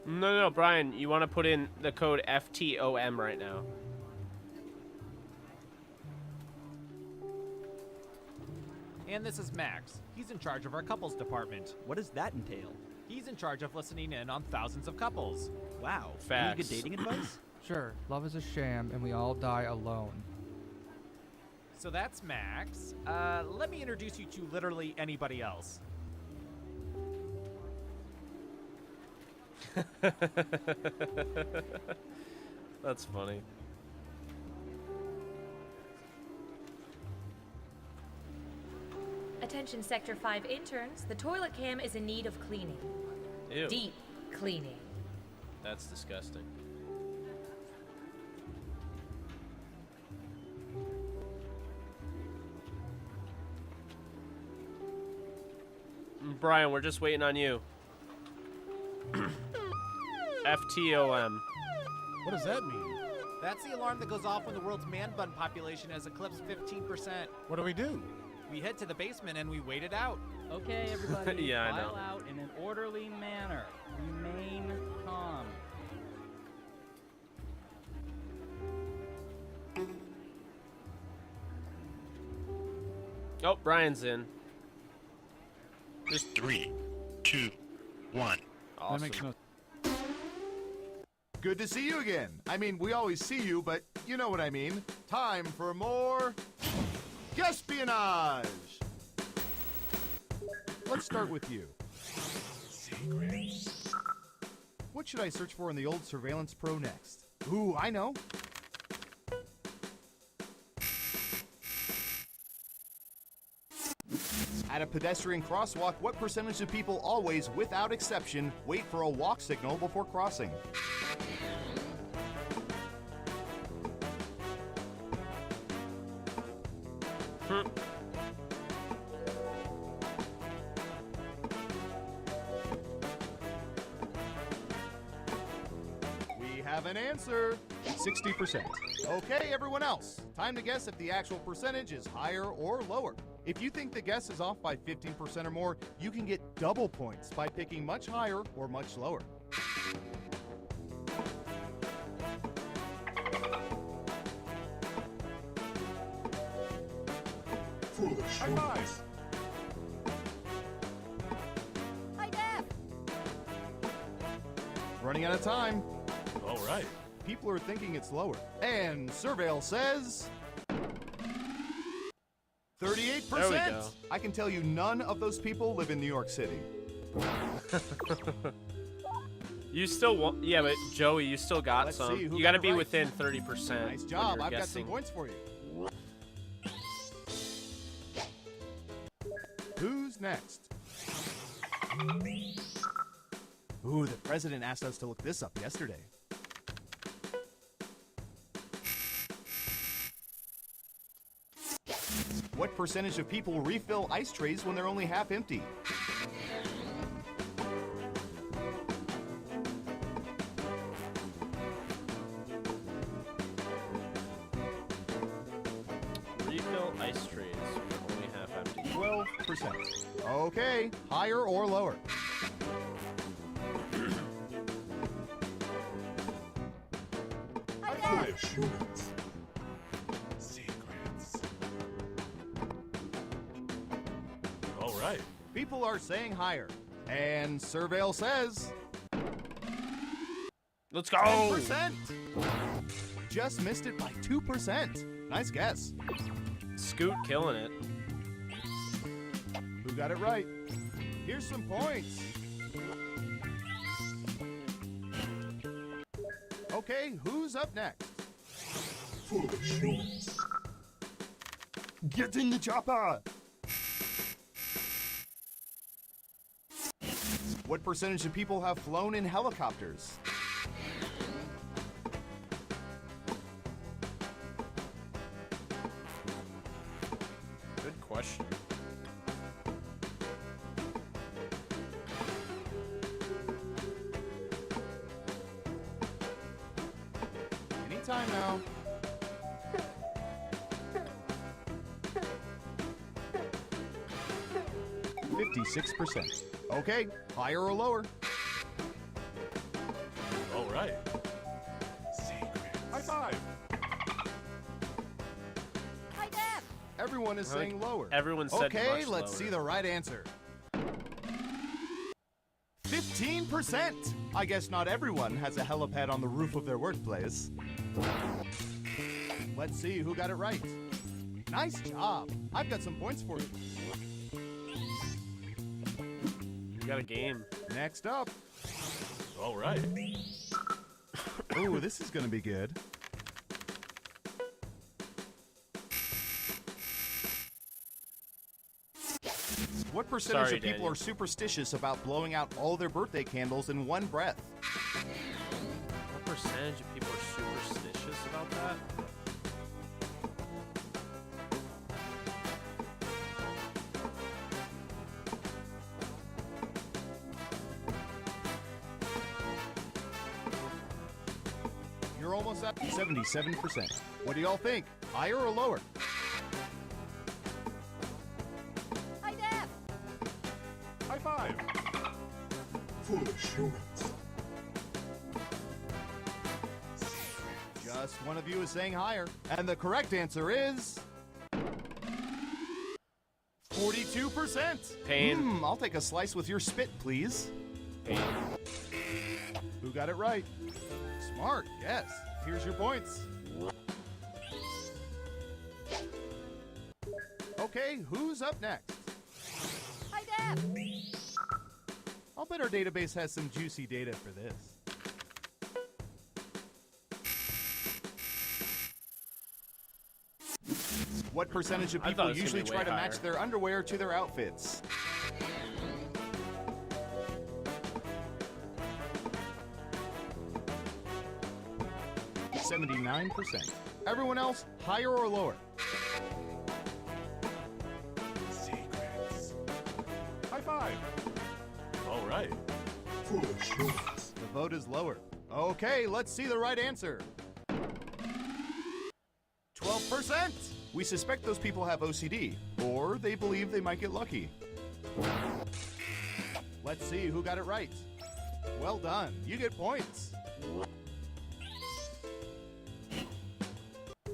No, Brian, you want to put in the code FTOM right now. And this is Max. He's in charge of our couples department. What does that entail? He's in charge of listening in on thousands of couples. Wow. Facts. Any good dating advice? Sure. Love is a sham, and we all die alone. So that's Max. Let me introduce you to literally anybody else. That's funny. Attention Sector 5 interns, the toilet cam is in need of cleaning. Ew. Deep cleaning. That's disgusting. Brian, we're just waiting on you. FTOM. What does that mean? That's the alarm that goes off when the world's man bun population has eclipsed 15%. What do we do? We head to the basement and we wait it out. Okay, everybody, Yeah, I file know. out in an orderly manner. Remain calm. Oh, Brian's in. Just 3, 2, 1. Awesome. That makes no Good to see you again. I mean, we always see you, but you know what I mean. Time for more espionage. Let's start with you. Secrets. What should I search for in the old Surveillance Pro next? Ooh, I know. At a pedestrian crosswalk, what percentage of people always, without exception, wait for a walk signal before crossing? We have an answer. 60%. Okay, everyone else. Time to guess if the actual percentage is higher or lower. If you think the guess is off by 15% or more, you can get double points by picking much higher or much lower. High five. Hi, Def. Running out of time. All right. People are thinking it's lower. And Surveil says 38%. There we go. I can tell you none of those people live in New York City. You still want, yeah, but Joey, you still got Let's some. see who You got to got it be right. within 30%. Nice when job. you're I've got guessing. some points for you. Who's next? Ooh, the president asked us to look this up yesterday. What percentage of people refill ice trays when they're only half empty? Refill ice trays when only half empty. 12%. Okay, higher or lower? Hi, Def. Secrets. All right. People are saying higher. And Surveil says Let's go. 10%. Just missed it by 2%. Nice guess. Scoot killing it. Who got it right? Here's some points. Okay, who's up next? Foolish humans. Get in the chopper! What percentage of people have flown in helicopters? Good question. Anytime now. $56%. Okay, higher or lower? All right. Secrets. High five. Hi, Def. Everyone is saying lower. Everyone said okay, much let's lower. see the right answer. 15%! I guess not everyone has a helipad on the roof of their workplace. Let's see who got it right. Nice job. I've got some points for you. You got a game. Next up. All right. Ooh, this is gonna be good. What percentage Sorry, of people Daniel. are superstitious about blowing out all their birthday candles in one breath? What percentage of people are superstitious about that? You're almost at 77%. What do y'all think? Higher or lower? Just one of you is saying higher. And the correct answer is 42%. Pain. I'll take a slice with your spit, please. Pain. Who got it right? Smart, yes. Here's your points. Okay, who's up next? Hi, Dad. I'll bet our database has some juicy data for this. What percentage of I thought people it was gonna usually be try way to match higher. their underwear to their outfits? %. Everyone else, higher or lower? Secrets. High five. All right. The vote is lower. Okay, let's see the right answer. 12%. We suspect those people have OCD, or they believe they might get lucky. Let's see who got it right. Well done. You get points.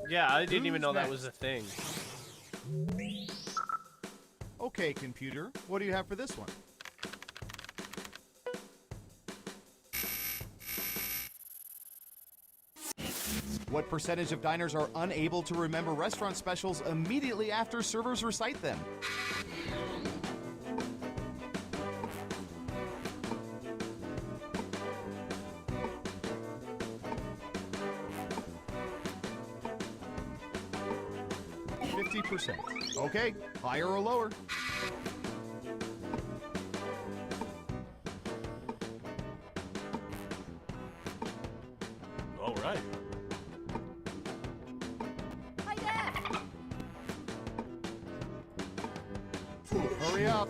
Yeah, I didn't even Who's know that next? was a thing. Okay, computer, what do you have for this one? What percentage of diners are unable to remember restaurant specials immediately after servers recite them? %. Okay, higher or lower? All right. Hi, Dad. Hurry up.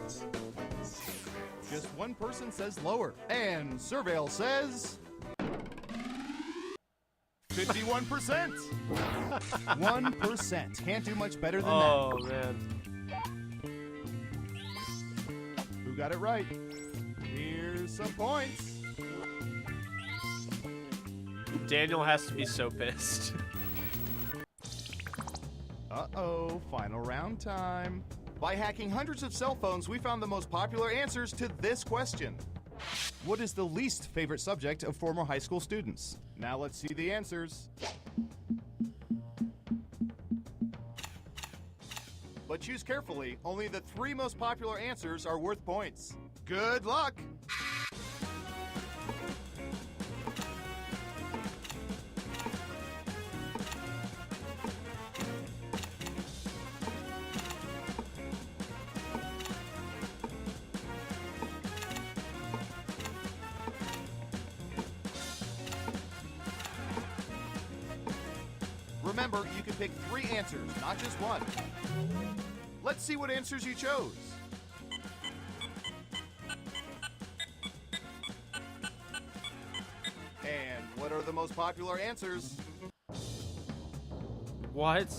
Just one person says lower, and Surveil says 51%. 1%. Can't do much better than Oh, that. man. Who got it right? Here's some points. Daniel has to be so pissed. Uh-oh, final round time. By hacking hundreds of cell phones, we found the most popular answers to this question. What is the least favorite subject of former high school students? Now let's see the answers. But choose carefully. Only the 3 most popular answers are worth points. Good luck! Remember, you can pick 3 answers, not just one. Let's see what answers you chose. And what are the most popular answers? What?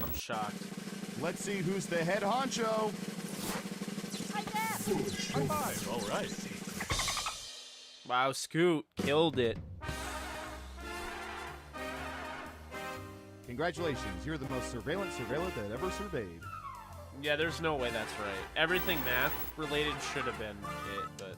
I'm shocked. Let's see who's the head honcho. Hi, Dad. High five. All right. Wow, Scoot killed it. Congratulations, you're the most surveillant that ever surveyed. Yeah, there's no way that's right. Everything math related should have been it, but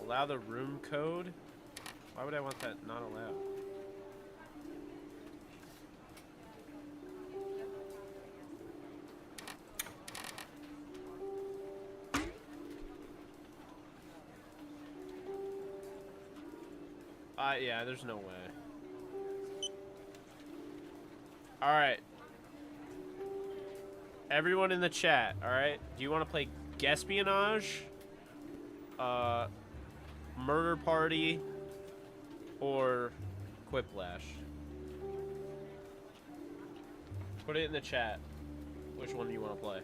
allow the room code? Why would I want that not allowed? Yeah, there's no way. Alright. Everyone in the chat, alright? Do you want to play Guespionage? Murder Party? Or Quiplash? Put it in the chat. Which one do you want to play?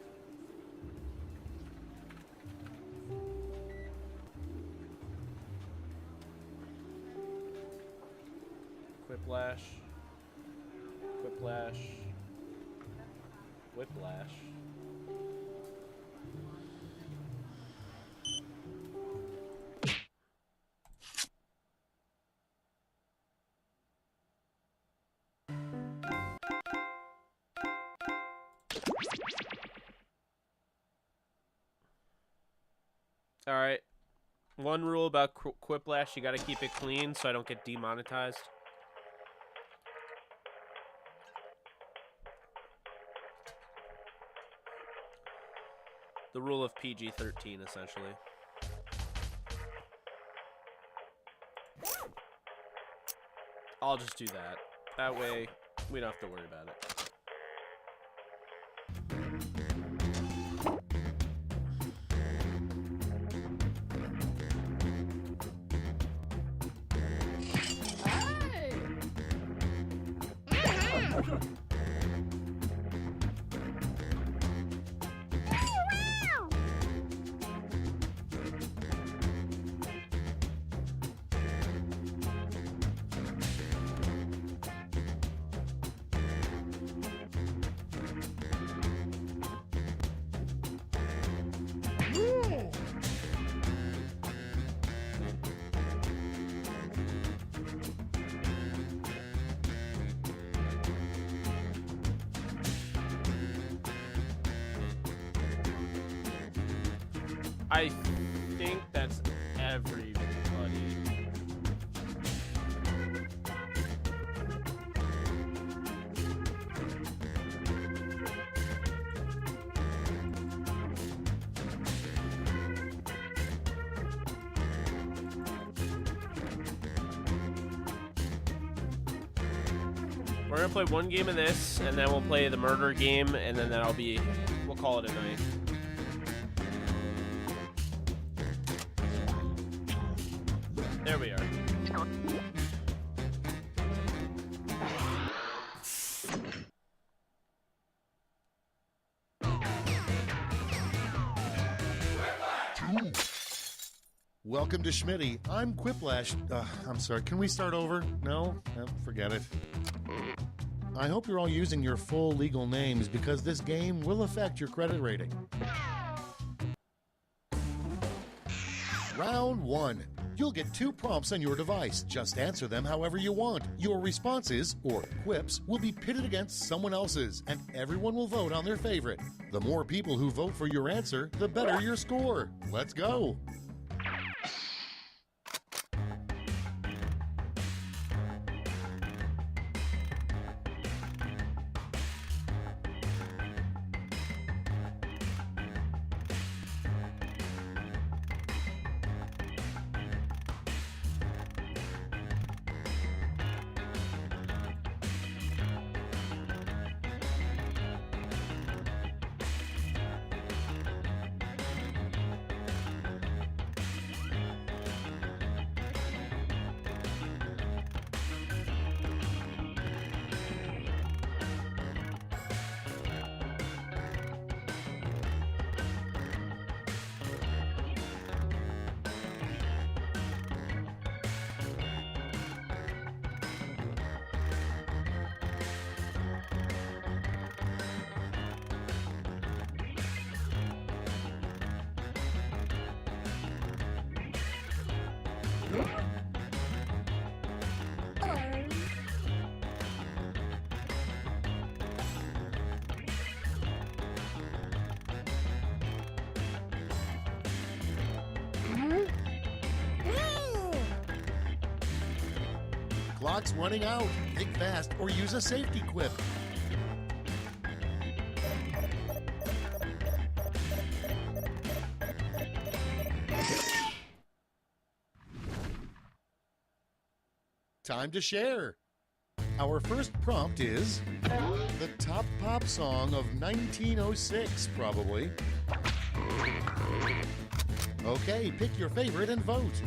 Quiplash. Quiplash. Whiplash. All right. One rule about Quiplash, you got to keep it clean so I don't get demonetized. The rule of PG-13, essentially. I'll just do that. That way, we don't have to worry about it. I think that's everybody. We're gonna play one game of this, and then we'll play the murder game, and then we'll call it a night. There we are. Welcome to Schmitty. I'm Quiplash. I'm sorry, can we start over? No? Forget it. I hope you're all using your full legal names because this game will affect your credit rating. Round 1. You'll get 2 prompts on your device. Just answer them however you want. Your responses, or quips, will be pitted against someone else's, and everyone will vote on their favorite. The more people who vote for your answer, the better your score. Let's go. Clock's running out. Think fast or use a safety quip. Time to share. Our first prompt is the top pop song of 1906, probably. Okay, pick your favorite and vote.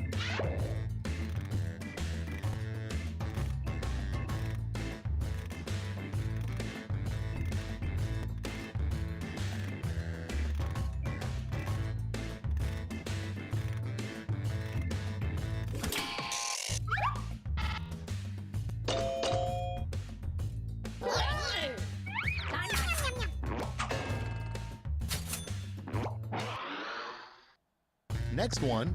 Next one,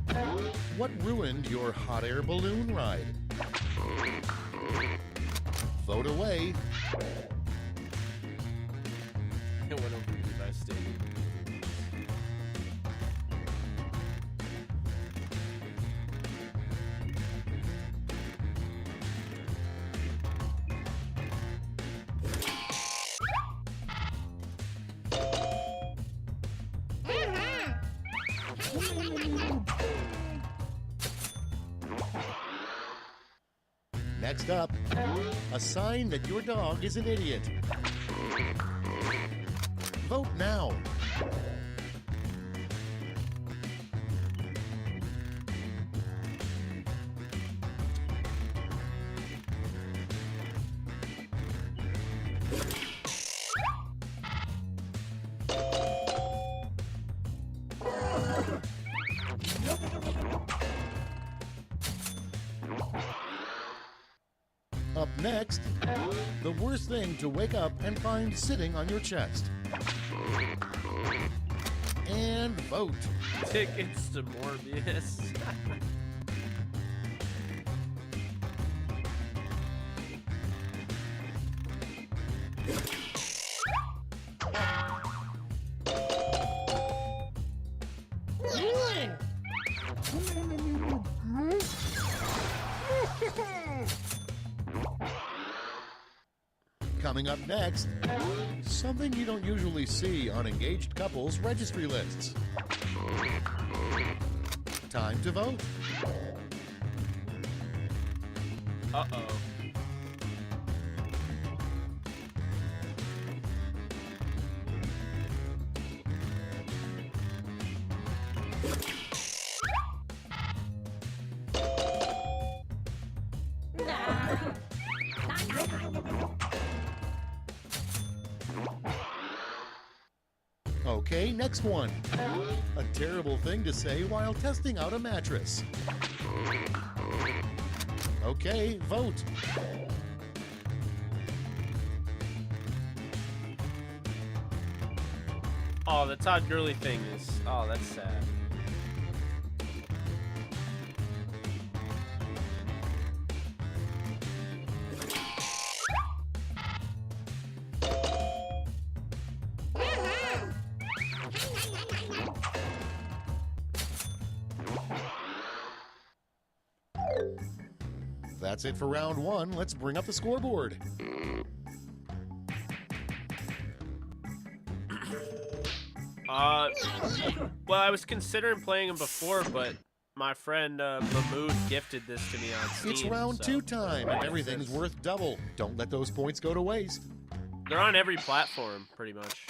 what ruined your hot air balloon ride? Vote away. It went over Levi Stadium. Next up, a sign that your dog is an idiot. Vote now. Up next, the worst thing to wake up and find sitting on your chest. And vote. Tickets to Morbius. Coming up next, something you don't usually see on engaged couples' registry lists. Time to vote. Uh-oh. Okay, next one. A terrible thing to say while testing out a mattress. Okay, vote. Oh, the Todd Gurley thing is... Oh, that's sad. That's it for round one. Let's bring up the scoreboard. Well, I was considering playing him before, but my friend Mahmood gifted this to me on Steam. It's round so two time, and everything's worth double. Don't let those points go to waste. They're on every platform, pretty much.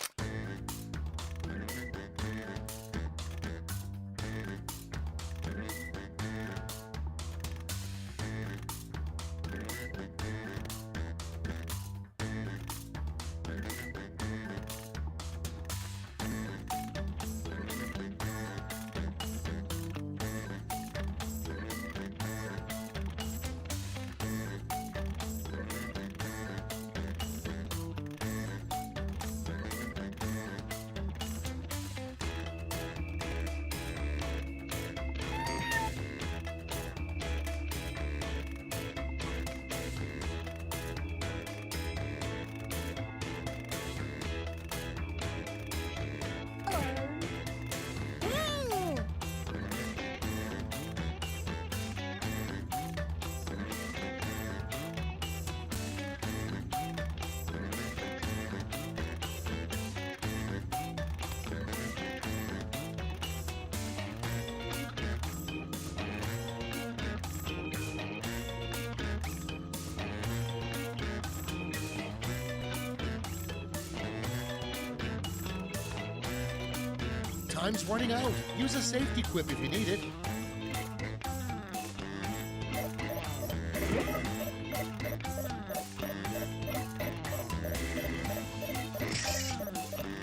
Time's running out. Use a safety quip if you need it.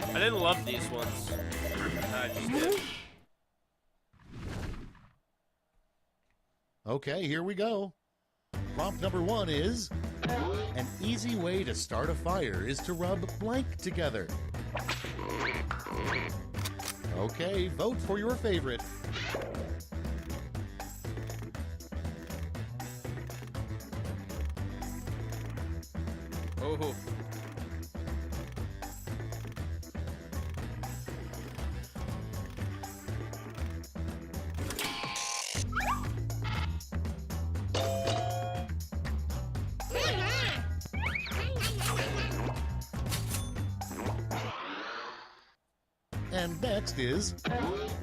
I didn't love these ones. I just did. Okay, here we go. Prompt number one is, an easy way to start a fire is to rub blank together. Okay, vote for your favorite. Oh. And next is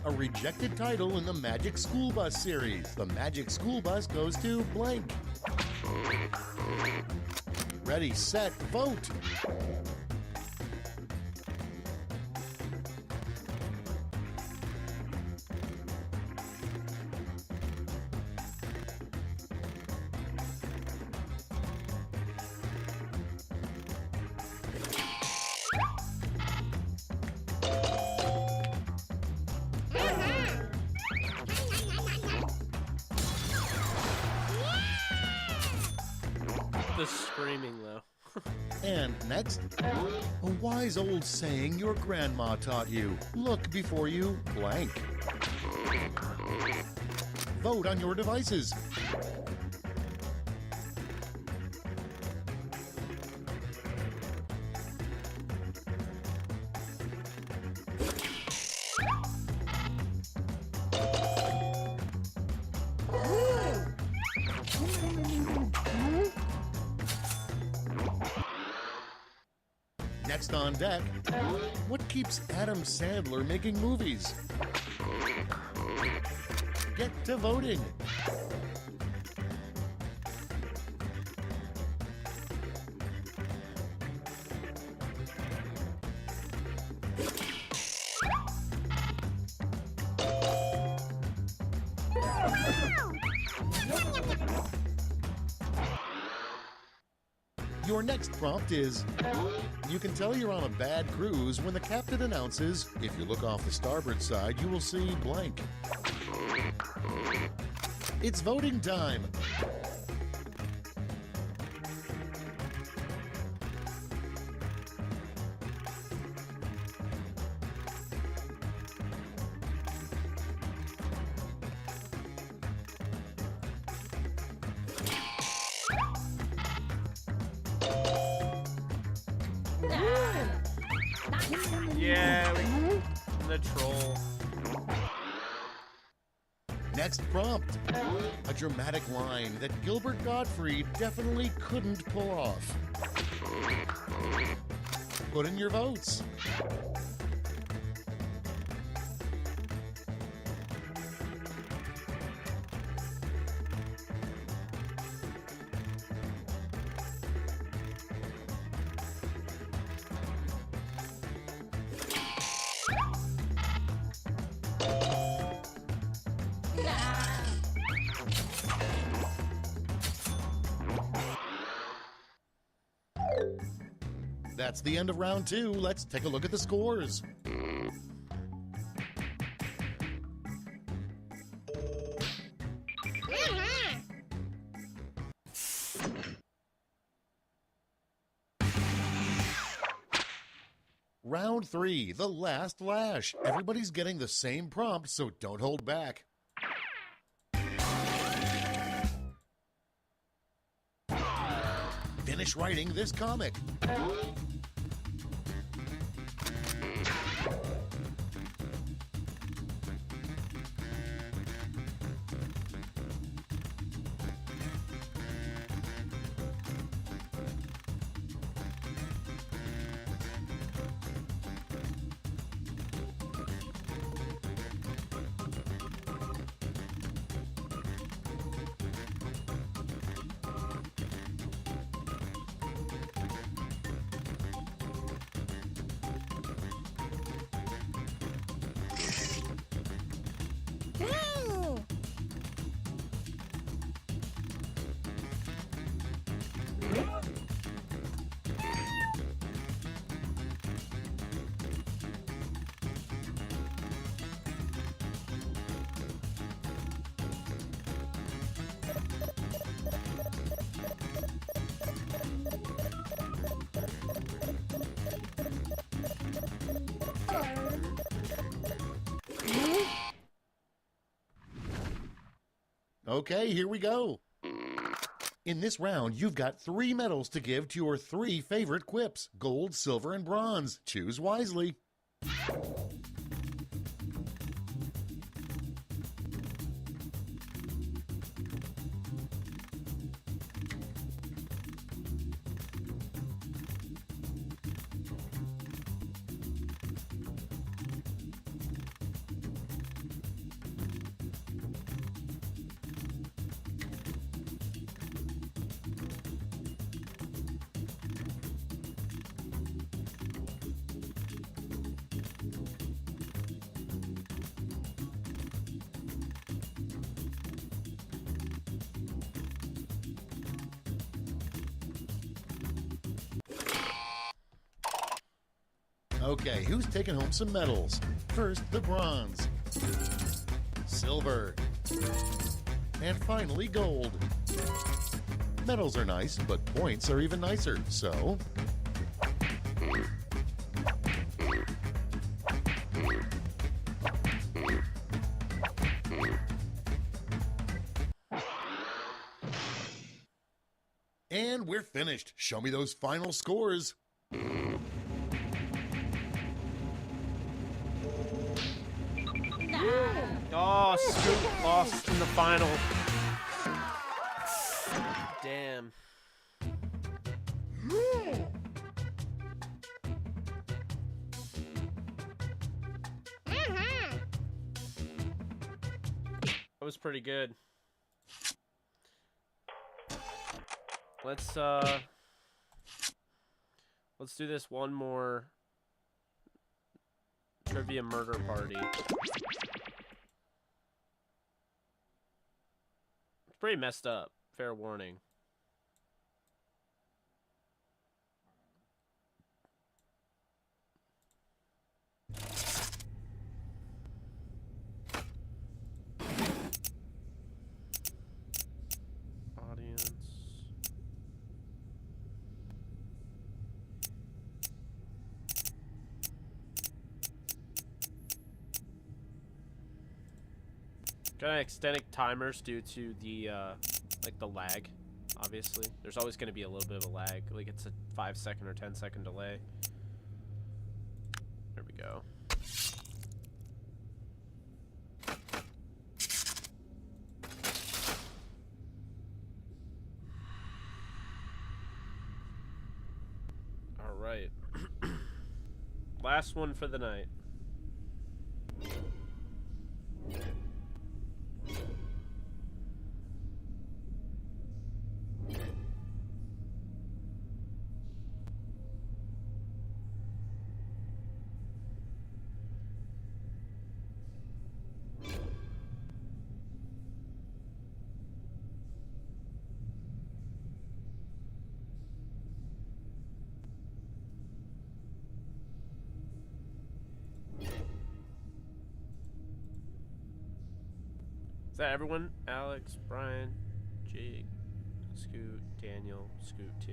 a rejected title in the Magic School Bus series. The Magic School Bus goes to blank. Ready, set, vote. The screaming, though. And next, a wise old saying your grandma taught you. Look before you blank. Vote on your devices. Next on deck, what keeps Adam Sandler making movies? Get to voting. Your next prompt is, you can tell you're on a bad cruise when the captain announces, if you look off the starboard side, you will see blank. It's voting time. Yeah, the troll. Next prompt, a dramatic line that Gilbert Gottfried definitely couldn't pull off. Put in your votes. That's the end of round 2. Let's take a look at the scores. Round 3, the last lash. Everybody's getting the same prompt, so don't hold back. Finish writing this comic. Okay, here we go. In this round, you've got 3 medals to give to your 3 favorite quips: gold, silver, and bronze. Choose wisely. Okay, who's taking home some medals? First, the bronze, silver, and finally gold. Medals are nice, but points are even nicer, so... And we're finished. Show me those final scores. Oh, Scoot lost in the final. Damn. That was pretty good. Let's do this one more trivia murder party. It's pretty messed up, fair warning. Audience. Gonna extend timers due to the like the lag. Obviously, there's always going to be a little bit of a lag. Like it's a 5-second or 10-second delay. There we go. All right. Last one for the night. Is that everyone? Alex, Brian, Jake, Scoot, Daniel, Scoot 2.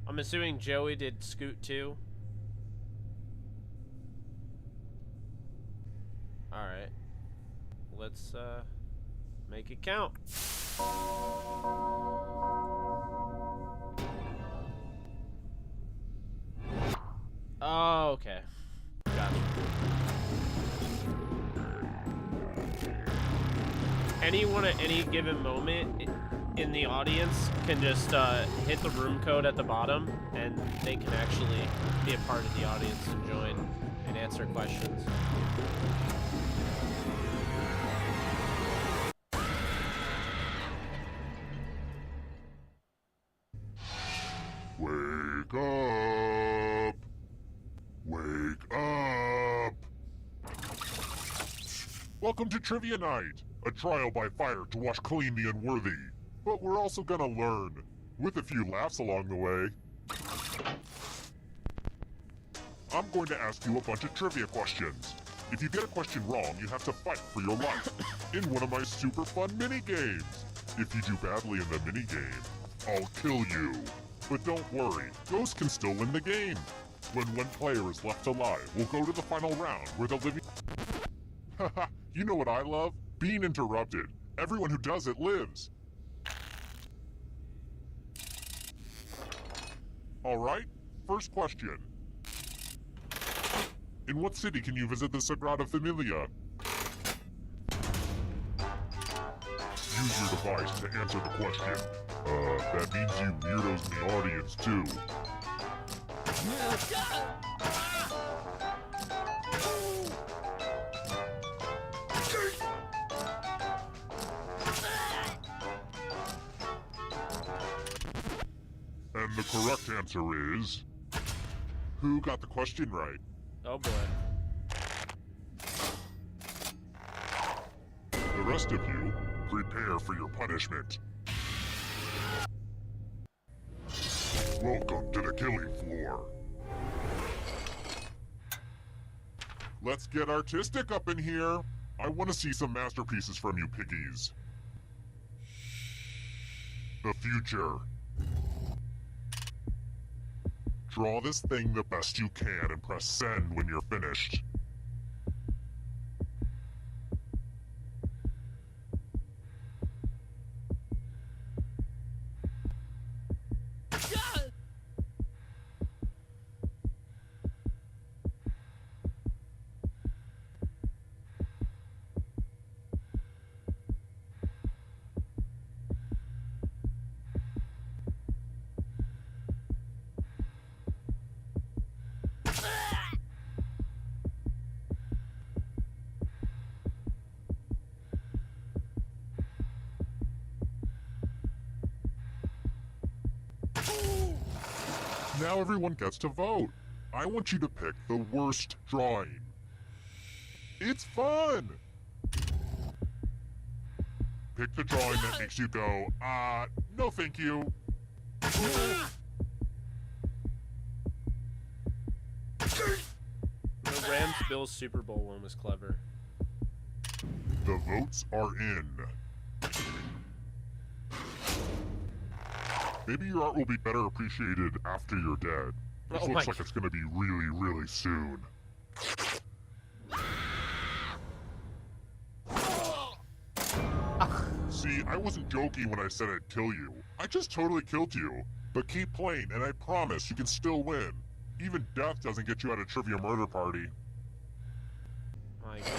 I'm assuming Joey did Scoot 2. Alright. Let's make it count. Oh, okay. Gotcha. Anyone at any given moment in the audience can just hit the room code at the bottom, and they can actually be a part of the audience and join and answer questions. Wake up! Wake up! Welcome to Trivia Night, a trial by fire to wash clean the unworthy. But we're also gonna learn, with a few laughs along the way. I'm going to ask you a bunch of trivia questions. If you get a question wrong, you have to fight for your life in one of my super fun mini-games. If you do badly in the mini-game, I'll kill you. But don't worry, ghosts can still win the game. When one player is left alive, we'll go to the final round where the living... Haha, you know what I love? Being interrupted. Everyone who does it lives. Alright, first question. In what city can you visit the Sagrada Familia? Use your device to answer the question. That means you weirdos in the audience too. And the correct answer is... Who got the question right? Oh boy. The rest of you, prepare for your punishment. Welcome to the killing floor. Let's get artistic up in here. I want to see some masterpieces from you piggies. The future. Draw this thing the best you can and press send when you're finished. Now everyone gets to vote. I want you to pick the worst drawing. It's fun! Pick the drawing that makes you go, no thank you. The Rams-Bills Super Bowl one was clever. The votes are in. Maybe your art will be better appreciated after you're dead. This looks like it's gonna be really, really soon. See, I wasn't joking when I said I'd kill you. I just totally killed you. But keep playing, and I promise you can still win. Even death doesn't get you out of Trivia Murder Party. My God.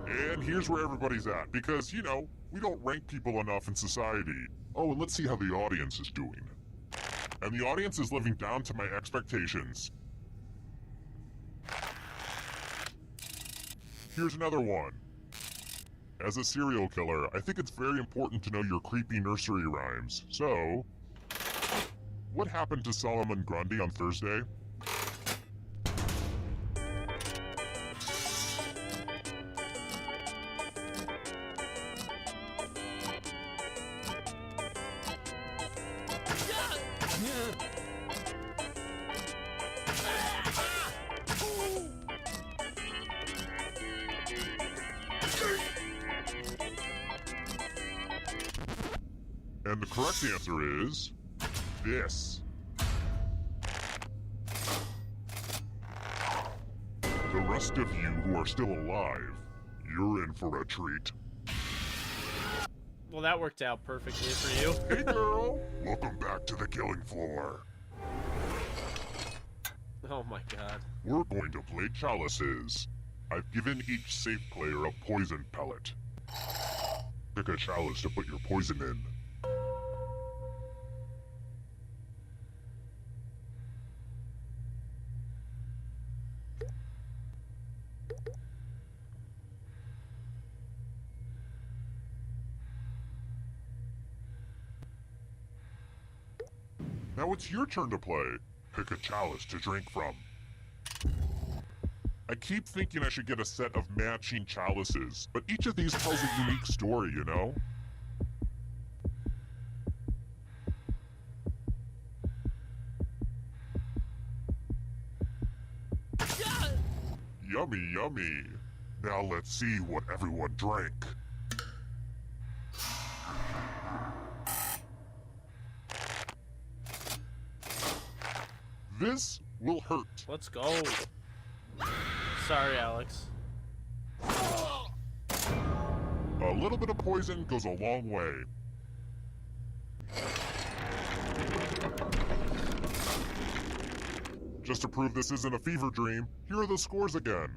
And here's where everybody's at, because, you know, we don't rank people enough in society. Oh, and let's see how the audience is doing. And the audience is living down to my expectations. Here's another one. As a serial killer, I think it's very important to know your creepy nursery rhymes. So, what happened to Solomon Grundy on Thursday? And the correct answer is... this. The rest of you who are still alive, you're in for a treat. Well, that worked out perfectly for you. Hey girl! Welcome back to the killing floor. Oh my God. We're going to play chalices. I've given each safe player a poison pellet. Pick a chalice to put your poison in. Now it's your turn to play. Pick a chalice to drink from. I keep thinking I should get a set of matching chalices, but each of these tells a unique story, you know? Yummy, yummy. Now let's see what everyone drank. This will hurt. Let's go. Sorry, Alex. A little bit of poison goes a long way. Just to prove this isn't a fever dream, here are the scores again.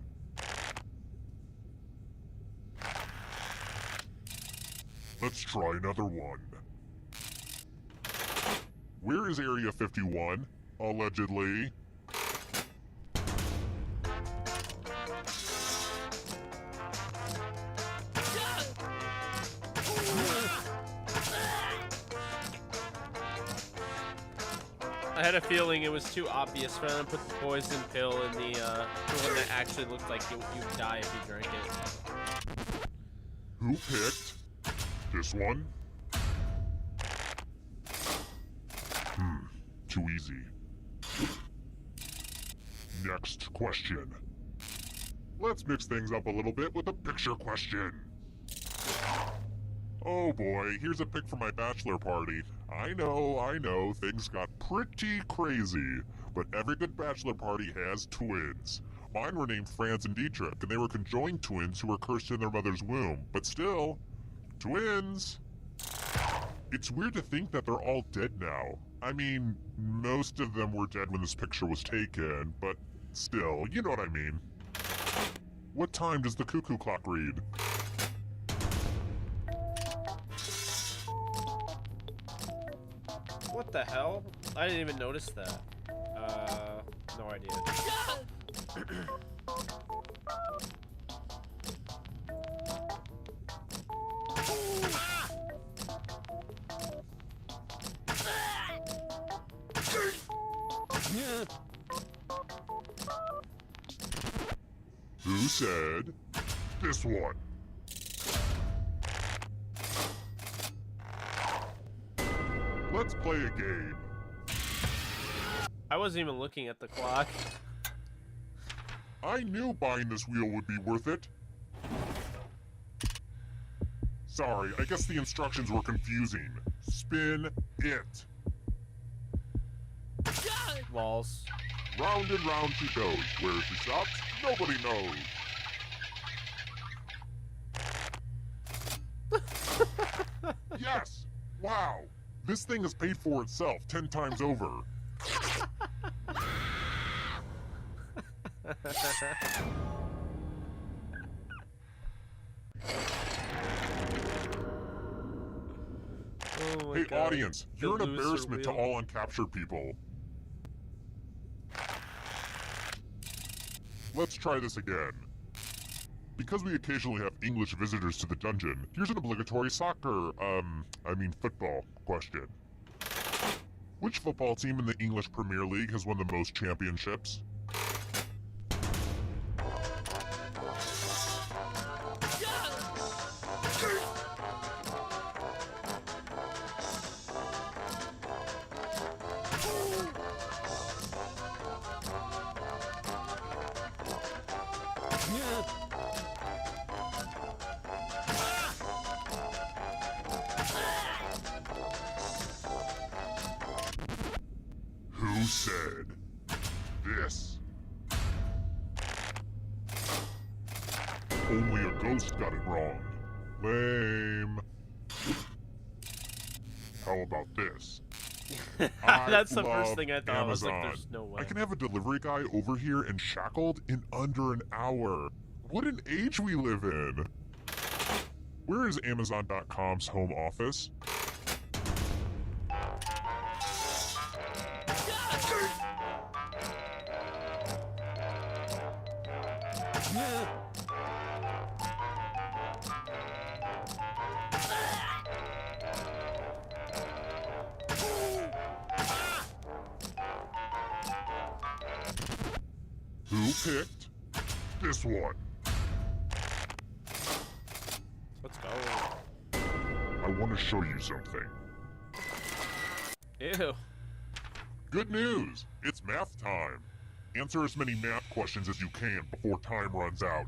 Let's try another one. Where is Area 51? Allegedly. I had a feeling it was too obvious for them to put the poison pill in the one that actually looked like you would die if you drank it. Who picked this one? Too easy. Next question. Let's mix things up a little bit with a picture question. Oh boy, here's a pic for my bachelor party. I know, things got pretty crazy, but every good bachelor party has twins. Mine were named Franz and Dietrich, and they were conjoined twins who were cursed in their mother's womb, but still, twins. It's weird to think that they're all dead now. I mean, most of them were dead when this picture was taken, but still, you know what I mean. What time does the cuckoo clock read? What the hell? I didn't even notice that. No idea. Who said this one? Let's play a game. I wasn't even looking at the clock. I knew buying this wheel would be worth it. Sorry, I guess the instructions were confusing. Spin it. Walls. Round and round she goes. Where she stops, nobody knows. Yes! Wow! This thing has paid for itself 10 times over. Oh my Hey, God. audience, The you're an loser embarrassment to wheel. all uncaptured people. Let's try this again. Because we occasionally have English visitors to the dungeon, here's an obligatory football question. Which football team in the English Premier League has won the most championships? Who said this? Only a ghost got it wrong. Lame. How about this? That's the love first thing I thought. I was like, Amazon. there's no way. I can have a delivery guy over here and shackled in under an hour. What an age we live in. Where is Amazon.com's home office? Who picked this one? Let's go. I want to show you something. Ew. Good news! It's math time. Answer as many math questions as you can before time runs out.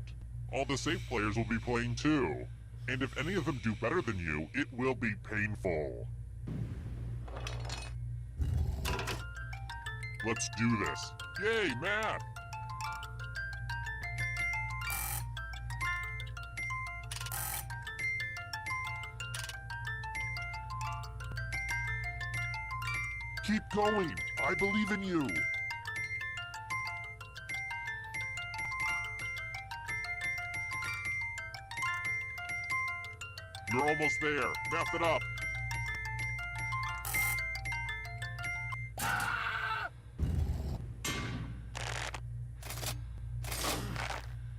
All the safe players will be playing too. And if any of them do better than you, it will be painful. Let's do this. Yay, math! Keep going. I believe in you. You're almost there. Math it up.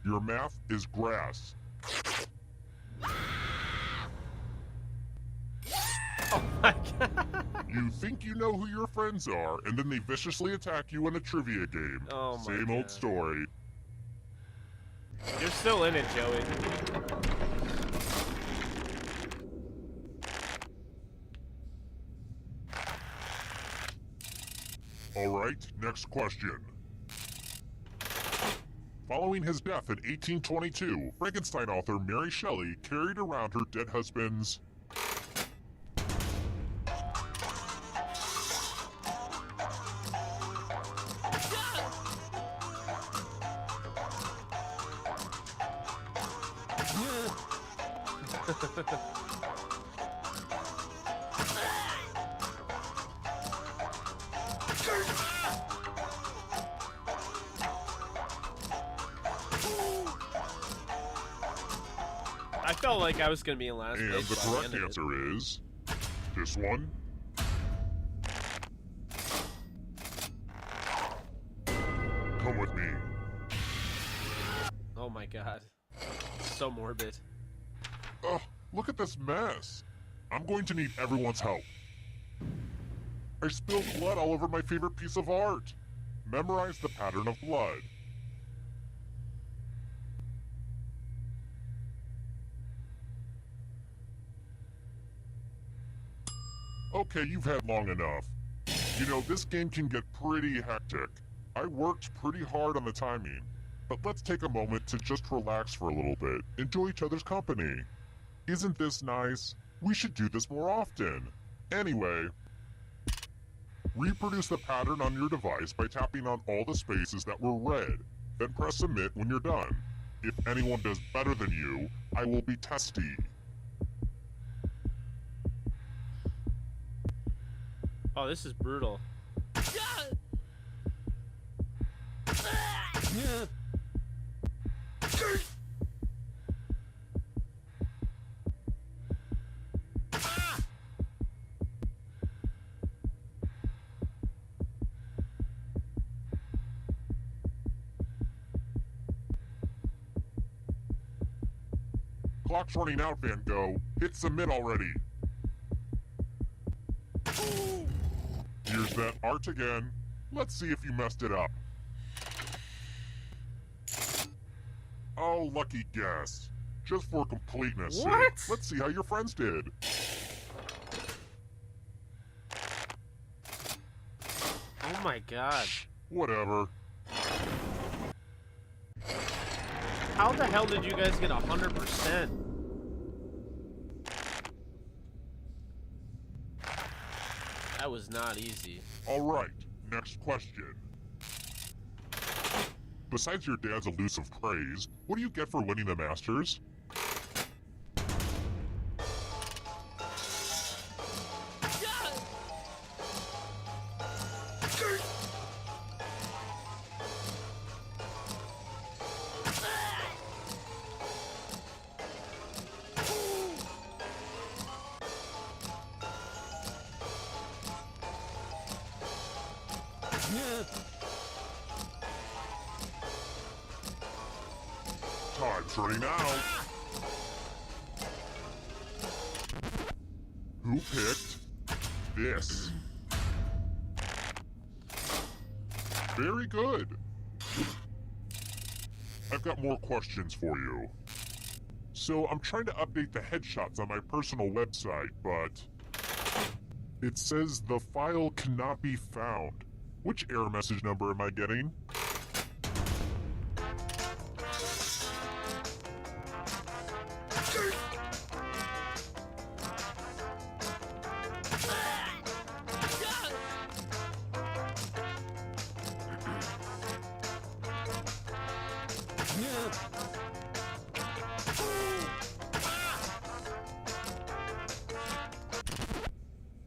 Your math is grass. Oh my god. You think you know who your friends are, and then they viciously attack you in a trivia game. Oh my Same old God. story. You're still in it, Joey. Alright, next question. Following his death in 1822, Frankenstein author Mary Shelley carried around her dead husband's... I felt like I was gonna be in last And place. the by the correct end of it. answer is... this one. Come with me. Oh my god. So morbid. Ugh, look at this mess. I'm going to need everyone's help. I spilled blood all over my favorite piece of art. Memorize the pattern of blood. Okay, you've had long enough. You know, this game can get pretty hectic. I worked pretty hard on the timing, but let's take a moment to just relax for a little bit, enjoy each other's company. Isn't this nice? We should do this more often. Anyway, reproduce the pattern on your device by tapping on all the spaces that were red, then press submit when you're done. If anyone does better than you, I will be testy. Oh, this is brutal. Clock's running out, Van Gogh. Hit submit already. Here's that art again. Let's see if you messed it up. Oh, lucky guess. Just for completeness What? sake, let's see how your friends did. Oh my god. Whatever. How the hell did you guys get 100%? That was not easy. Alright, next question. Besides your dad's elusive praise, what do you get for winning the Masters? Time's running out. Who picked this? Very good. I've got more questions for you. So I'm trying to update the headshots on my personal website, but it says the file cannot be found. Which error message number am I getting?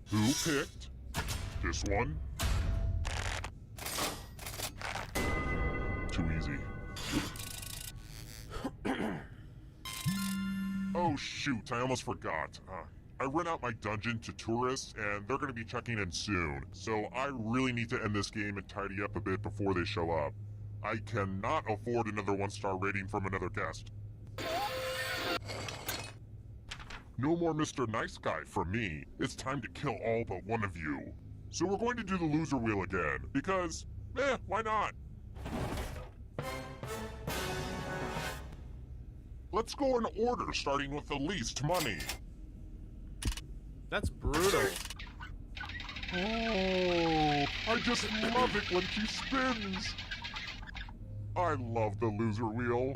Who picked this one? Too easy. Oh shoot, I almost forgot. I rent out my dungeon to tourists, and they're going to be checking in soon. So I really need to end this game and tidy up a bit before they show up. I cannot afford another 1-star rating from another guest. No more Mr. Nice Guy from me. It's time to kill all but one of you. So we're going to do the loser wheel again, because, why not? Let's go in order, starting with the least money. That's brutal. Oh, I just love it when she spins. I love the loser wheel.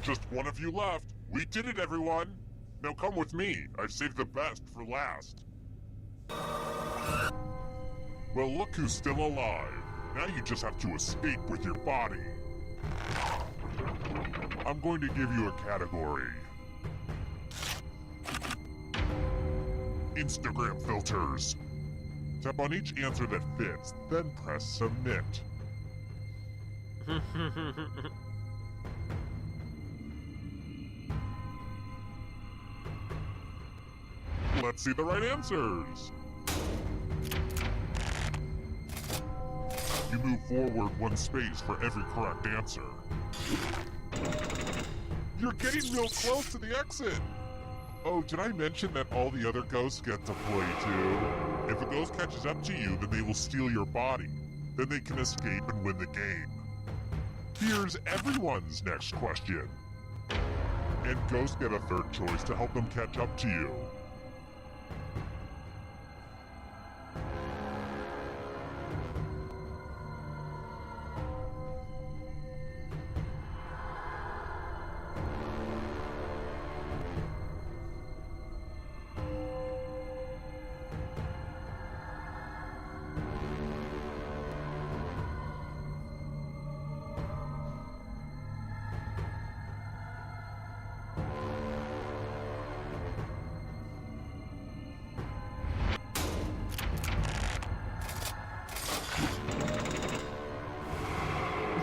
Just one of you left. We did it, everyone. Now come with me. I've saved the best for last. Well, look who's still alive. Now you just have to escape with your body. I'm going to give you a category. Instagram filters. Tap on each answer that fits, then press submit. Let's see the right answers. You move forward 1 space for every correct answer. You're getting real close to the exit. Oh, did I mention that all the other ghosts get to play too? If a ghost catches up to you, then they will steal your body. Then they can escape and win the game. Here's everyone's next question. And ghosts get a third choice to help them catch up to you.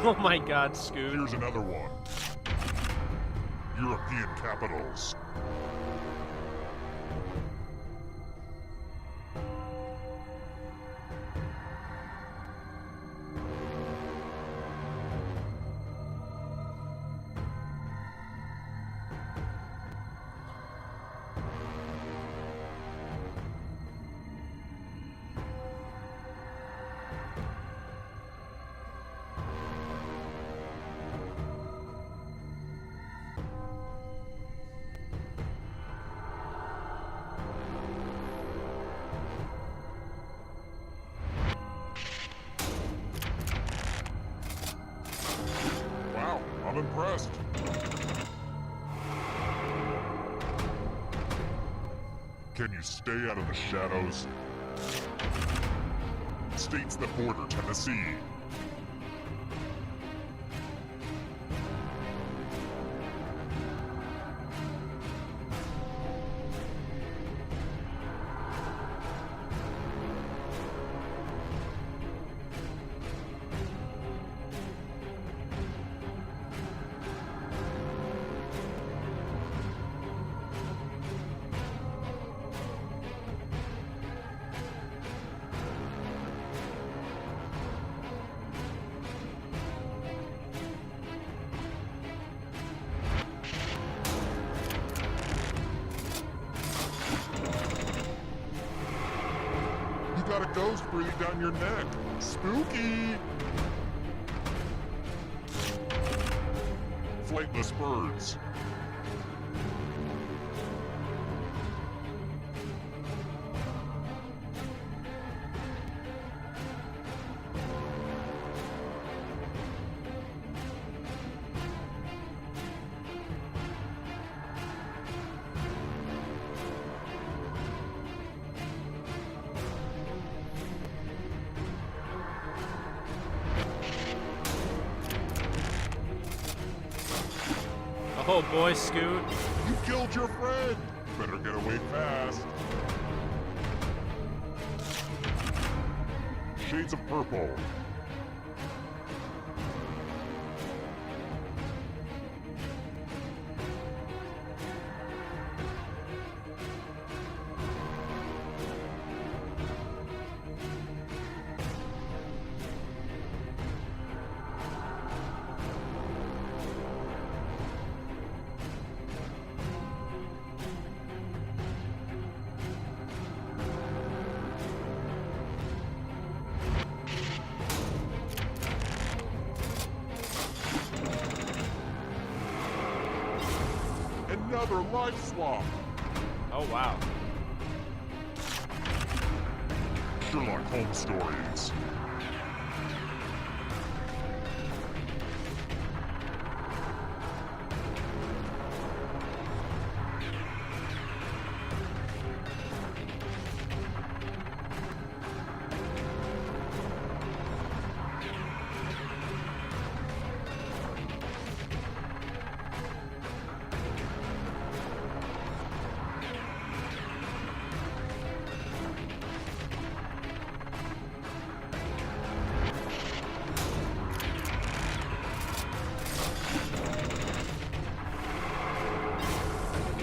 Oh my god, Scoot. Here's another one. European capitals. I'm impressed. Can you stay out of the shadows? States that border Tennessee. Got a ghost breathing down your neck. Spooky! Flightless birds. Oh boy, Scoot. You killed your friend. Better get away fast. Shades of purple. another life swap. Oh, wow. Sherlock Holmes stories.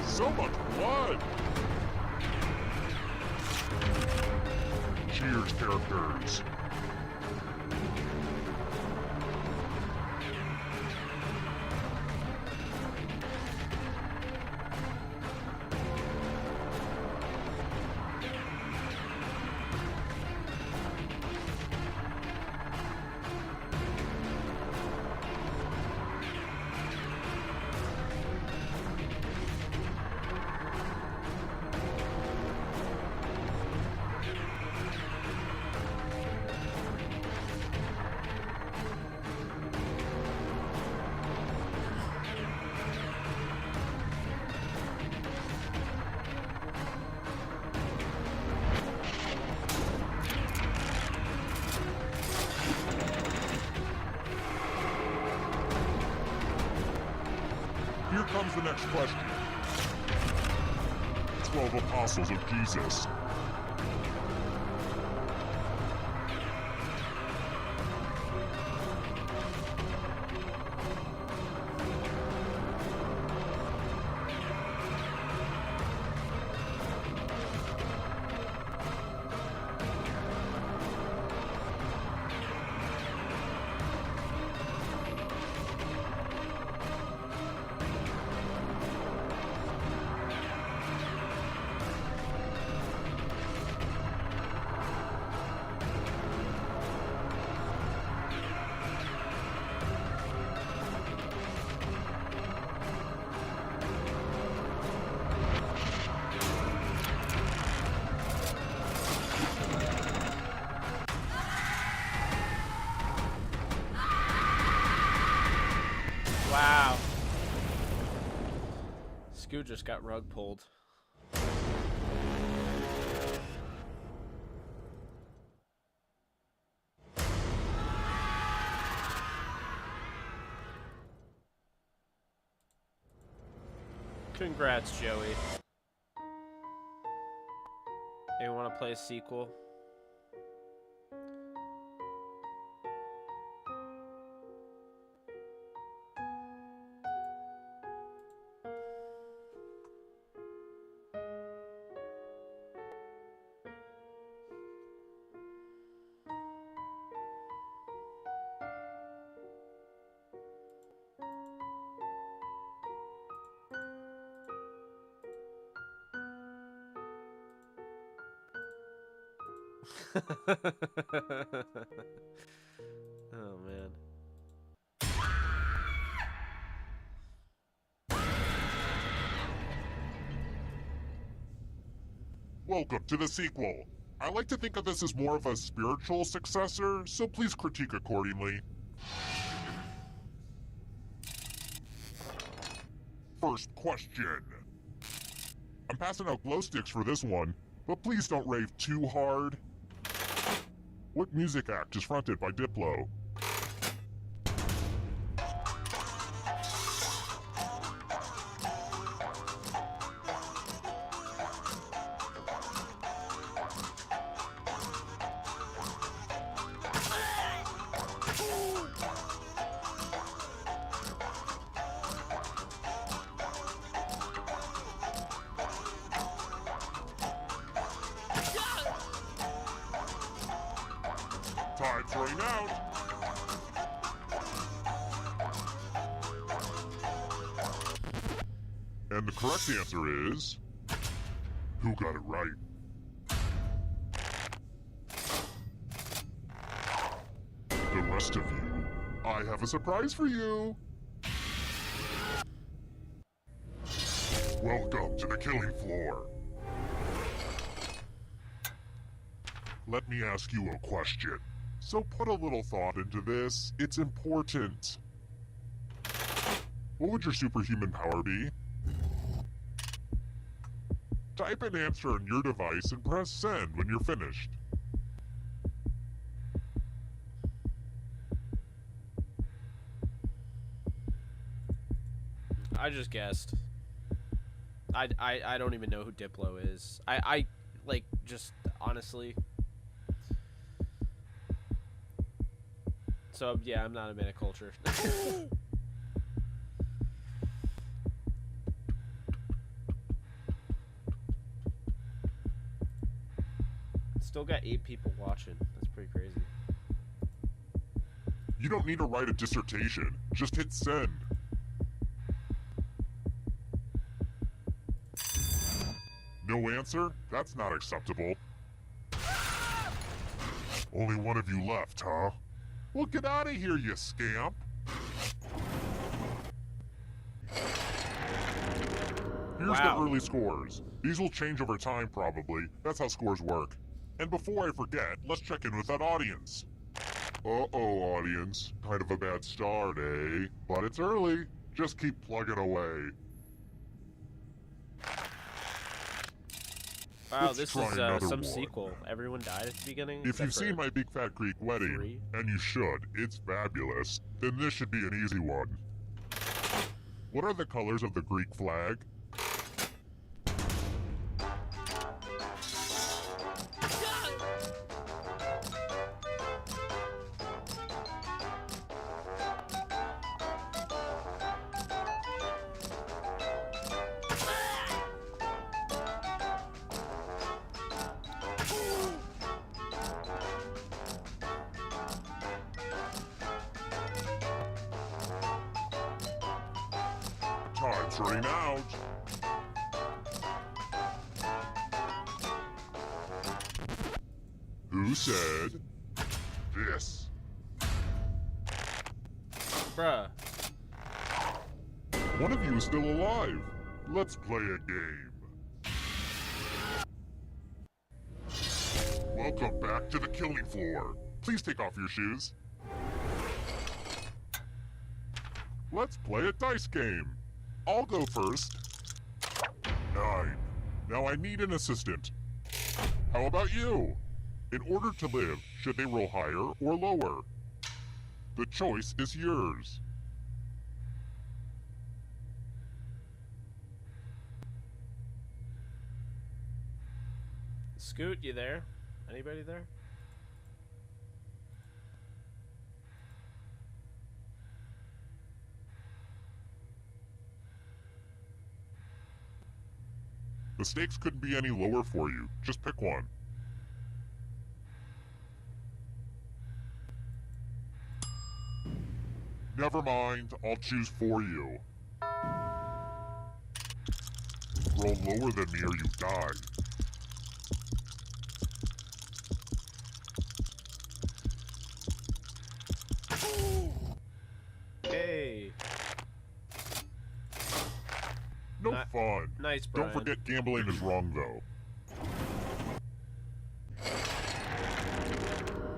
So much blood! Cheers, characters. Here comes the next question. 12 Apostles of Jesus. Wow. Scoot just got rug pulled. Congrats, Joey. Hey, you want to play a sequel? Oh, man. Welcome to the sequel. I like to think of this as more of a spiritual successor, so please critique accordingly. First question. I'm passing out glow sticks for this one, but please don't rave too hard. What music act is fronted by Diplo? Time's running out. And the correct answer is... Who got it right? The rest of you, I have a surprise for you. Welcome to the killing floor. Let me ask you a question. So put a little thought into this. It's important. What would your superhuman power be? Type an answer on your device and press send when you're finished. I just guessed. I don't even know who Diplo is. I like, just honestly. So yeah, I'm not a man of culture. Still got 8 people watching. That's pretty crazy. You don't need to write a dissertation. Just hit send. No answer? That's not acceptable. Only one of you left, huh? Well, get out of here, you scamp! Here's the early scores. These will change over time, probably. That's how scores work. And before I forget, let's check in with that audience. Uh-oh, audience. Kind of a bad start, eh? But it's early. Just keep plugging away. Wow, Let's this try is another some one. sequel. Everyone died at the beginning. If except you've seen for my Big Fat Greek Wedding, 3. and you should, it's fabulous, then this should be an easy one. What are the colors of the Greek flag? Time's running out. Who said this? Bruh. One of you is still alive. Let's play a game. Welcome back to the killing floor. Please take off your shoes. Let's play a dice game. I'll go first. 9. Now I need an assistant. How about you? In order to live, should they roll higher or lower? The choice is yours. Scoot, you there? Anybody there? The stakes couldn't be any lower for you. Just pick one. Never mind, I'll choose for you. Roll lower than me or you die. Hey. No fun. Nice, Brian. Don't forget gambling is wrong, though.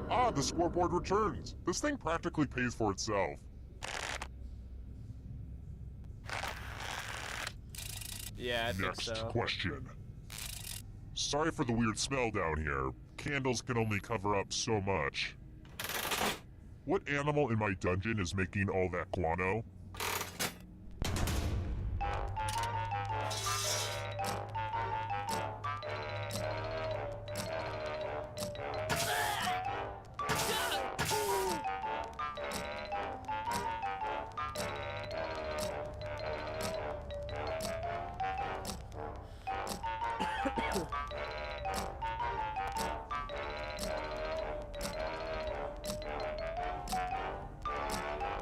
Ah, the scoreboard returns. This thing practically pays for itself. Yeah, I think Next so. question. Sorry for the weird smell down here. Candles can only cover up so much. What animal in my dungeon is making all that guano?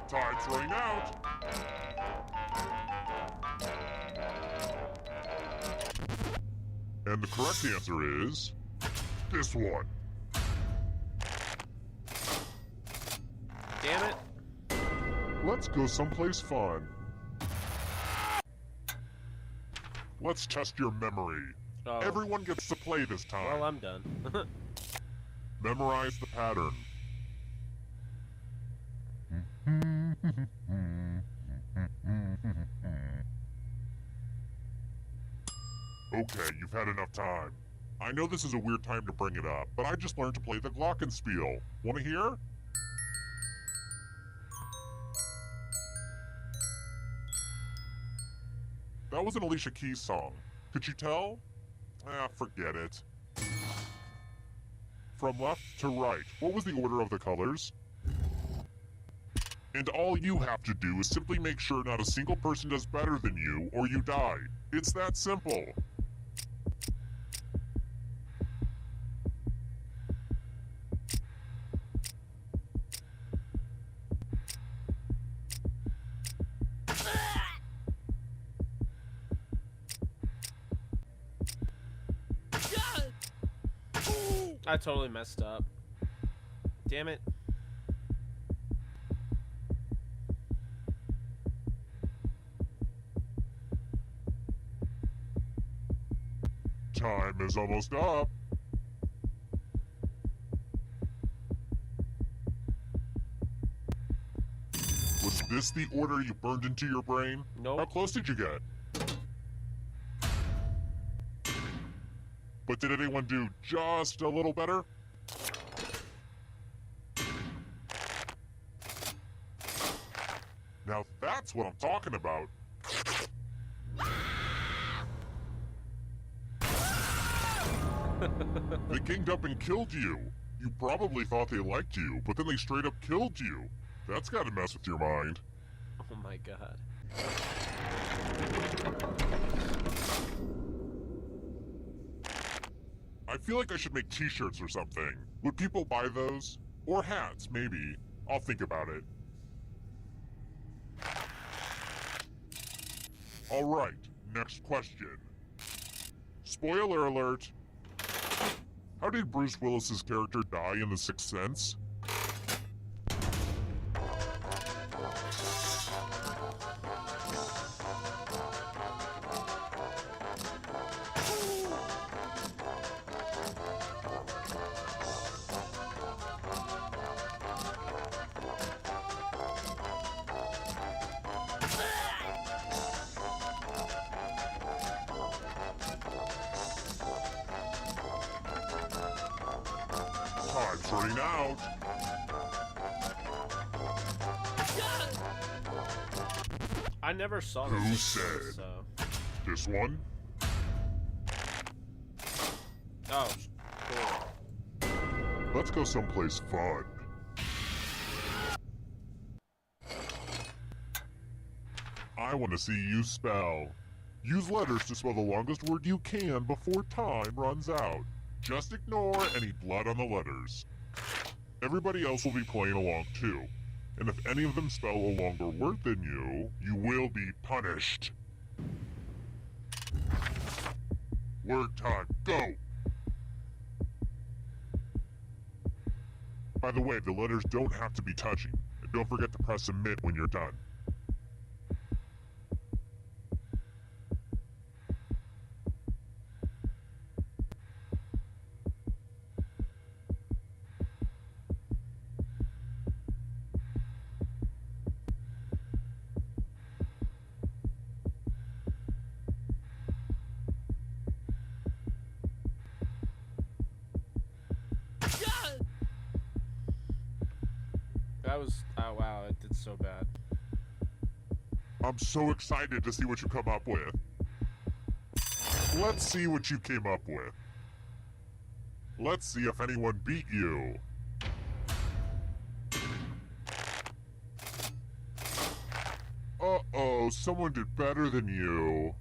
Time's running out. And the correct answer is this one. Damn it. Let's go someplace fun. Let's test your memory. Oh. Everyone gets to play this time. Well, I'm done. Memorize the pattern. Okay, you've had enough time. I know this is a weird time to bring it up, but I just learned to play the glockenspiel. Wanna hear? That was an Alicia Keys song. Could you tell? Forget it. From left to right, what was the order of the colors? And all you have to do is simply make sure not a single person does better than you, or you die. It's that simple. I totally messed up. Damn it. Time is almost up. Was this the order you burned into your brain? Nope. How close did you get? But did anyone do just a little better? Now that's what I'm talking about. They ganged up and killed you. You probably thought they liked you, but then they straight up killed you. That's gotta mess with your mind. Oh my god. I feel like I should make t-shirts or something. Would people buy those? Or hats, maybe. I'll think about it. Alright, next question. Spoiler alert. How did Bruce Willis's character die in The Sixth Sense? Time's running out. I never saw Who this. said? So. This one? Oh, cool. Let's go someplace fun. I want to see you spell. Use letters to spell the longest word you can before time runs out. Just ignore any blood on the letters. Everybody else will be playing along too. And if any of them spell a longer word than you will be punished. Word time, go! By the way, the letters don't have to be touching. And don't forget to press submit when you're done. That was, oh wow, it did so bad. I'm so excited to see what you come up with. Let's see what you came up with. Let's see if anyone beat you. Uh-oh, someone did better than you.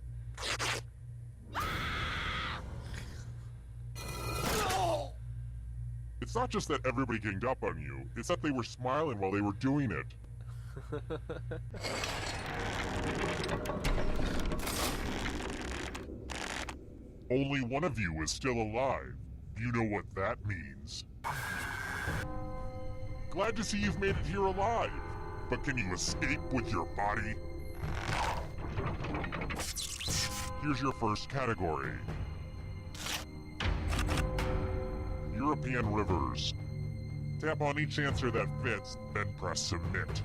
It's not just that everybody ganged up on you, it's that they were smiling while they were doing it. Only one of you is still alive. You know what that means. Glad to see you've made it here alive. But can you escape with your body? Here's your first category. European rivers. Tap on each answer that fits, then press submit.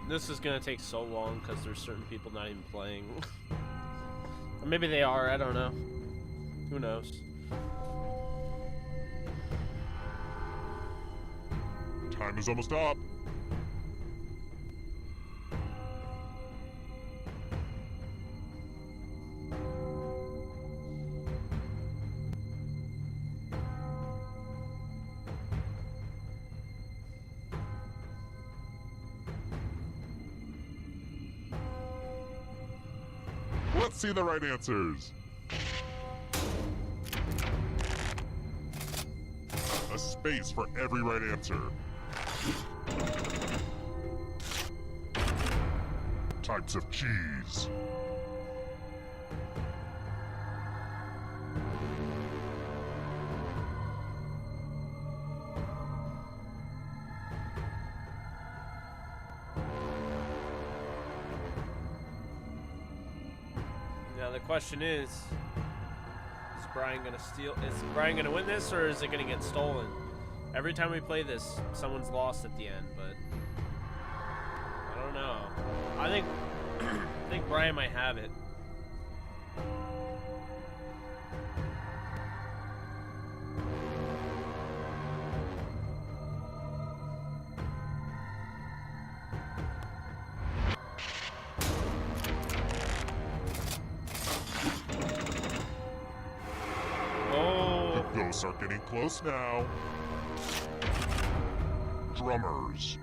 This is gonna take so long because there's certain people not even playing. Or maybe they are, I don't know. Who knows? Time is almost up. Let's see the right answers. A space for every right answer. Types of cheese. Now the question is Brian gonna steal? Is Brian gonna win this, or is it gonna get stolen? Every time we play this, someone's lost at the end, but I don't know. I think I think Brian might have it. Are getting close now. Drummers.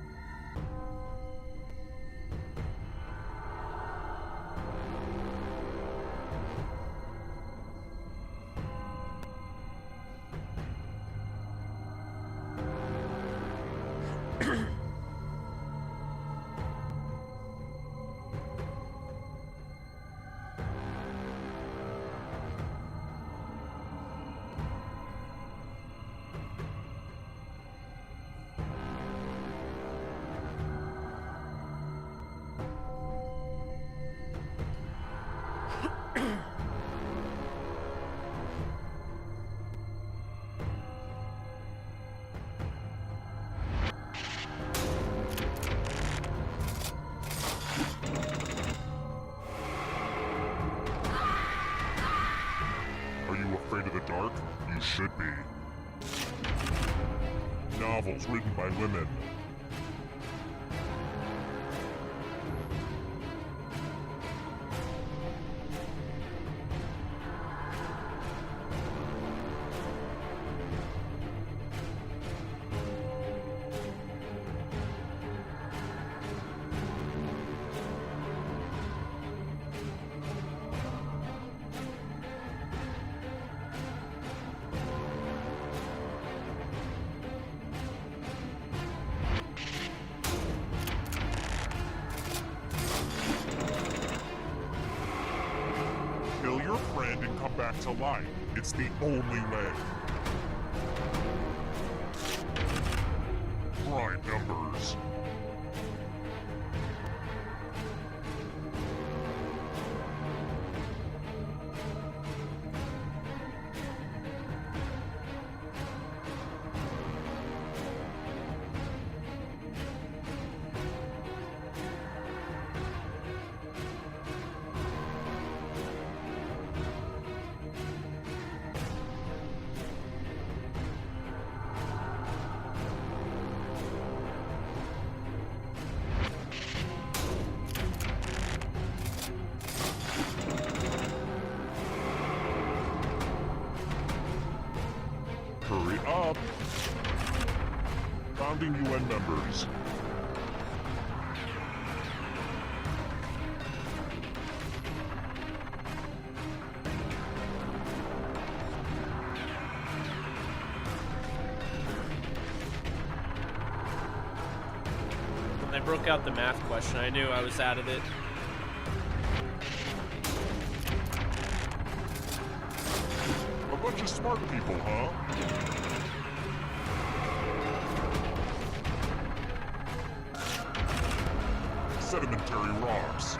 Afraid of the dark? You should be. Novels written by women. Kill your friend and come back to life. It's the only way. Prime numbers. Hurry up! Founding UN members. When I broke out the math question, I knew I was out of it. A bunch of smart people, huh? military rocks.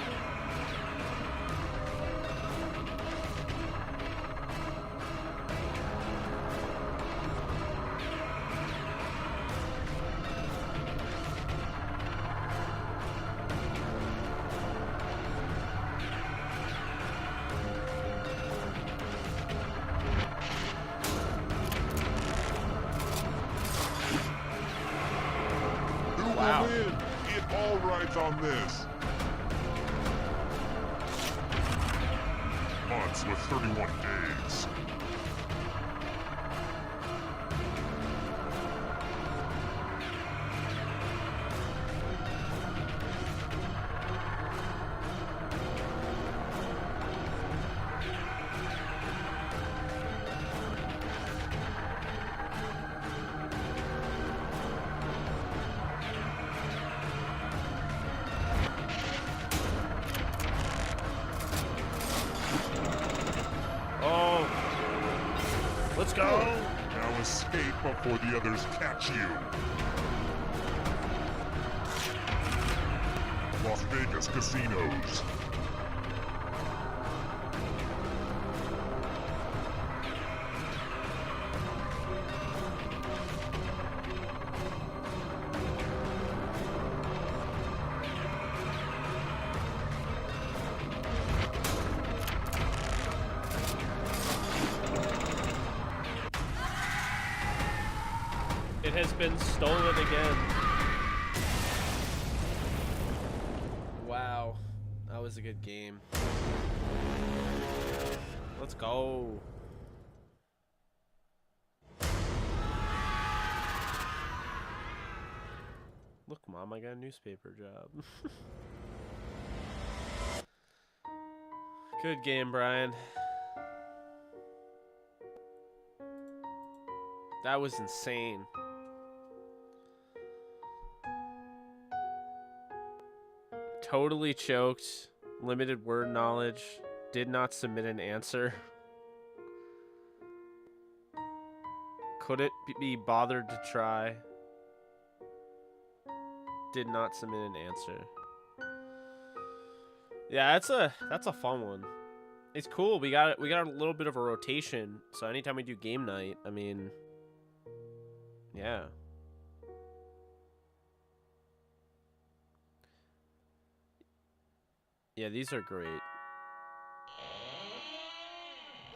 Wow. Win. It all rides on this. Months with 31 days. Let's go. Now escape before the others catch you. Las Vegas casinos. It has been stolen again. Wow. That was a good game. Let's go. Look, Mom, I got a newspaper job. Good game, Brian. That was insane. Totally choked. Limited word knowledge. Did not submit an answer. Couldn't be bothered to try. Did not submit an answer. Yeah, that's a fun one. It's cool. We got a little bit of a rotation. So anytime we do game night, I mean, yeah. Yeah, these are great.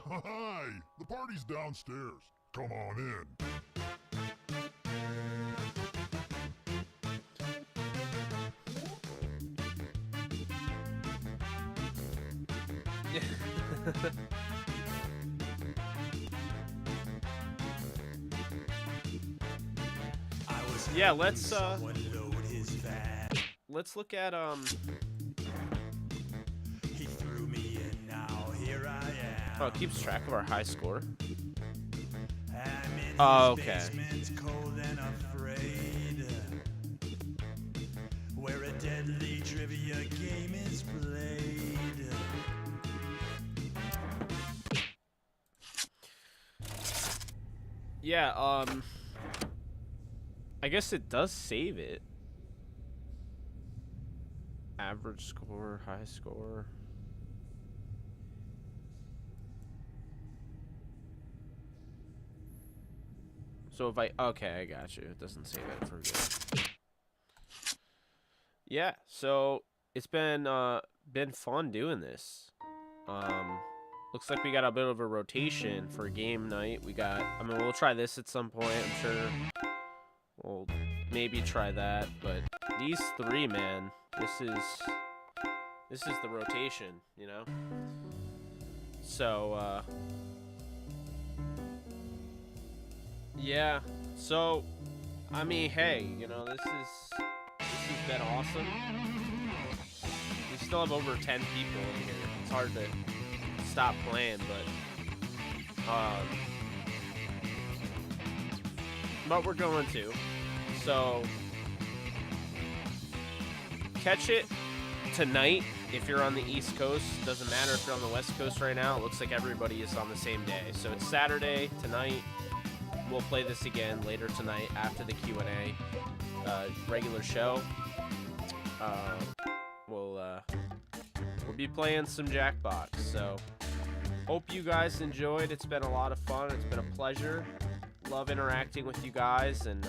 Hi, the party's downstairs. Come on in. Yeah, let's look at He threw me in, now here I am. Oh, it keeps track of our high score. I'm in Oh, his okay. basement, cold and afraid, where a deadly trivia game is played. Yeah, I guess it does save it. Average score, high score. So if okay, I got you. It doesn't save it for good. Yeah, so it's been fun doing this. Looks like we got a bit of a rotation for game night. I mean, we'll try this at some point, I'm sure. We'll maybe try that, but these three, man, this is the rotation, you know? So, yeah. So, I mean, hey, you know, this has been awesome. We still have over 10 people in here. It's hard to stop playing, but we're going to. So catch it tonight if you're on the East Coast. Doesn't matter if you're on the West Coast right now. It looks like everybody is on the same day. So it's Saturday tonight. We'll play this again later tonight after the Q&A regular show. we'll be playing some Jackbox. So hope you guys enjoyed. It's been a lot of fun. It's been a pleasure. Love interacting with you guys and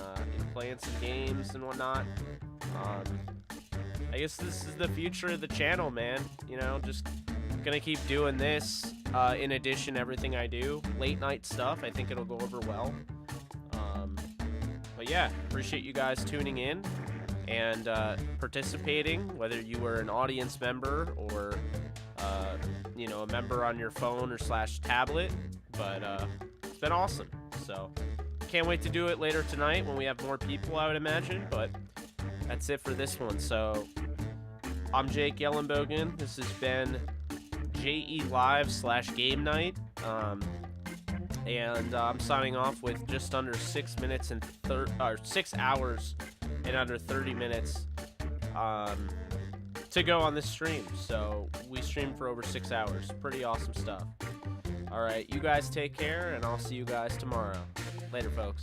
playing some games and whatnot. I guess this is the future of the channel, man. You know, just gonna keep doing this in addition to everything I do. Late night stuff. I think it'll go over well. But yeah, appreciate you guys tuning in and participating, whether you were an audience member or you know, a member on your phone or / tablet. But it's been awesome. So can't wait to do it later tonight when we have more people, I would imagine. But that's it for this one. So I'm Jake Ellenbogen. This has been JE Live / Game Night. And I'm signing off with just under 6 minutes and 6 hours and under 30 minutes to go on this stream. So we streamed for over 6 hours. Pretty awesome stuff. All right, you guys take care, and I'll see you guys tomorrow. Later, folks.